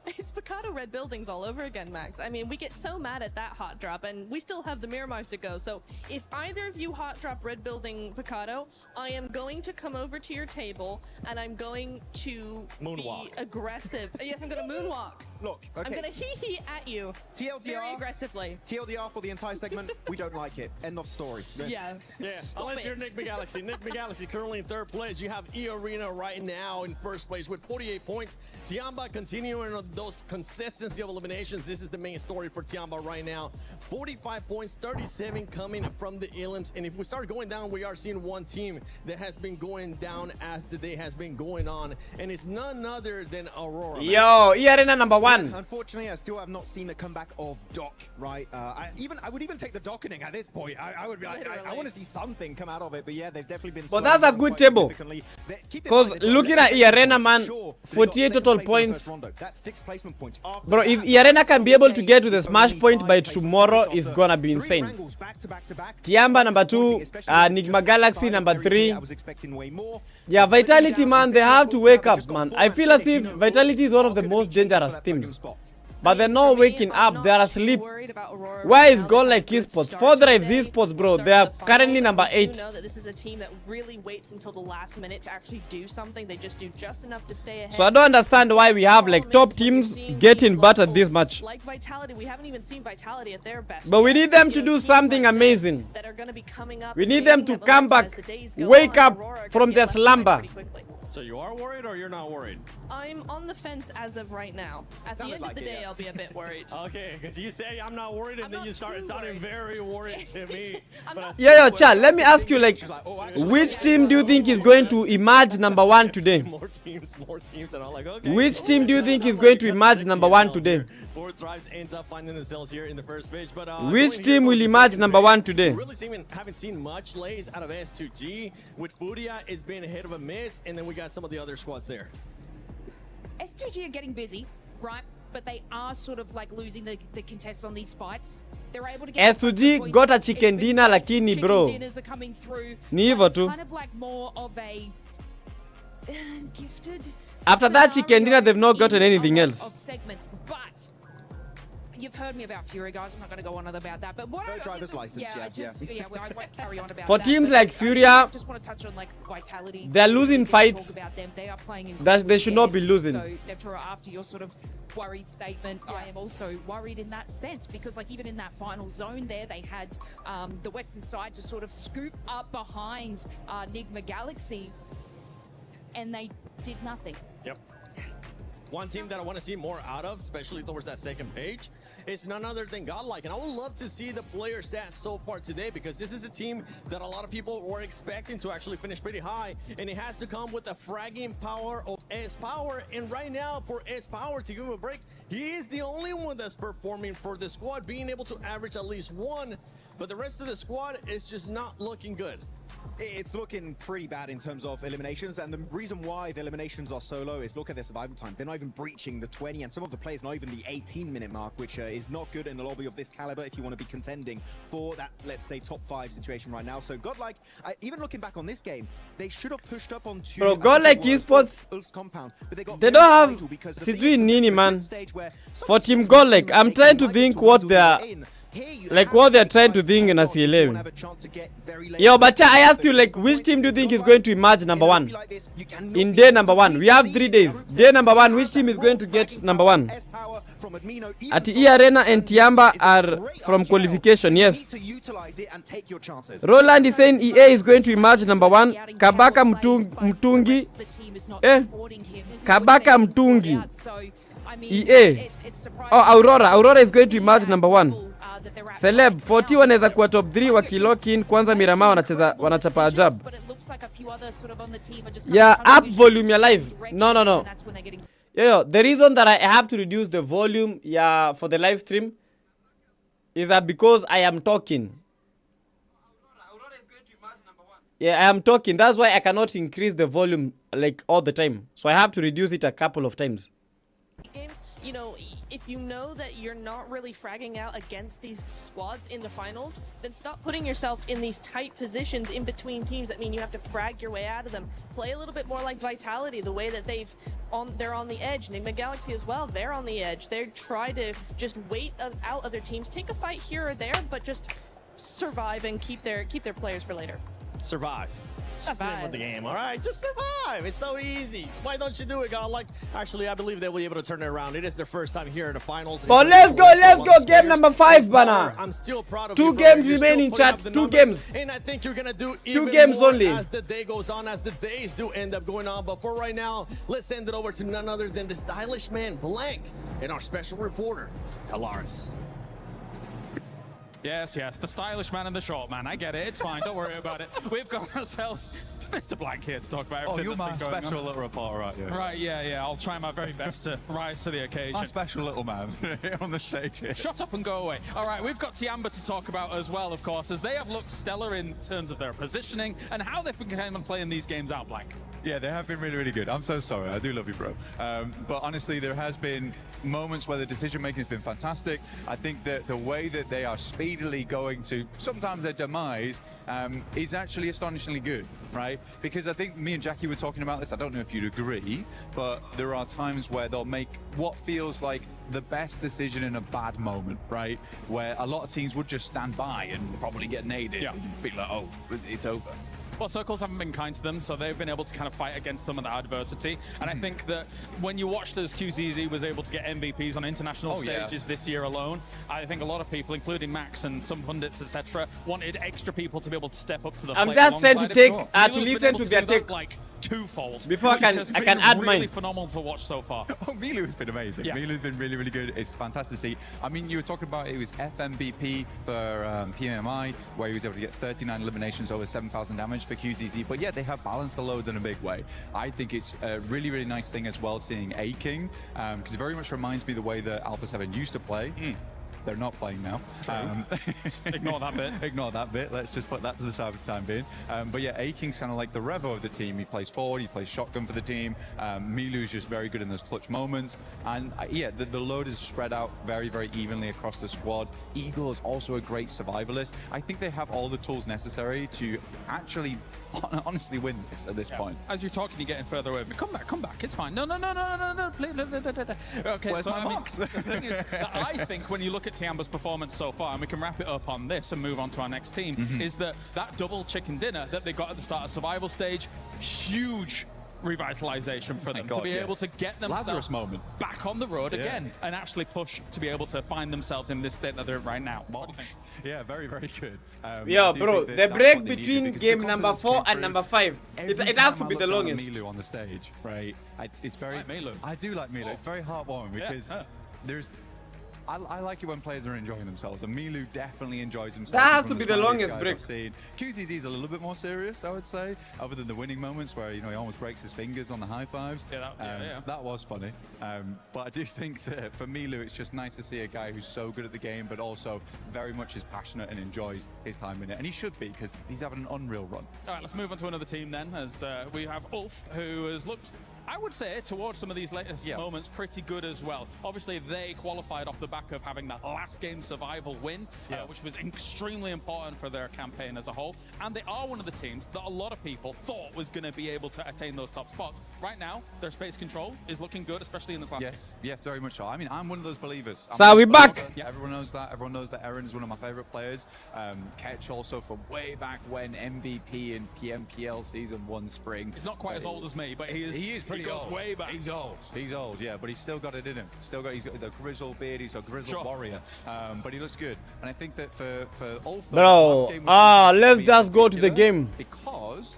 It's Picado red buildings all over again, Max. I mean, we get so mad at that hot drop, and we still have the Miramars to go. So if either of you hot drop red building Picado, I am going to come over to your table, and I'm going to be aggressive. Yes, I'm going to moonwalk. Look, okay. I'm going to hee-hee at you very aggressively. TLDR for the entire segment, we don't like it. End of story. Yeah. Unless you're Nigma Galaxy. Nigma Galaxy currently in 3rd place. You have E-Arena right now in 1st place with 48 points. Tiamba continuing on those consistency of eliminations. This is the main story for Tiamba right now. 45 points, 37 coming from the Elims. And if we start going down, we are seeing one team that has been going down as the day has been going on. And it's none other than Aurora. Yo, E-Arena number 1. Unfortunately, I still have not seen the comeback of Doc, right? I would even take the dockening at this point. I want to see something come out of it. But yeah, they've definitely been. But that's a good table. Because looking at E-Arena, man, 48 total points. That's 6 next placement point. After Bro, if Arena can be able to get to the smash point by tomorrow, it's gonna be insane. Tiamba number 2, Enigma Galaxy number 3. Yeah, Vitality, man, they have to wake up, man. I feel as if Vitality is one of the most dangerous teams. But they're not waking up, they're asleep. Why is Godlike Esports? 4Drives Esports, bro, they are currently number 8. Know that this is a team that really waits until the last minute to actually do something. They just do just enough to stay ahead. So I don't understand why we have like top teams getting battered this much. Like Vitality, we haven't even seen Vitality at their best. But we need them to do something amazing. That are going to be coming up. We need them to come back, wake up from their slumber. So you are worried or you're not worried? I'm on the fence as of right now. At the end of the day, I'll be a bit worried. Okay, because you say I'm not worried, and then you start sounding very worried to me. Yo, Chad, let me ask you, like, which team do you think is going to emerge number 1 today? More teams, and I'm like, okay. Which team do you think is going to emerge number 1 today? 4Drives ends up finding themselves here in the first stage, but which team will emerge number 1 today? Really haven't seen much lays out of S2G. With Furia, it's been a hit of a miss, and then we got some of the other squads there. S2G are getting busy, right? But they are sort of like losing the contests on these fights. They're able to get S2G got a chicken dinner lakini bro. Dinners are coming through. Ni hivyo tu. Kind of like more of a gifted. After that chicken dinner, they've not gotten anything else. Of segments, but you've heard me about Fury, guys. I'm not going to go on about that. But what driver's license, I won't carry on about For that. teams like Furia, I just want to touch on like Vitality. They're losing fights about them. They are playing that they should not be losing. So, Neptura, after your sort of worried statement, I am also worried in that sense because, like, even in that final zone there, they had the western side to sort of scoop up behind Enigma Galaxy, and they did nothing. Yep. One team that I want to see more out of, especially towards that second page, is none other than Godlike. And I would love to see the player stats so far today because this is a team that a lot of people were expecting to actually finish pretty high. And it has to come with the fragging power of S-Power. And right now, for S-Power to give him a break, he is the only one that's performing for the squad, being able to average at least 1. But the rest of the squad is just not looking good. It's looking pretty bad in terms of eliminations, and the reason why the eliminations are so low is look at their survival time. They're not even breaching the 20, and some of the players not even the 18-minute mark, which is not good in a lobby of this caliber if you want to be contending for that, let's say, top 5 situation right now. So Godlike, even looking back on this game, they should have pushed up on 2. Bro, Godlike Esports, compound, but they don't have Sidui Nini, man. For Team Godlike, I'm trying to think what they're like, what they're trying to think in a C11. Yo, Bacha, I asked you, like, which team do you think is going to emerge number 1? In day number 1. We have 3 days. Day number 1, which team is going to get number 1? At Arena and Tiamba are from qualification, yes. Roland is saying EA is going to emerge number 1. Kabaka Mtungi. Kabaka Mtungi. EA. Oh, Aurora is going to emerge number 1. Celeb 40 wanaweza kuwa top 3 wakilock-in kwanza Miramar wanachapa ajabu. Yeah, up volume ya live. No. Yo, the reason that I have to reduce the volume for the live stream is that because I am talking. Yeah, I am talking. That's why I cannot increase the volume like all the time. So I have to reduce it a couple of times. You know, if you know that you're not really fragging out against these squads in the finals, then stop putting yourself in these tight positions in between teams that mean you have to frag your way out of them. Play a little bit more like Vitality, the way that they're on the edge. Enigma Galaxy as well, they're on the edge. They try to just wait out other teams, take a fight here or there, but just survive and keep their players for later. Survive. That's the name of the game, all right? Just survive. It's so easy. Why don't you do it, Godlike? Actually, I believe they'll be able to turn it around. It is their first time here in the finals. But let's go. Game number 5, Bana. I'm still proud of 2 games remaining, chat. 2 games. And I think you're going to do even 2 games more only. as the day goes on, as the days do end up going on. But for right now, let's send it over to none other than the stylish man, Blank, and our special reporter, Kalaris. Yes, the stylish man and the short man. I get it. It's fine. Don't worry about it. We've got ourselves Mr. Blank here to talk about everything. Oh, you're my that's been going special on. little reporter, aren't you? Right, yeah. I'll try my very best to rise to the occasion. My special little man here on the stage here. Shut up and go away. All right, we've got Tiamba to talk about as well, of course, as they have looked stellar in terms of their positioning and how they've been playing these games out, Blank. Yeah, they have been really, really good. I'm so sorry. I do love you, bro. But honestly, there has been moments where the decision-making has been fantastic. I think that the way that they are speedily going to sometimes their demise is actually astonishingly good, right? Because I think me and Jackie were talking about this. I don't know if you'd agree, but there are times where they'll make what feels like the best decision in a bad moment, right? Where a lot of teams would just stand by and probably get naded and be like, oh, it's over. Well, Circles haven't been kind to them, so they've been able to kind of fight against some of that adversity. And I think that when you watched as QZZ was able to get MVPs on international stages this year alone, I think a lot of people, including Max and some pundits, etc., wanted extra people to be able to step up to the plate. I'm just trying to take to listen to their take like twofold. Before I can add really mine. Phenomenal to watch so far. Oh, Milu has been amazing. Yeah. Milu's been really, really good. It's fantastic to see. I mean, you were talking about it was FMVP for PMI, where he was able to get 39 eliminations over 7,000 damage for QZZ. But yeah, they have balanced the load in a big way. I think it's a really, really nice thing as well seeing A-King, because it very much reminds me the way that Alpha 7 used to play. They're not playing now. Ignore that bit. Ignore that bit. Let's just put that to the side for the time being. But yeah, A-King's kind of like the Revo of the team. He plays forward, he plays shotgun for the team. Milu's just very good in those clutch moments. And yeah, the load is spread out very, very evenly across the squad. Eagle is also a great survivalist. I think they have all the tools necessary to actually honestly win this at this point. As you're talking, you're getting further away. Come back. It's fine. No. Please. Okay, Where's so my box? The thing is, that I think when you look at Tiamba's performance so far, and we can wrap it up on this and move on to our next team, is that double chicken dinner that they got at the start of survival stage, huge revitalization for them to be able to get themselves Lazarus moment back on the road again and actually push to be able to find themselves in this state that they're in right now. What do you think? Yeah, very, very good. Yo, bro, the break between game number 4 and number 5, it has to be the longest. Milu on the stage, right? It's very. Like Milu. I do like Milu. It's very heartwarming because there's. I like it when players are enjoying themselves, and Milu definitely enjoys himself. That has to be the longest break. QZZ is a little bit more serious, I would say, other than the winning moments where, you know, he almost breaks his fingers on the high fives. That was funny. But I do think that for Milu, it's just nice to see a guy who's so good at the game, but also very much is passionate and enjoys his time in it. And he should be, because he's having an unreal run. All right, let's move on to another team then, as we have Ulf, who has looked, I would say, towards some of these latest moments, pretty good as well. Obviously, they qualified off the back of having that last game survival win, which was extremely important for their campaign as a whole. And they are one of the teams that a lot of people thought was going to be able to attain those top spots. Right now, their space control is looking good, especially in this last game. Yes, very much so. I mean, I'm one of those believers. So we're back. Everyone knows that. Everyone knows that Eren is one of my favorite players. Ketch also from way back when, MVP in PMPL Season 1 Spring. He's not quite as old as me, but he is pretty old. Way back. He's old, yeah, but he's still got it in him. He's got the grizzled beard, he's a grizzled warrior. But he looks good. And I think that for Ulf, bro, let's just go to the game. Because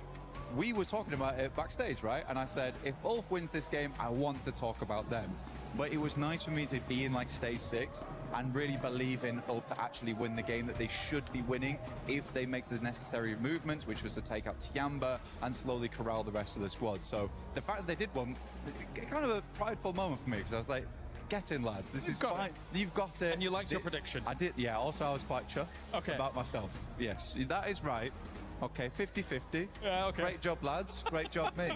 we were talking about it backstage, right? And I said, if Ulf wins this game, I want to talk about them. But it was nice for me to be in like stage 6 and really believe in Ulf to actually win the game that they should be winning if they make the necessary movements, which was to take out Tiamba and slowly corral the rest of the squad. So the fact that they did one, kind of a prideful moment for me, because I was like, get in, lads. This is fine. You've got it. And you liked your prediction. I did, yeah. Also, I was quite chuffed about myself. Yes, that is right. Okay, 50-50. Yeah, okay. Great job, lads. Great job, mate.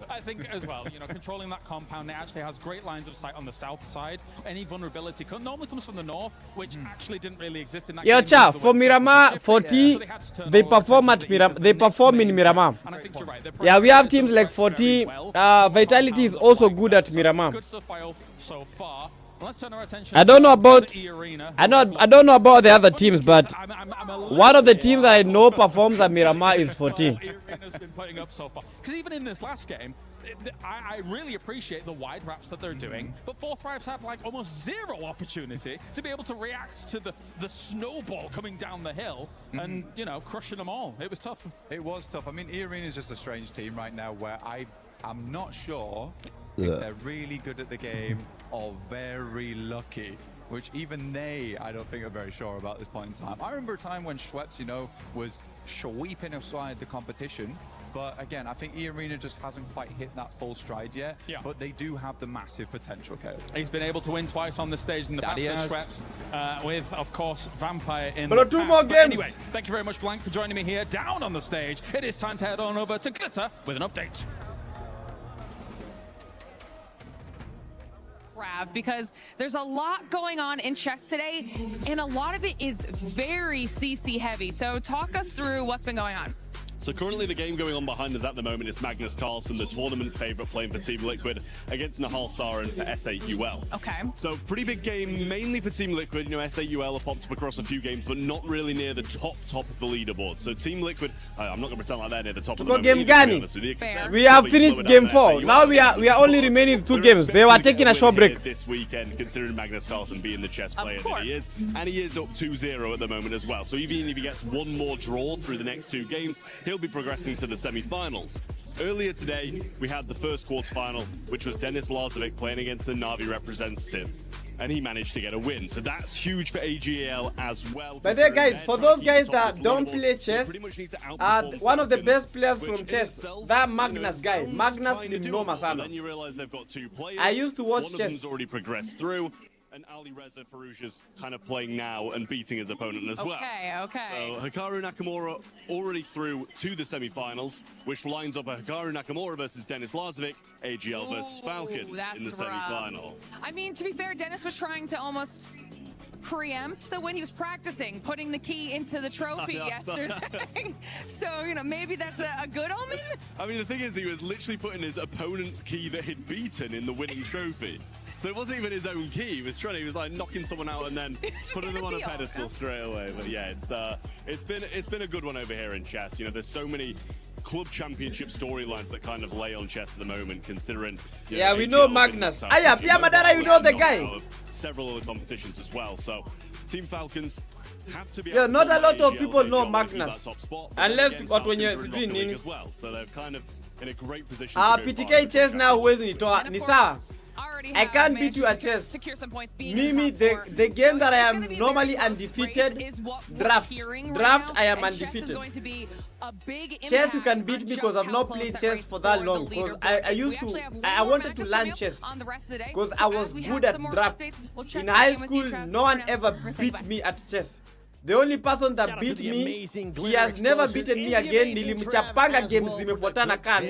I think as well, you know, controlling that compound, it actually has great lines of sight on the south side. Any vulnerability normally comes from the north, which actually didn't really exist in that game. Cha, for Miramar 40, they perform at Miramar. They perform in Miramar. And I think you're right. Yeah, we have teams like 40. Vitality is also good at Miramar. Good stuff by Ulf so far. Let's turn our attention. I don't know about the other teams, but one of the teams that I know performs at Miramar is 40. Irena's been putting up so far. Because even in this last game, I really appreciate the wide wraps that they're doing, but Fourth Thrives had like almost zero opportunity to be able to react to the snowball coming down the hill and, you know, crushing them all. It was tough. It was tough. I mean, Irina is just a strange team right now where I'm not sure if they're really good at the game or very lucky, which even I don't think are very sure about this point in time. I remember a time when Schweppes, you know, was sweeping aside the competition, But again, I think E-Arena just hasn't quite hit that full stride yet. Yeah. But they do have the massive potential, Caleb. He's been able to win twice on the stage in the past, Schweppes, with, of course, Vampire in Bro, the two past. more But games. anyway, thank you very much, Blank, for joining me here down on the stage. It is time to head on over to Glitter with an update. Because there's a lot going on in chess today, and a lot of it is very CC heavy. So talk us through what's been going on. So currently the game going on behind us at the moment is Magnus Carlsen, the tournament favourite, playing for Team Liquid against Nahal Sarin for SAUL. Okay. So pretty big game, mainly for Team Liquid. You know, SAUL have popped up across a few games, but not really near the top of the leaderboard. So Team Liquid, I'm not going to pretend like they're near the top of the game moment. Gani. We have finished game 4. Now we are only remaining 2 games. They were taking a short break this weekend, considering Magnus Carlsen being the chess player that he is. And he is up 2-0 at the moment as well. So even if he gets one more draw through the next 2 games, he'll be progressing to the semi-finals. Earlier today, we had the first quarterfinal, which was Denis Lazovic playing against the Na'Vi representative, and he managed to get a win. So that's huge for AGL as well. But then, guys, for those guys that don't play chess, one of the best players from chess, that Magnus guy, Magnus ni mnoma sana. Then you realize they've got 2 players. I used to watch One of chess. them's already progressed through. And Ali Reza Farouj is kind of playing now and beating his opponent as well. Okay. So Hikaru Nakamura already through to the semi-finals, which lines up a Hikaru Nakamura versus Denis Lazovic, AGL versus Falcons in the semi-final. I mean, to be fair, Dennis was trying to almost preempt the win. He was practicing putting the key into the trophy yesterday. So, you know, maybe that's a good omen? I mean, the thing is, he was literally putting his opponent's key that he'd beaten in the winning trophy. So it wasn't even his own key. He was like knocking someone out and then putting them on a pedestal straight away. But yeah, it's been a good one over here in chess. You know, there's so many club championship storylines that kind of lay on chess at the moment, considering. Yeah, we know Magnus. Aya, Pia Madara, you know the guy. Several other competitions as well. So Team Falcons have to be. Yeah, not a lot of people know Magnus, unless what when you're doing as well. So they're kind of in a great position. PTK chess now with Nisa. I can't beat you at chess. Mimi, the game that I am normally undefeated, draft, I am undefeated. Chess you can beat me because I've not played chess for that long. Because I wanted to learn chess because I was good at draft. In high school, no one ever beat me at chess. The only person that beat me, he has never beaten me again. Nilimchapanga games zimefuatana ka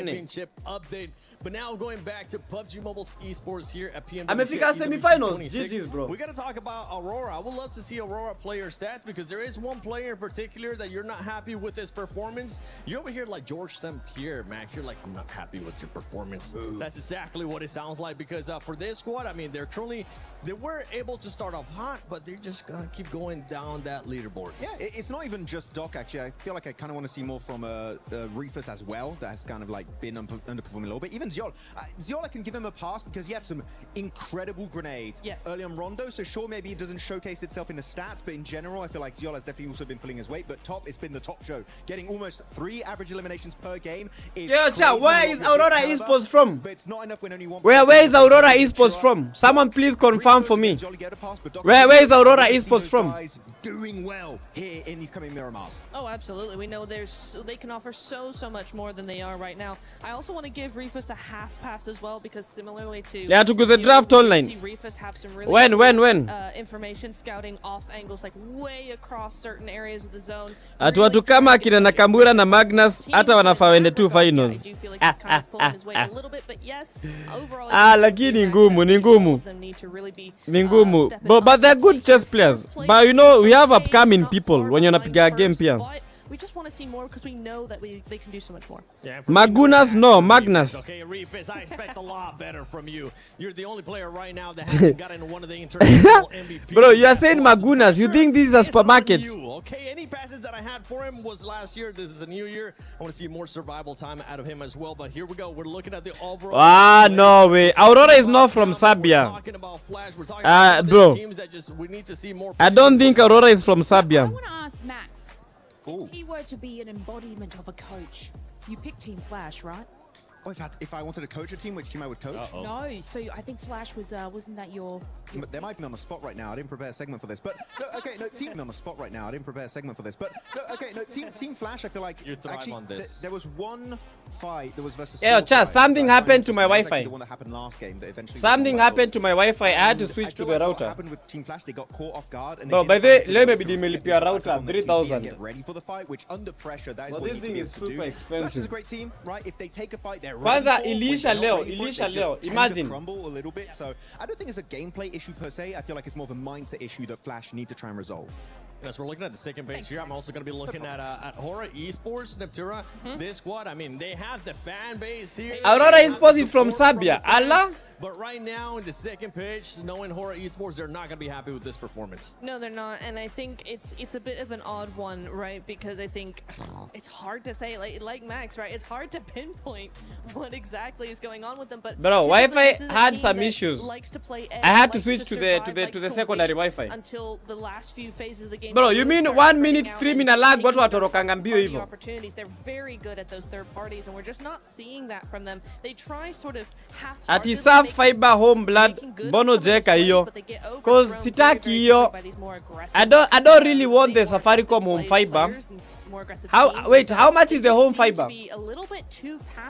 4. But now going back to PUBG Mobile's esports here at PMWC. Amefika semi-finals. GG's, bro. We got to talk about Aurora. I would love to see Aurora player stats because there is one player in particular that you're not happy with his performance. You're over here like George St. Pierre, Max. You're like, I'm not happy with your performance. That's exactly what it sounds like because for this squad, I mean, they were able to start off hot, but they're just going to keep going down that leaderboard. Yeah, it's not even just Doc, actually. I feel like I kind of want to see more from Rufus as well. That has kind of like been underperforming a little bit. Even Ziol. Ziol, I can give him a pass because he had some incredible grenades early on Rondo. So sure, maybe it doesn't showcase itself in the stats, but in general, I feel like Ziol has definitely also been pulling his weight. But top, it's been the top show. Getting almost 3 average eliminations per game is where is Aurora Esports from? But it's not enough when only one. Where is Aurora Esports from? Someone please confirm for me. Where is Aurora Esports from? Doing well here in these coming Miramars. Oh, absolutely. We know they can offer so much more than they are right now. I also want to give Rufus a half pass as well because similarly to the draft online. Rufus have some really when information scouting off angles like way across certain areas of the zone. Watu kama akina Nakamura na Magnus hata wanafaa wende 2 finals. I do feel like he's kind of pulling his weight a little bit, but yes, overall lakini ngumu. But they're good chess players. But you know, we have upcoming people when you're napiga game pia. We just want to see more because we know that they can do so much more. Yeah, Magnus. Okay, Rufus, I expect a lot better from you. You're the only player right now that hasn't gotten one of the international MVP. Bro, you are saying Magunas. You think this is a supermarket? Okay, any passes that I had for him was last year. This is a new year. I want to see more survival time out of him as well. But here we go. We're looking at the overall. No way. Aurora is not from Serbia. Bro, we need to see more. I don't think Aurora is from Serbia. I want to ask Max. If he were to be an embodiment of a coach, you pick Team Flash, right? Oh, if I wanted to coach a team, which team I would coach? No, so I think Flash was wasn't that your? They might be on the spot right now. I didn't prepare a segment for this, but team on the spot right now. I didn't prepare a segment for this, but Team Flash. I feel like actually there was one fight that was versus. Yeah, Chaz, something happened to my Wi-Fi. The one that happened last game that eventually. Something happened to my Wi-Fi. I had to switch to the router. What happened with Team Flash? They got caught off guard. And bro, by the way, let me be the router 3000. Get ready for the fight, which under pressure, that is well, what you need to be able to do. Expensive. Flash is a great team, right? If they take a fight, they're Kwanza Elisha Leo, imagine. Crumble a little bit. So I don't think it's a gameplay issue per se. I feel like it's more of a mindset issue that Flash need to try and resolve. As we're looking at the second page here, I'm also going to be looking at Horror Esports, Neptura. This squad, I mean, they have the fan base here. Aurora Esports is from Serbia. Allah. But right now, in the second page, knowing Horror Esports, they're not going to be happy with this performance. No, they're not, and I think it's a bit of an odd one, right? Because I think it's hard to say, like Max, right? It's hard to pinpoint what exactly is going on with them. But bro, Wi-Fi had some issues. Likes to play I had to switch to the secondary Wi-Fi until the last few phases of the game. Bro, you mean 1 minute stream in a lag? What watorokanga mbio hivyo? Opportunities. They're very good at those third parties, and we're just not seeing that from them. They try sort of half. Ati Surf Fiber Home Blood Bono Jeka hiyo. Cause sitaki hiyo. I don't really want the Safaricom Home Fiber. How much is the home fiber?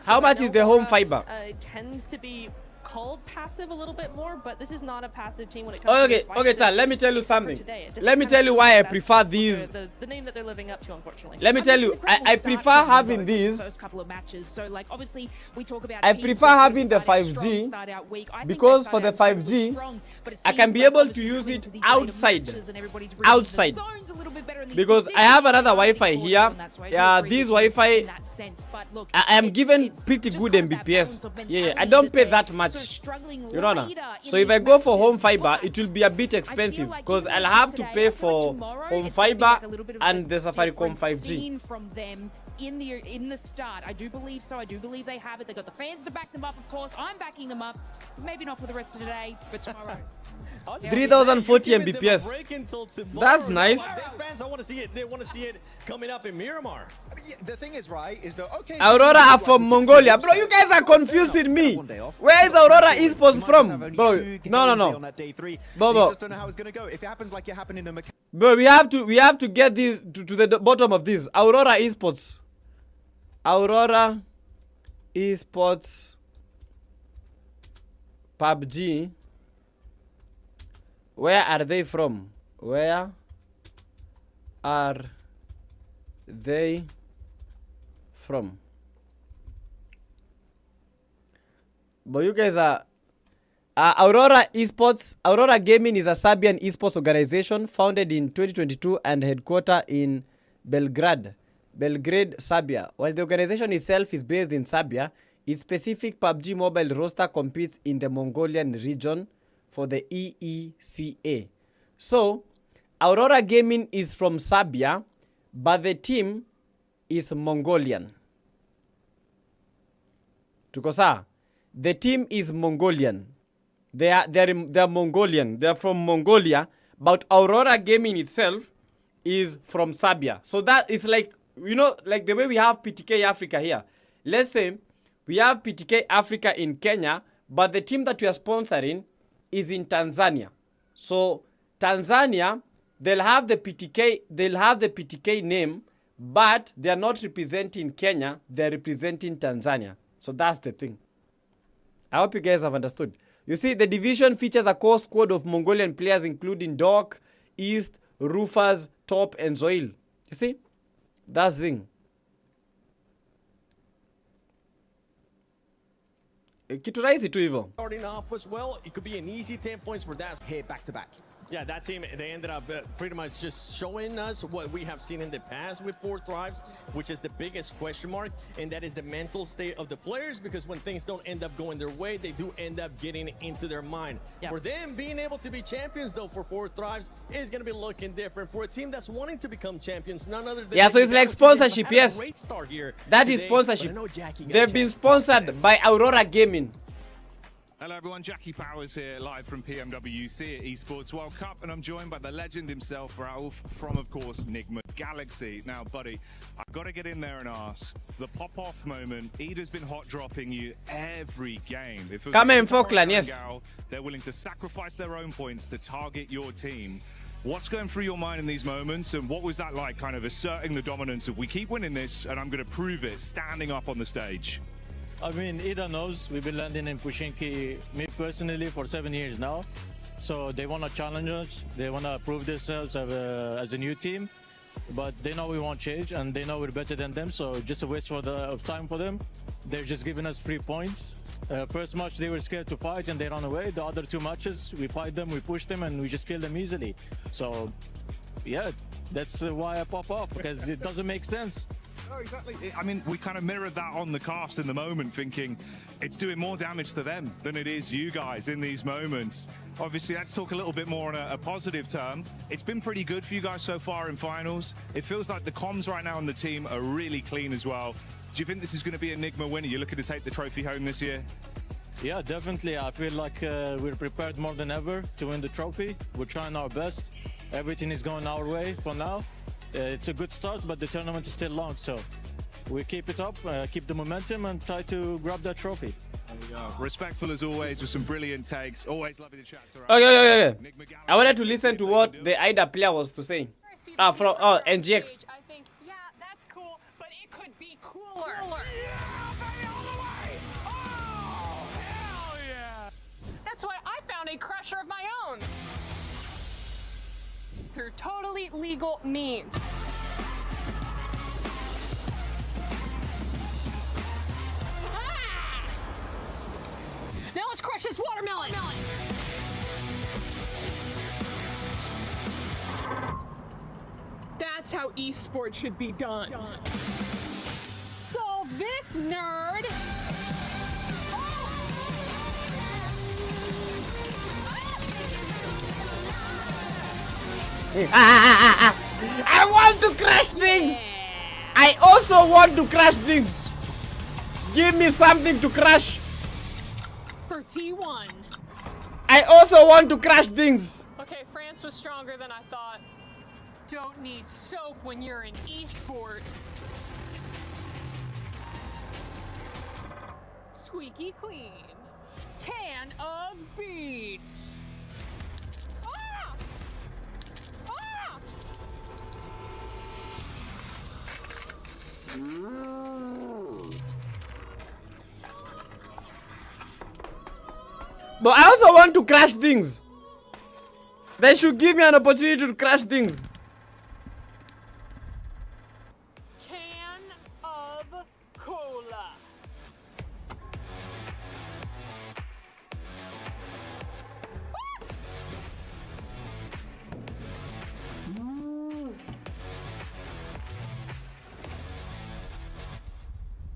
How much is the home fiber? Tends to be called passive a little bit more, but this is not a passive team when it comes to this fight. Okay, Chad, let me tell you something. Let me tell you why I prefer these. The name that they're living up to, unfortunately. Let me tell you, I prefer having these. First couple of matches. So like obviously we talk about I prefer having the 5G because for the 5G I can be able to use it outside. Because I have another Wi-Fi here. Yeah, this Wi-Fi I am given pretty good Mbps. Yeah, I don't pay that much. You know, so if I go for home fiber, it will be a bit expensive because I'll have to pay for home fiber and the Safaricom 5G. From them in the start, I do believe so. I do believe they have it. They got the fans to back them up, of course. I'm backing them up. Maybe not for the rest of today, but tomorrow. 3040 Mbps. That's nice. Fans, I want to see it. They want to see it coming up in Miramar. I mean, the thing is, right, is that okay? Aurora are from Mongolia, bro. You guys are confusing me. Where is Aurora Esports from, bro? No. Bro, just don't know how it's gonna go. If it happens like it happened in the bro, we have to get this to the bottom of this. Aurora Esports. Aurora Esports PUBG. Where are they from? Where are they from? But you guys are Aurora Esports. Aurora Gaming is a Serbian esports organization founded in 2022 and headquartered in Belgrade, Serbia. While the organization itself is based in Serbia, its specific PUBG mobile roster competes in the Mongolian region for the EECA. So, Aurora Gaming is from Serbia, but the team is Mongolian. Tukosa, the team is Mongolian. They're Mongolian. They're from Mongolia, but Aurora Gaming itself is from Serbia. So that is like, you know, like the way we have PTK Africa here. Let's say we have PTK Africa in Kenya, but the team that we are sponsoring is in Tanzania. So Tanzania, they'll have the PTK name, but they are not representing Kenya, they're representing Tanzania. So that's the thing. I hope you guys have understood. You see, the division features a core squad of Mongolian players including Doc, East, Rufus, Top, and Zoil. You see? That's the thing. Kitu rahisi tu hivyo. Starting off as well, it could be an easy 10 points for that. Here back to back. Yeah, that team, they ended up pretty much just showing us what we have seen in the past with 4 Thrives, which is the biggest question mark, and that is the mental state of the players, because when things don't end up going their way, they do end up getting into their mind. Yeah. For them, being able to be champions, though, for 4 Thrives is going to be looking different. For a team that's wanting to become champions, none other than... Yeah, so it's like sponsorship, yes. That is sponsorship. They've been sponsored by Aurora Gaming. Hello everyone, Jackie Powers here, live from PMWC at Esports World Cup, and I'm joined by the legend himself, Raouf, from, of course, Nigma Galaxy. Now, buddy, I've got to get in there and ask, the pop-off moment. Ida's been hot dropping you every game. If it was Come in, against Taro Falkland, yes. Gal, they're willing to sacrifice their own points to target your team. What's going through your mind in these moments, and what was that like, kind of asserting the dominance of we keep winning this and I'm going to prove it, standing up on the stage? I mean, Ida knows we've been landing in Pushinki, me personally, for 7 years now. So they want to challenge us. They want to prove themselves as a new team. But they know we won't change, and they know we're better than them. So just a waste of time for them. They're just giving us 3 points. First match, they were scared to fight, and they ran away. The other 2 matches, we fight them, we push them, and we just kill them easily. So, yeah, that's why I pop off, because it doesn't make sense. Oh, exactly. I mean, we kind of mirrored that on the cast in the moment, thinking it's doing more damage to them than it is you guys in these moments. Obviously, let's talk a little bit more on a positive term. It's been pretty good for you guys so far in finals. It feels like the comms right now on the team are really clean as well. Do you think this is going to be Enigma winner? You're looking to take the trophy home this year? Yeah, definitely. I feel like we're prepared more than ever to win the trophy. We're trying our best. Everything is going our way for now. It's a good start, but the tournament is still long, so we keep it up, keep the momentum, and try to grab that trophy. Respectful as always with some brilliant takes. Always lovely to chat. Okay. I wanted to listen to what the Ida player was to say. From NGX. I think, yeah, that's cool, but it could be cooler. That's why I found a crusher of my own. Through totally legal means. Ah! Now let's crush this watermelon. That's how esports should be done. So this nerd. I want to crash things. I also want to crash things. Give me something to crash. For T1. I also want to crash things. Okay, France was stronger than I thought. Don't need soap when you're in esports. Squeaky clean. Can of beans. Ah! Ah! But I also want to crash things. They should give me an opportunity to crash things. Can of cola.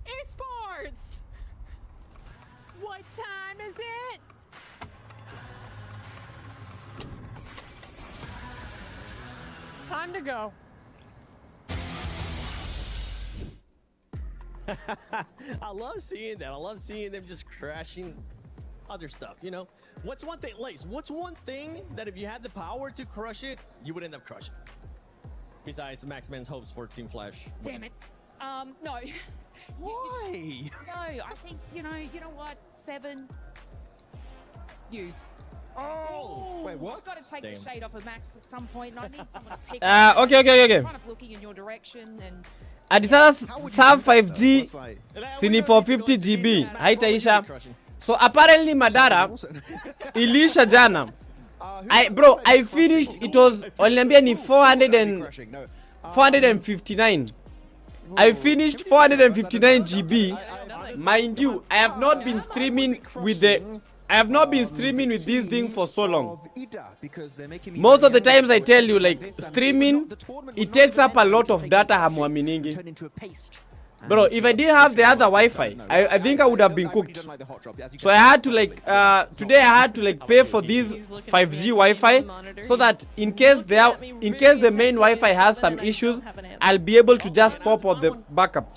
Esports! What time is it? Time to go. I love seeing that. I love seeing them just crashing other stuff, you know? What's one thing, Lace, what's one thing that if you had the power to crush it, you would end up crushing? Besides Max Man's hopes for Team Flash. Damn it. No. Why? No, I think, you know what, Seven? You. Oh! Wait, what? I've got to take the shade off of Max at some point, and I need someone to pick Okay. kind of looking in your direction, and Aditana sub 5G sini for 50 GB haitaisha. So apparently Madara ilisha jana. I finished, it was Olympian ni 459. I finished 459 GB. Mind you, I have not been streaming with this thing for so long. Most of the times I tell you, like, streaming, it takes up a lot of data. Hamuaminingi. Bro, if I didn't have the other Wi-Fi, I think I would have been cooked. So I had to today I had to pay for this 5G Wi-Fi so that in case the main Wi-Fi has some issues, I'll be able to just pop on the backup.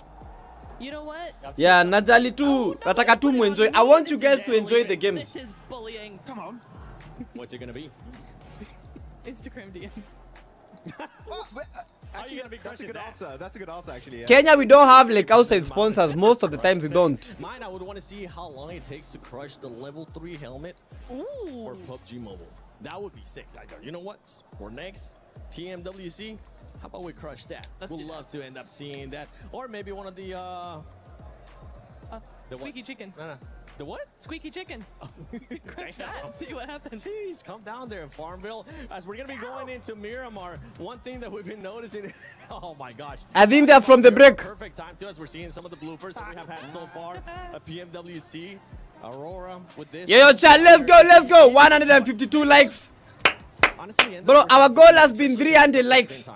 You know what? Yeah, najali tu, nataka tu muenjoy. I want you guys to enjoy the games. This is bullying. Come on. What's it gonna be? Instagram DMs. Actually, that's a good answer. That's a good answer, actually. Yeah. Kenya, we don't have like outside sponsors. Most of the times we don't. Mine, I would want to see how long it takes to crush the level 3 helmet for PUBG Mobile. That would be sick. I go, you know what? For next PMWC, how about we crush that? We'd love to end up seeing that. Or maybe one of the Squeaky chicken. No. The what? Squeaky chicken. Crush that. See what happens. Jeez, come down there in Farmville. As we're going to be going into Miramar, one thing that we've been noticing, oh my gosh. I think they're from the break. Perfect time to us. We're seeing some of the bloopers that we have had so far. A PMWC, Aurora with this. Yo, chat, let's go. 152 likes. Honestly, bro, our goal has been 300 likes.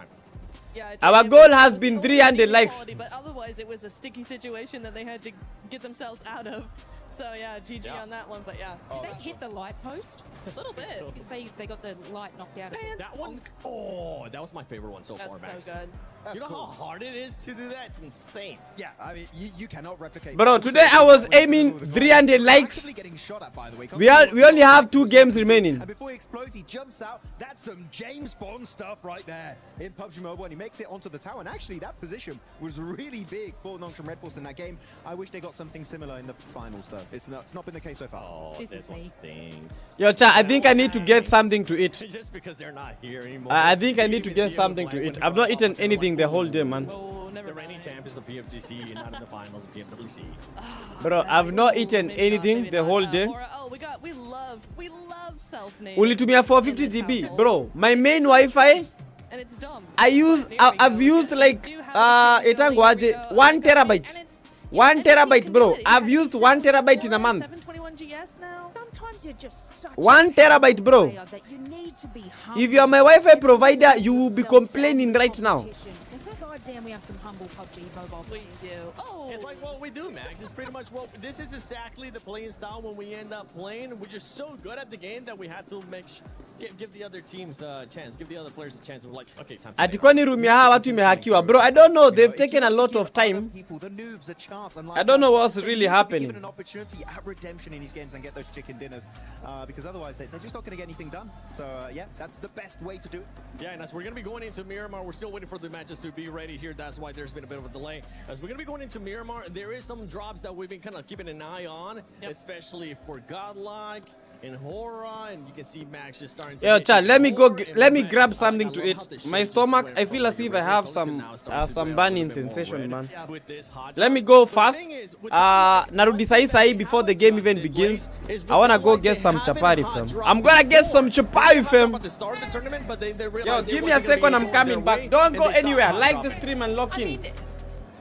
Yeah, our goal has been 300 likes. Quality, but otherwise, it was a sticky situation that they had to get themselves out of. So yeah, GG on that one, but yeah. Did they hit the light post? A little bit. You say they got the light knocked out of them. That one, oh, that was my favorite one so far, Max. That's so good. You know how hard it is to do that? It's insane. Yeah, I mean, you cannot replicate. Bro, today I was aiming 300 likes. Getting shot at, by the way. We only have 2 games remaining. And before he explodes, he jumps out. That's some James Bond stuff right there in PUBG Mobile, and he makes it onto the tower. And actually, that position was really big for Nongshim Red Force in that game. I wish they got something similar in the finals, though. It's not been the case so far. Oh, this one stinks. Yo, chat, I think I need to get something to eat. Just because they're not here anymore. I think I need to get something to eat. I've not eaten anything the whole day, man. The reigning champions of PMGC, not in the finals of PMWC. Bro, I've not eaten anything the whole day. Oh, we love self-name. Ulitumia 450 GB, bro. My main Wi-Fi. And it's dumb. I've used like 1 terabyte. 1 terabyte, bro. I've used 1 terabyte in a month. 721 GS now. Sometimes you're just such 1 terabyte, bro. that you need to be If you are my Wi-Fi provider, you will be complaining right now. God damn, we have some humble PUBG mobile players. We do. Oh, it's like what we do, Max. It's pretty much what this is exactly the playing style when we end up playing. We're just so good at the game that we had to give the other teams a chance, give the other players a chance. We're like, okay, time to Atikwani room ya hawa watu imehakiwa, bro. I don't know. They've taken a lot of time. I don't know what's really happening. Given an opportunity at redemption in these games and get those chicken dinners, because otherwise they're just not going to get anything done. So yeah, that's the best way to do it. Yeah, and as we're going to be going into Miramar, we're still waiting for the matches to be ready here. That's why there's been a bit of a delay. As we're going to be going into Miramar, there is some drops that we've been kind of keeping an eye on, especially for Godlike and Hora, and you can see Max just starting to... Yo, chat, let me grab something to eat. My stomach, I feel as if I have some burning sensation, man. Let me go fast. Narudi sai before the game even begins. I wanna go get some chapati, fam. I'm gonna get some chapati, fam. Yo, give me a second, I'm coming back. Don't go anywhere. Like the stream and lock in.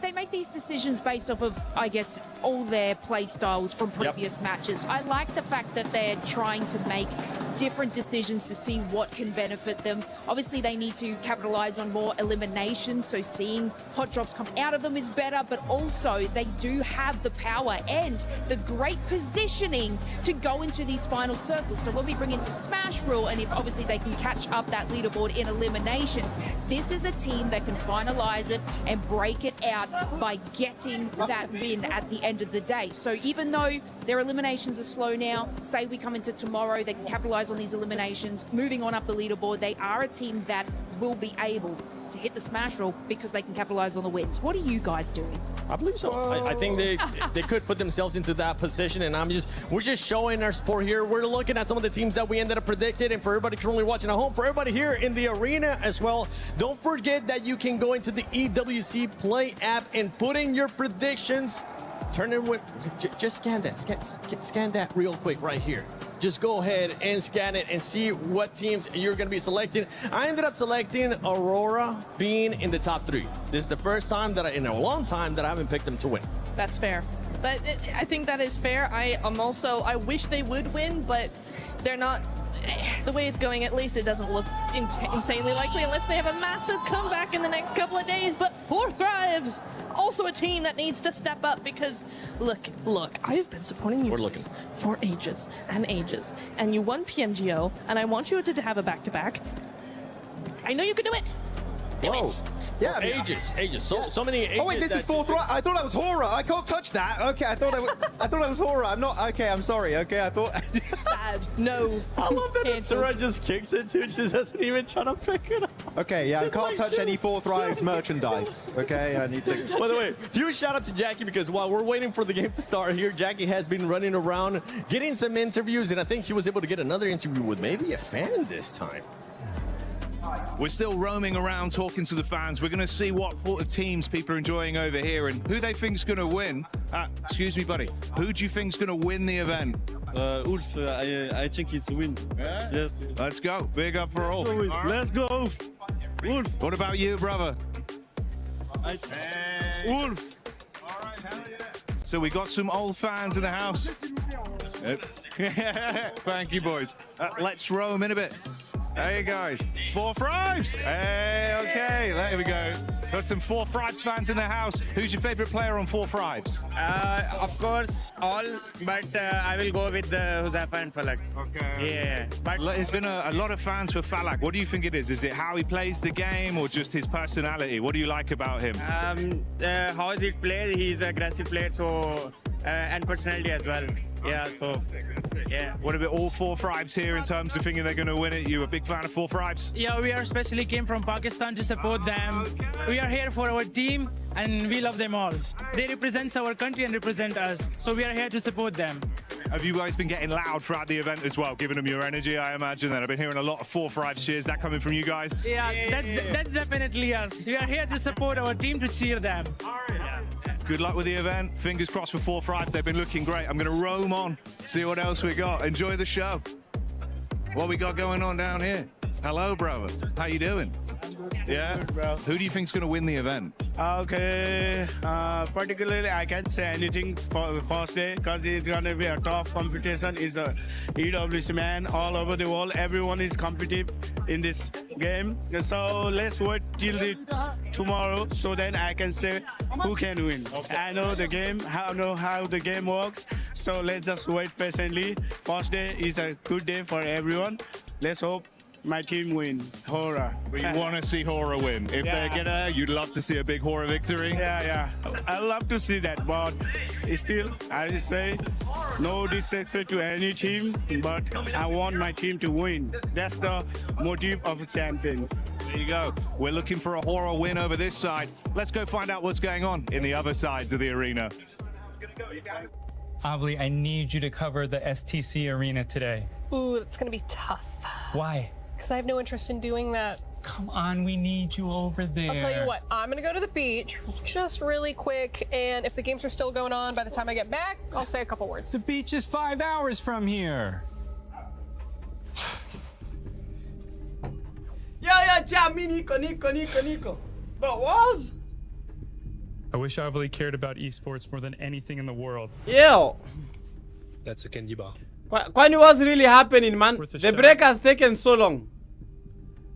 They make these decisions based off of, I guess, all their play styles from previous matches. I like the fact that they're trying to make different decisions to see what can benefit them. Obviously, they need to capitalize on more eliminations, so seeing hot drops come out of them is better, but also they do have the power and the great positioning to go into these final circles. So when we bring into Smash Rule, and if obviously they can catch up that leaderboard in eliminations, this is a team that can finalize it and break it out by getting that win at the end of the day. So even though their eliminations are slow now, say we come into tomorrow, they can capitalize on these eliminations, moving on up the leaderboard, they are a team that will be able to hit the Smash Roll because they can capitalize on the wins. What are you guys doing? I believe so. I think they could put themselves into that position, and we're just showing our support here. We're looking at some of the teams that we ended up predicted, and for everybody currently watching at home, for everybody here in the arena as well, don't forget that you can go into the EWC Play app and put in your predictions. Turn in with just scan that, scan that real quick right here. Just go ahead and scan it and see what teams you're going to be selecting. I ended up selecting Aurora being in the top 3. This is the first time that in a long time that I haven't picked them to win. That's fair. I think that is fair. I wish they would win, but they're not. The way it's going, at least it doesn't look insanely likely unless they have a massive comeback in the next couple of days. But 4 Thrives, also a team that needs to step up because, look, I've been supporting you guys for ages and ages. And you won PMGO, and I want you to have a back-to-back. I know you can do it. Do it. Yeah, ages. So many ages. Oh wait, this is 4 Thrives. I thought I was Hora. I can't touch that. Okay, I thought I was Hora. I'm not. Okay, I'm sorry. Okay, I thought. Bad. No. I love that Tura just kicks it too. She doesn't even try to pick it up. Okay, yeah, I can't touch any 4 Thrives merchandise. Okay, I need to. By the way, huge shout out to Jackie because while we're waiting for the game to start here, Jackie has been running around getting some interviews, and I think he was able to get another interview with maybe a fan this time. We're still roaming around talking to the fans. We're going to see what sort of teams people are enjoying over here and who they think's going to win. Excuse me, buddy. Who do you think's going to win the event? Ulf, I think he's win. Yeah? Yes. Let's go. Big up for all. Let's go, Ulf. Ulf. What about you, brother? Ulf. So we got some old fans in the house. Thank you, boys. Let's roam in a bit. Hey, guys. 4 Thrives. Hey, okay. There we go. Got some 4 Thrives fans in the house. Who's your favorite player on 4 Thrives? Of course, all, but I will go with Huzafa and Falak. Okay. Yeah. But There's been a lot of fans for Falak. What do you think it is? Is it how he plays the game or just his personality? What do you like about him? how is it played? He's an aggressive player, so and personality as well. Yeah, so yeah. What about all 4 Thrives here in terms of thinking they're going to win it? You a big fan of 4 Thrives? Yeah, we are especially came from Pakistan to support them. We are here for our team and we love them all. They represent our country and represent us. So we are here to support them. Have you guys been getting loud throughout the event as well, giving them your energy, I imagine? Then I've been hearing a lot of 4 Thrives cheers. That coming from you guys? Yeah, that's definitely us. We are here to support our team, to cheer them. Good luck with the event. Fingers crossed for 4 Thrives. They've been looking great. I'm going to roam on, see what else we got. Enjoy the show. What we got going on down here? Hello, brother. How you doing? Yeah? Who do you think's going to win the event? Okay, particularly I can't say anything for the first day because it's going to be a tough competition. It's the EWC man all over the world. Everyone is competitive in this game. So let's wait till tomorrow so then I can say who can win. I know the game, I know how the game works. So let's just wait patiently. First day is a good day for everyone. Let's hope my team win. Hora. But you want to see Hora win. If they're gonna, you'd love to see a big Hora victory. Yeah. I love to see that, but still, I say no disrespect to any team, but I want my team to win. That's the motive of champions. There you go. We're looking for a Hora win over this side. Let's go find out what's going on in the other sides of the arena. Avli, I need you to cover the STC arena today. Ooh, it's gonna be tough. Why? Because I have no interest in doing that. Come on, we need you over there. I'll tell you what, I'm gonna go to the beach just really quick, and if the games are still going on by the time I get back, I'll say a couple words. The beach is 5 hours from here. Nico. But what? I wish Avli cared about esports more than anything in the world. Yo. That's a candy bar. Kwani, what's really happening, man? The shot. break has taken so long.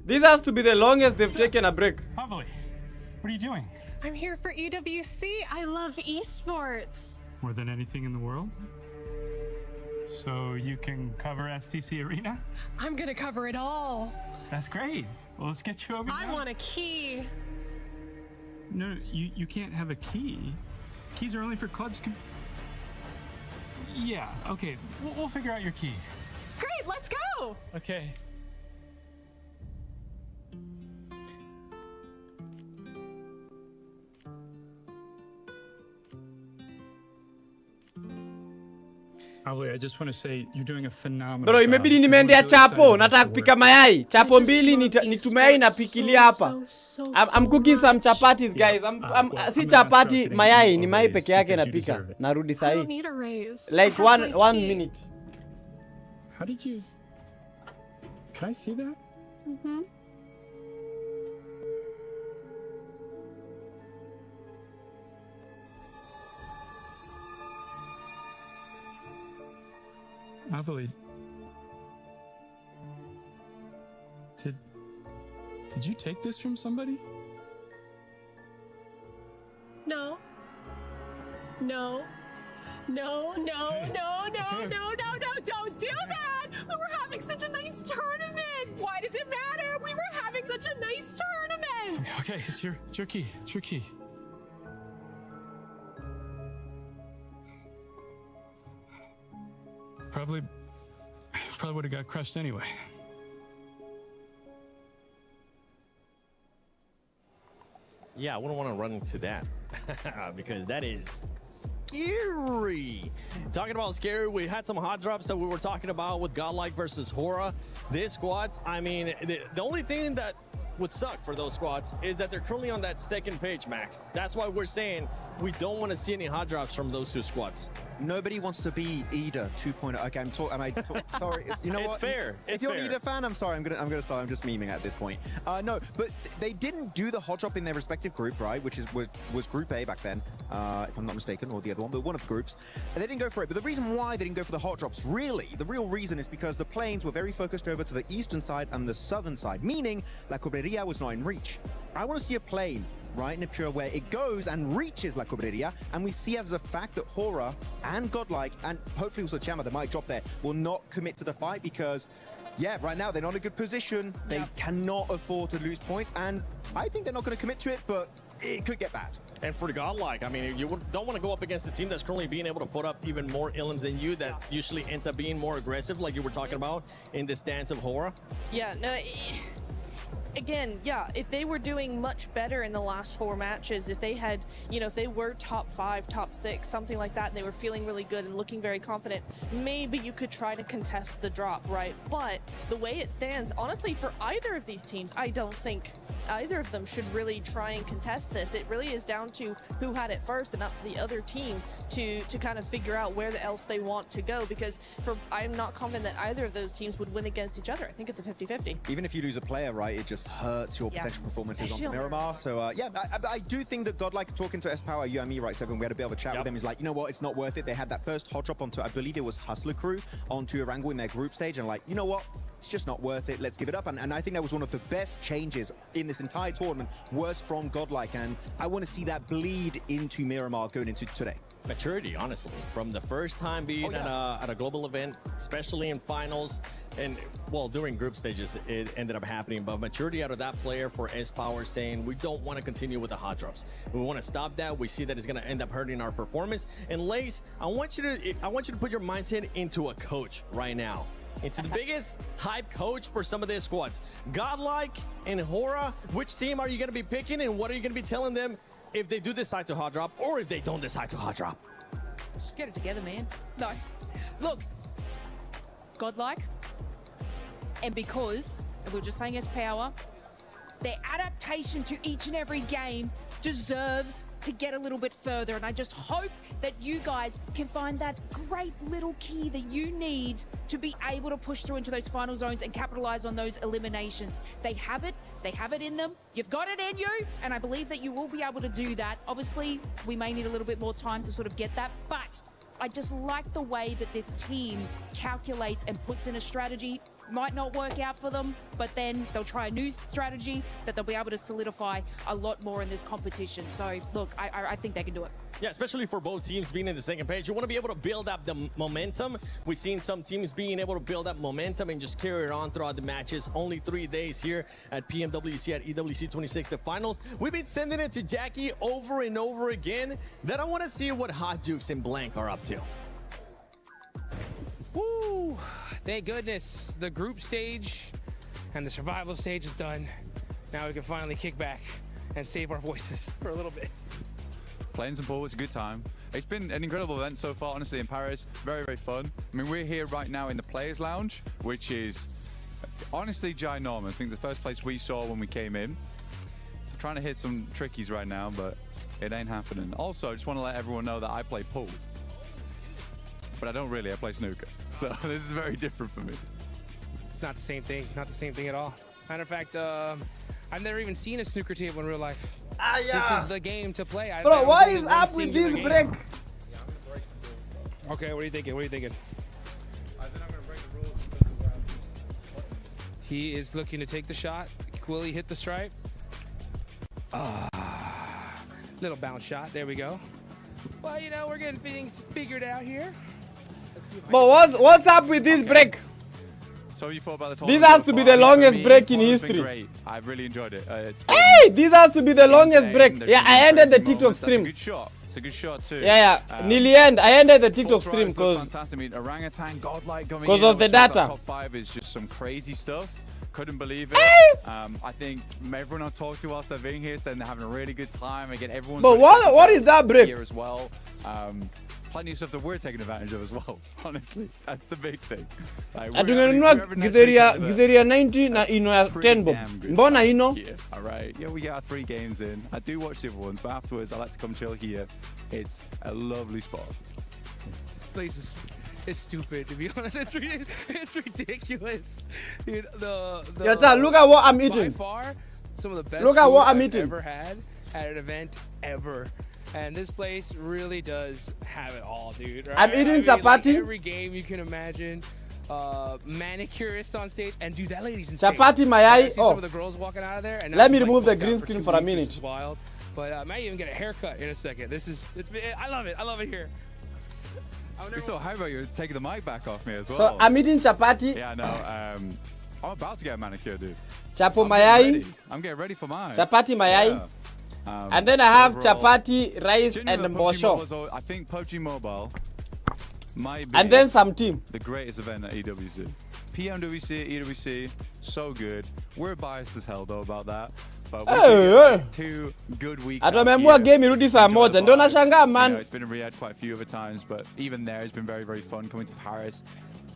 This has to be the longest they've taken a break. Avli, what are you doing? I'm here for EWC. I love esports. More than anything in the world? So you can cover STC Arena? I'm gonna cover it all. That's great. Well, let's get you over there. I want a key. No, you can't have a key. Keys are only for clubs. Yeah, okay. We'll figure out your key. Great, let's go. Okay. Avli, I just want to say you're doing a phenomenal Bro, imebidi nimeendea chapo. Nataka kupika mayai. Chapo mbili nitumai napikilia hapa. I'm cooking some chapatis, guys. Si chapati, mayai ni mayai peke yake napika. Narudi I don't sahi. need a raise. Like I have my one key. minute. How did you... Can I see that? Mm-hmm. Avli. Did you take this from somebody? No. No. No, no, Okay. no, no, Okay. no, no, no, don't do that! We were having such a nice tournament! Why does it matter? We were having such a nice tournament! Okay, it's your key. It's your key. Probably would have got crushed anyway. Yeah, I wouldn't want to run into that because that is scary. Talking about scary, we had some hot drops that we were talking about with Godlike versus Hora. This squads, I mean, the only thing that would suck for those squads is that they're currently on that second page, Max. That's why we're saying we don't want to see any hot drops from those two squads. Nobody wants to be Eda 2.0. Okay, sorry. You know It's what? fair. If you're an Eda fan, I'm sorry. I'm gonna start. I'm just memeing at this point. No, but they didn't do the hot drop in their respective group, right? Which was Group A back then, if I'm not mistaken, or the other one, but one of the groups. And they didn't go for it. But the reason why they didn't go for the hot drops, really, the real reason is because the planes were very focused over to the eastern side and the southern side, meaning La Cobreria was not in reach. I want to see a plane, right, Niptura, where it goes and reaches La Cobreria, and we see as a fact that Hora and Godlike, and hopefully also Chama, that might drop there, will not commit to the fight because, yeah, right now they're not in a good position. They cannot afford to lose points, and I think they're not going to commit to it, but it could get bad. And for the Godlike, I mean, you don't want to go up against a team that's currently being able to put up even more illims than you, that usually ends up being more aggressive, like you were talking about in the stance of Hora. Yeah, no. Again, yeah, if they were doing much better in the last 4 matches, if they had, you know, if they were top 5, top 6, something like that, and they were feeling really good and looking very confident, maybe you could try to contest the drop, right? But the way it stands, honestly, for either of these teams, I don't think either of them should really try and contest this. It really is down to who had it first and up to the other team to kind of figure out where else they want to go, because I'm not confident that either of those teams would win against each other. I think it's a 50-50. Even if you lose a player, right, it just hurts your potential performances Especially onto Miramar. So, yeah, I do think that Godlike, talking to S-Power, you and me, right, Seven, we had a bit of a chat with him. He's like, you know what, it's not worth it. They had that first hot drop onto, I believe it was Hustler Crew, onto Erangel in their group stage, and like, you know what, it's just not worth it. Let's give it up. And I think that was one of the best changes in this entire tournament, was from Godlike, and I want to see that bleed into Miramar going into today. Maturity, honestly, from the first time being at a global event, especially in finals, and well, during group stages, it ended up happening. But maturity out of that player for S-Power, saying we don't want to continue with the hot drops. We want to stop that. We see that it's going to end up hurting our performance. And Lace, I want you to put your mindset into a coach right now, into the biggest hype coach for some of their squads. Godlike and Hora, which team are you going to be picking, and what are you going to be telling them if they do decide to hot drop, or if they don't decide to hot drop? Just get it together, man. No. Look, Godlike, and because, we were just saying S-Power, their adaptation to each and every game deserves to get a little bit further, and I just hope that you guys can find that great little key that you need to be able to push through into those final zones and capitalize on those eliminations. They have it in them, you've got it in you, and I believe that you will be able to do that. Obviously, we may need a little bit more time to sort of get that, but I just like the way that this team calculates and puts in a strategy. Might not work out for them, but then they'll try a new strategy that they'll be able to solidify a lot more in this competition. So look, I think they can do it. Yeah, especially for both teams being in the second page. You want to be able to build up the momentum. We've seen some teams being able to build up momentum and just carry it on throughout the matches. Only 3 days here at PMWC at EWC 26, the finals. We've been sending it to Jackie over and over again. Then I want to see what Hot Jukes and Blank are up to. Woo! Thank goodness the group stage and the survival stage is done. Now we can finally kick back and save our voices for a little bit. Playing some ball was a good time. It's been an incredible event so far, honestly, in Paris. Very, very fun. I mean, we're here right now in the Players Lounge, which is honestly ginormous. I think the first place we saw when we came in. I'm trying to hit some trickies right now, but it ain't happening. Also, I just want to let everyone know that I play pool. But I don't really, I play snooker. So this is very different for me. It's not the same thing, not the same thing at all. Matter of fact, I've never even seen a snooker table in real life. This is the game to play. Bro, what is up with this break? Okay, what are you thinking? What are you thinking? I think I'm going to break the rules. He is looking to take the shot. Will he hit the stripe? Little bounce shot. There we go. Well, you know, we're getting things figured out here. But what's up with this break? So you thought about the This has to be the longest break in history. Great. I've really enjoyed it. Hey, this has to be the longest break. Yeah, I ended the TikTok stream. That's a good shot. It's a good shot too. Yeah, nearly end. I ended the TikTok stream because fantastic. I mean, Orangutan, Godlike coming because of the data. Top 5 is just some crazy stuff. couldn't believe it. I think everyone I've talked to whilst they're being here saying they're having a really good time. Again, everyone's. But what is that break? Here as well. Plenty of stuff that we're taking advantage of as well. Honestly, that's the big thing. Like, Atungenunua Githeria 90 na ino ya 10 bob. Mbona ino? Yeah, all right. Yeah, we got 3 games in. I do watch the other ones, but afterwards I like to come chill here. It's a lovely spot. This place is stupid, to be honest. It's ridiculous. Dude, Look at what I'm eating. By far, some of the best Look at what food I'm I've eating. ever had at an event ever. And this place really does have it all, dude. Right? I'm eating chapati. Like every game you can imagine. Manicurists on stage, and dude, that lady's insane. Chapati, mayai. I see some of the girls walking out of there. And Let me she's, remove like, the green booked out screen 2 for a weeks, which minute. is wild. But I might even get a haircut in a second. I love it. I love it here. You're so hype about you taking the mic back off me as well. So I'm eating chapati. Yeah, no. I'm about to get a manicure, dude. Chapo mayai. I'm getting ready for mine. Chapati mayai. Yeah. And then I have overall, chapati, rice, and genuinely, mbosho. I think PUBG Mobile might be And then some team. the greatest event at EWC. PMWC, EWC, so good. We're biased as hell though about that. But we did 2 good weeks. Atomemua game irudi saa moja. Ndio nashangaa man. It's been in Riyadh quite a few other times, but even there it's been very, very fun coming to Paris.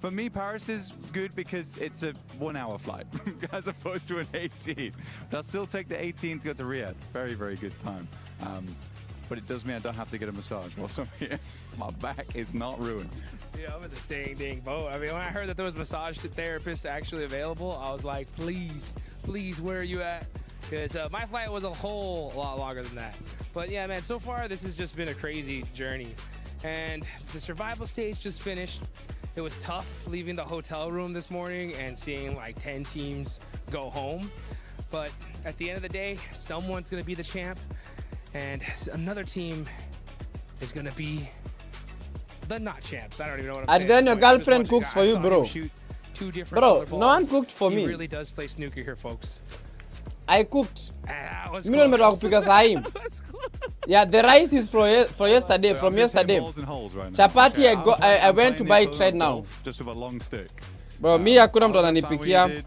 For me, Paris is good because it's a 1-hour flight as opposed to an 18. But I'll still take the 18 to go to Riyadh. Very, very good time. But it does mean I don't have to get a massage while I'm here. My back is not ruined. Yeah, I'm in the same thing boat. I mean, when I heard that there was massage therapists actually available, I was like, please, where are you at? Because my flight was a whole lot longer than that. But yeah, man, so far this has just been a crazy journey. And the survival stage just finished. It was tough leaving the hotel room this morning and seeing like 10 teams go home. But at the end of the day, someone's going to be the champ. And another team is going to be the not champs. I don't even know what I'm saying. And then your girlfriend cooks for you, bro. Shoot 2 different Bro, color balls. no one cooked for me. He really does play snooker here, folks. I cooked. That was Mimi nimetoka kupika sahi. Yeah, the rice is from yesterday. So From I'm just hitting yesterday. balls and holes right now. Chapati, Okay, I went to I'm buy playing it the right now. golf Just with a long stick. Bro, me hakuna mtu Last time we ananipikia. did-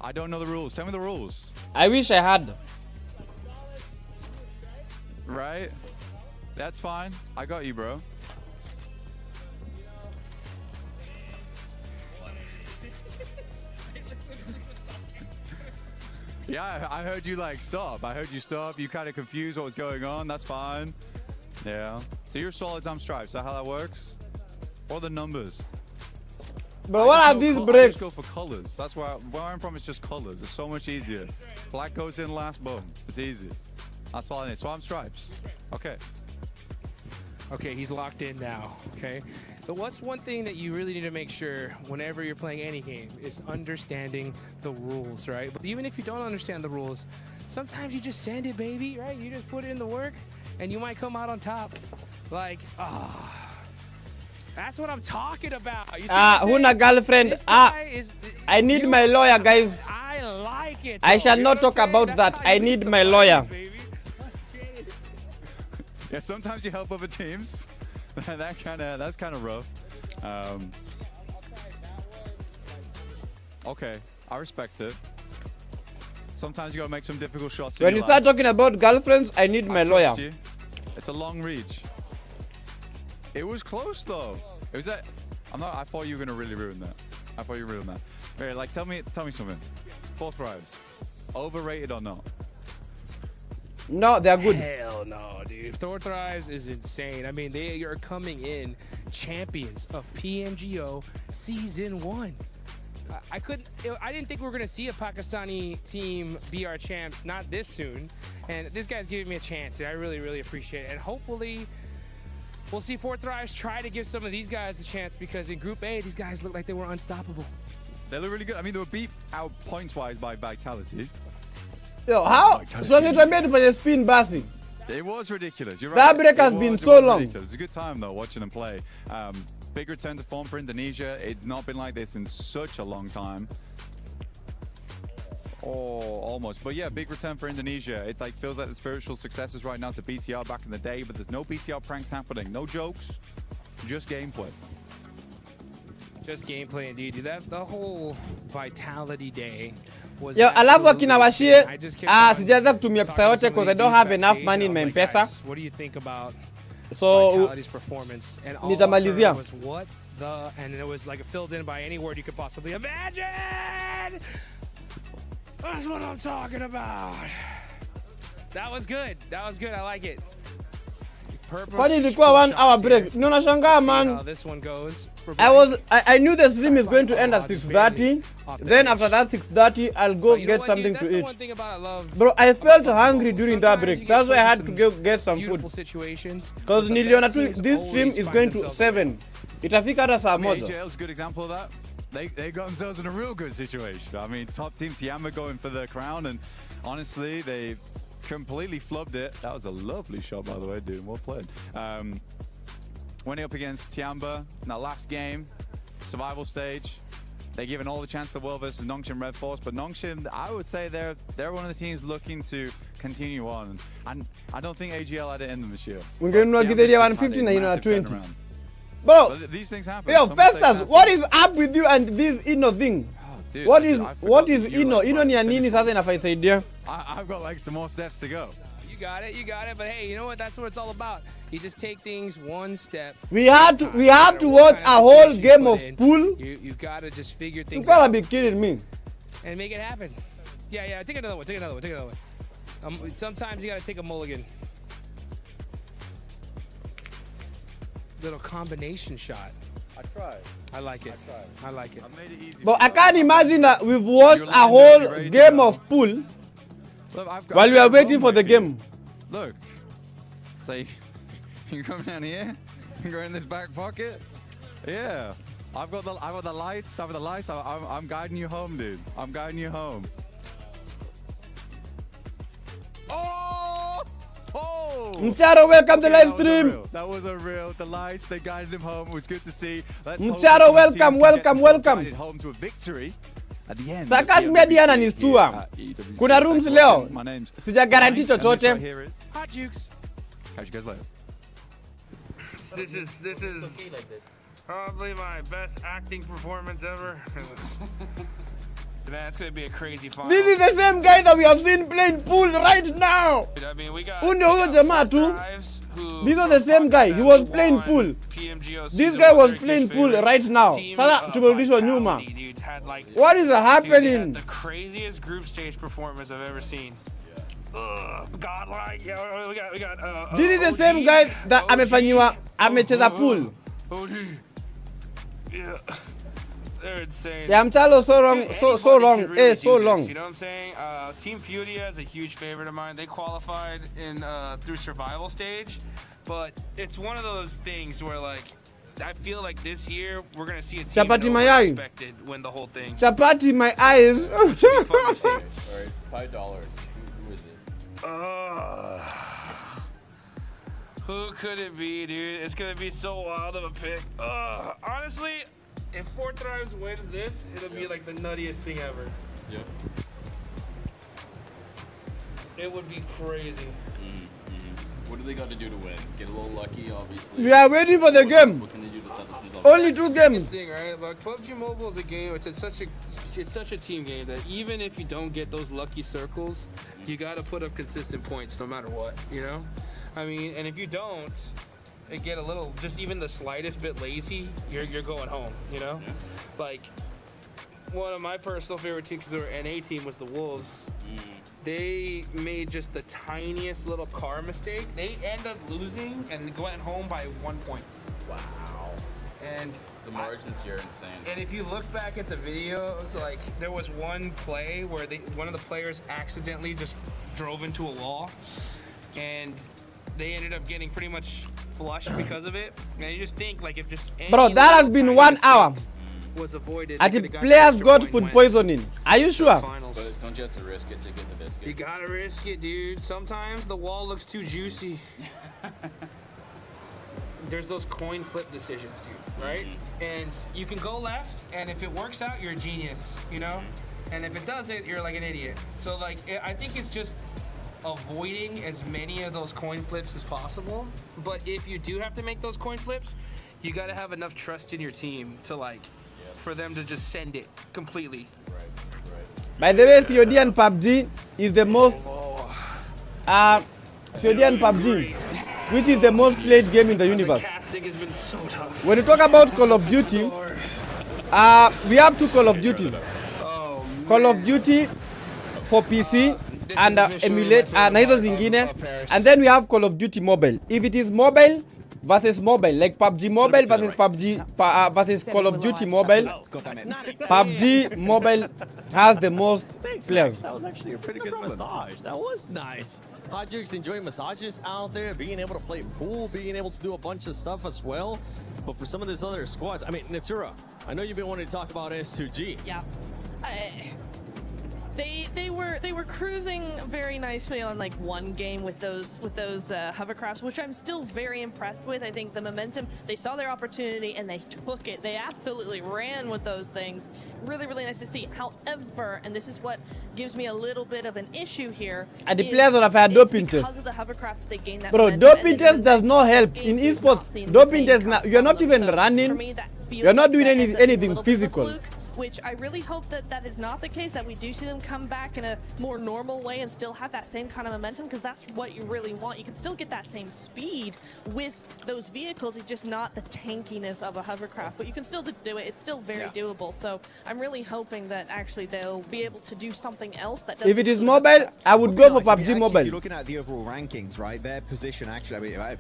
I don't know the rules. Tell me the rules. I wish I had. Right? That's fine. I got you, bro. Yeah, I heard you like stop. I heard you stop. You kind of confused what was going on. That's fine. Yeah. So you're solid on stripes. Is that how that works? Or the numbers? But what are these breaks? I just go for colors. That's where I'm from. It's just colors. It's so much easier. Black goes in last. Boom. It's easy. That's all I need. So I'm stripes. Okay. Okay, he's locked in now, okay? But what's one thing that you really need to make sure whenever you're playing any game is understanding the rules, right? But even if you don't understand the rules, sometimes you just send it, baby, right? You just put in the work and you might come out on top. Like, that's what I'm talking about. You see what I'm saying? Huna girlfriend. This guy is, I need my lawyer, guys. I like it. I though. shall You know not what I'm talk saying? about That's that. how you I make need the my money, lawyer. baby. Yeah, sometimes you help other teams. That's kind of rough. Okay, I respect it. Sometimes you gotta make some difficult shots. When you start talking about girlfriends, I need my lawyer. You. It's a long reach. It was close though. It was I thought you were gonna really ruin that. I thought you ruined that. Hey, like tell me something. 4 thrives. Overrated or not? No, they're good. Hell no, dude. Thor Thrives is insane. I mean, they are coming in champions of PMGO Season 1. I didn't think we were going to see a Pakistani team be our champs, not this soon. And this guy's giving me a chance. I really, really appreciate it. And hopefully, we'll see Thor Thrives try to give some of these guys a chance because in Group A, these guys look like they were unstoppable. They look really good. I mean, they were beat out points-wise by Vitality. Yo, how? So I'm trying for the spin basi. It was ridiculous. You're right. That break has been so long. Ridiculous. It's a good time though watching them play. Big return to form for Indonesia. It's not been like this in such a long time. Oh, almost. But yeah, big return for Indonesia. It like feels like the spiritual successors right now to BTR back in the day, but there's no BTR pranks happening. No jokes, just gameplay. Just gameplay indeed, dude. That the whole Vitality Day was. Yo, alafu akina washie, I just kept on sijaanza kutumia pesa yote because I don't have enough money in my Mpesa. What do you think about So Vitality's performance? And all nitamalizia. was what the, and it was like filled in by any word you could possibly imagine. That's what I'm talking about. That was good. That was good. I like it. Kwani ilikuwa 1 hour break. Ninashangaa man. This one goes. I knew the stream is going to end at 6:30. Then after that 6:30, I'll go get something to eat. Bro, I felt hungry during that break. That's why I had to go get some food. Because niliona tu this stream is going to 7. Itafika hata saa moja. AJL's a good example of that. They got themselves in a real good situation. I mean, top team Tiamba going for the crown, and honestly, they completely flubbed it. That was a lovely shot, by the way, dude. Well played. Went up against Tiamba in that last game, survival stage. They're given all the chance in the world versus Nongshim Red Force, but Nongshim, I would say they're one of the teams looking to continue on, and I don't think AGL had it in them this year. Ungenunua Gideria 150 na ina 20. Bro, these things happen. Yo, Festus, what is up with you and this Ino thing? Dude, what is Ino? Ino ni ya nini sasa inafaisaidia? I've got like some more steps to go. You got it. But hey, you know what? That's what it's all about. You just take things one step. We have to watch a whole game of pool. You've got to just figure things out. You gotta be kidding me. And make it happen. Yeah. Take another one. Sometimes you gotta take a mulligan. Little combination shot. I tried. I like it. I like it. I made it easy. But I can't imagine that we've watched a whole game of pool while we are waiting for the game. Look, say you come down here and go in this back pocket. Yeah, I've got the lights. I'm guiding you home, dude. I'm guiding you home. Mcharo, welcome to live stream. That was a real. The lights, they guided him home. It was good to see. Mcharo, welcome. Home to a victory. At the end. Sakash media na nistua. Kuna rooms leo. Sija guarantee chochote. Hot jukes. How'd you guys like? This is probably my best acting performance ever. Man, it's gonna be a crazy final. This is the same guy that we have seen playing pool right now. I mean, we got Jamatu. These are the same guy. He was playing pool. PMWC, this guy was playing pool right now. Sasa tumerudishwa nyuma. What is happening? The craziest group stage performance I've ever seen. Godlike. Yeah, we got. This is the same guy that amecheza pool. OG. Yeah. They're insane. Yeah, I'm telling so long. So long. So long. You know what I'm saying? Team Furia is a huge favorite of mine. They qualified in through survival stage, but it's one of those things where like I feel like this year we're gonna see a team unexpected win the whole thing. Chapati my eyes. Alright, $5. Who is it? Who could it be, dude? It's gonna be so wild of a pick. Honestly. If Four Thrives wins this, it'll be like the nuttiest thing ever. Yep. It would be crazy. What do they got to do to win? Get a little lucky, obviously. We are waiting for the game. What can they do to set themselves up? Only 2 games. Thing, right? Like PUBG Mobile is a game. It's such a team game that even if you don't get those lucky circles, you got to put up consistent points no matter what. You know, I mean, and if you don't. It get a little, just even the slightest bit lazy, you're going home, you know? Yeah. Like, one of my personal favorite teams, because their NA team, was the Wolves. They made just the tiniest little car mistake. They end up losing and went home by 1 point. Wow. And the margins this year are insane. And if you look back at the videos, like, there was one play where one of the players accidentally just drove into a wall, and they ended up getting pretty much flushed because of it. And you just think like if just bro, that has been 1 hour. Was avoided. And the players got food poisoning. Are you sure? But don't you have to risk it to get the biscuit? You gotta risk it, dude. Sometimes the wall looks too juicy. There's those coin flip decisions, dude, right? And you can go left, and if it works out, you're a genius, you know? And if it doesn't, you're like an idiot. So like, I think it's just avoiding as many of those coin flips as possible. But if you do have to make those coin flips, you got to have enough trust in your team to like for them to just send it completely. By the way, COD and PUBG is the most COD and PUBG, which is the most played game in the universe. Casting has been so tough. When you talk about Call of Duty, we have two Call of Duties. Call of Duty for PC and emulate na hizo zingine, and then we have Call of Duty Mobile. If it is mobile versus mobile, like PUBG Mobile versus versus Call of Duty Mobile, PUBG Mobile has the most players. That was actually a pretty good massage. That was nice. Hodgix enjoying massages out there, being able to play pool, being able to do a bunch of stuff as well. But for some of these other squads, I mean, Natura, I know you've been wanting to talk about S2G. Yeah. They were cruising very nicely on like one game with those hovercrafts, which I'm still very impressed with. I think the momentum, they saw their opportunity and they took it. They absolutely ran with those things. Really, really nice to see. However, and this is what gives me a little bit of an issue here. And the players would have had doping test. Because of the hovercraft that they gained that Bro, momentum, doping test does not help in esports. Doping test, you're not even running. You're not doing anything physical. Which I really hope that is not the case, that we do see them come back in a more normal way and still have that same kind of momentum, because that's what you really want. You can still get that same speed with those vehicles. It's just not the tankiness of a hovercraft, but you can still do it. It's still very doable. So I'm really hoping that actually they'll be able to do something else that doesn't. If it is mobile, I would go for PUBG Mobile. If you're looking at the overall rankings, right, their position actually, I mean,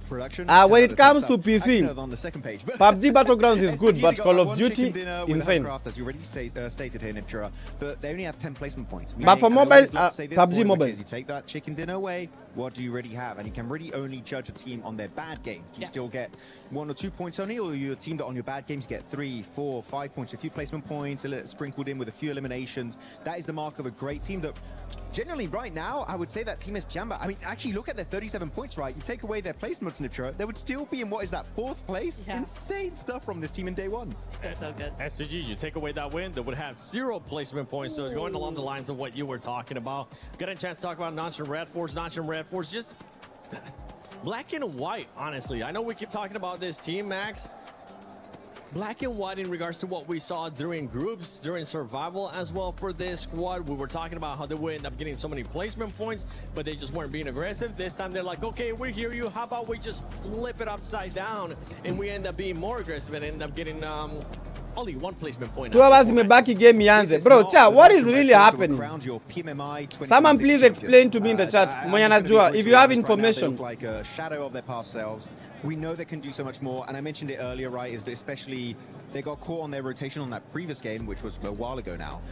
production. When it comes to PC, on the second page, PUBG Battlegrounds is good, but Call of Duty, insane. As you already stated here, Niptura, but they only have 10 placement points. But for mobile, PUBG Mobile. You take that chicken dinner away, what do you really have? And you can really only judge a team on their bad games. Do you still get 1 or 2 points only, or are you a team that on your bad games you get 3, 4, 5 points, a few placement points, sprinkled in with a few eliminations? That is the mark of a great team that generally right now, I would say that Team Jamba, I mean, actually look at their 37 points, right? You take away their placements, Niptura, they would still be in what is that 4th place? Yeah. Insane stuff from this team in day one. It's so good. S2G, you take away that win, they would have 0 placement points. So going along the lines of what you were talking about. Got a chance to talk about Notch and Red Force. Notch and Red Force, just black and white, honestly. I know we keep talking about this team, Max. Black and white in regards to what we saw during groups, during survival as well for this squad. We were talking about how they would end up getting so many placement points, but they just weren't being aggressive. This time they're like, okay, we hear you. How about we just flip it upside down and we end up being more aggressive and end up getting only 1 placement point. 2 hours imebaki game ianze. Bro, chat, what is really happening? Someone please explain to me in the chat. Mwenye anajua, if you have information. They look like a shadow of their past selves. We know they can do so much more, and I mentioned it earlier, right, is that especially they got caught on their rotation on that previous game, which was a while ago now,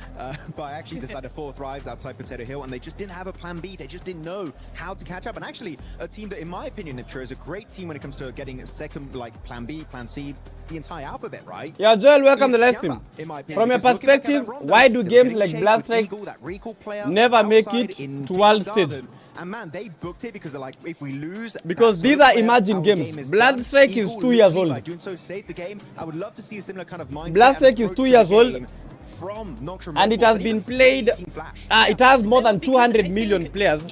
by actually decided 4 thrives outside Potato Hill, and they just didn't have a plan B. They just didn't know how to catch up. And actually, a team that, in my opinion, Niptura, is a great team when it comes to getting a second, like, plan B, plan C, the entire alphabet, right? Yeah, Joel, welcome to the live stream. From your perspective, why do games like Blast Strike never make it to world stage? And man, they booked it because they're like, if we lose, because these are Imagine games. Blast Strike is 2 years old. By doing so, save the game. I would love to see a similar kind of mindset. Blast Strike is 2 years old. And it has been played, it has more than 200 million players.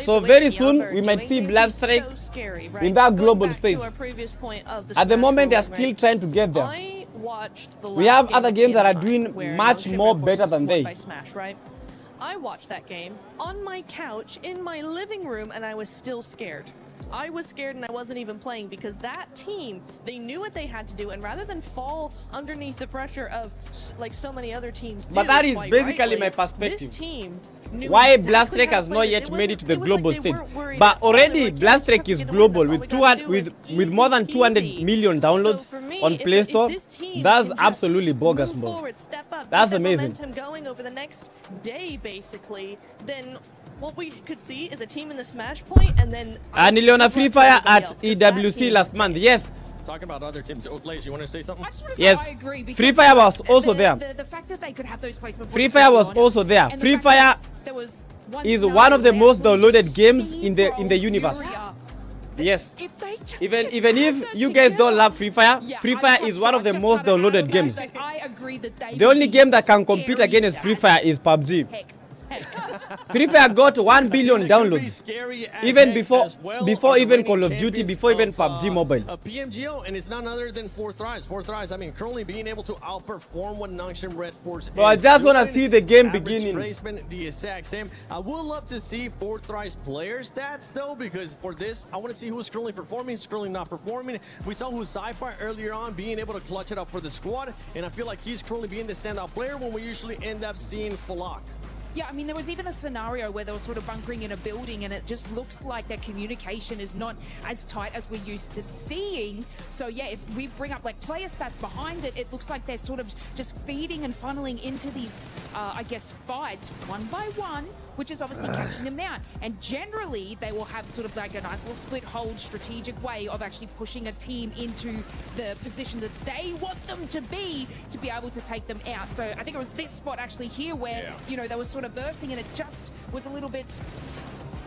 So very soon we might see Blast Strike in that global stage. At the moment they are still trying to get there. We have other games that are doing much more better than they. I watched that game on my couch in my living room and I was still scared. I was scared and I wasn't even playing because that team, they knew what they had to do, and rather than fall underneath the pressure of like so many other teams do, but that is basically my perspective. This team knew why exactly Blast Strike has not yet made it to the global stage. But already Blast Strike is global with more than 200 million downloads on Play Store. That's absolutely bogus, bro. That's amazing. Going over the next day, basically, then what we could see is a team in the smash point, and then Niliona Free Fire at EWC last month. Yes. Talking about other teams, Blaze, you want to say something? Yes. I agree, Free Fire was also there. The fact that they could have those placement Free Fire was also there. Free Fire is one of the most downloaded games in the universe. Yes. Even if you guys don't love Free Fire, Free Fire is one of the most downloaded games. I agree that they the only game that can compete against Free Fire is PUBG. Free Fire got 1 billion downloads. Even before even Call of Duty, before even PUBG Mobile. PMGO, and it's none other than 4Thrives. 4Thrives, I mean, currently being able to outperform what Nongshim Red Force Bro, I just want to see the game beginning. Placement, the exact same. I would love to see 4Thrives player stats, though, because for this, I want to see who's currently performing, who's currently not performing. We saw who's Sci-Fi earlier on being able to clutch it up for the squad, and I feel like he's currently being the standout player when we usually end up seeing Falak. Yeah, I mean, there was even a scenario where they were sort of bunkering in a building and it just looks like their communication is not as tight as we're used to seeing. So yeah, if we bring up like player stats behind it, it looks like they're sort of just feeding and funneling into these, I guess, fights one by one, which is obviously catching them out. And generally, they will have sort of like a nice little split hold strategic way of actually pushing a team into the position that they want them to be able to take them out. So I think it was this spot actually here where, you know, they were sort of bursting and it just was a little bit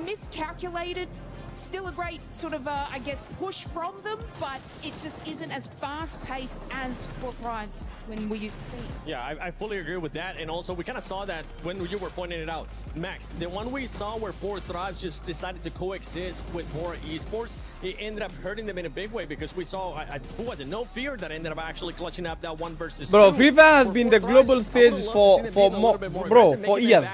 miscalculated. Still a great sort of, I guess, push from them, but it just isn't as fast-paced as 4Thrives when we used to see. Yeah, I fully agree with that. And also, we kind of saw that when you were pointing it out. Max, the one we saw where 4Thrives just decided to coexist with Bora Esports, it ended up hurting them in a big way because we saw, who was it? No Fear that ended up actually clutching up that 1 versus 2. Bro, Free Fire has been the global stage for years.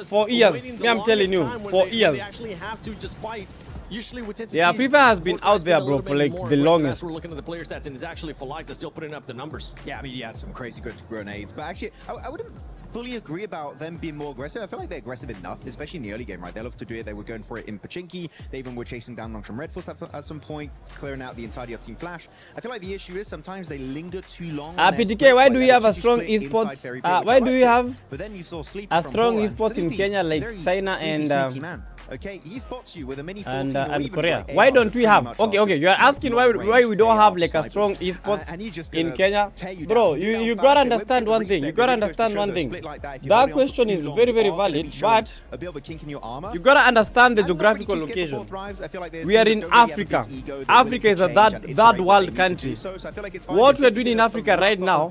For years. I'm telling you, for years. They actually have to just fight. Usually we tend to yeah, see Free Fire has been out there, bro, for like the longest. We're looking at the player stats, and it's actually Falak that's still putting up the numbers. Yeah, I mean, he had some crazy good grenades, but actually, I wouldn't fully agree about them being more aggressive. I feel like they're aggressive enough, especially in the early game, right? They love to do it. They were going for it in Pachinki. They even were chasing down Nongshim Red Force at some point, clearing out the entirety of Team Flash. I feel like the issue is sometimes they linger too long. PTK, why do we have a strong esports? Why do we have but then you saw Sleep a strong esports in Kenya like China and okay, he spots you with a mini and Korea? Why don't we have? Okay, you are asking why we don't have like a strong esports in Kenya, bro? You gotta understand one thing. That question is very valid, but you gotta understand the geographical location. We are in Africa. Africa is a third world country. What we are doing in Africa right now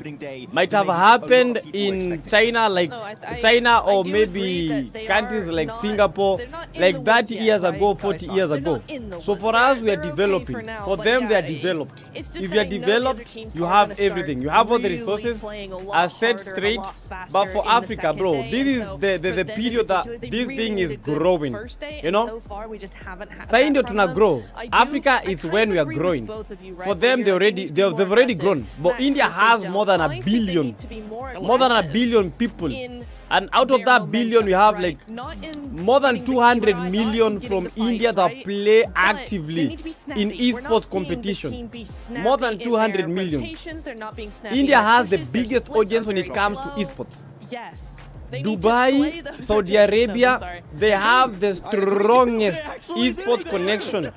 might have happened in China, like China, or maybe countries like Singapore, like 30 years ago, 40 years ago. So for us, we are developing. For them, they are developed. If you are developed, you have everything. You have all the resources are set straight. But for Africa, bro, this is the period that this thing is growing. You know? Saying to grow. Africa is when we are growing. For them, they've already grown. But India has more than a billion. More than a billion people. And out of that billion, we have like more than 200 million from India that play actively in esports competition. More than 200 million. India has the biggest audience when it comes to esports. Yes. Dubai, Saudi Arabia, they have the strongest esports connection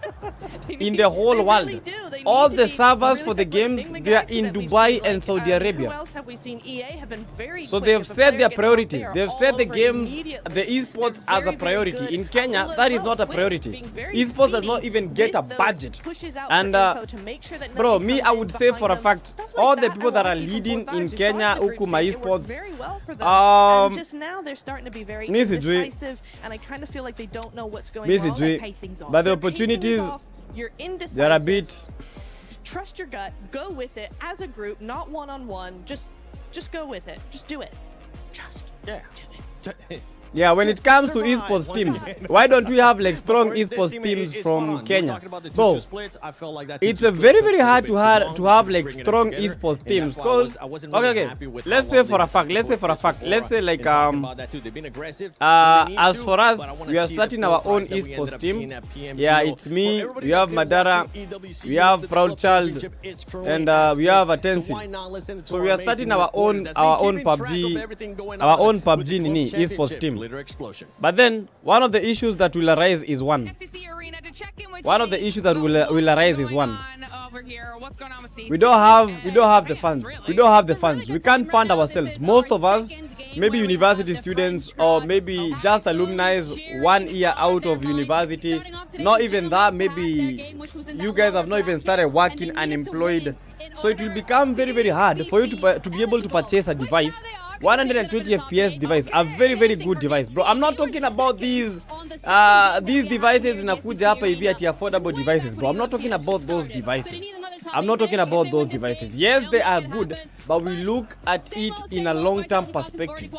in the whole world. All the servers for the games, they are in Dubai and Saudi Arabia. So they have set their priorities. They have set the games, the esports as a priority. In Kenya, that is not a priority. Esports does not even get a budget. And bro, me, I would say for a fact, all the people that are leading in Kenya, Ukuma esports, just now they're starting to be very indecisive, and I kind of feel like they don't know what's going on. But the opportunities, you're indecisive. They're a bit. Trust your gut. Go with it as a group, not one-on-one. Just go with it. Just do it. Just do it. Yeah, when it comes to esports teams, why don't we have like strong esports teams from Kenya? So it's a very hard to have like strong esports teams because okay, let's say for a fact, let's say like as for us, we are starting our own esports team. Yeah, it's me, we have Madara, we have Proud Child, and we have Atensi. So we are starting our own PUBG Nini esports team. But then one of the issues that will arise is one. We don't have the funds. We can't fund ourselves. Most of us, maybe university students or maybe just alumni 1 year out of university. Not even that, maybe you guys have not even started working unemployed. So it will become very hard for you to be able to purchase a device 120 FPS device, a very very good device, bro. I'm not talking about these devices inakuja hapa hivi ati affordable devices, bro. I'm not talking about those devices. I'm not talking about those devices. Yes, they are good, but we look at it in a long-term perspective.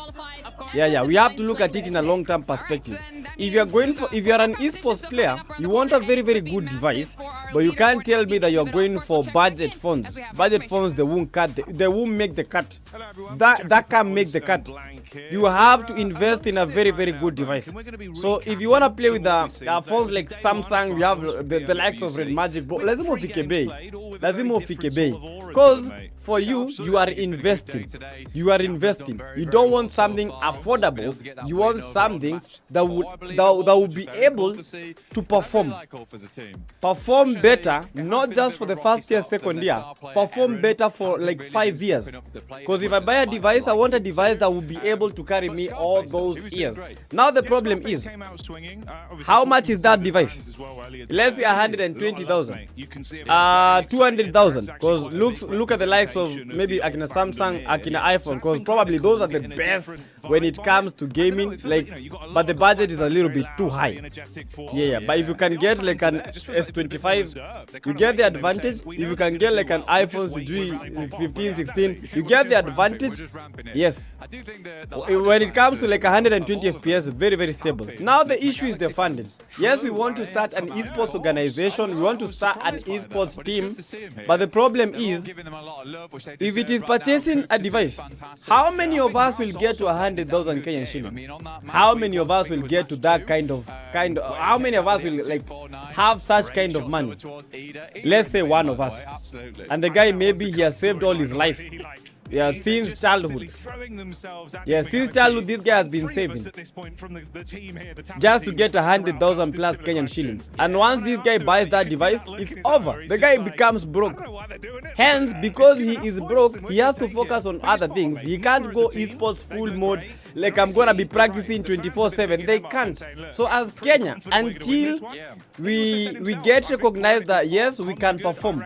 Yeah, we have to look at it in a long-term perspective. If you're an esports player, you want a very very good device, but you can't tell me that you're going for budget phones. Budget phones, they won't make the cut. That can't make the cut. You have to invest in a very very good device. So if you want to play with the phones like Samsung, we have the likes of Red Magic, bro. Lazima ufike bei. Because for you are investing. You don't want something affordable. You want something that will be able to perform better, not just for the first year, second year, perform better for like 5 years. Because if I buy a device, I want a device that will be able to carry me all those years. Now the problem is, how much is that device? Let's say 120,000, 200,000. Because look at the likes of maybe Akina Samsung, Akina iPhone, because probably those are the best when it comes to gaming. But the budget is a little bit too high. Yeah. But if you can get like an S25, you get the advantage. If you can get like an iPhone 15, 16, you get the advantage. Yes. When it comes to like 120 FPS, very very stable. Now the issue is the funding. Yes, we want to start an esports organization. We want to start an esports team. But the problem is, if it is purchasing a device, how many of us will get to 100,000 Kenyan shillings? How many of us will get to that kind of how many of us will like have such kind of money? Let's say one of us. And the guy, maybe he has saved all his life. Yeah, since childhood. Yeah, since childhood, this guy has been saving just to get 100,000 plus Kenyan shillings. And once this guy buys that device, it's over. The guy becomes broke. Hence, because he is broke, he has to focus on other things. He can't go esports full mode. Like, I'm gonna be practicing 24/7. They can't. So as Kenya, until we get recognized that yes, we can perform,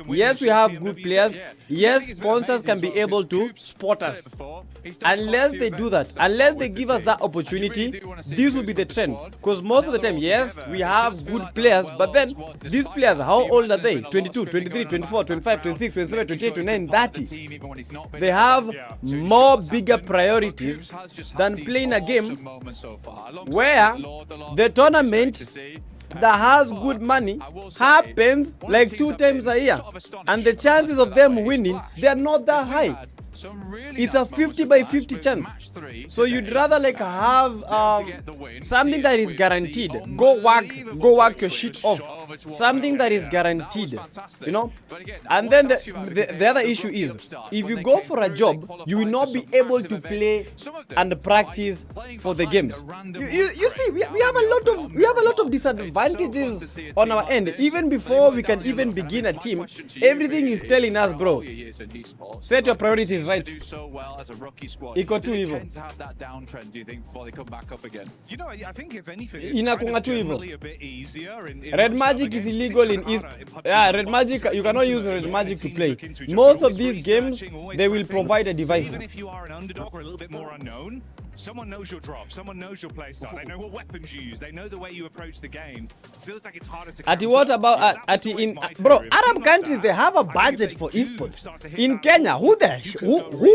yes, we have good players, yes, sponsors can be able to support us. Unless they do that, unless they give us that opportunity, this will be the trend. Because most of the time, yes, we have good players, but then these players, how old are they? 22, 23, 24, 25, 26, 27, 28, 29, 30. They have more bigger priorities than playing a game where the tournament that has good money happens like 2 times a year, and the chances of them winning, they are not that high. It's a 50/50 chance. So you'd rather like have something that is guaranteed. Go work your shit off. Something that is guaranteed, you know. And then the other issue is, if you go for a job, you will not be able to play and practice for the games. You see, we have a lot of disadvantages on our end. Even before we can even begin a team, everything is telling us, bro, set your priorities right. Iko tu hivyo. You know, I think if anything, Inakunga tu hivyo. a bit easier in Red Magic is illegal in East. Yeah, Red Magic, you cannot use Red Magic to play. Most of these games, they will provide a device. Even if you are an underdog or a little bit more unknown, someone knows your drop, someone knows your playstyle, they know what weapons you use, they know the way you approach the game. It feels like it's harder to Ati, what about bro, Arab countries, they have a budget for esports. In Kenya, who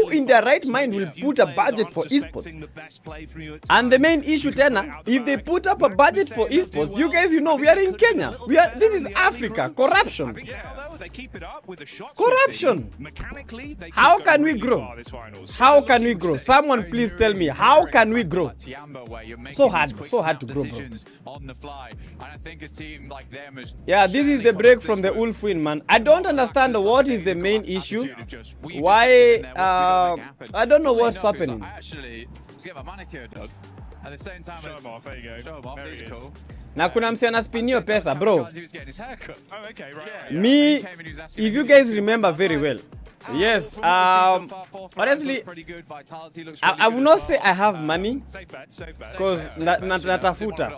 in their right mind will put a budget for esports? And the main issue, Tena, if they put up a budget for esports, you guys, you know, we are in Kenya. This is Africa. Corruption. Corruption. How can we grow? How can we grow? Someone please tell me, how can we grow? So hard to grow, bro. Yeah, this is the break from the Wolf win, man. I don't understand what is the main issue. Why? I don't know what's happening. At the same time, show him off, there you go. Show him off, these are cool. Na kuna msi anaspinio pesa, bro. He was getting his haircut. Oh, okay, right. Me, if you guys remember very well, yes, honestly, I will not say I have money, because natafuta.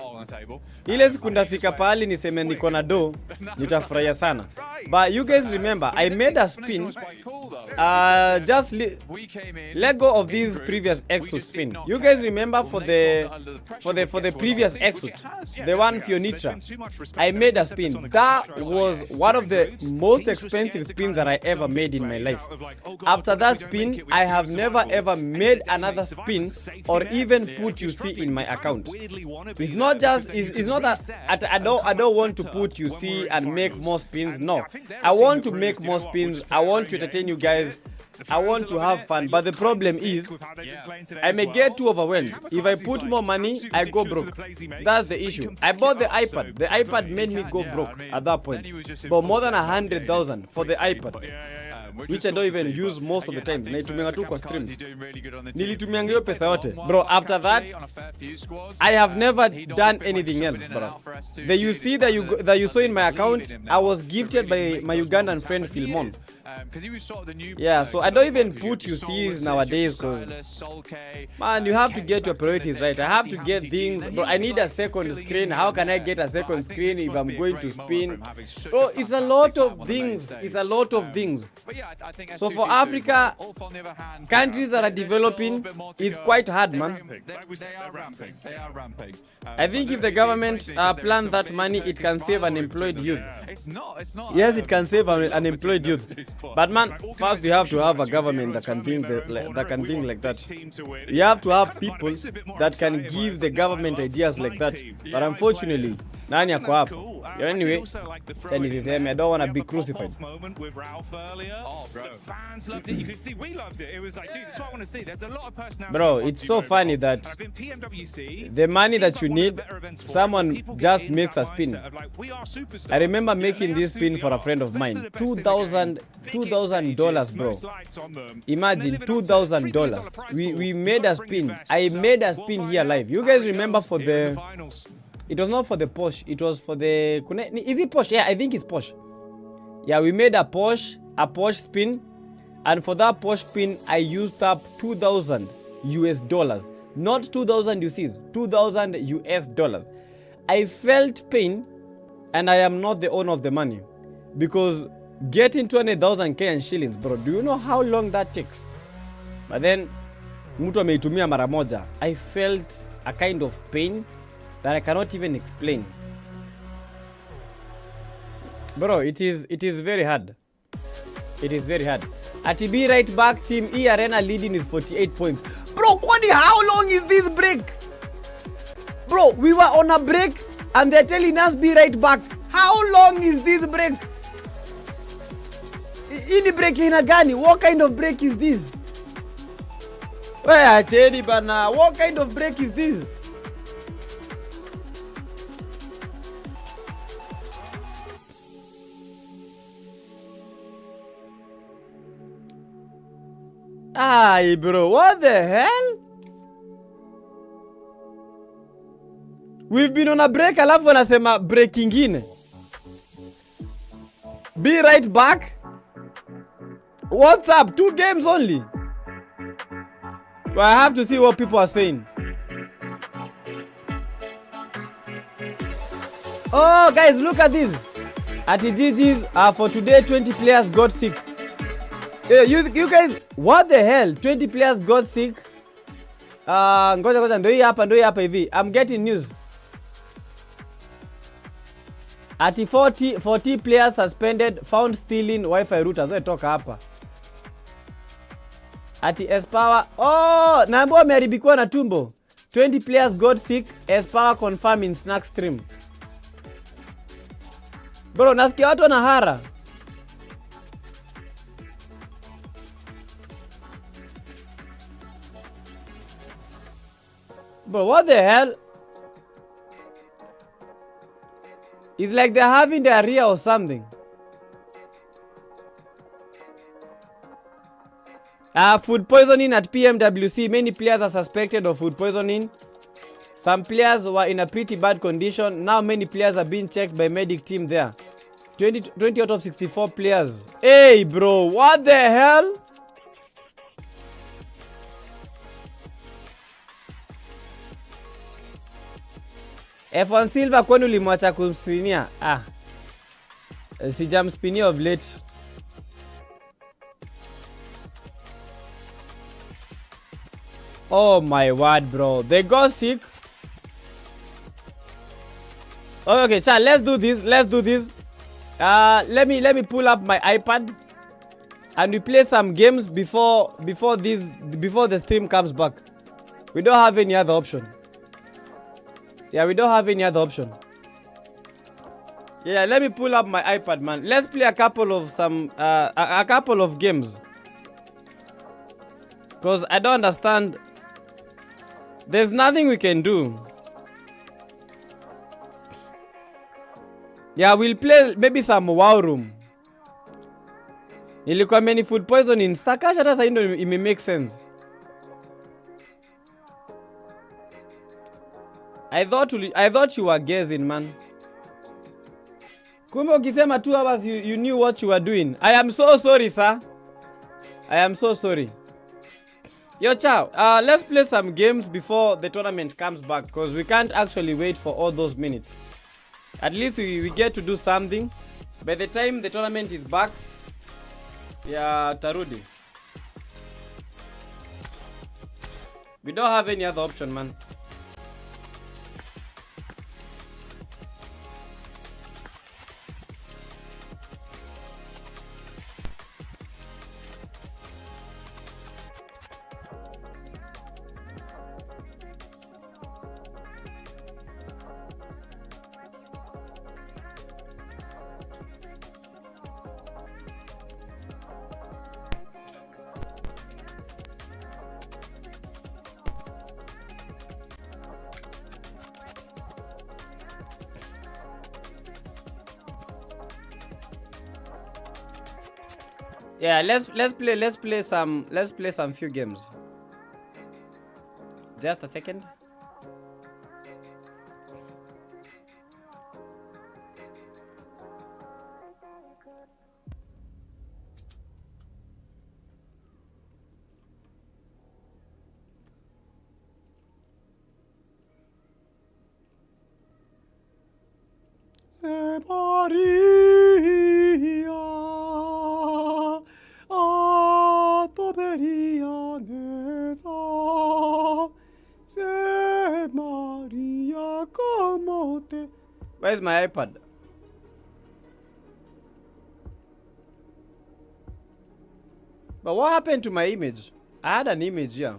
Ile siku ndafika pahali niseme niko na do, nitafurahia sana. But you guys remember, I made a spin just let go of these previous exit spin. You guys remember for the previous exit, the one Fionitra, I made a spin. That was one of the most expensive spins that I ever made in my life. After that spin, I have never ever made another spin or even put UC in my account. It's not just it's not that I don't want to put UC and make more spins. No, I want to make more spins. I want to entertain you guys. I want to have fun, but the problem is I may get too overwhelmed. If I put more money, I go broke. That's the issue. I bought the iPad. The iPad made me go broke at that point. But more than 100,000 for the iPad, which I don't even use most of the time. Naitumia tu kwa stream. Nilitumia hiyo pesa yote. Bro, after that, I have never done anything else, bro. The UC that you saw in my account, I was gifted by my Ugandan friend Philmon. Yeah, so I don't even put UCs nowadays because, man, you have to get your priorities right. I have to get things, bro. I need a second screen. How can I get a second screen if I'm going to spin? Bro, it's a lot of things. It's a lot of things. So for Africa, countries that are developing, it's quite hard, man. I think if the government plans that money, it can save unemployed youth. Yes, it can save unemployed youth. But man, first you have to have a government that can think like that. You have to have people that can give the government ideas like that. But unfortunately, nani yako hapo? Anyway, then it is I don't want to be crucified. Bro, it's so funny that the money that you need, someone just makes a spin. I remember making this spin for a friend of mine. $2,000, bro. Imagine $2,000. We made a spin. I made a spin here live. You guys remember for the... It was not for the Porsche. It was for the... Is it Porsche? Yeah, I think it's Porsche. Yeah, we made a Porsche spin. And for that Porsche spin, I used up $2,000 US. Not 2,000 UCs, $2,000 US. I felt pain, and I am not the owner of the money. Because getting 20,000 Kenyan shillings, bro, do you know how long that takes? But then, mtu ameitumia mara moja. I felt a kind of pain that I cannot even explain. Bro, it is very hard. It is very hard. ATB right back, team E Arena leading with 48 points. Bro, Kwani, how long is this break? Bro, we were on a break and they're telling us be right back. How long is this break? Ini break ina gani? What kind of break is this? Where Chedi bana? What kind of break is this? Ay, bro, what the hell? We've been on a break, alafu anasema break ingine. Be right back. What's up? 2 games only. Well, I have to see what people are saying. Oh, guys, look at this. At GG's, for today, 20 players got sick. You guys, what the hell? 20 players got sick. Ngoja ndo hii hapa hivi. I'm getting news. At 40 players suspended found stealing Wi-Fi routers. Wewe toka hapa. At S-Power. Oh, naambiwa ameharibikiwa na tumbo. 20 players got sick. S-Power confirmed in snack stream. Bro, nasikia watu wanahara. Bro, what the hell? It's like they're having diarrhea or something. Food poisoning at PMWC. Many players are suspected of food poisoning. Some players were in a pretty bad condition. Now many players are being checked by medic team there. 20 out of 64 players. Hey, bro, what the hell? F1 Silver kwani ulimwacha kumspinia? Sijamspinia of late. Oh my word, bro. They got sick. Okay, chat, let's do this. Let's do this. Let me pull up my iPad and we play some games before the stream comes back. We don't have any other option. Yeah, we don't have any other option. Yeah, let me pull up my iPad, man. Let's play a couple of games. Because I don't understand. There's nothing we can do. Yeah, we'll play maybe some Wow Room. Ilikuwa many food poisoning. Stakash hata sasa ndio it may make sense. I thought you were guessing, man. Kumbe ukisema 2 hours you knew what you were doing. I am so sorry, sir. I am so sorry. Yo, ciao. Let's play some games before the tournament comes back because we can't actually wait for all those minutes. At least we get to do something. By the time the tournament is back, yeah, tarudi. We don't have any other option, man. Yeah, let's play some few games. Just a second. Where's my iPad? But what happened to my image? I had an image here.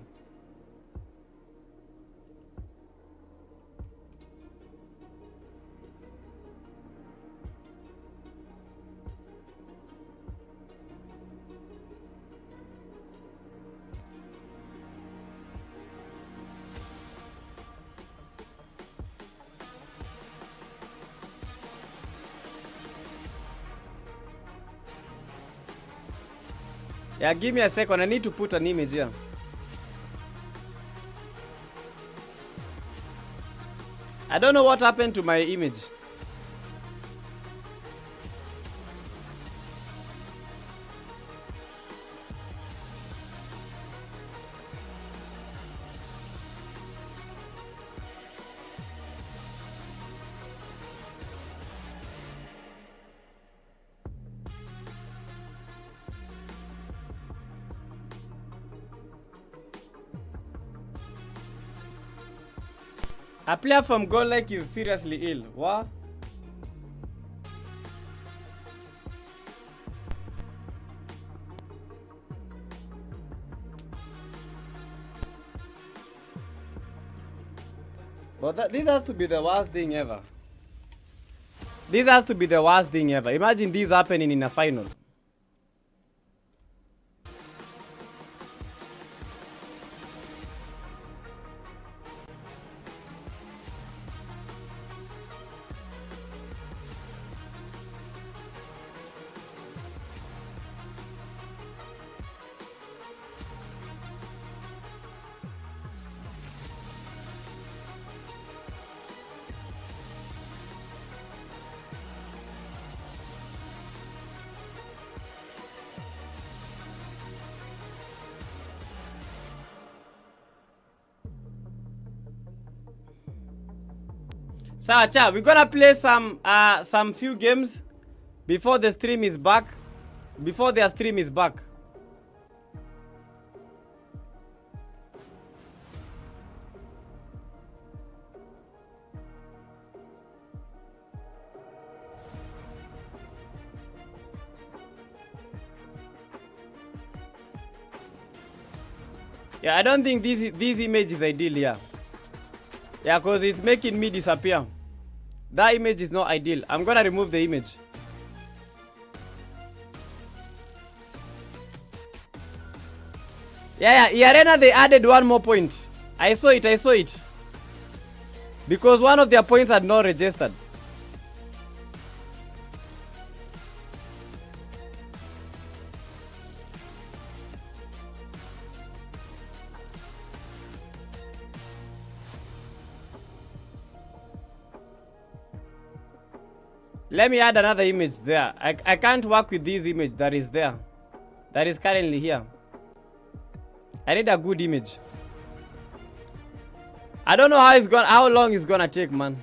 Yeah, give me a second. I need to put an image here. I don't know what happened to my image. A player from Gold Lake is seriously ill. What? But this has to be the worst thing ever. This has to be the worst thing ever. Imagine this happening in a final. So, we're gonna play some few games before the stream is back. Before their stream is back. Yeah, I don't think this image is ideal here. Yeah, because it's making me disappear. That image is not ideal. I'm gonna remove the image. Yeah, Arena, they added one more point. I saw it. Because one of their points had not registered. Let me add another image there. I can't work with this image that is there. That is currently here. I need a good image. I don't know how long it's gonna take, man.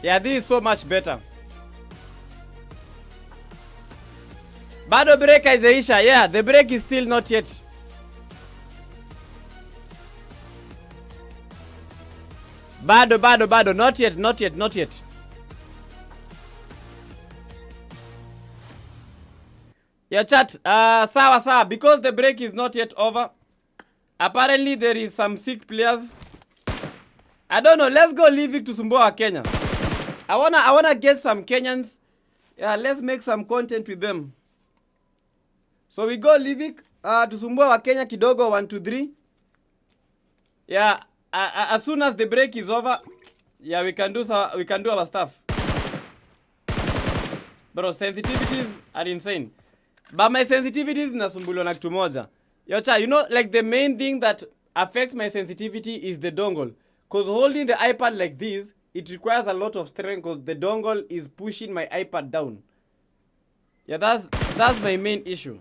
Yeah, this is so much better. Bado break haijaisha. Yeah, the break is still not yet. Bado. Not yet. Yeah, chat. Sawa. Because the break is not yet over. Apparently, there is some sick players. I don't know. Let's go leave it to Sumboa, Kenya. I wanna get some Kenyans. Yeah, let's make some content with them. So we go Livik tusumbue wa Kenya kidogo 1 2 3. Yeah, as soon as the break is over, yeah, we can do our stuff. Bro, sensitivities are insane. But my sensitivities nasumbuliwa na kitu moja. Yocha, you know, like the main thing that affects my sensitivity is the dongle. Cause holding the iPad like this, it requires a lot of strength because the dongle is pushing my iPad down. Yeah, that's my main issue.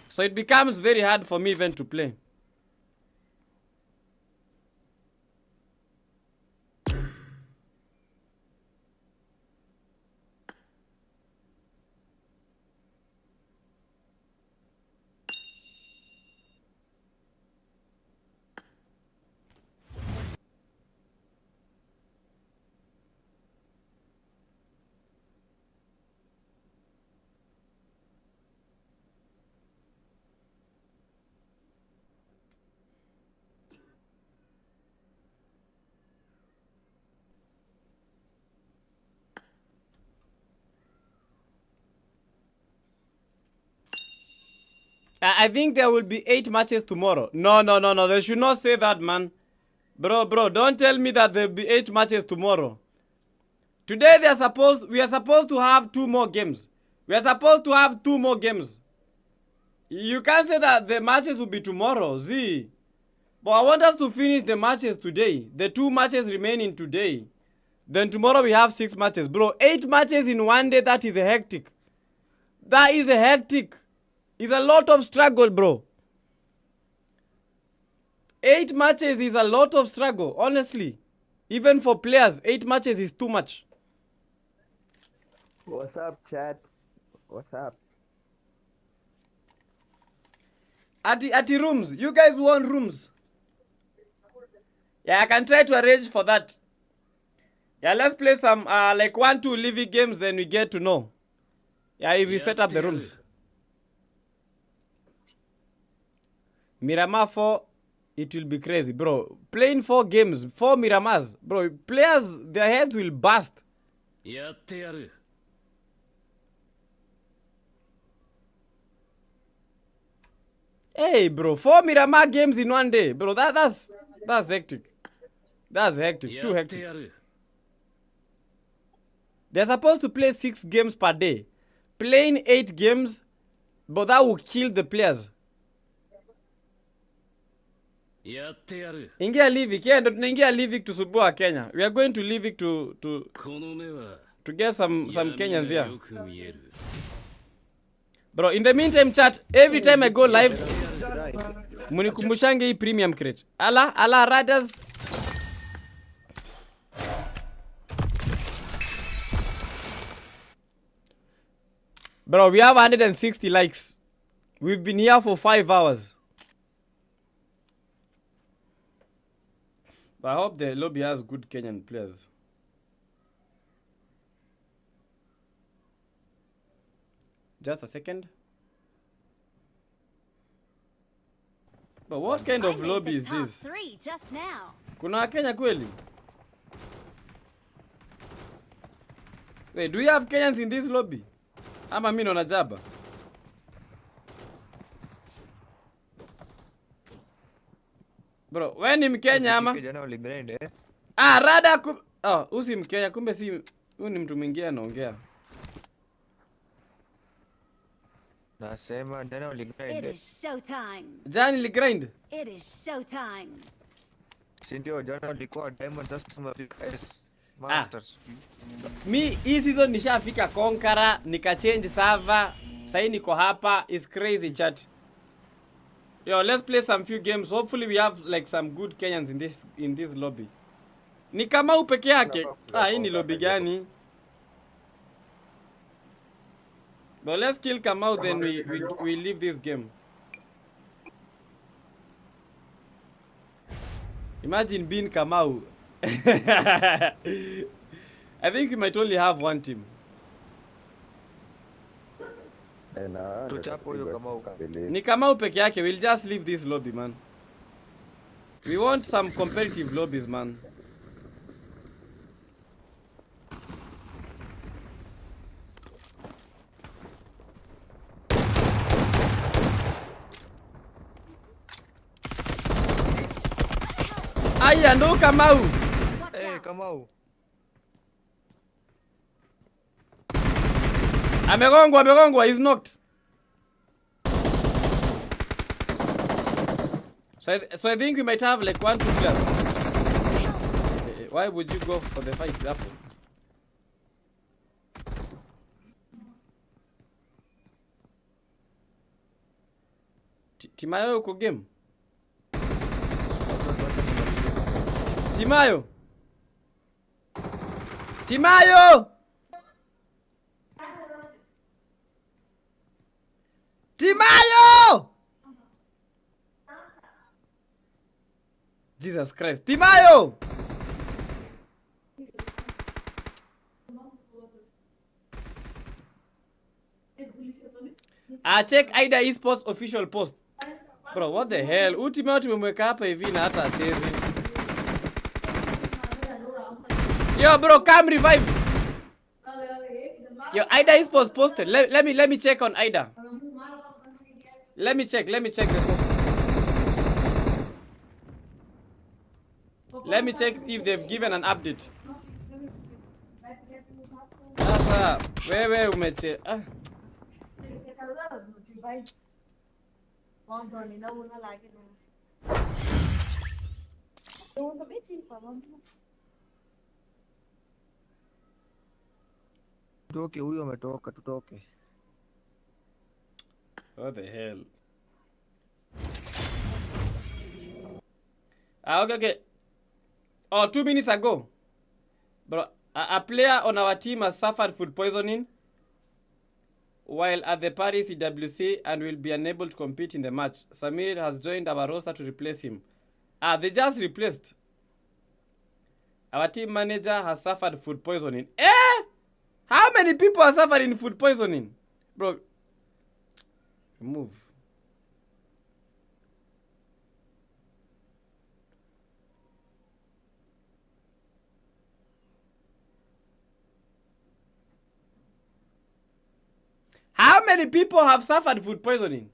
So it becomes very hard for me even to play. I think there will be 8 matches tomorrow. No. They should not say that, man. Bro, don't tell me that there will be 8 matches tomorrow. Today we are supposed to have 2 more games. We are supposed to have 2 more games. You can't say that the matches will be tomorrow, Z. But I want us to finish the matches today. The 2 matches remaining today. Then tomorrow we have 6 matches. Bro, 8 matches in one day, that is hectic. That is hectic. It's a lot of struggle, bro. 8 matches is a lot of struggle, honestly. Even for players, 8 matches is too much. What's up, chat? What's up? Ati rooms. You guys want rooms? Yeah, I can try to arrange for that. Yeah, let's play some like 1 2 living games, then we get to know. Yeah, if we set up the rooms. Miramar 4, it will be crazy, bro. Playing 4 games, 4 Miramars, bro. Players, their heads will burst. Hey, bro, 4 Miramar games in one day, bro. That's hectic. That's hectic. Too hectic. They're supposed to play 6 games per day. Playing 8 games, but that will kill the players. Ingia Livik, yeah, ingia Livik to Subua, Kenya. We are going to Livik to get some Kenyans here. Bro, in the meantime, chat, every time I go live, munikumbushange hii premium crate. Allah riders. Bro, we have 160 likes. We've been here for 5 hours. But I hope the lobby has good Kenyan players. Just a second. But what kind of lobby is this? 3 just now. Kuna Wakenya kweli? Wait, do we have Kenyans in this lobby? Ama mimi naona jaba. Bro, wewe ni Mkenya ama? Rada usi Mkenya, kumbe si huyu ni mtu mwingine anaongea. Nasema jana uligrind. It is show time. Jana uligrind? It is show time. Si ndio jana ulikuwa Diamond sasa tumefika Masters. Mi hii season nishafika Conqueror, nikachange server. Sasa niko hapa, is crazy chat. Yo, let's play some few games. Hopefully we have like some good Kenyans in this lobby. Ni kama peke yake. Hii ni lobby gani? But let's kill Kamau, then we leave this game. Imagine being Kamau. I think we might only have one team. Ni Kamau peke yake. We'll just leave this lobby, man. We want some competitive lobbies, man. Aya, no Kamau. Hey, Kamau. Amegongwa, he's knocked. So I think we might have like 1-2 players. Why would you go for the fight, Apple? Timayo uko game? Timayo! Timayo! Timayo! Jesus Christ. Timayo! Check Ida Esports official post. Bro, what the hell? Timayo tumemweka hapa hivi na hata acheze. Yo, bro, come revive. Yo, Ida Esports posted. Let me check on Ida. Let me check the post. Let me check if they've given an update. Sasa, wewe umeche. Tutoke, huyo ametoka, tutoke. What the hell? Okay. Oh, 2 minutes ago. Bro, a player on our team has suffered food poisoning while at the Paris EWC and will be unable to compete in the match. Samir has joined our roster to replace him. They just replaced. Our team manager has suffered food poisoning. How many people are suffering food poisoning? Bro, move. How many people have suffered food poisoning?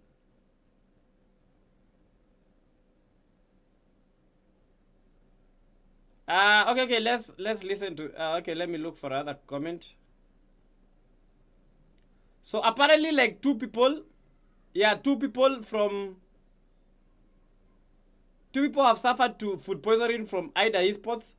Okay, let's listen to okay, let me look for another comment. So apparently like 2 people have suffered to food poisoning from Ida Esports.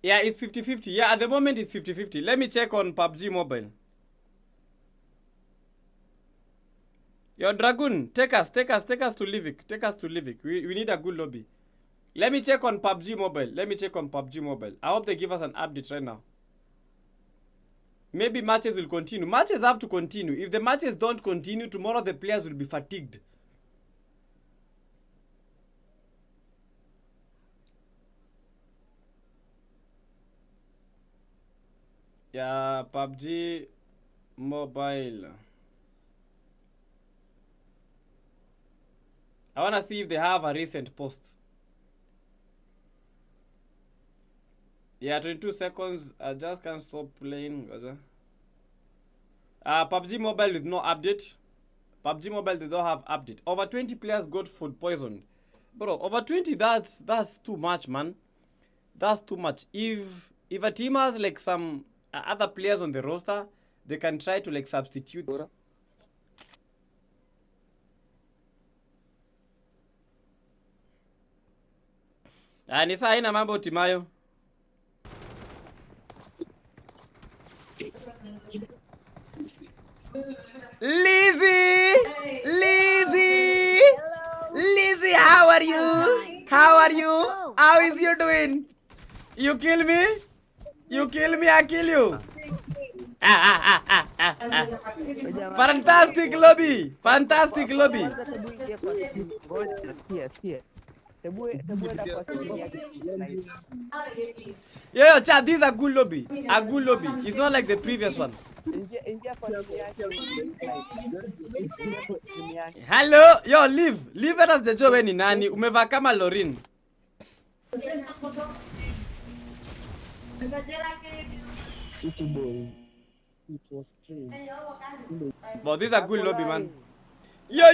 Yeah, it's 50-50. Yeah, at the moment it's 50-50. Let me check on PUBG Mobile. Yo, Dragoon, take us to Livik. Take us to Livik. We need a good lobby. Let me check on PUBG Mobile. I hope they give us an update right now. Maybe matches will continue. Matches have to continue. If the matches don't continue, tomorrow the players will be fatigued. Yeah, PUBG Mobile. I want to see if they have a recent post. Yeah, 22 seconds. I just can't stop playing. PUBG Mobile with no update. PUBG Mobile, they don't have update. Over 20 players got food poisoned. Bro, over 20, that's too much, man. That's too much. If a team has like some other players on the roster, they can try to like substitute. Ni saa haina mambo Timayo. Lizzie, how are you? How is you doing? You kill me, I kill you. Fantastic lobby. Yeah, chat, this is a good lobby. It's not like the previous one. Hello, yo, leave us the job ni nani? Umevaa kama Lorin. City boy. But this is a good lobby, man. Yo,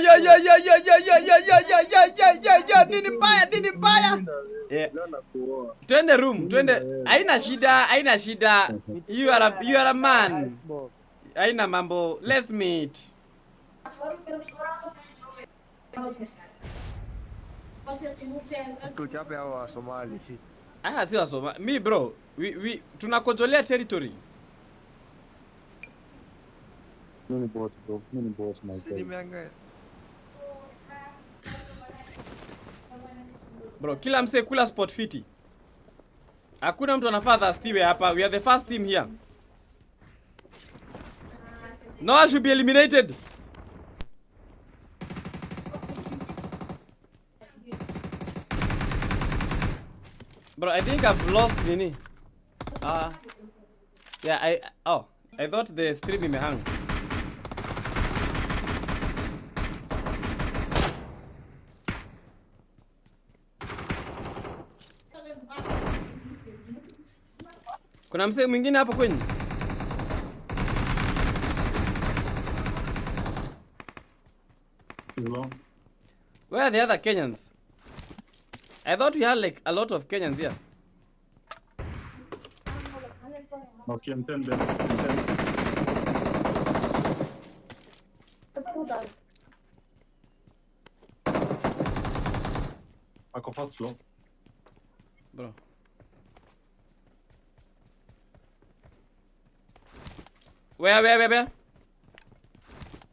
nini mbaya? Yeah. Twende room, Haina shida. You are a man. Haina mambo. Let's meet. Tuchape hawa Somali. Si wa Somali. Me bro, we tunakojolea territory. Mini boss my guy. Bro, kila mse kula spot fiti. Hakuna mtu anafaa thirsty hapa. We are the first team here. No one should be eliminated. Bro, I think I've lost Nini. Yeah, I thought the stream imehang. Kuna mse mwingine hapo kwenye? Where are the other Kenyans? I thought we had like a lot of Kenyans here. Bro. Where?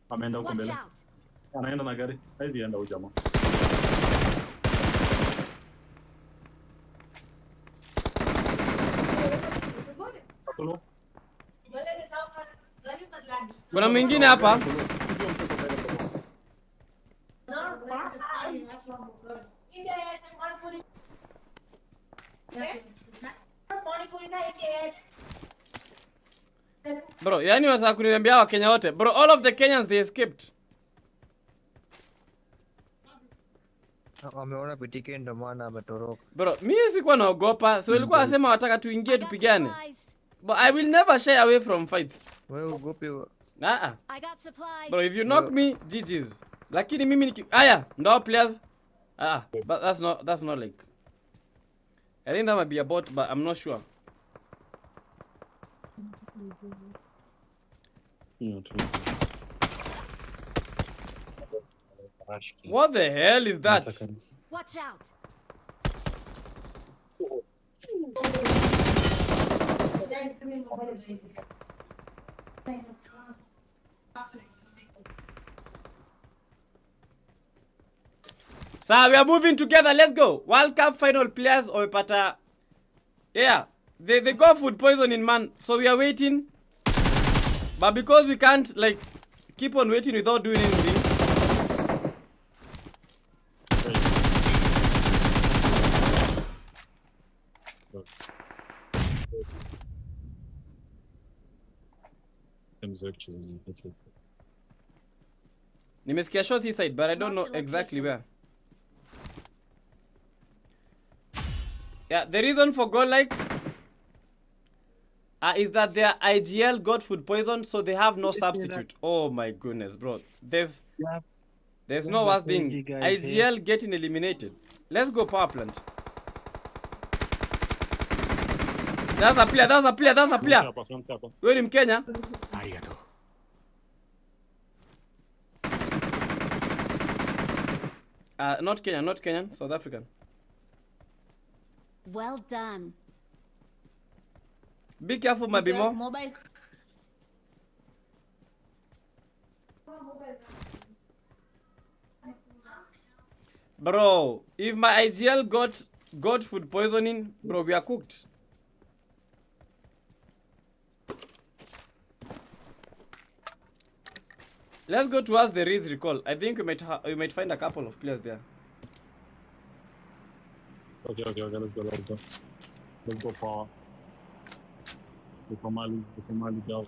Ameenda huko mbele. Anaenda na gari. Haizi enda huko jamaa. Kuna mwingine hapa. Bro, yani wasa kuniambia wa Kenya wote. Bro, all of the Kenyans they escaped. Wameona PTK ndo maana ametoroka. Bro, mimi sikuwa naogopa. So ilikuwa nasema wataka tuingie tupigane. But I will never shy away from fights. Wewe ugopi. Bro, if you knock me, GG's. Lakini mimi niki ndo players. But that's not like. I think that might be a bot, but I'm not sure. What the hell is that? Watch out. So we are moving together. Let's go. World Cup final players wamepata. Yeah, they got food poisoning, man. So we are waiting. But because we can't like keep on waiting without doing anything. Nimesikia shots this side, but I don't know exactly where. Yeah, the reason for goal like is that their IGL got food poison, so they have no substitute. Oh my goodness, bro. There's no worse thing. IGL getting eliminated. Let's go power plant. That's a player, that's a player, that's a player. We're in Kenya. Not Kenyan, not Kenyan, South African. Well done. Be careful, Mabimo. Mobile. Bro, if my IGL got food poisoning, bro, we are cooked. Let's go towards the Riz recall. I think we might find a couple of players there. Okay, let's go. Let's go far. Before Mali go.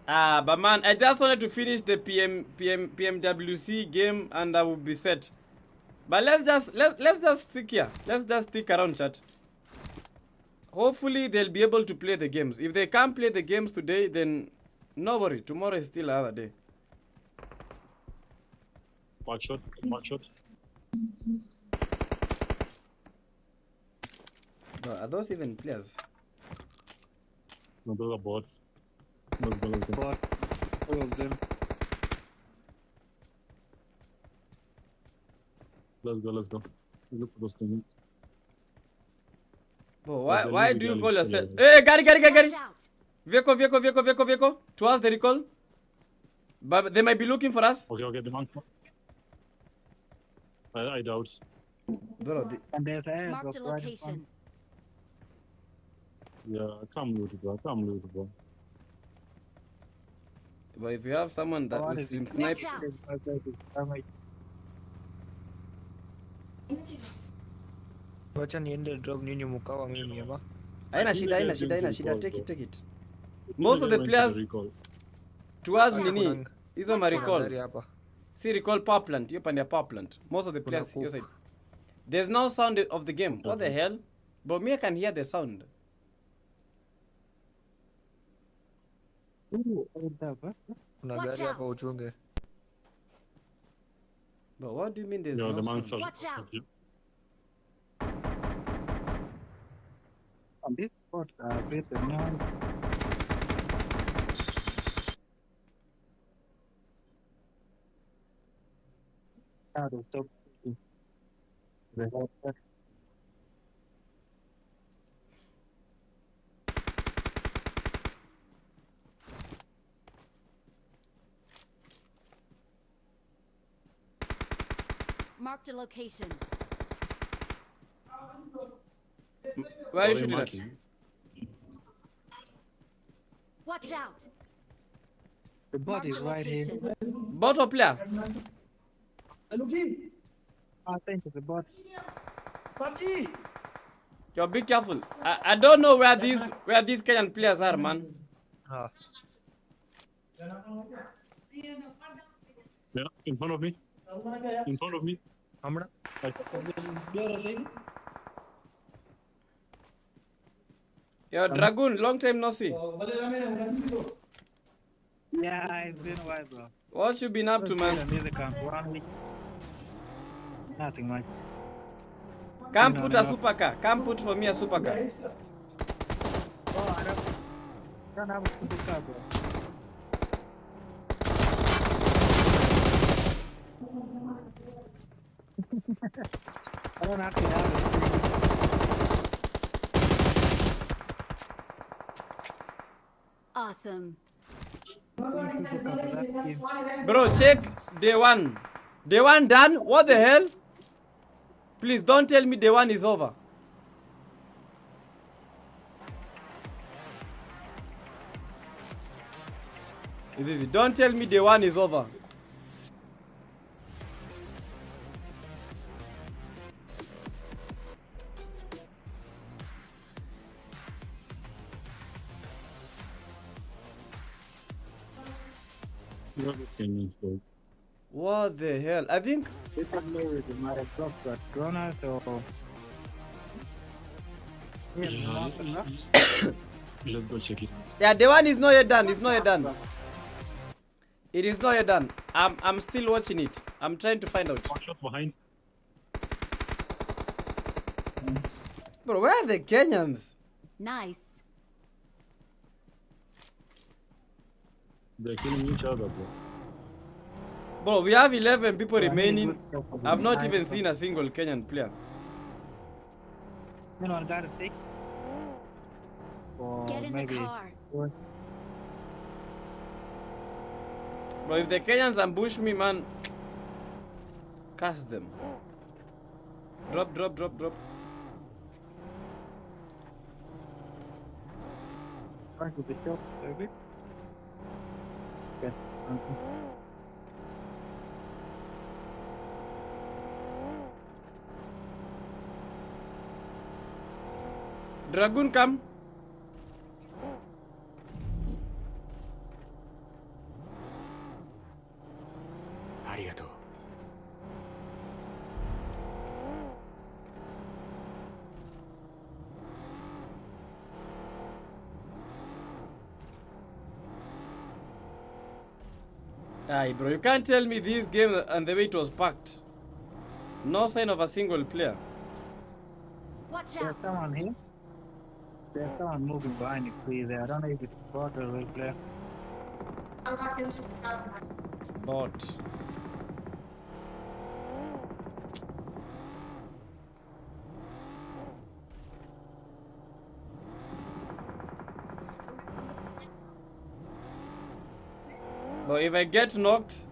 But man, I just wanted to finish the PMWC game and I will be set. But let's just stick here. Let's just stick around, chat. Hopefully they'll be able to play the games. If they can't play the games today, then no worry. Tomorrow is still another day. Back shot. Bro, are those even players? No, those are bots. Let's go. Bot. All of them. Let's go. Look for those things. Bro, why do you call yourself? Hey, Gary! Vehicle. Towards the recall. But they might be looking for us. Okay, the man. I doubt. Bro, Marked a location. Yeah, come loot, bro. But if you have someone that will snipe. Wacha niende drop nini mkawa mimi hapa. Haina shida. Take it. Most of the players towards nini hizo ma recall. See recall power plant, hiyo pande ya power plant. Most of the players hiyo side. There's no sound of the game. What the hell? But me I can hear the sound. Kuna gari hapa uchunge. But what do you mean there's no sound? Watch out. On this spot, there's no. Marked a location. Where are you shooting at? Watch out. The bot is right here. Bot or player? I think it's a bot. Yo, be careful. I don't know where these Kenyan players are, man. Yeah, in front of me. Amra. Yo, Dragoon, long time no see. Yeah, it's been a while, bro. What you been up to, man? Nothing much. Come put a super car. Come put for me a super car. Oh, I don't have a super car, bro. I don't actually have it. Awesome. Bro, check day one. Day one done? What the hell? Please don't tell me day one is over. It's easy. Don't tell me day one is over. What the hell? I think might have dropped that Jonas or Let's go check it. yeah, the one is not yet done. It's not yet done. It is not yet done. I'm still watching it. I'm trying to find out. One shot behind. Bro, where are the Kenyans? Nice. They're killing each other, bro. Bro, we have 11 people remaining. I've not even seen a single Kenyan player. You know, I gotta take. Get in maybe the car. Bro, if the Kenyans ambush me, man, cast them. Drop, drop, drop, drop. Trying to be shot, maybe. Okay. Dragoon, come. Arigato. Aye, bro, you can't tell me this game and the way it was packed. No sign of a single player. Watch There's out. someone here. There's someone moving behind the tree there. I don't know if it's bot or real player. Bot. But if I get knocked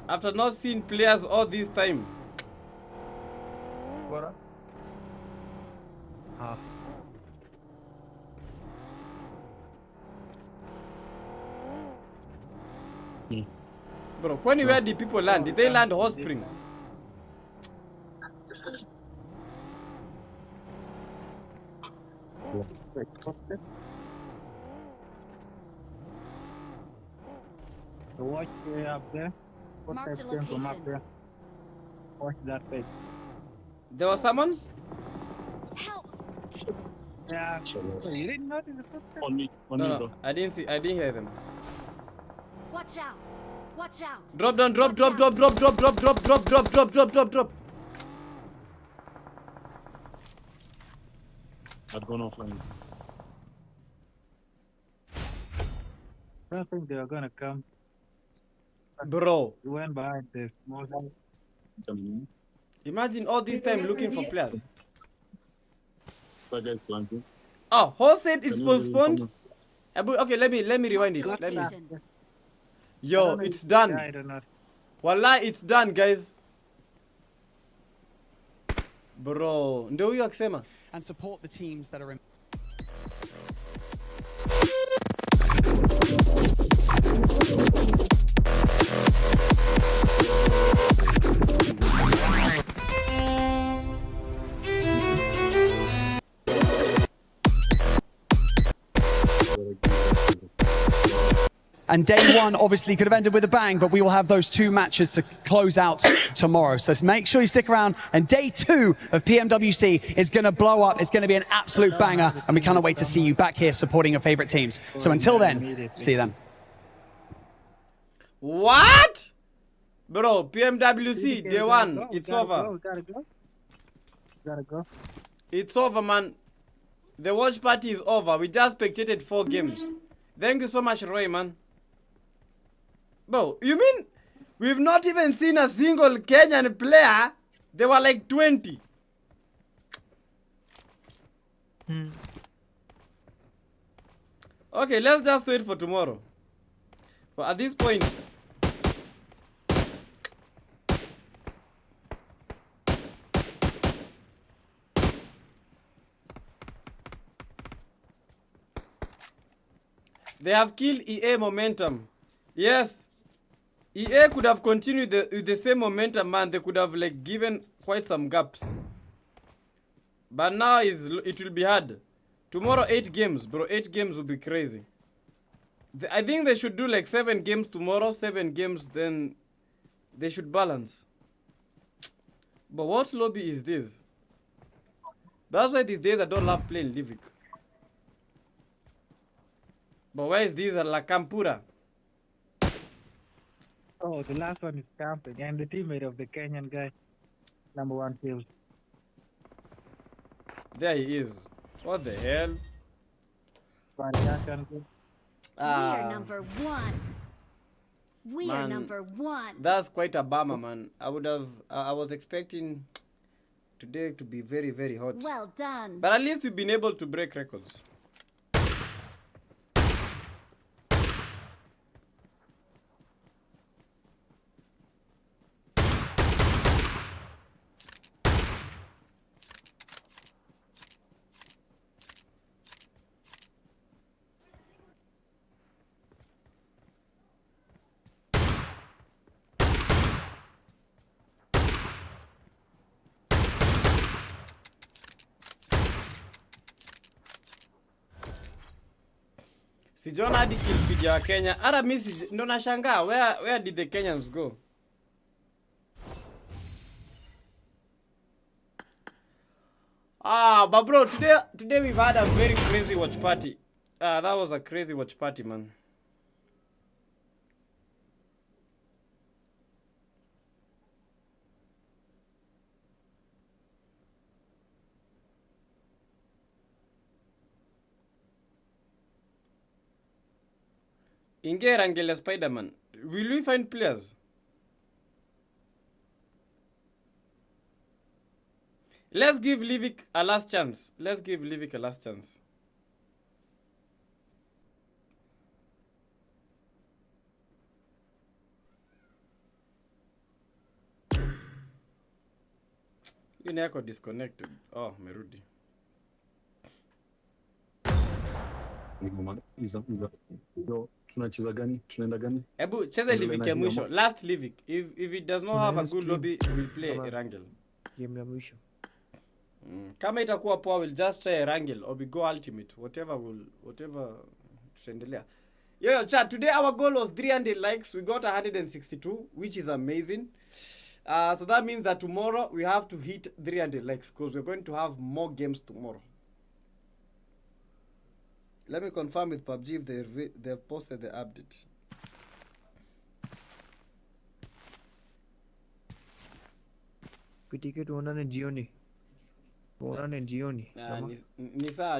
after not seeing players all this time. What? Ah. Bro, when where did people land? Did they land Hot Spring? So watch up there. What Mark the type came from up location. there? Watch that page. There was someone? Help. Yeah. So you didn't notice the footsteps? On me, No, I didn't hear them. Watch out. Watch out. Drop down, drop, drop, drop, drop, drop, drop, drop, drop, drop, drop, drop, drop, drop. I've gone offline. I don't think they are gonna come. Bro. You went behind the small house. Imagine all this time looking for players. That guy's planting. Oh, Horse said it's Can you postponed. Okay, let me rewind it. Let me. Yo, it's done. I don't know. Wallah, it's done, guys. Bro, ndio huyo akisema. And support the teams that are in. And day one obviously could have ended with a bang, but we will have those two matches to close out tomorrow. So make sure you stick around. And day two of PMWC is going to blow up. It's going to be an absolute banger. And we cannot wait to see you back here supporting your favorite teams. So until then, see you then. What? Bro, PMWC, day one. It's over. Gotta go. It's over, man. The watch party is over. We just spectated 4 games. Thank you so much, Roy, man. Bro, you mean we've not even seen a single Kenyan player? There were like 20. Okay, let's just wait for tomorrow. But at this point, they have killed EA momentum. Yes, EA could have continued with the same momentum, man. They could have like given quite some gaps. But now it will be hard. Tomorrow 8 games, bro. 8 games will be crazy. I think they should do like 7 games tomorrow, 7 games, then they should balance. But what lobby is this? That's why these days I don't love playing Livik. But where is this? La Campura. Oh, the last one is camping, and the teammate of the Kenyan guy, #1 kills. There he is. What the hell? We are number 1. We are number 1. That's quite a bummer, man. I was expecting today to be very, very hot. Well done. But at least we've been able to break records. Sijona hadi kipiga wa Kenya. Hata mimi ndo nashangaa where did the Kenyans go? But bro, today we've had a very crazy watch party. That was a crazy watch party, man. Inge Rangele Spider-Man. Will we find players? Let's give Livik a last chance. Let's give Livik a last chance. Yako disconnected. Oh, merudi. Tunacheza gani? Tunaenda gani? Ebu cheza Livik ya mwisho. Last Livik. If it does not have a good lobby, we'll play Erangel. Game ya mwisho. Kama itakuwa poa, we'll just try Erangel or we go ultimate. Whatever tutaendelea. Yo, chat, today our goal was 300 likes. We got 162, which is amazing. So that means that tomorrow we have to hit 300 likes because we're going to have more games tomorrow. Let me confirm with PUBG if they've posted the update. PTK tuonane jioni. Tuonane jioni.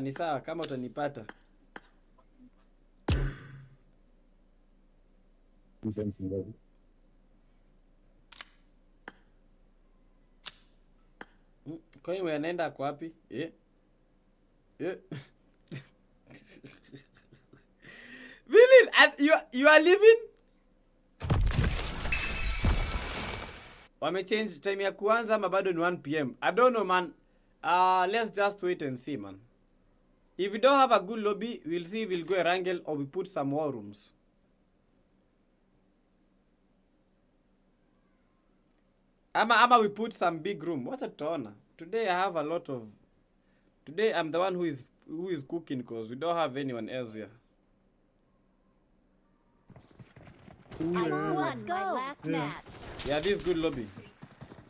Ni sawa kama utanipata. Kwa hiyo anaenda kwa wapi? Really? You are leaving? Wame change time ya kuanza ama bado ni 1 PM? I don't know, man. Let's just wait and see, man. If we don't have a good lobby, we'll see if we'll go Erangel or we put some war rooms. Ama we put some big room. What's a tona? Today I have a lot of... Today I'm the one who is cooking because we don't have anyone else here. I won my last match. Yeah, this is good lobby.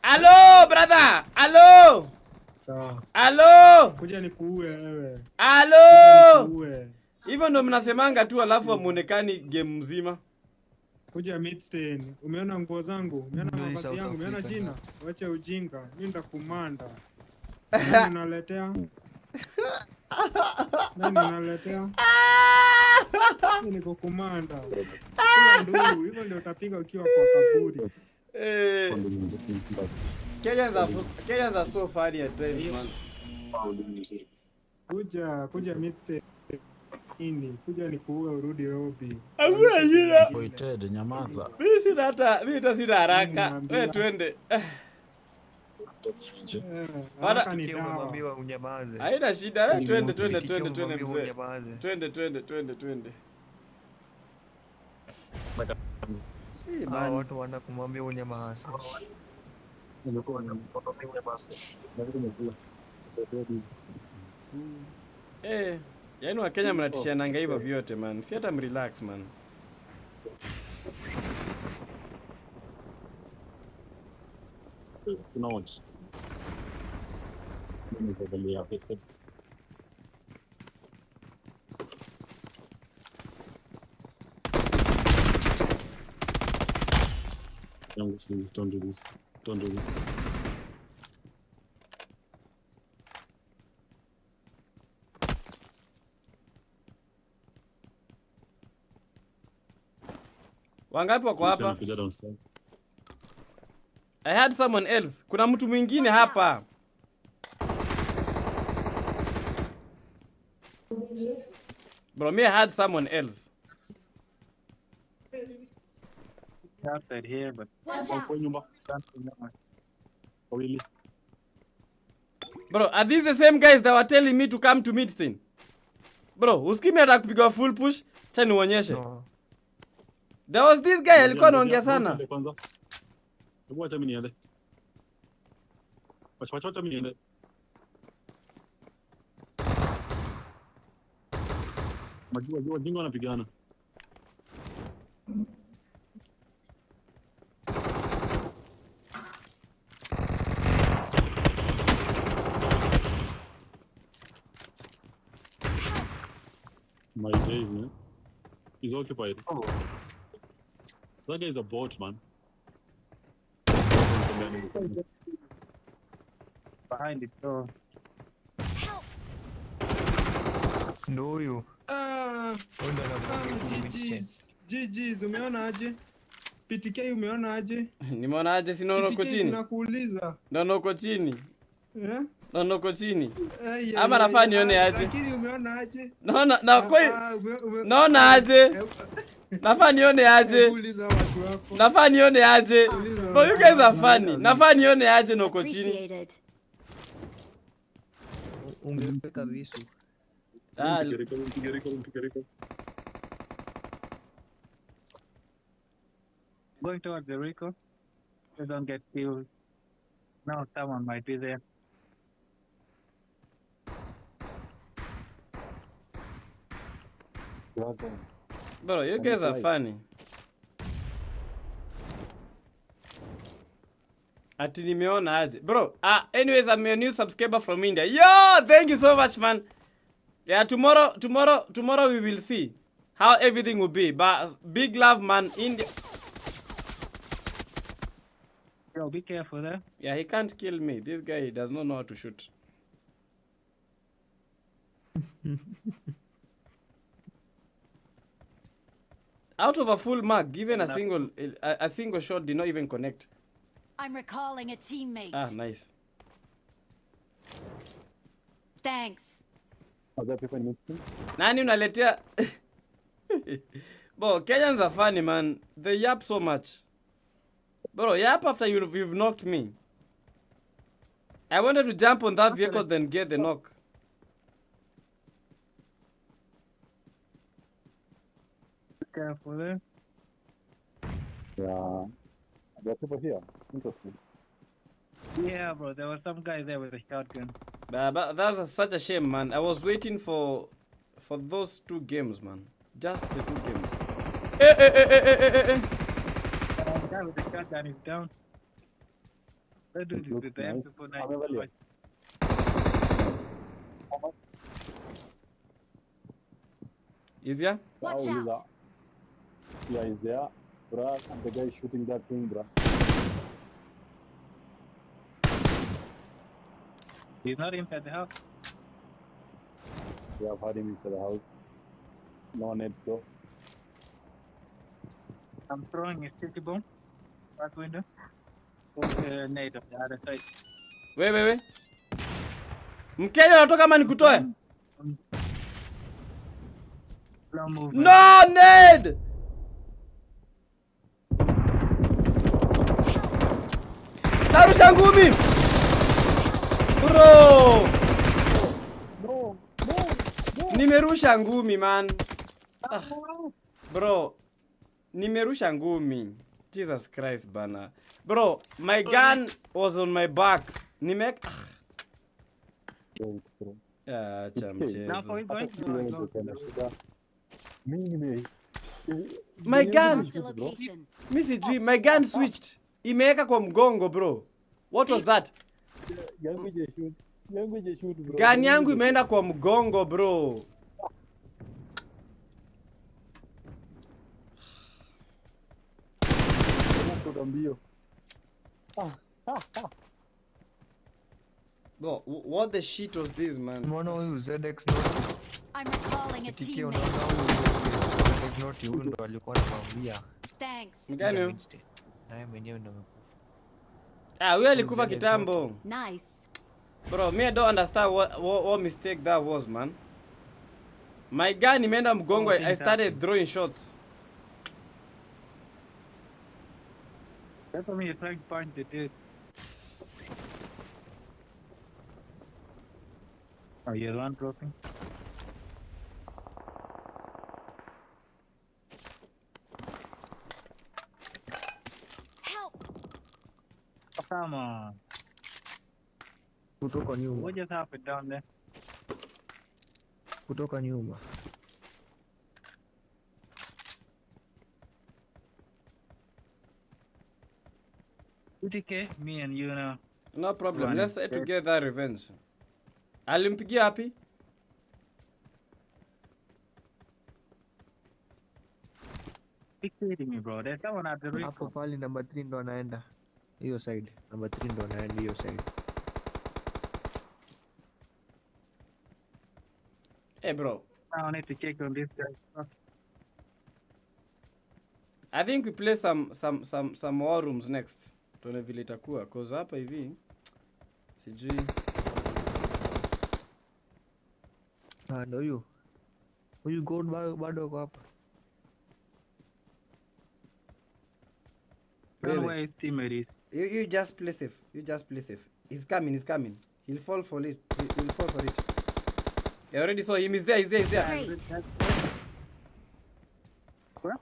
Hello, brother! Hello! Hello! Kuja nikuue wewe. Hello! Hivyo ndo mnasemanga tu alafu amuonekani game mzima. Kuja Midstein. Umeona nguo zangu? Umeona mavazi yangu? Umeona jina? Wacha ujinga. Mimi ndakumanda. Nani unaletea? Mimi niko kumanda. Ndio, hivyo ndio utapiga ukiwa kwa kaburi. Kenyans are so funny at times, man. Kuja mite ini. Kuja nikuue urudi Robi. Hakuna jina. Poited, nyamaza. Mimi sina haraka. Wewe twende. Haraka ni dawa. Unyamaze. Haina shida. Wewe twende mzee. Twende. Watu wana kumwambia unyamaze. Yaani wa Kenya mnatishananga hivyo vyote man. Si hata mrelax man. Notes. Don't do this. Don't do this. Wangapi wako hapa? I had someone else. Kuna mtu mwingine hapa. Bro, me I had someone else. Outside here, but Bro, are these the same guys that were telling me to come to meet thing? Bro, usikimi hata kupiga full push, cha nionyeshe. There was this guy alikuwa anaongea sana. Hebu acha mimi niende. Wacha mimi niende. Majua jingo wanapigana. My days, man. He's occupied. Oh. That guy is a bot, man. Behind the door. No you. GG's umeona aje? PTK umeona aje? Nimeona aje si nono uko chini. Nakuuliza. Nono uko chini. Eh? Nono uko chini. Ama nafaa nione aje? Lakini umeona aje? Naona aje? Nafaa nione aje? Nafaa nione aje? Bro, you guys are funny. Nafaa nione aje na uko chini? Ungepeka visu. Going towards the Rico. So don't get killed. Now someone might be there. Bro, you guys are funny. Ati nimeona aje. Bro, anyways, I'm a new subscriber from India. Yo, thank you so much, man. Yeah, tomorrow we will see how everything will be. But big love, man. India. Yo, be careful there. Yeah, he can't kill me. This guy does not know how to shoot. Out of a full mag, given a single shot did not even connect. I'm recalling a teammate. Ah, nice. Thanks. Nani unaletea? Bro, Kenyans are funny, man. They yap so much. Bro, yap after you've knocked me. I wanted to jump on that vehicle, then get the knock. Careful there. Yeah. There are people here. Interesting. Yeah, bro. There was some guy there with a shotgun. But that's such a shame, man. I was waiting for those 2 games, man. Just the 2 games. The guy with the shotgun is down. That dude is with the M249. Is there? Watch out. Yeah, he's there. Bruh, and the guy shooting that thing, bruh. He's not inside the house. We have had him into the house. No nades though. I'm throwing a sticky bomb. Back window. Nade of the other side. Wewe. Mkenya unatoka kama nikutoe? Slow movement. No, Ned! Narusha ngumi! Bro! Nimerusha ngumi, man. Ah. Bro, nimerusha ngumi. Jesus Christ, bana. Bro, my gun was on my back. Nimek. Acha mchezo. My gun. Mi sijui, my gun switched. Imeweka kwa mgongo, bro. What was that? Gun yangu imeenda kwa mgongo, bro. Bro, what the shit was this, man? ZX I'm recalling a PTK teammate. not you ndo alikuwa anakwambia. Thanks. Mgani? Naye mwenyewe ndo amekufa. Ah, huyo alikufa kitambo. Nice. Bro, me I don't understand what mistake that was, man. My gun imeenda mgongo, I started throwing shots. That's for me, you're trying to find the dude. Are you the one dropping? Help! Oh, come on. Kutoka nyuma. What just happened down there? Kutoka nyuma. PTK, me and you now. No problem. Let's try to get that revenge. Alimpigia hapi? Dictating me, bro. There's someone at the reef. Hapo pale number 3 ndo anaenda. Hiyo side. Number 3 ndo anaenda hiyo side. Hey, bro. I need to check on this guy. I think we play some war rooms next. Tuone vile itakuwa. Cause hapa hivi sijui. Ah, ndo huyu. Huyu gold bado uko hapa. Really? Where his teammate is. You just play safe. You just play safe. He's coming. He'll fall for it. He'll fall for it. I already saw him. He's there. Great.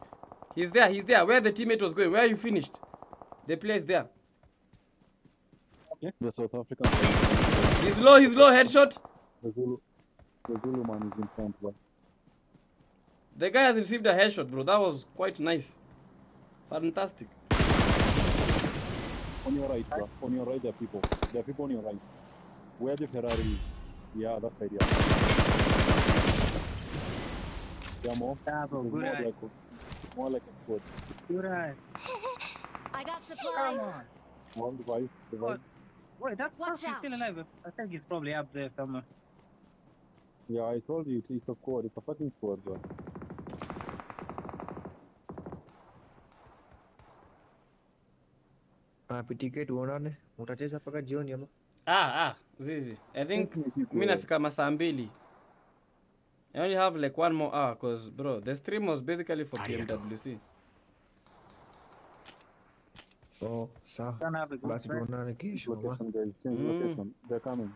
He's there. Where the teammate was going. Where you finished? The player is there. Okay. The South African. He's low. Headshot. The Zulu man is in front, bro. The guy has received a headshot, bro. That was quite nice. Fantastic. On your right, bro. On your right, there are people. There are people on your right. Where the Ferrari is. Yeah, that side, yeah. Yeah, more. More like a squad. Good eye. I got supplies. One device. Wait, that person is still alive. I think he's probably up there somewhere. Yeah, I told you, it's a squad. It's a fucking squad, bro. PTK tuonane. Utacheza paka jioni ama? Zizi. I think mimi nafika masaa 2. I only have like 1 more hour cause bro, the stream was basically for PMWC. Oh, sawa. Basi tuonane kesho. Location, guys. Change location. They're coming.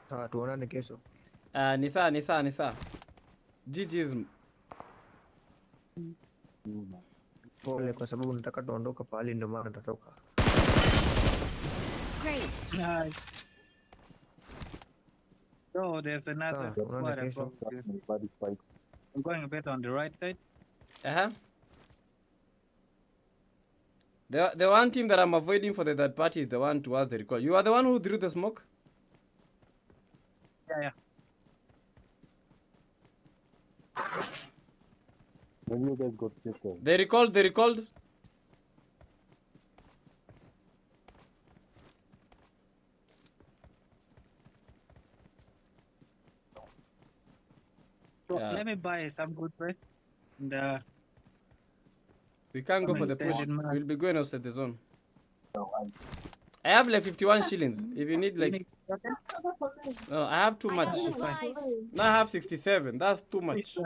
Sawa, tuonane kesho. Ni saa. GG's. Pole kwa sababu nataka tuondoka pale ndio maana nitatoka. Great. Nice. So there's another squad above you. I'm going a bit on the right side. The one team that I'm avoiding for the third party is the one towards the recall. You are the one who threw the smoke? Yeah. Maybe you guys got pistol. They recalled. So let me buy some good rest. And we can't go for the push. We'll be going outside the zone. I have like 51 shillings. If you need like... No, I have too much. No, I have 67. That's too much. I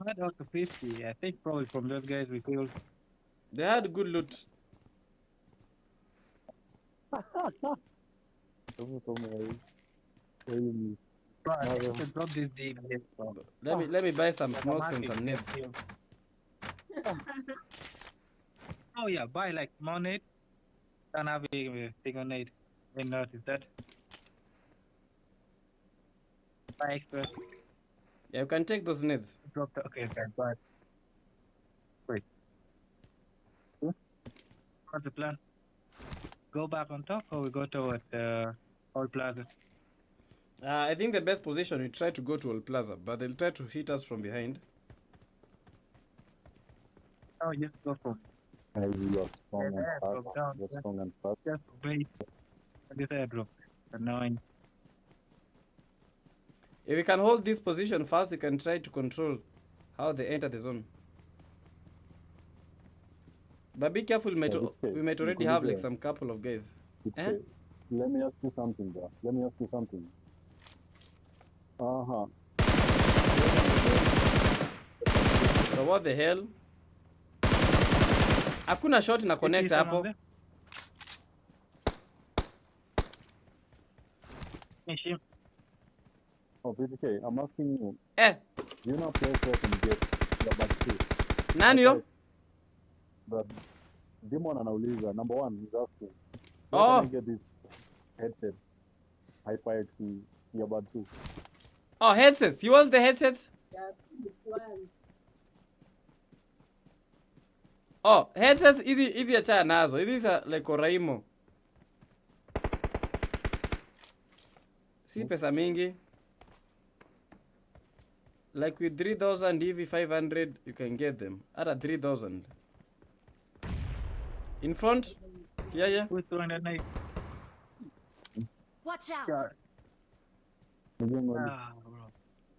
had out to 50. I think probably from those guys we killed. They had good loot. Bro, I think to drop this DBS, bro. Let me buy some smokes and some nets. Oh yeah, buy like more net. Don't have a single net. Didn't notice that. Buy extra. Yeah, you can take those nets. Drop the okay, then buy. Wait. What's the plan? Go back on top or we go towards Old Plaza? I think the best position, we try to go to Old Plaza, but they'll try to hit us from behind. Oh, just go for You're strong and fast. You're Just strong and fast. wait. This airdrop. Annoying. If we can hold this position fast, we can try to control how they enter the zone. But be careful, we might already have like some couple of guys. Let me ask you something, bro. Let me ask you something. So what the hell? Hakuna shot na connect hapo. Oh, PTK, I'm asking you. Do you know a place where I can get your back too? Nani yo? But Demon anauliza, number one, he's asking. Oh. Where can I get this headset? HyperX earbud too. Oh, headsets. He wants the headsets? Oh, headsets easy achana nazo. Hizi like Oraimo. Si pesa mingi. Like with 3,000 EV 500, you can get them. At 3,000. In front? Yeah. Who's throwing that knife? Watch out.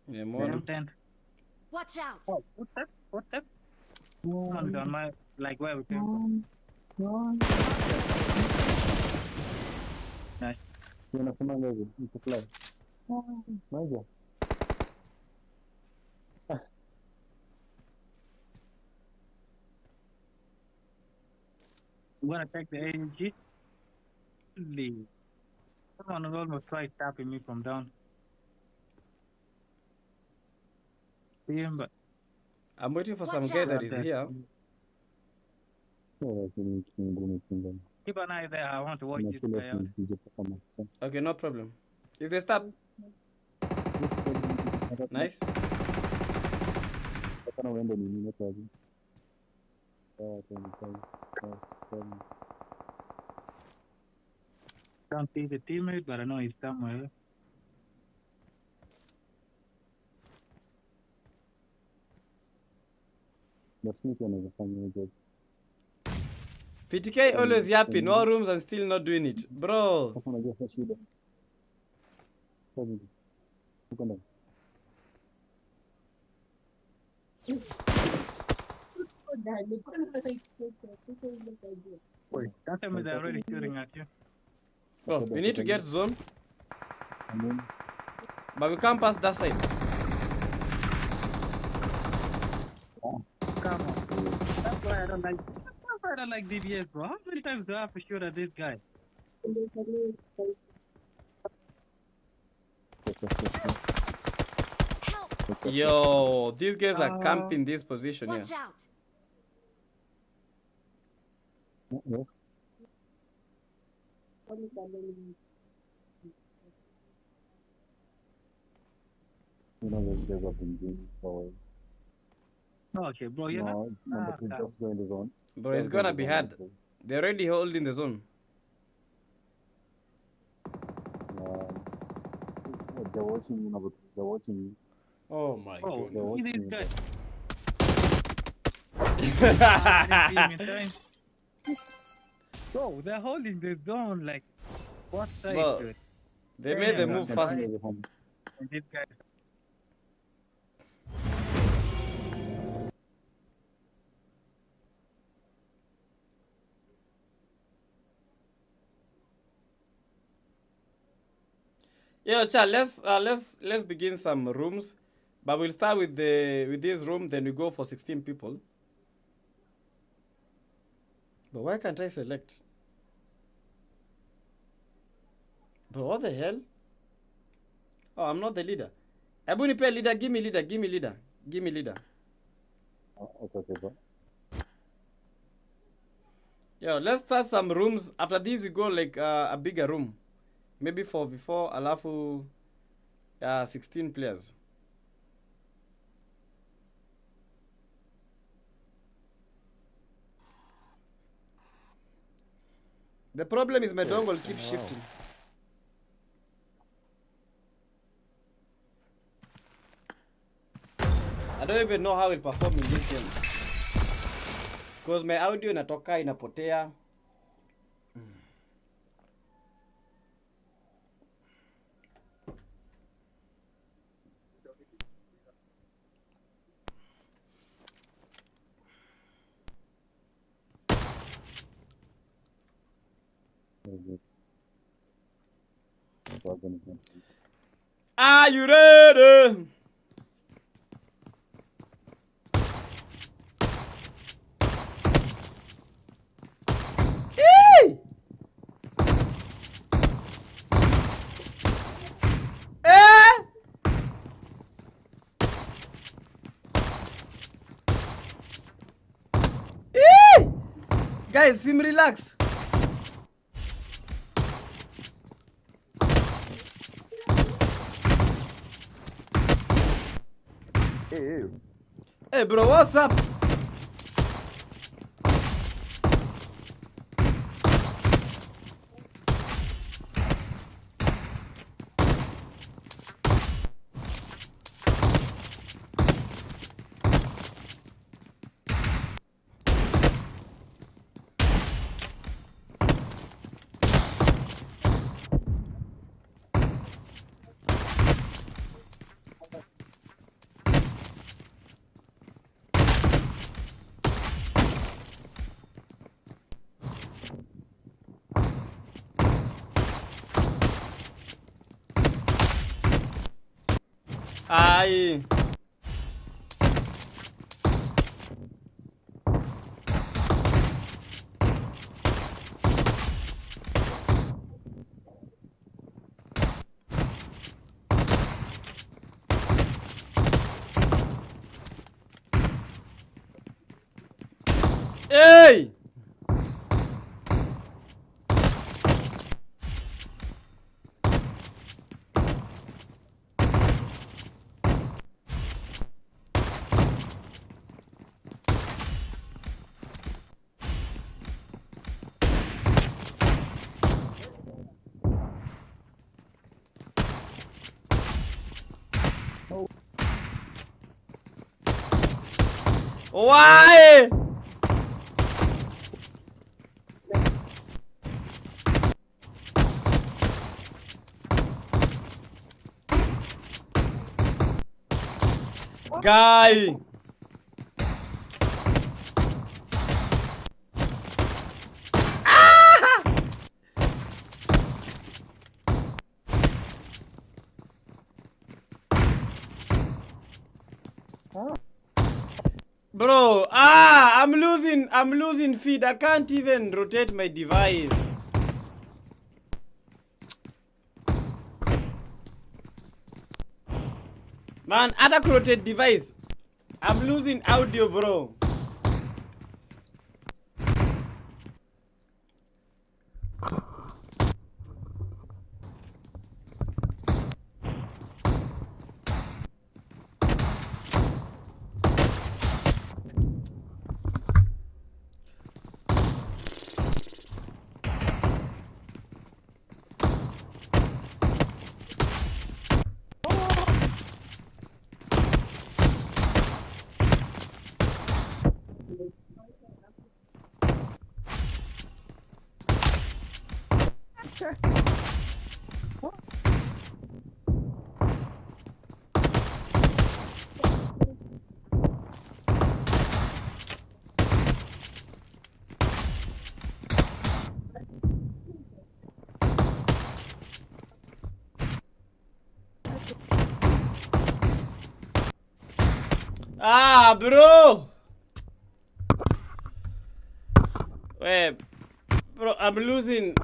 Yeah, more. Watch out. Oh, what's that? What's that? On my, like where we came from. Nice. Unasemanga hivi, nikifly. Moja. I'm gonna take the AMG. Someone almost tried tapping me from down. See him, but I'm waiting for some guy that is here. Keep an eye there. I want to watch this guy out. Okay, no problem. If they stop. Nice. Can't see the teammate, but I know he's somewhere. PTK always yapping, no rooms and still not doing it. Bro. Wait, that time they're already shooting at you. Bro, we need to get zone. But we can't pass that side. Come on. That's why I don't like DBS, bro. How many times do I have to shoot at this guy? Yo, these guys are camping this position here. Watch out. Yes. You know those guys have been doing for. Okay, bro, you're not. Number two, just go in the zone. Bro, it's gonna be hard. They're already holding the zone. They're watching you, number two. They're watching you. Oh my goodness. They're watching you. Bro, they're holding the zone like what side? Bro, they made the move fast. And this guy. Yeah, Chad, let's begin some rooms, but we'll start with this room, then we go for 16 people. But why can't I select? But what the hell? Oh, I'm not the leader. Ebony pay leader, give me leader, give me leader, give me leader. Okay, bro. Yo, let's start some rooms. After this, we go like a bigger room. Maybe for before alafu 16 players. The problem is my dongle keeps shifting. I don't even know how it perform in this game. Because my audio inatoka inapotea. Are you ready? Hey! Guys, sim relax. Hey bro, what's up? Ai. Ei! Why? Guy. Bro, I'm losing feed. I can't even rotate my device. Man, hata rotate device. I'm losing audio, bro. Ah, bro. Wait, bro, I'm losing.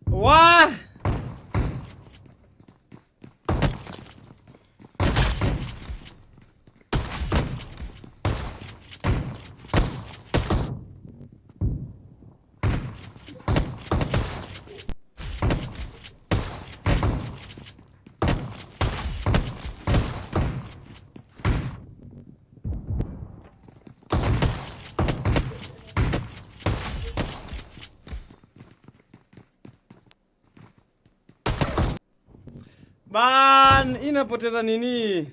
What? Man, inapoteza nini?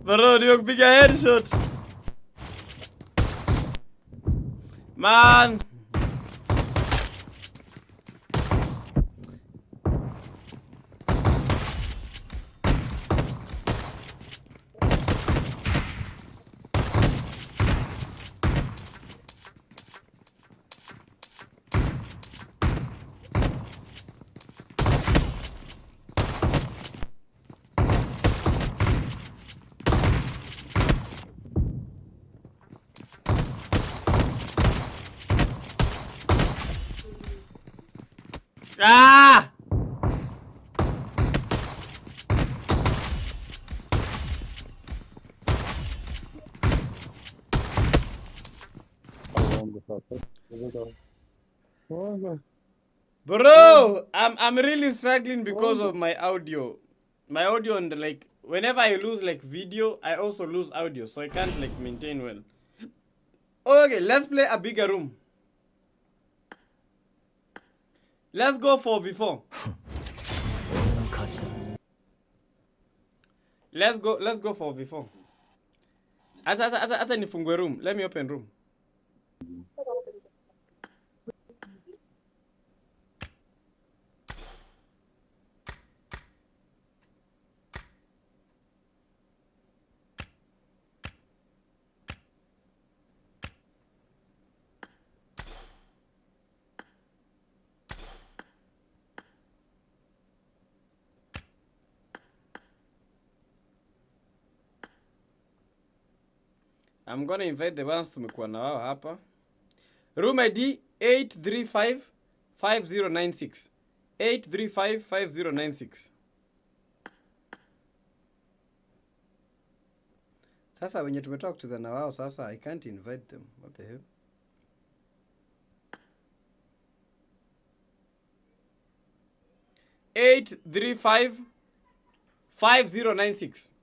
Bro, nimekupiga headshot. Man. Ah! Bro, I'm really struggling because of my audio. My audio, and like whenever I lose like video, I also lose audio, so I can't like maintain well. Okay, let's play a bigger room. Let's go for V4. Let's go for V4. Asa nifungue room. Let me open room. I'm gonna invite the ones tumekuwa na wao hapa. Room ID 8355096. 8355096. Sasa wenye tumetoka kucheza na wao sasa, I can't invite them. What the hell? Eight three five 5096.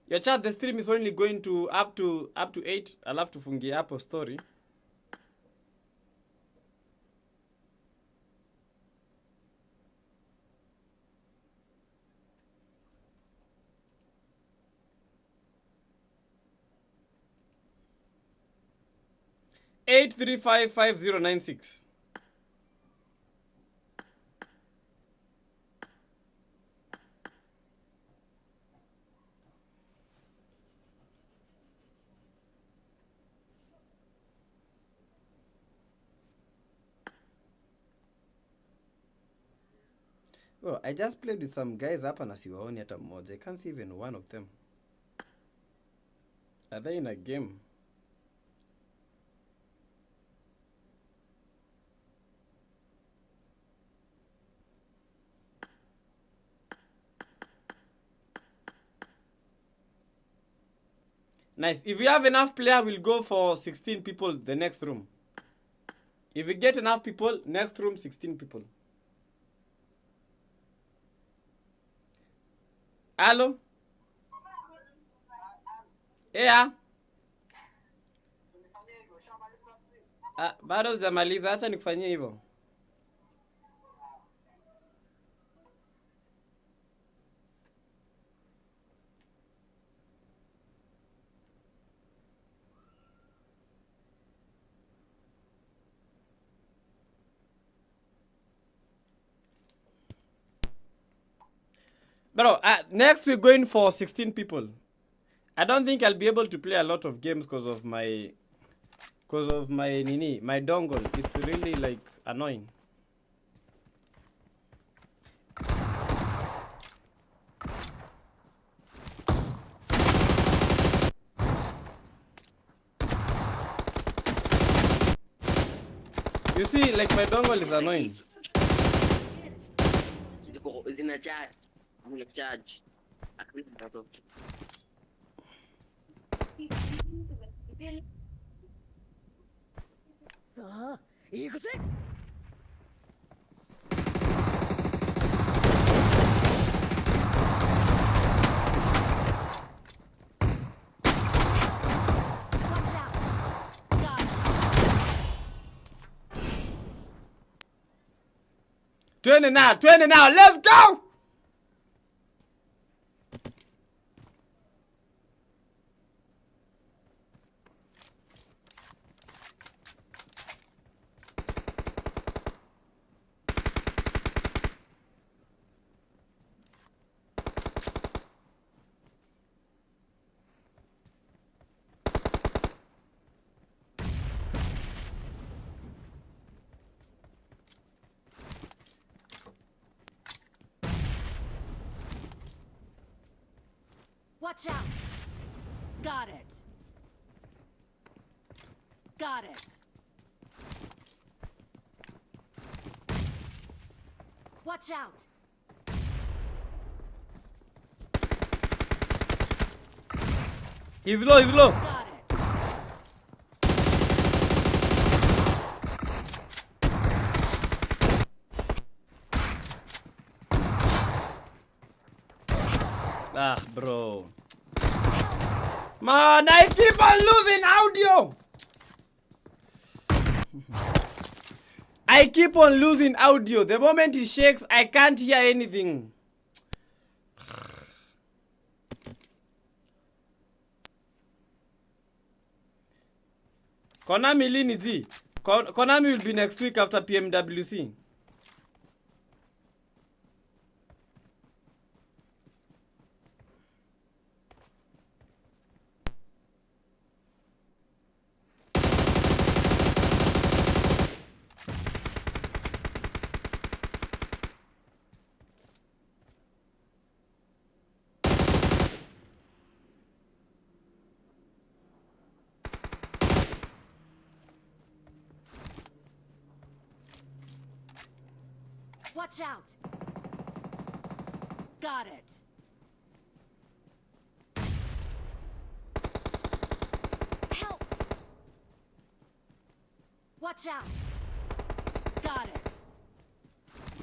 Your chat, the stream is only going to up to 8. I'll have to fungia hapo story. Eight three five 5096. Well, I just played with some guys hapa na siwaoni hata mmoja. I can't see even one of them. Are they in a game? Nice. If we have enough player, we'll go for 16 people the next room. If we get enough people, next room 16 people. Hello? Yeah. Bado sijamaliza, acha nikufanyie hivyo. Bro, next we're going for 16 people. I don't think I'll be able to play a lot of games because of my my dongle. It's really like annoying. You see, like my dongle is annoying. Twenty now, let's go! Watch out! Got it. Got it. Watch out! He's low, he's low. Got it. Ah, bro. Man, I keep on losing audio. I keep on losing audio. The moment it shakes, I can't hear anything. Konami lini G? Konami will be next week after PMWC. Watch out. Got it. Help. Watch out. Got it.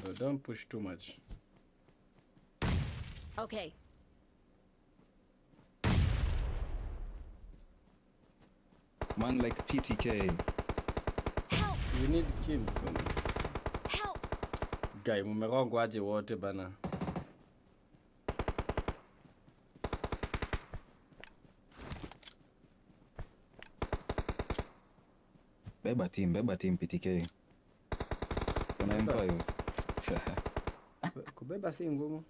But don't push too much. Okay. Man like PTK. Help. We need kill. Help. Guy, mumerongwa aje wote bana. Beba team PTK. Kuna mpa hiyo. Kubeba si ngumu.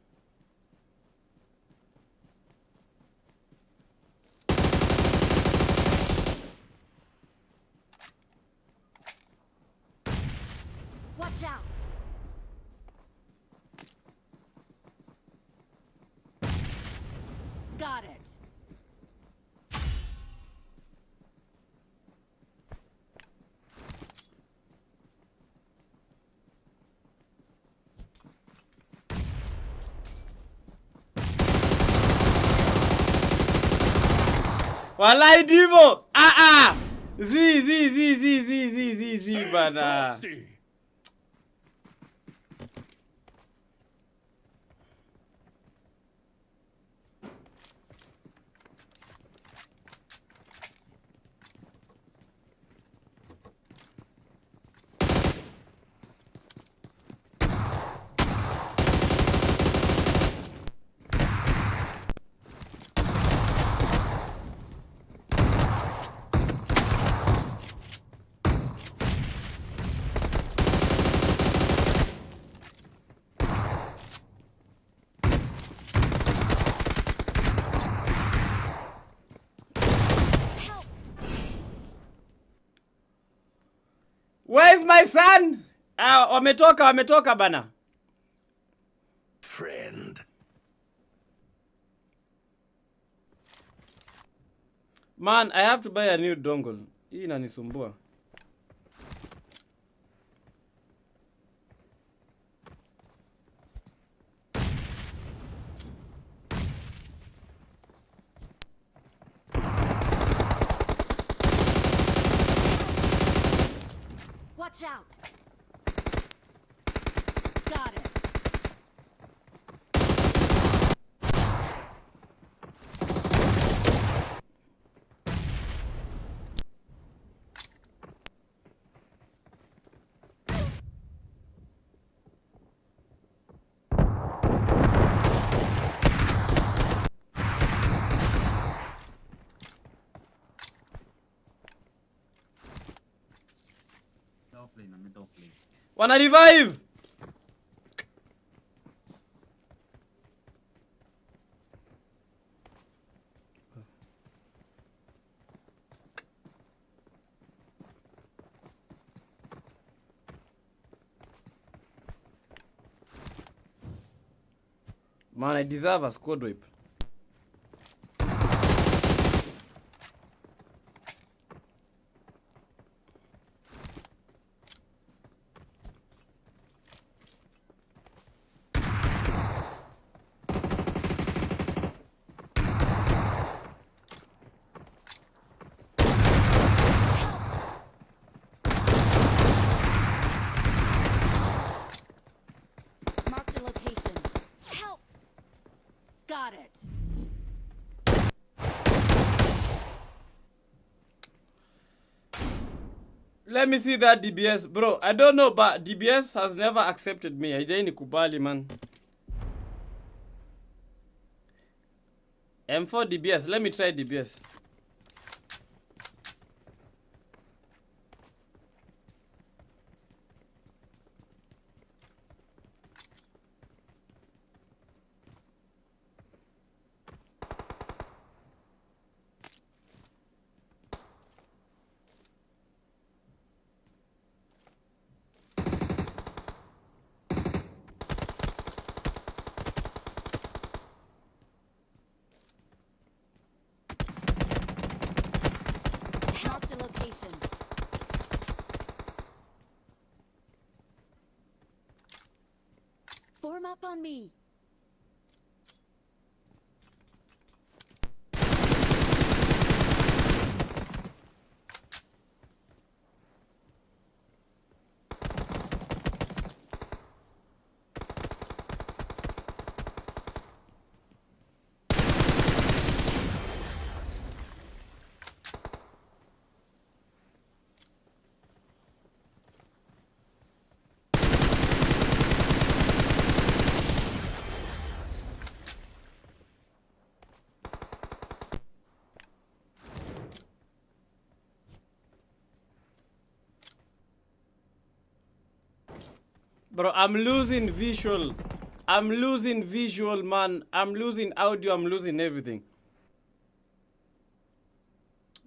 Watch out. Got it. Walai divo. Z bana. Where's my son? Wametoka bana. Friend. Man, I have to buy a new dongle. Hii inanisumbua. Watch out. Got it. Wanna revive? Man, I deserve a squad whip. Mark the location. Help. Got it. Let me see that DBS. Bro, I don't know, but DBS has never accepted me. Haijai nikubali, man. M4 DBS. Let me try DBS. Form up on me. Bro, I'm losing visual. I'm losing visual, man. I'm losing audio. I'm losing everything.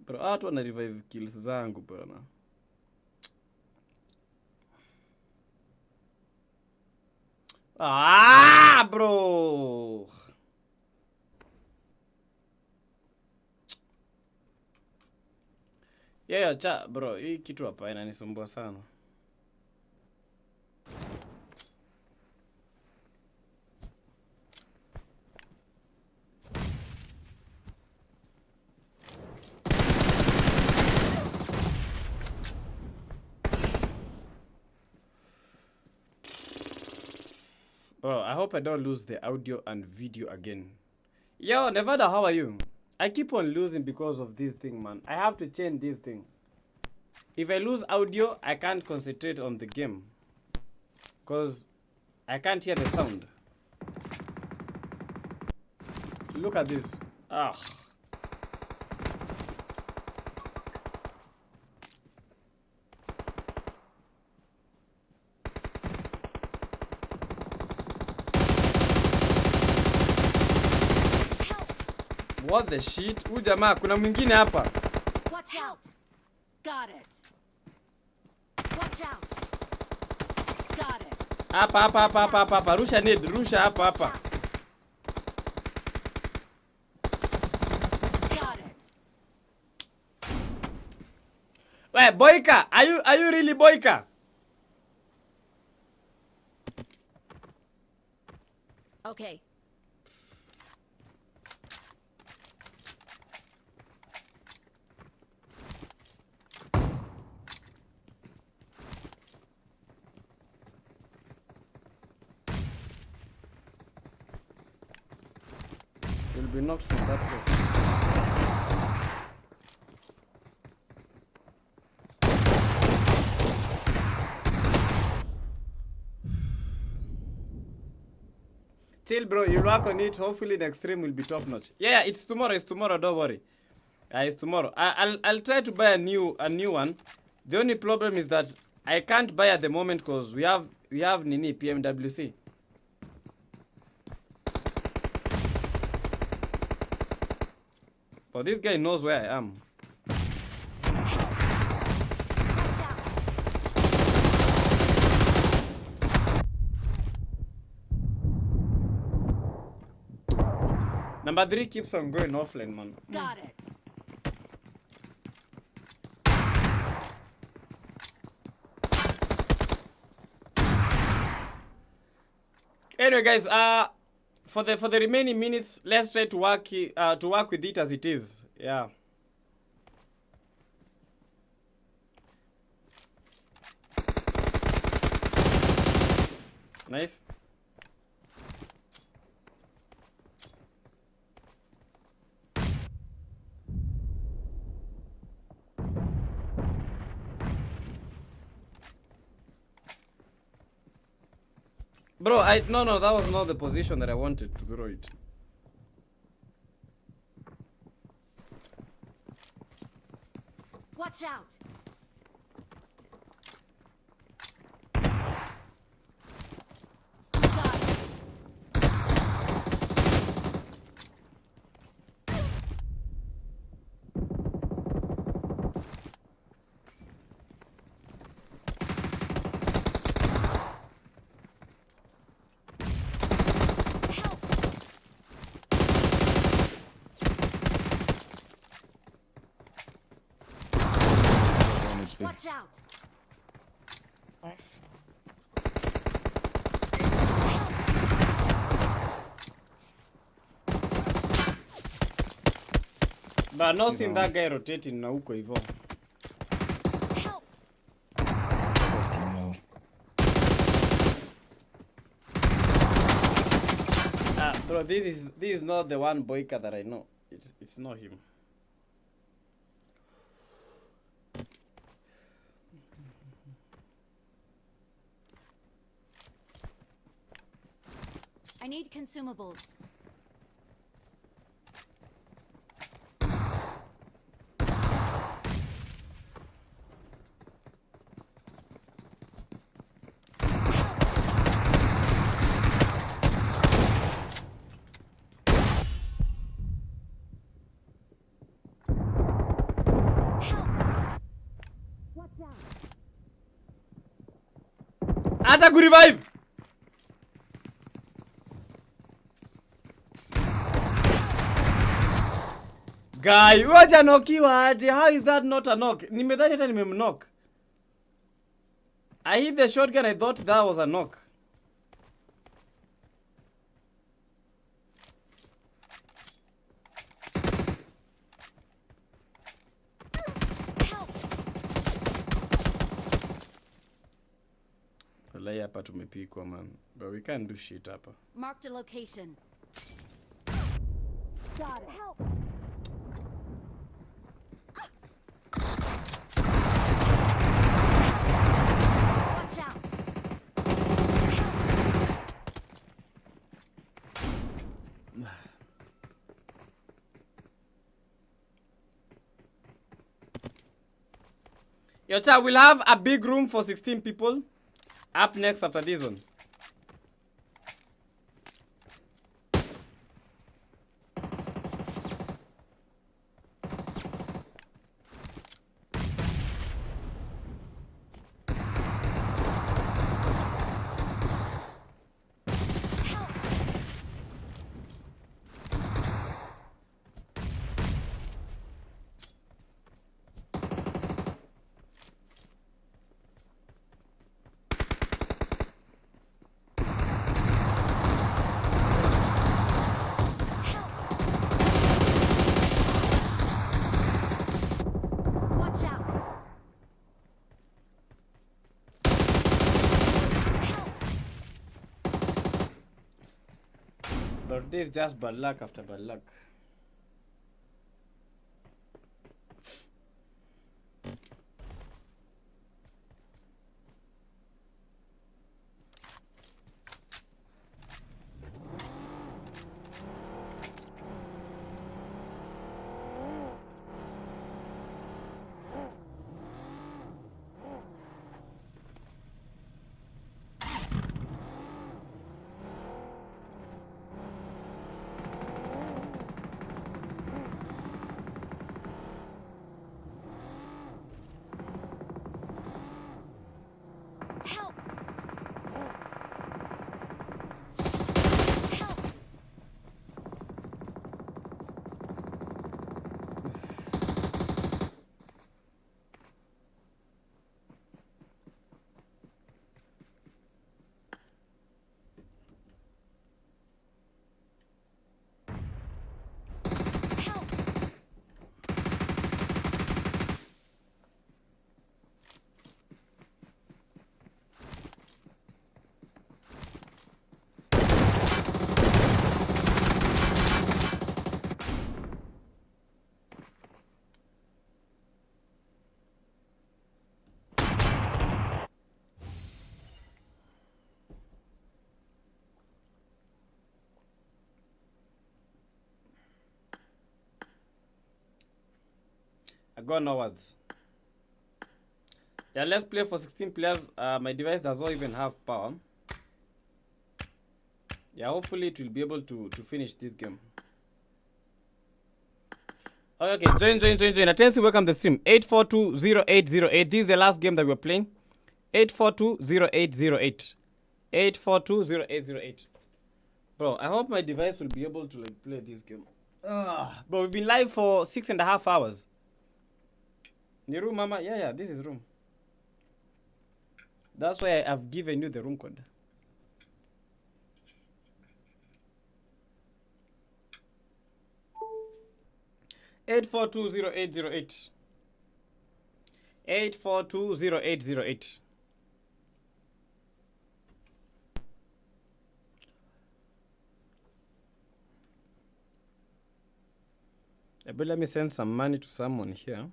Bro, watu wana revive kills zangu bwana. Ah, bro. Yeah, cha, bro, hii kitu hapa inanisumbua sana. Bro, I hope I don't lose the audio and video again. Yo, Nevada, how are you? I keep on losing because of this thing, man. I have to change this thing. If I lose audio, I can't concentrate on the game. Because I can't hear the sound. Look at this. Ah. What the shit? Huyu jamaa kuna mwingine hapa. Watch out. Got it. Watch out. Got it. Hapa. Rusha nade, rusha hapa. Got it. Wait, Boyka, are you really Boyka? Okay. You'll be knocked from that place. Chill, bro. You'll work on it. Hopefully next stream will be top notch. Yeah, it's tomorrow. Don't worry. It's tomorrow. I'll try to buy a new one. The only problem is that I can't buy at the moment because we have Nini PMWC. But this guy knows where I am. Number 3 keeps on going offline, man. Got it. Anyway, guys, for the remaining minutes, let's try to work with it as it is. Yeah. Nice. Bro, no, that was not the position that I wanted to throw it. Watch out. Watch out. Nice. But not seeing that guy rotating na huko hivyo. Bro, this is not the one Boyka that I know. It's not him. I need consumables. Acha kurevive. Guy, wacha nokiwa aje. How is that not a knock? Nimedhani hata nimemknock. I hit the shotgun, I thought that was a knock. Walai hapa tumepikwa man. But we can't do shit hapa. Marked a location. Got it. Help. Watch out. Yo, chat, we'll have a big room for 16 people up next after this one. Watch out. But this is just bad luck after bad luck. Help. I got no words. Yeah, let's play for 16 players. My device does not even have power. Yeah, hopefully it will be able to finish this game. Okay, join. Attention, welcome to the stream. 8420808. This is the last game that we're playing. 8420808. 8420808. Bro, I hope my device will be able to like play this game. Bro, we've been live for 6.5 hours. The room, mama? Yeah, this is room. That's why I've given you the room code. 8420808. 8420808. But let me send some money to someone here.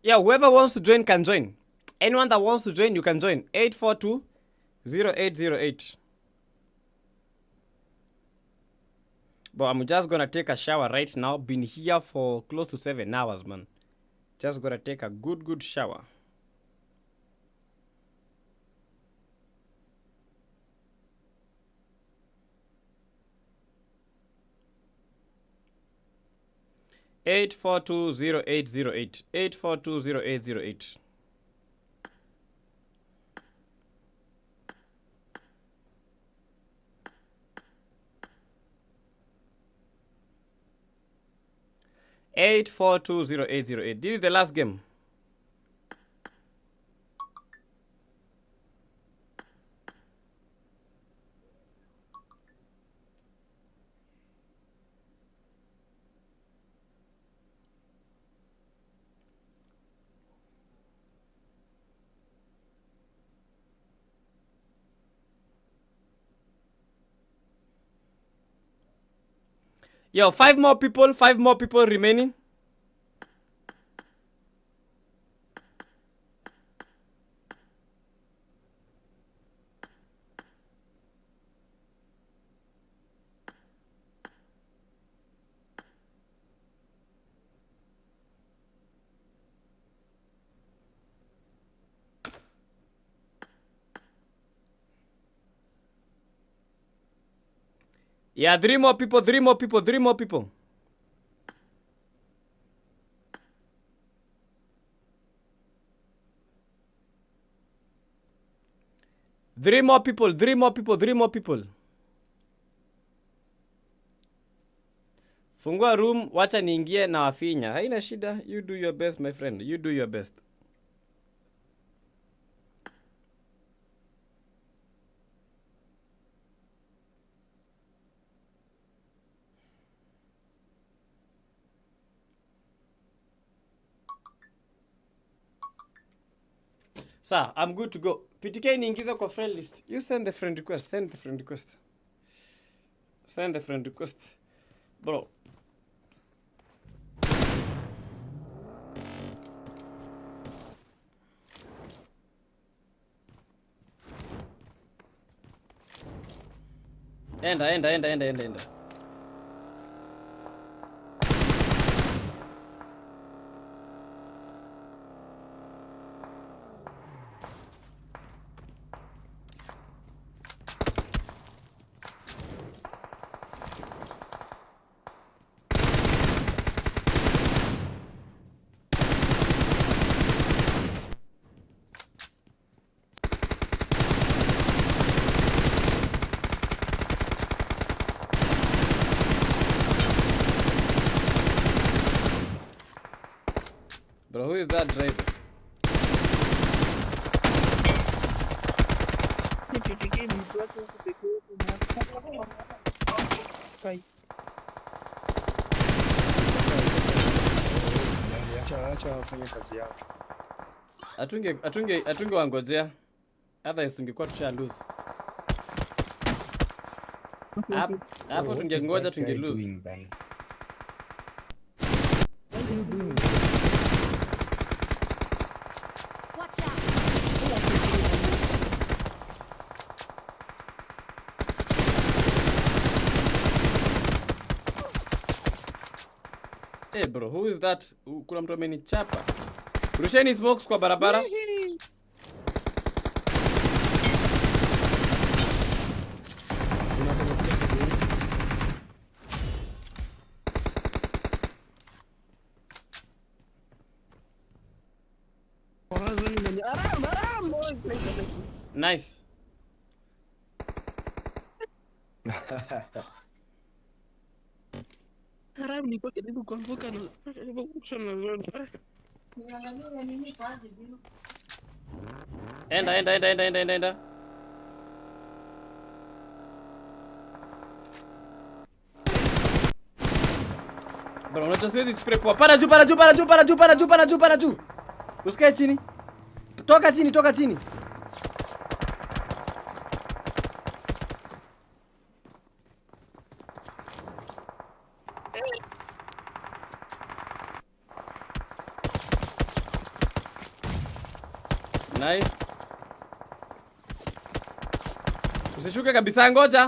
Yeah, whoever wants to join can join. Anyone that wants to join, you can join. 8420808. But I'm just gonna take a shower right now. Been here for close to 7 hours, man. Just gonna take a good shower. Eight 8420808. 8420808. Eight 8420808. This is the last game. Yo, 5 more people remaining. Yeah, 3 more people. 3 more people. Fungua room, wacha niingie na wafinya. Haina shida. You do your best, my friend. You do your best. Sir, I'm good to go. PTK niingiza kwa friend list. You send the friend request. Send the friend request. Bro. Enda. Bro, who is that driver? Atunge wangojea. Otherwise tungekuwa tusha lose. Hapo tungengoja tunge lose. Hey bro, who is that? Kuna mtu amenichapa. Rusheni smokes kwa barabara. Nice. Haram nilikuwa karibu kuanguka na zone. Enda. Bro, unajua siwezi spray poa. Para juu. Usikae chini. Toka chini. Nice. Usishuke kabisa, ngoja.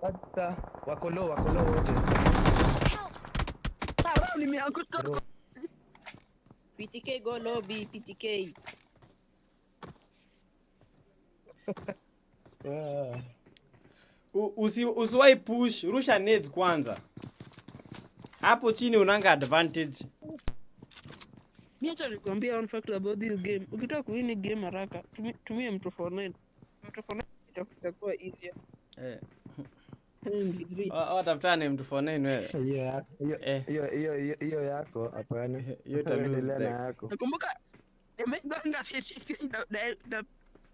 Hata wako low wote. Nimeanguka. PTK go lobby, PTK. Usiwai push, rusha nades kwanza. Hapo chini unanga advantage. Mimi acha nikwambia one fact about this game. Ukitaka kuwini game haraka, tumia M249. M249 itakuwa easier. Watafutane M249 wewe. Hiyo yako hapana. Hiyo taluzi yako. Nakumbuka nimeganga fishi na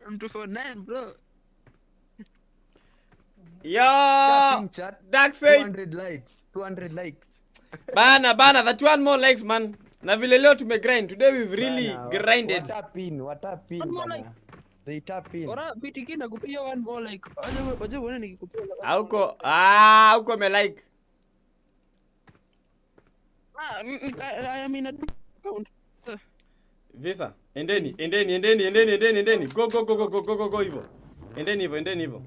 M249 bro. Yo! Dark side 200 likes. Bana, that one more likes man. Na vile leo tumegrind. Today we've really grinded. Watapin bana. They tap in. Ora PTK nakupia one more like. Waje uone nikikupia. Huko me like. I mean account. Visa. Endeni. Go hivyo. Endeni hivyo.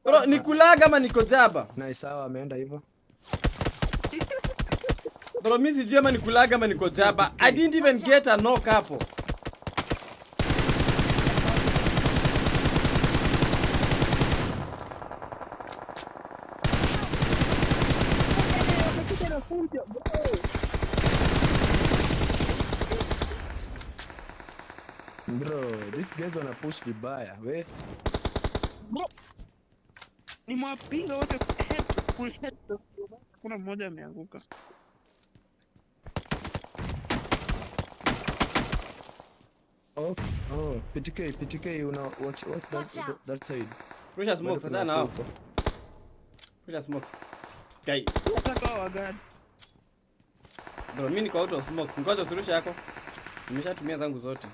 Bro, nikulaga ama niko jaba? Nice, sawa ameenda hivyo. Bro, mimi sijui ama nikulaga ama niko jaba. I didn't even get a knock hapo. Bro, these guys wanna push vibaya, we. Bro. Ni mwapiga wote full head. Kuna mmoja ameanguka. Oh, PTK, watch that side. Rusha smoke sasa nao. Rusha smoke. Guy. Nataka wagani. Bro, mimi niko out of smokes. Ngoja usirusha yako. Nimeshatumia zangu zote.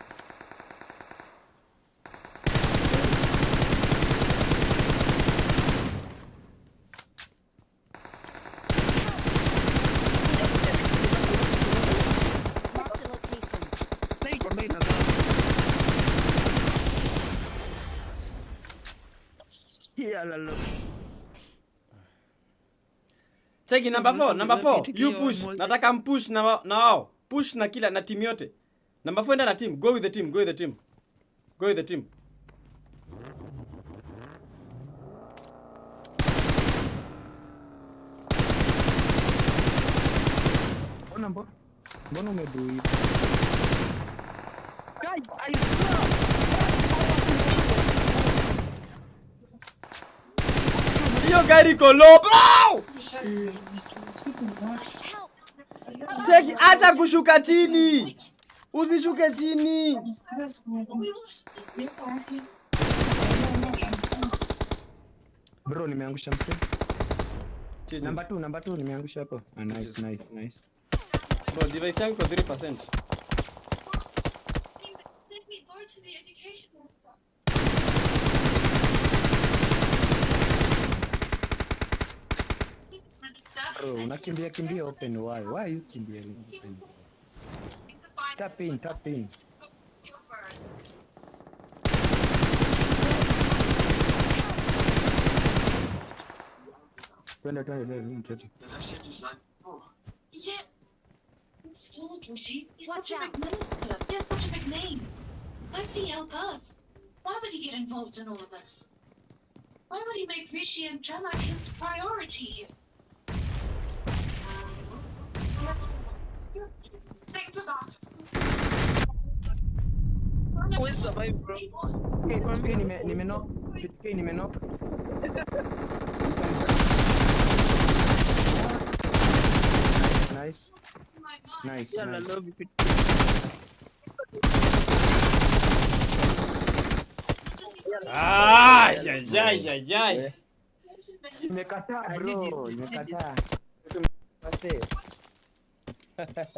Cheki number 4. You push. Nataka mpush na wao. Push na kila na team yote. Number 4 enda na team. Go with the team. Mbona umedui? Hiyo gari iko low, bro! Cheki, acha kushuka chini. Usishuke chini. Bro, nimeangusha mse. Number 2 nimeangusha hapo. Nice. Bro, device yangu kwa 3%. Bro, unakimbia open. Why you kimbia open? Tap in. Twende. He's such a big minister. He has such a big name. Why would he help us? Why would he get involved in all of this? Why would he make Rishi and Trelak his priority? Think for that. Always survive, bro. Nice. Nice. Yeah, Nice. I love you. Jai. Nimekataa bro, nimekataa. Pase.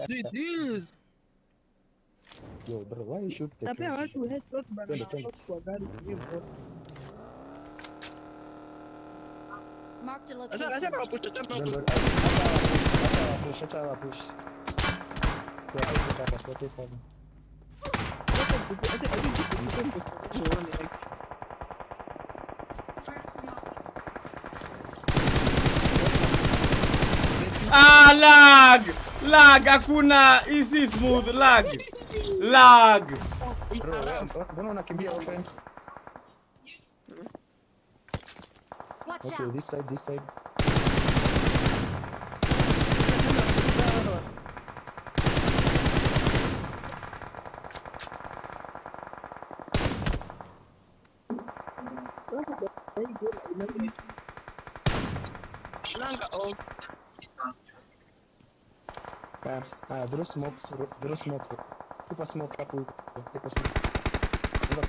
Dude, Yo bro, why you shoot the napea watu headshot bana Twende. kwa gari hivyo. Marked a Acha location. wapush, acha Don't wapush. worry. Acha wapush. What is happening? Lag, hakuna easy smooth, lag. Bro, mbona unakimbia open? Watch Okay, out. this side. Those smokes. Keep a smoke up. Keep a smoke.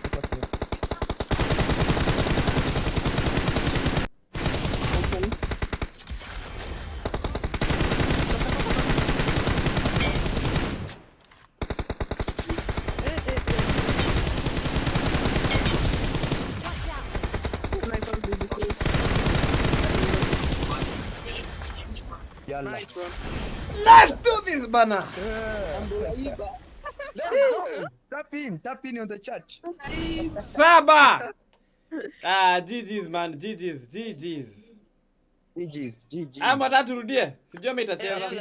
Let's do this, bana. Let's go. Tap in on the chat. Saba. GG's man, GG's. Ama taturudie. Sijui kama itacheza.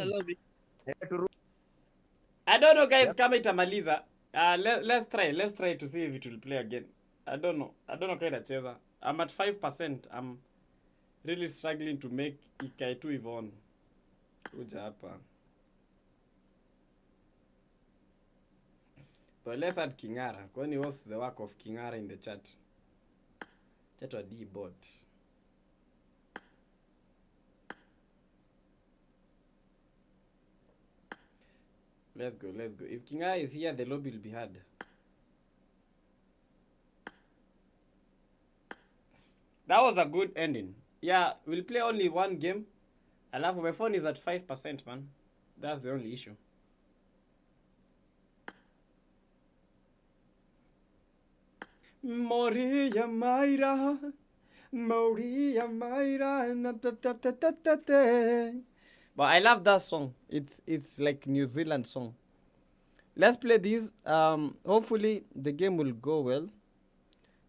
I don't know guys kama itamaliza. Let's try to see if it will play again. I don't know kama itacheza. I'm at 5%. I'm really struggling to make ikae tu hivyo on. Kuja hapa. But let's add Kingara. Kwani what's the work of Kingara in the chat? Chat wa D-bot. Let's go. If Kingara is here, the lobby will be hard. That was a good ending. Yeah, we'll play only one game. Alafu my phone is at 5%, man. That's the only issue. Moria Mayra. But I love that song. It's like New Zealand song. Let's play this. Hopefully the game will go well.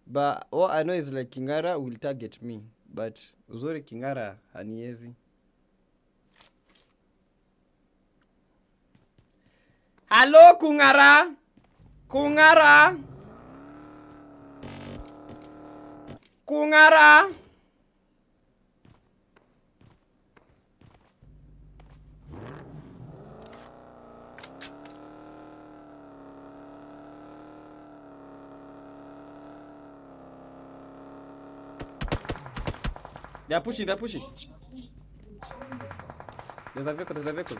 But all I know is like Kingara will target me. But uzuri Kingara haniezi. Hello Kungara. They're pushing. There's a vehicle.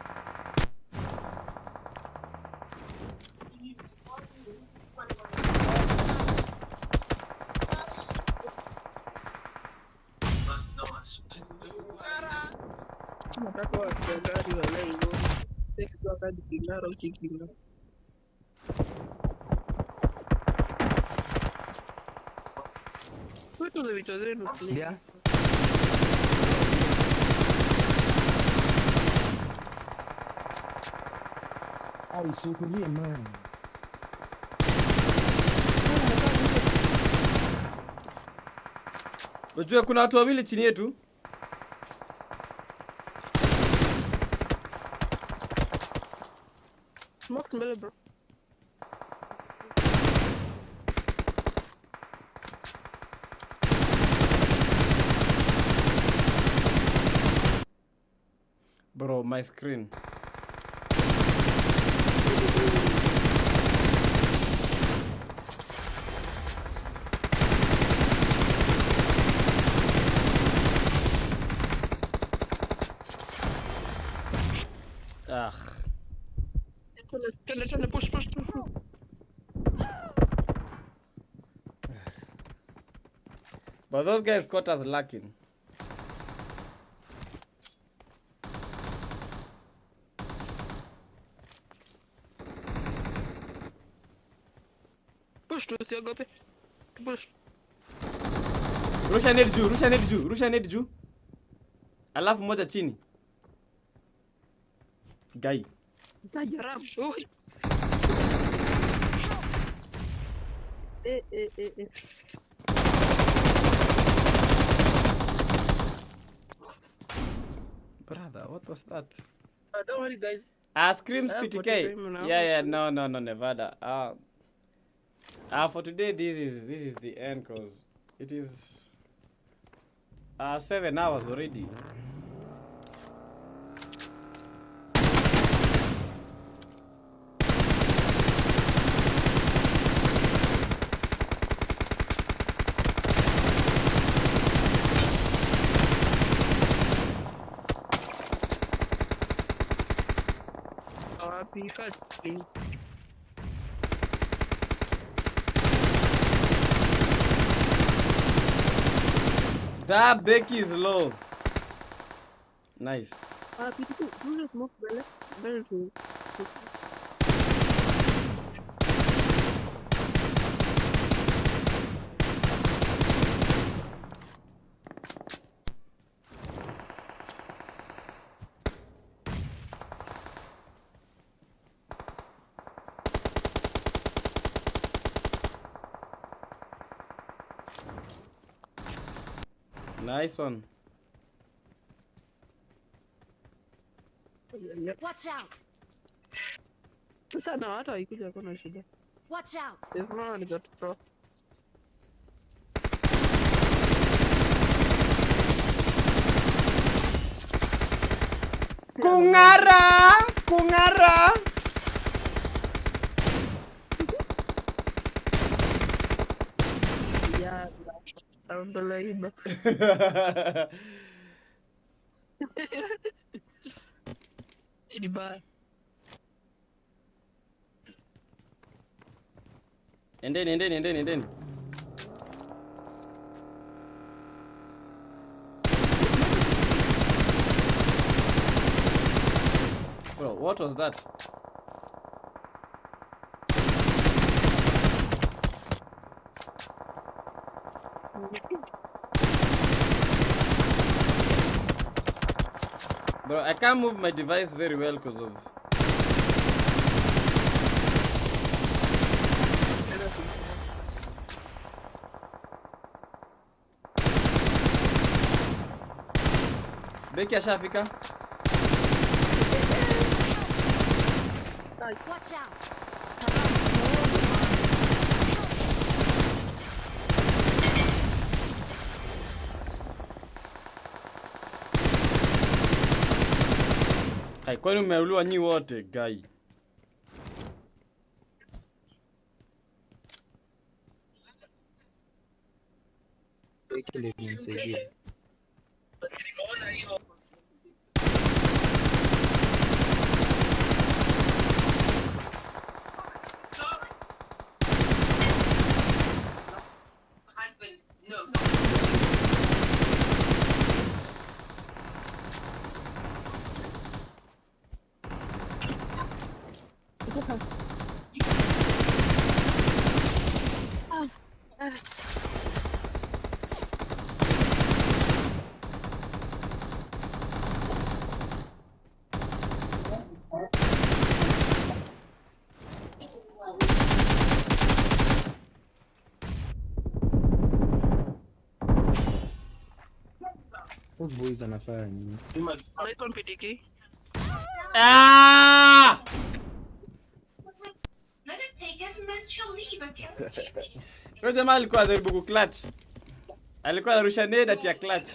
Nataka watu gari wa leo. Take kwa kadi Kingara uchikinga. Wetu za vitu zenu. Yeah. Usitulie man. Unajua kuna watu wawili chini yetu. mbele bro. Bro, my screen. Ugh. Push. But those guys caught us lacking. Push tu, usiogope. Push. Rusha net juu. Alafu moja chini. Guy. Tajaram. Oi. Brother, what was that? Don't worry, guys. Screams PTK. Yeah, no, Nevada. For today, this is the end, cause it is 7 hours already. That Becky is low. Nice. PTK, do not smoke better to. Nice one. Watch out. Sasa na hata haikuja kuna shida. Watch out. There's no one got pro. Kungara. Yeah, unbelievable. Ini bad. And then. Bro, what was that? Bro, I can't move my device very well because of... Becky ashafika. Watch out. Hai, kwani umeuliwa nyi wote, guy? Becky ndio nimsaidia. Those boys anafanya nini? Anaitwa PTK. Kwa jamaa alikuwa anajaribu kuclutch. Alikuwa anarusha nade ati ya clutch.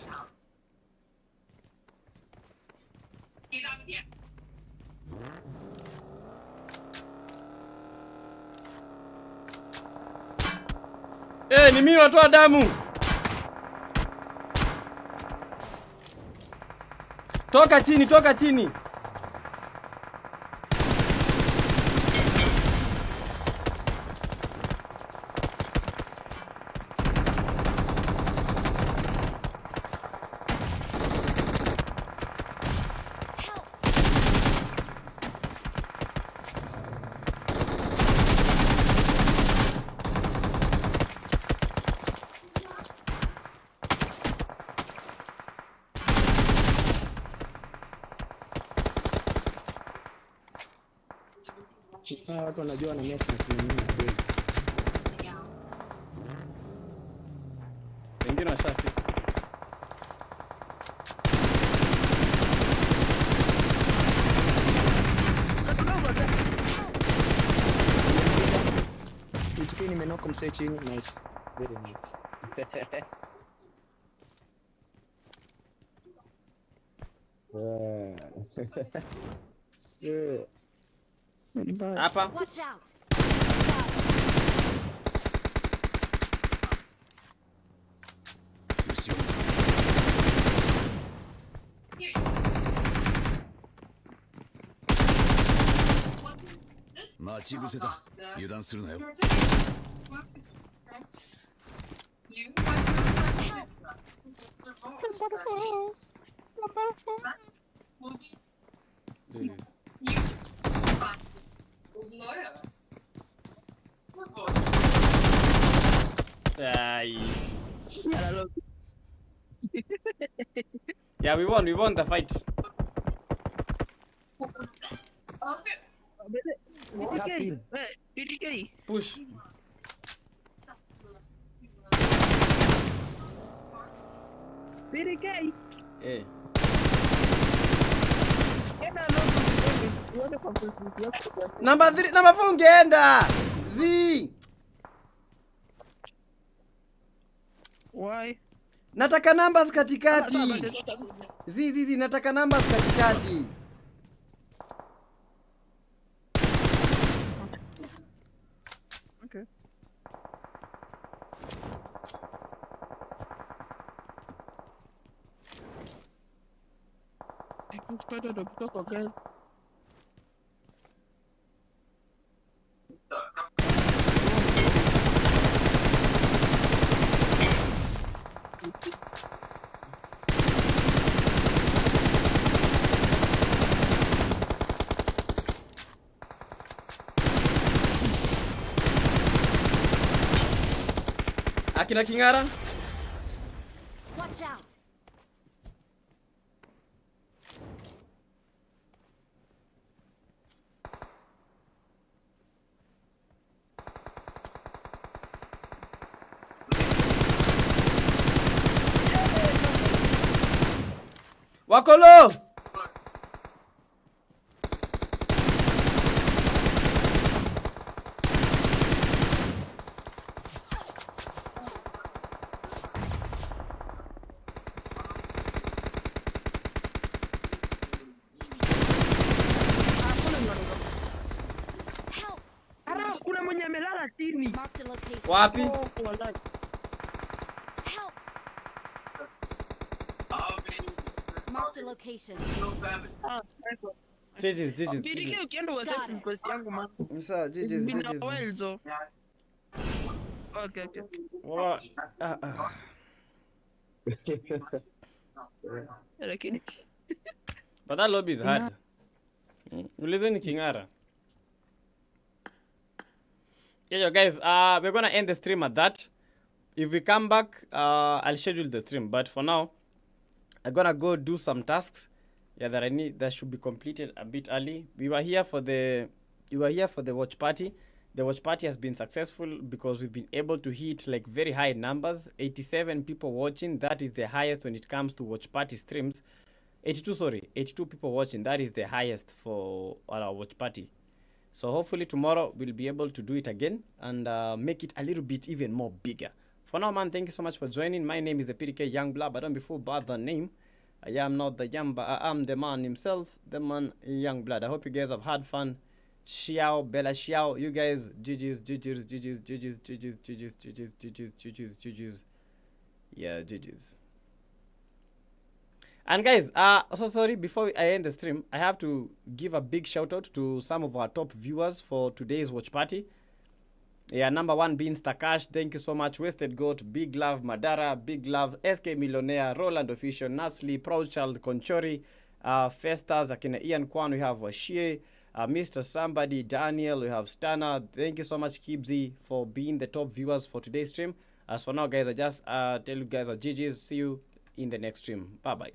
Ni mimi watoa damu. Toka chini, toka chini. Watu wanajua na mess na kununua kweli. Wengine washafi. PTK nimenoka msee chini. Nice. Very nice. Yeah. Hapa. Watch out. Yeah, we won the fight. PTK. PTK. Push. PTK. Eh. Number 3, number 4 ungeenda. Z. Why? Nataka numbers katikati. Zizi, nataka numbers katikati. Okay. It's better to talk again. Akina Kingara. Watch out. Wakolo. Kuna mwenye amelala chini. Wapi? Mark the location. Jijis. PTK ukienda uwasaidia request yangu man. Msa, jijis. Bina welzo. Okay. What? Lakini. But that lobby is hard. Ulizeni Kingara. Yeah, guys, we're gonna end the stream at that. If we come back, I'll schedule the stream. But for now, I'm gonna go do some tasks. Yeah, that should be completed a bit early. We were here for the watch party. The watch party has been successful because we've been able to hit like very high numbers. 87 people watching. That is the highest when it comes to watch party streams. 82 people watching. That is the highest for our watch party. So hopefully tomorrow we'll be able to do it again and make it a little bit even more bigger. For now, man, thank you so much for joining. My name is the PTK Youngblood, but don't be fooled by the name. I am not the young, but I am the man himself, the man Youngblood. I hope you guys have had fun. Xiao, Bella Xiao, you guys, GG's. Yeah, GG's. And guys, so sorry, before I end the stream, I have to give a big shout out to some of our top viewers for today's watch party. Yeah, number 1 being Stakash, thank you so much. Wasted Goat, Big Love, Madara, Big Love, SK Millionaire, Roland Official, Nasli, Proud Child, Conchori, Festas, Akina Ian Kwan, we have Shie, Mr. Somebody, Daniel, we have Stana. Thank you so much, Kibzi, for being the top viewers for today's stream. As for now, guys, I just tell you guys GG's. See you in the next stream. Bye-bye.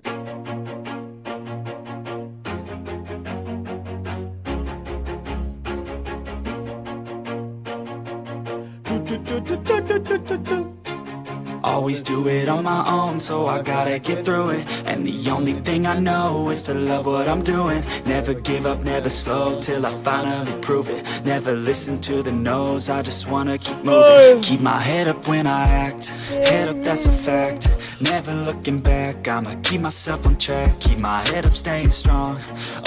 Always do it on my own, so I gotta get through it. And the only thing I know is to love what I'm doing. Never give up, never slow, till I finally prove it. Never listen to the no's, I just wanna keep moving. Keep my head up when I act, head up, that's a fact. Never looking back, I'ma keep myself on track. Keep my head up, staying strong,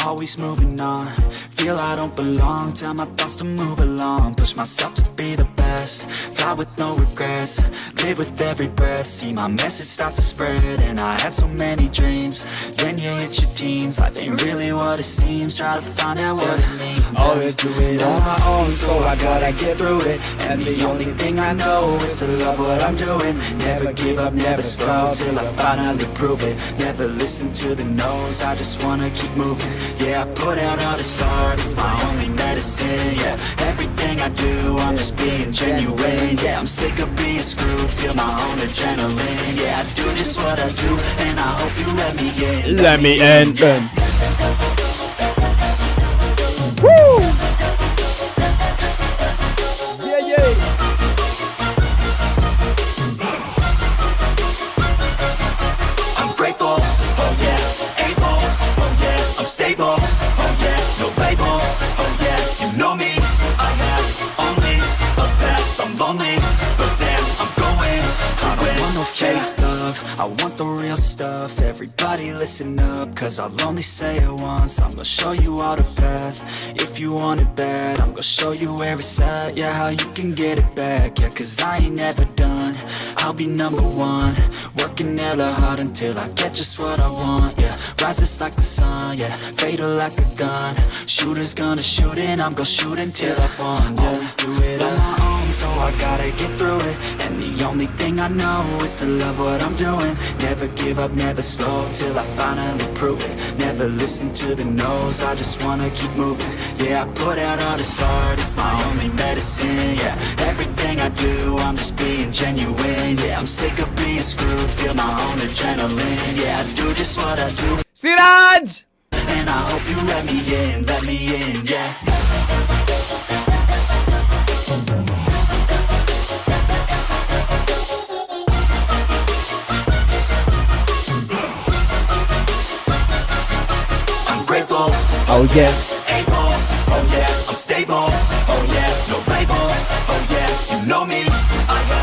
always moving on. Feel I don't belong, tell my thoughts to move along. Push myself to be the best, die with no regrets. Live with every breath, see my message start to spread. And I had so many dreams, then you hit your teens. Life ain't really what it seems, try to find out what it means. Always do it on my own, so I gotta get through it. And the only thing I know is to love what I'm doing. Never give up, never slow, till I finally prove it. Never listen to the no's, I just wanna keep moving. Yeah, I put out all this art, it's my only medicine. Yeah, everything I do, I'm just being genuine. Yeah, I'm sick of being screwed, feel my own adrenaline. Yeah, I do just what I do, and I hope you let me in. Let me in. Woo! Yeah, yeah. I'm grateful, oh yeah, able, oh yeah, I'm stable, oh yeah, no label, oh yeah, you know me, I have only a path, I'm lonely, but damn, I'm going to win. I don't want no fake love, I want the real stuff. Everybody listen up, cause I'll only say it once. I'm gonna show you all the path, if you want it bad. I'm gonna show you where it's at, yeah, how you can get it back. Yeah, cause I ain't never done, I'll be number 1. Working hella hard until I get just what I want. Yeah, rises like the sun, yeah, fatal like a gun. Shooters gonna shoot and I'm gonna shoot until I won. Yeah, always do it on my own, so I gotta get through it. And the only thing I know is to love what I'm doing. Never give up, never slow, till I finally prove it. Never listen to the no's, I just wanna keep moving. Yeah, I put out all this art, it's my only medicine. Yeah, everything I do, I'm just being genuine. Yeah, I'm sick of being screwed, feel my own adrenaline. Yeah, I do just what I do, Siraj! and I hope you let me in, yeah. I'm grateful, oh yeah, able, oh yeah, I'm stable, oh yeah, no label, oh yeah, you know me, I have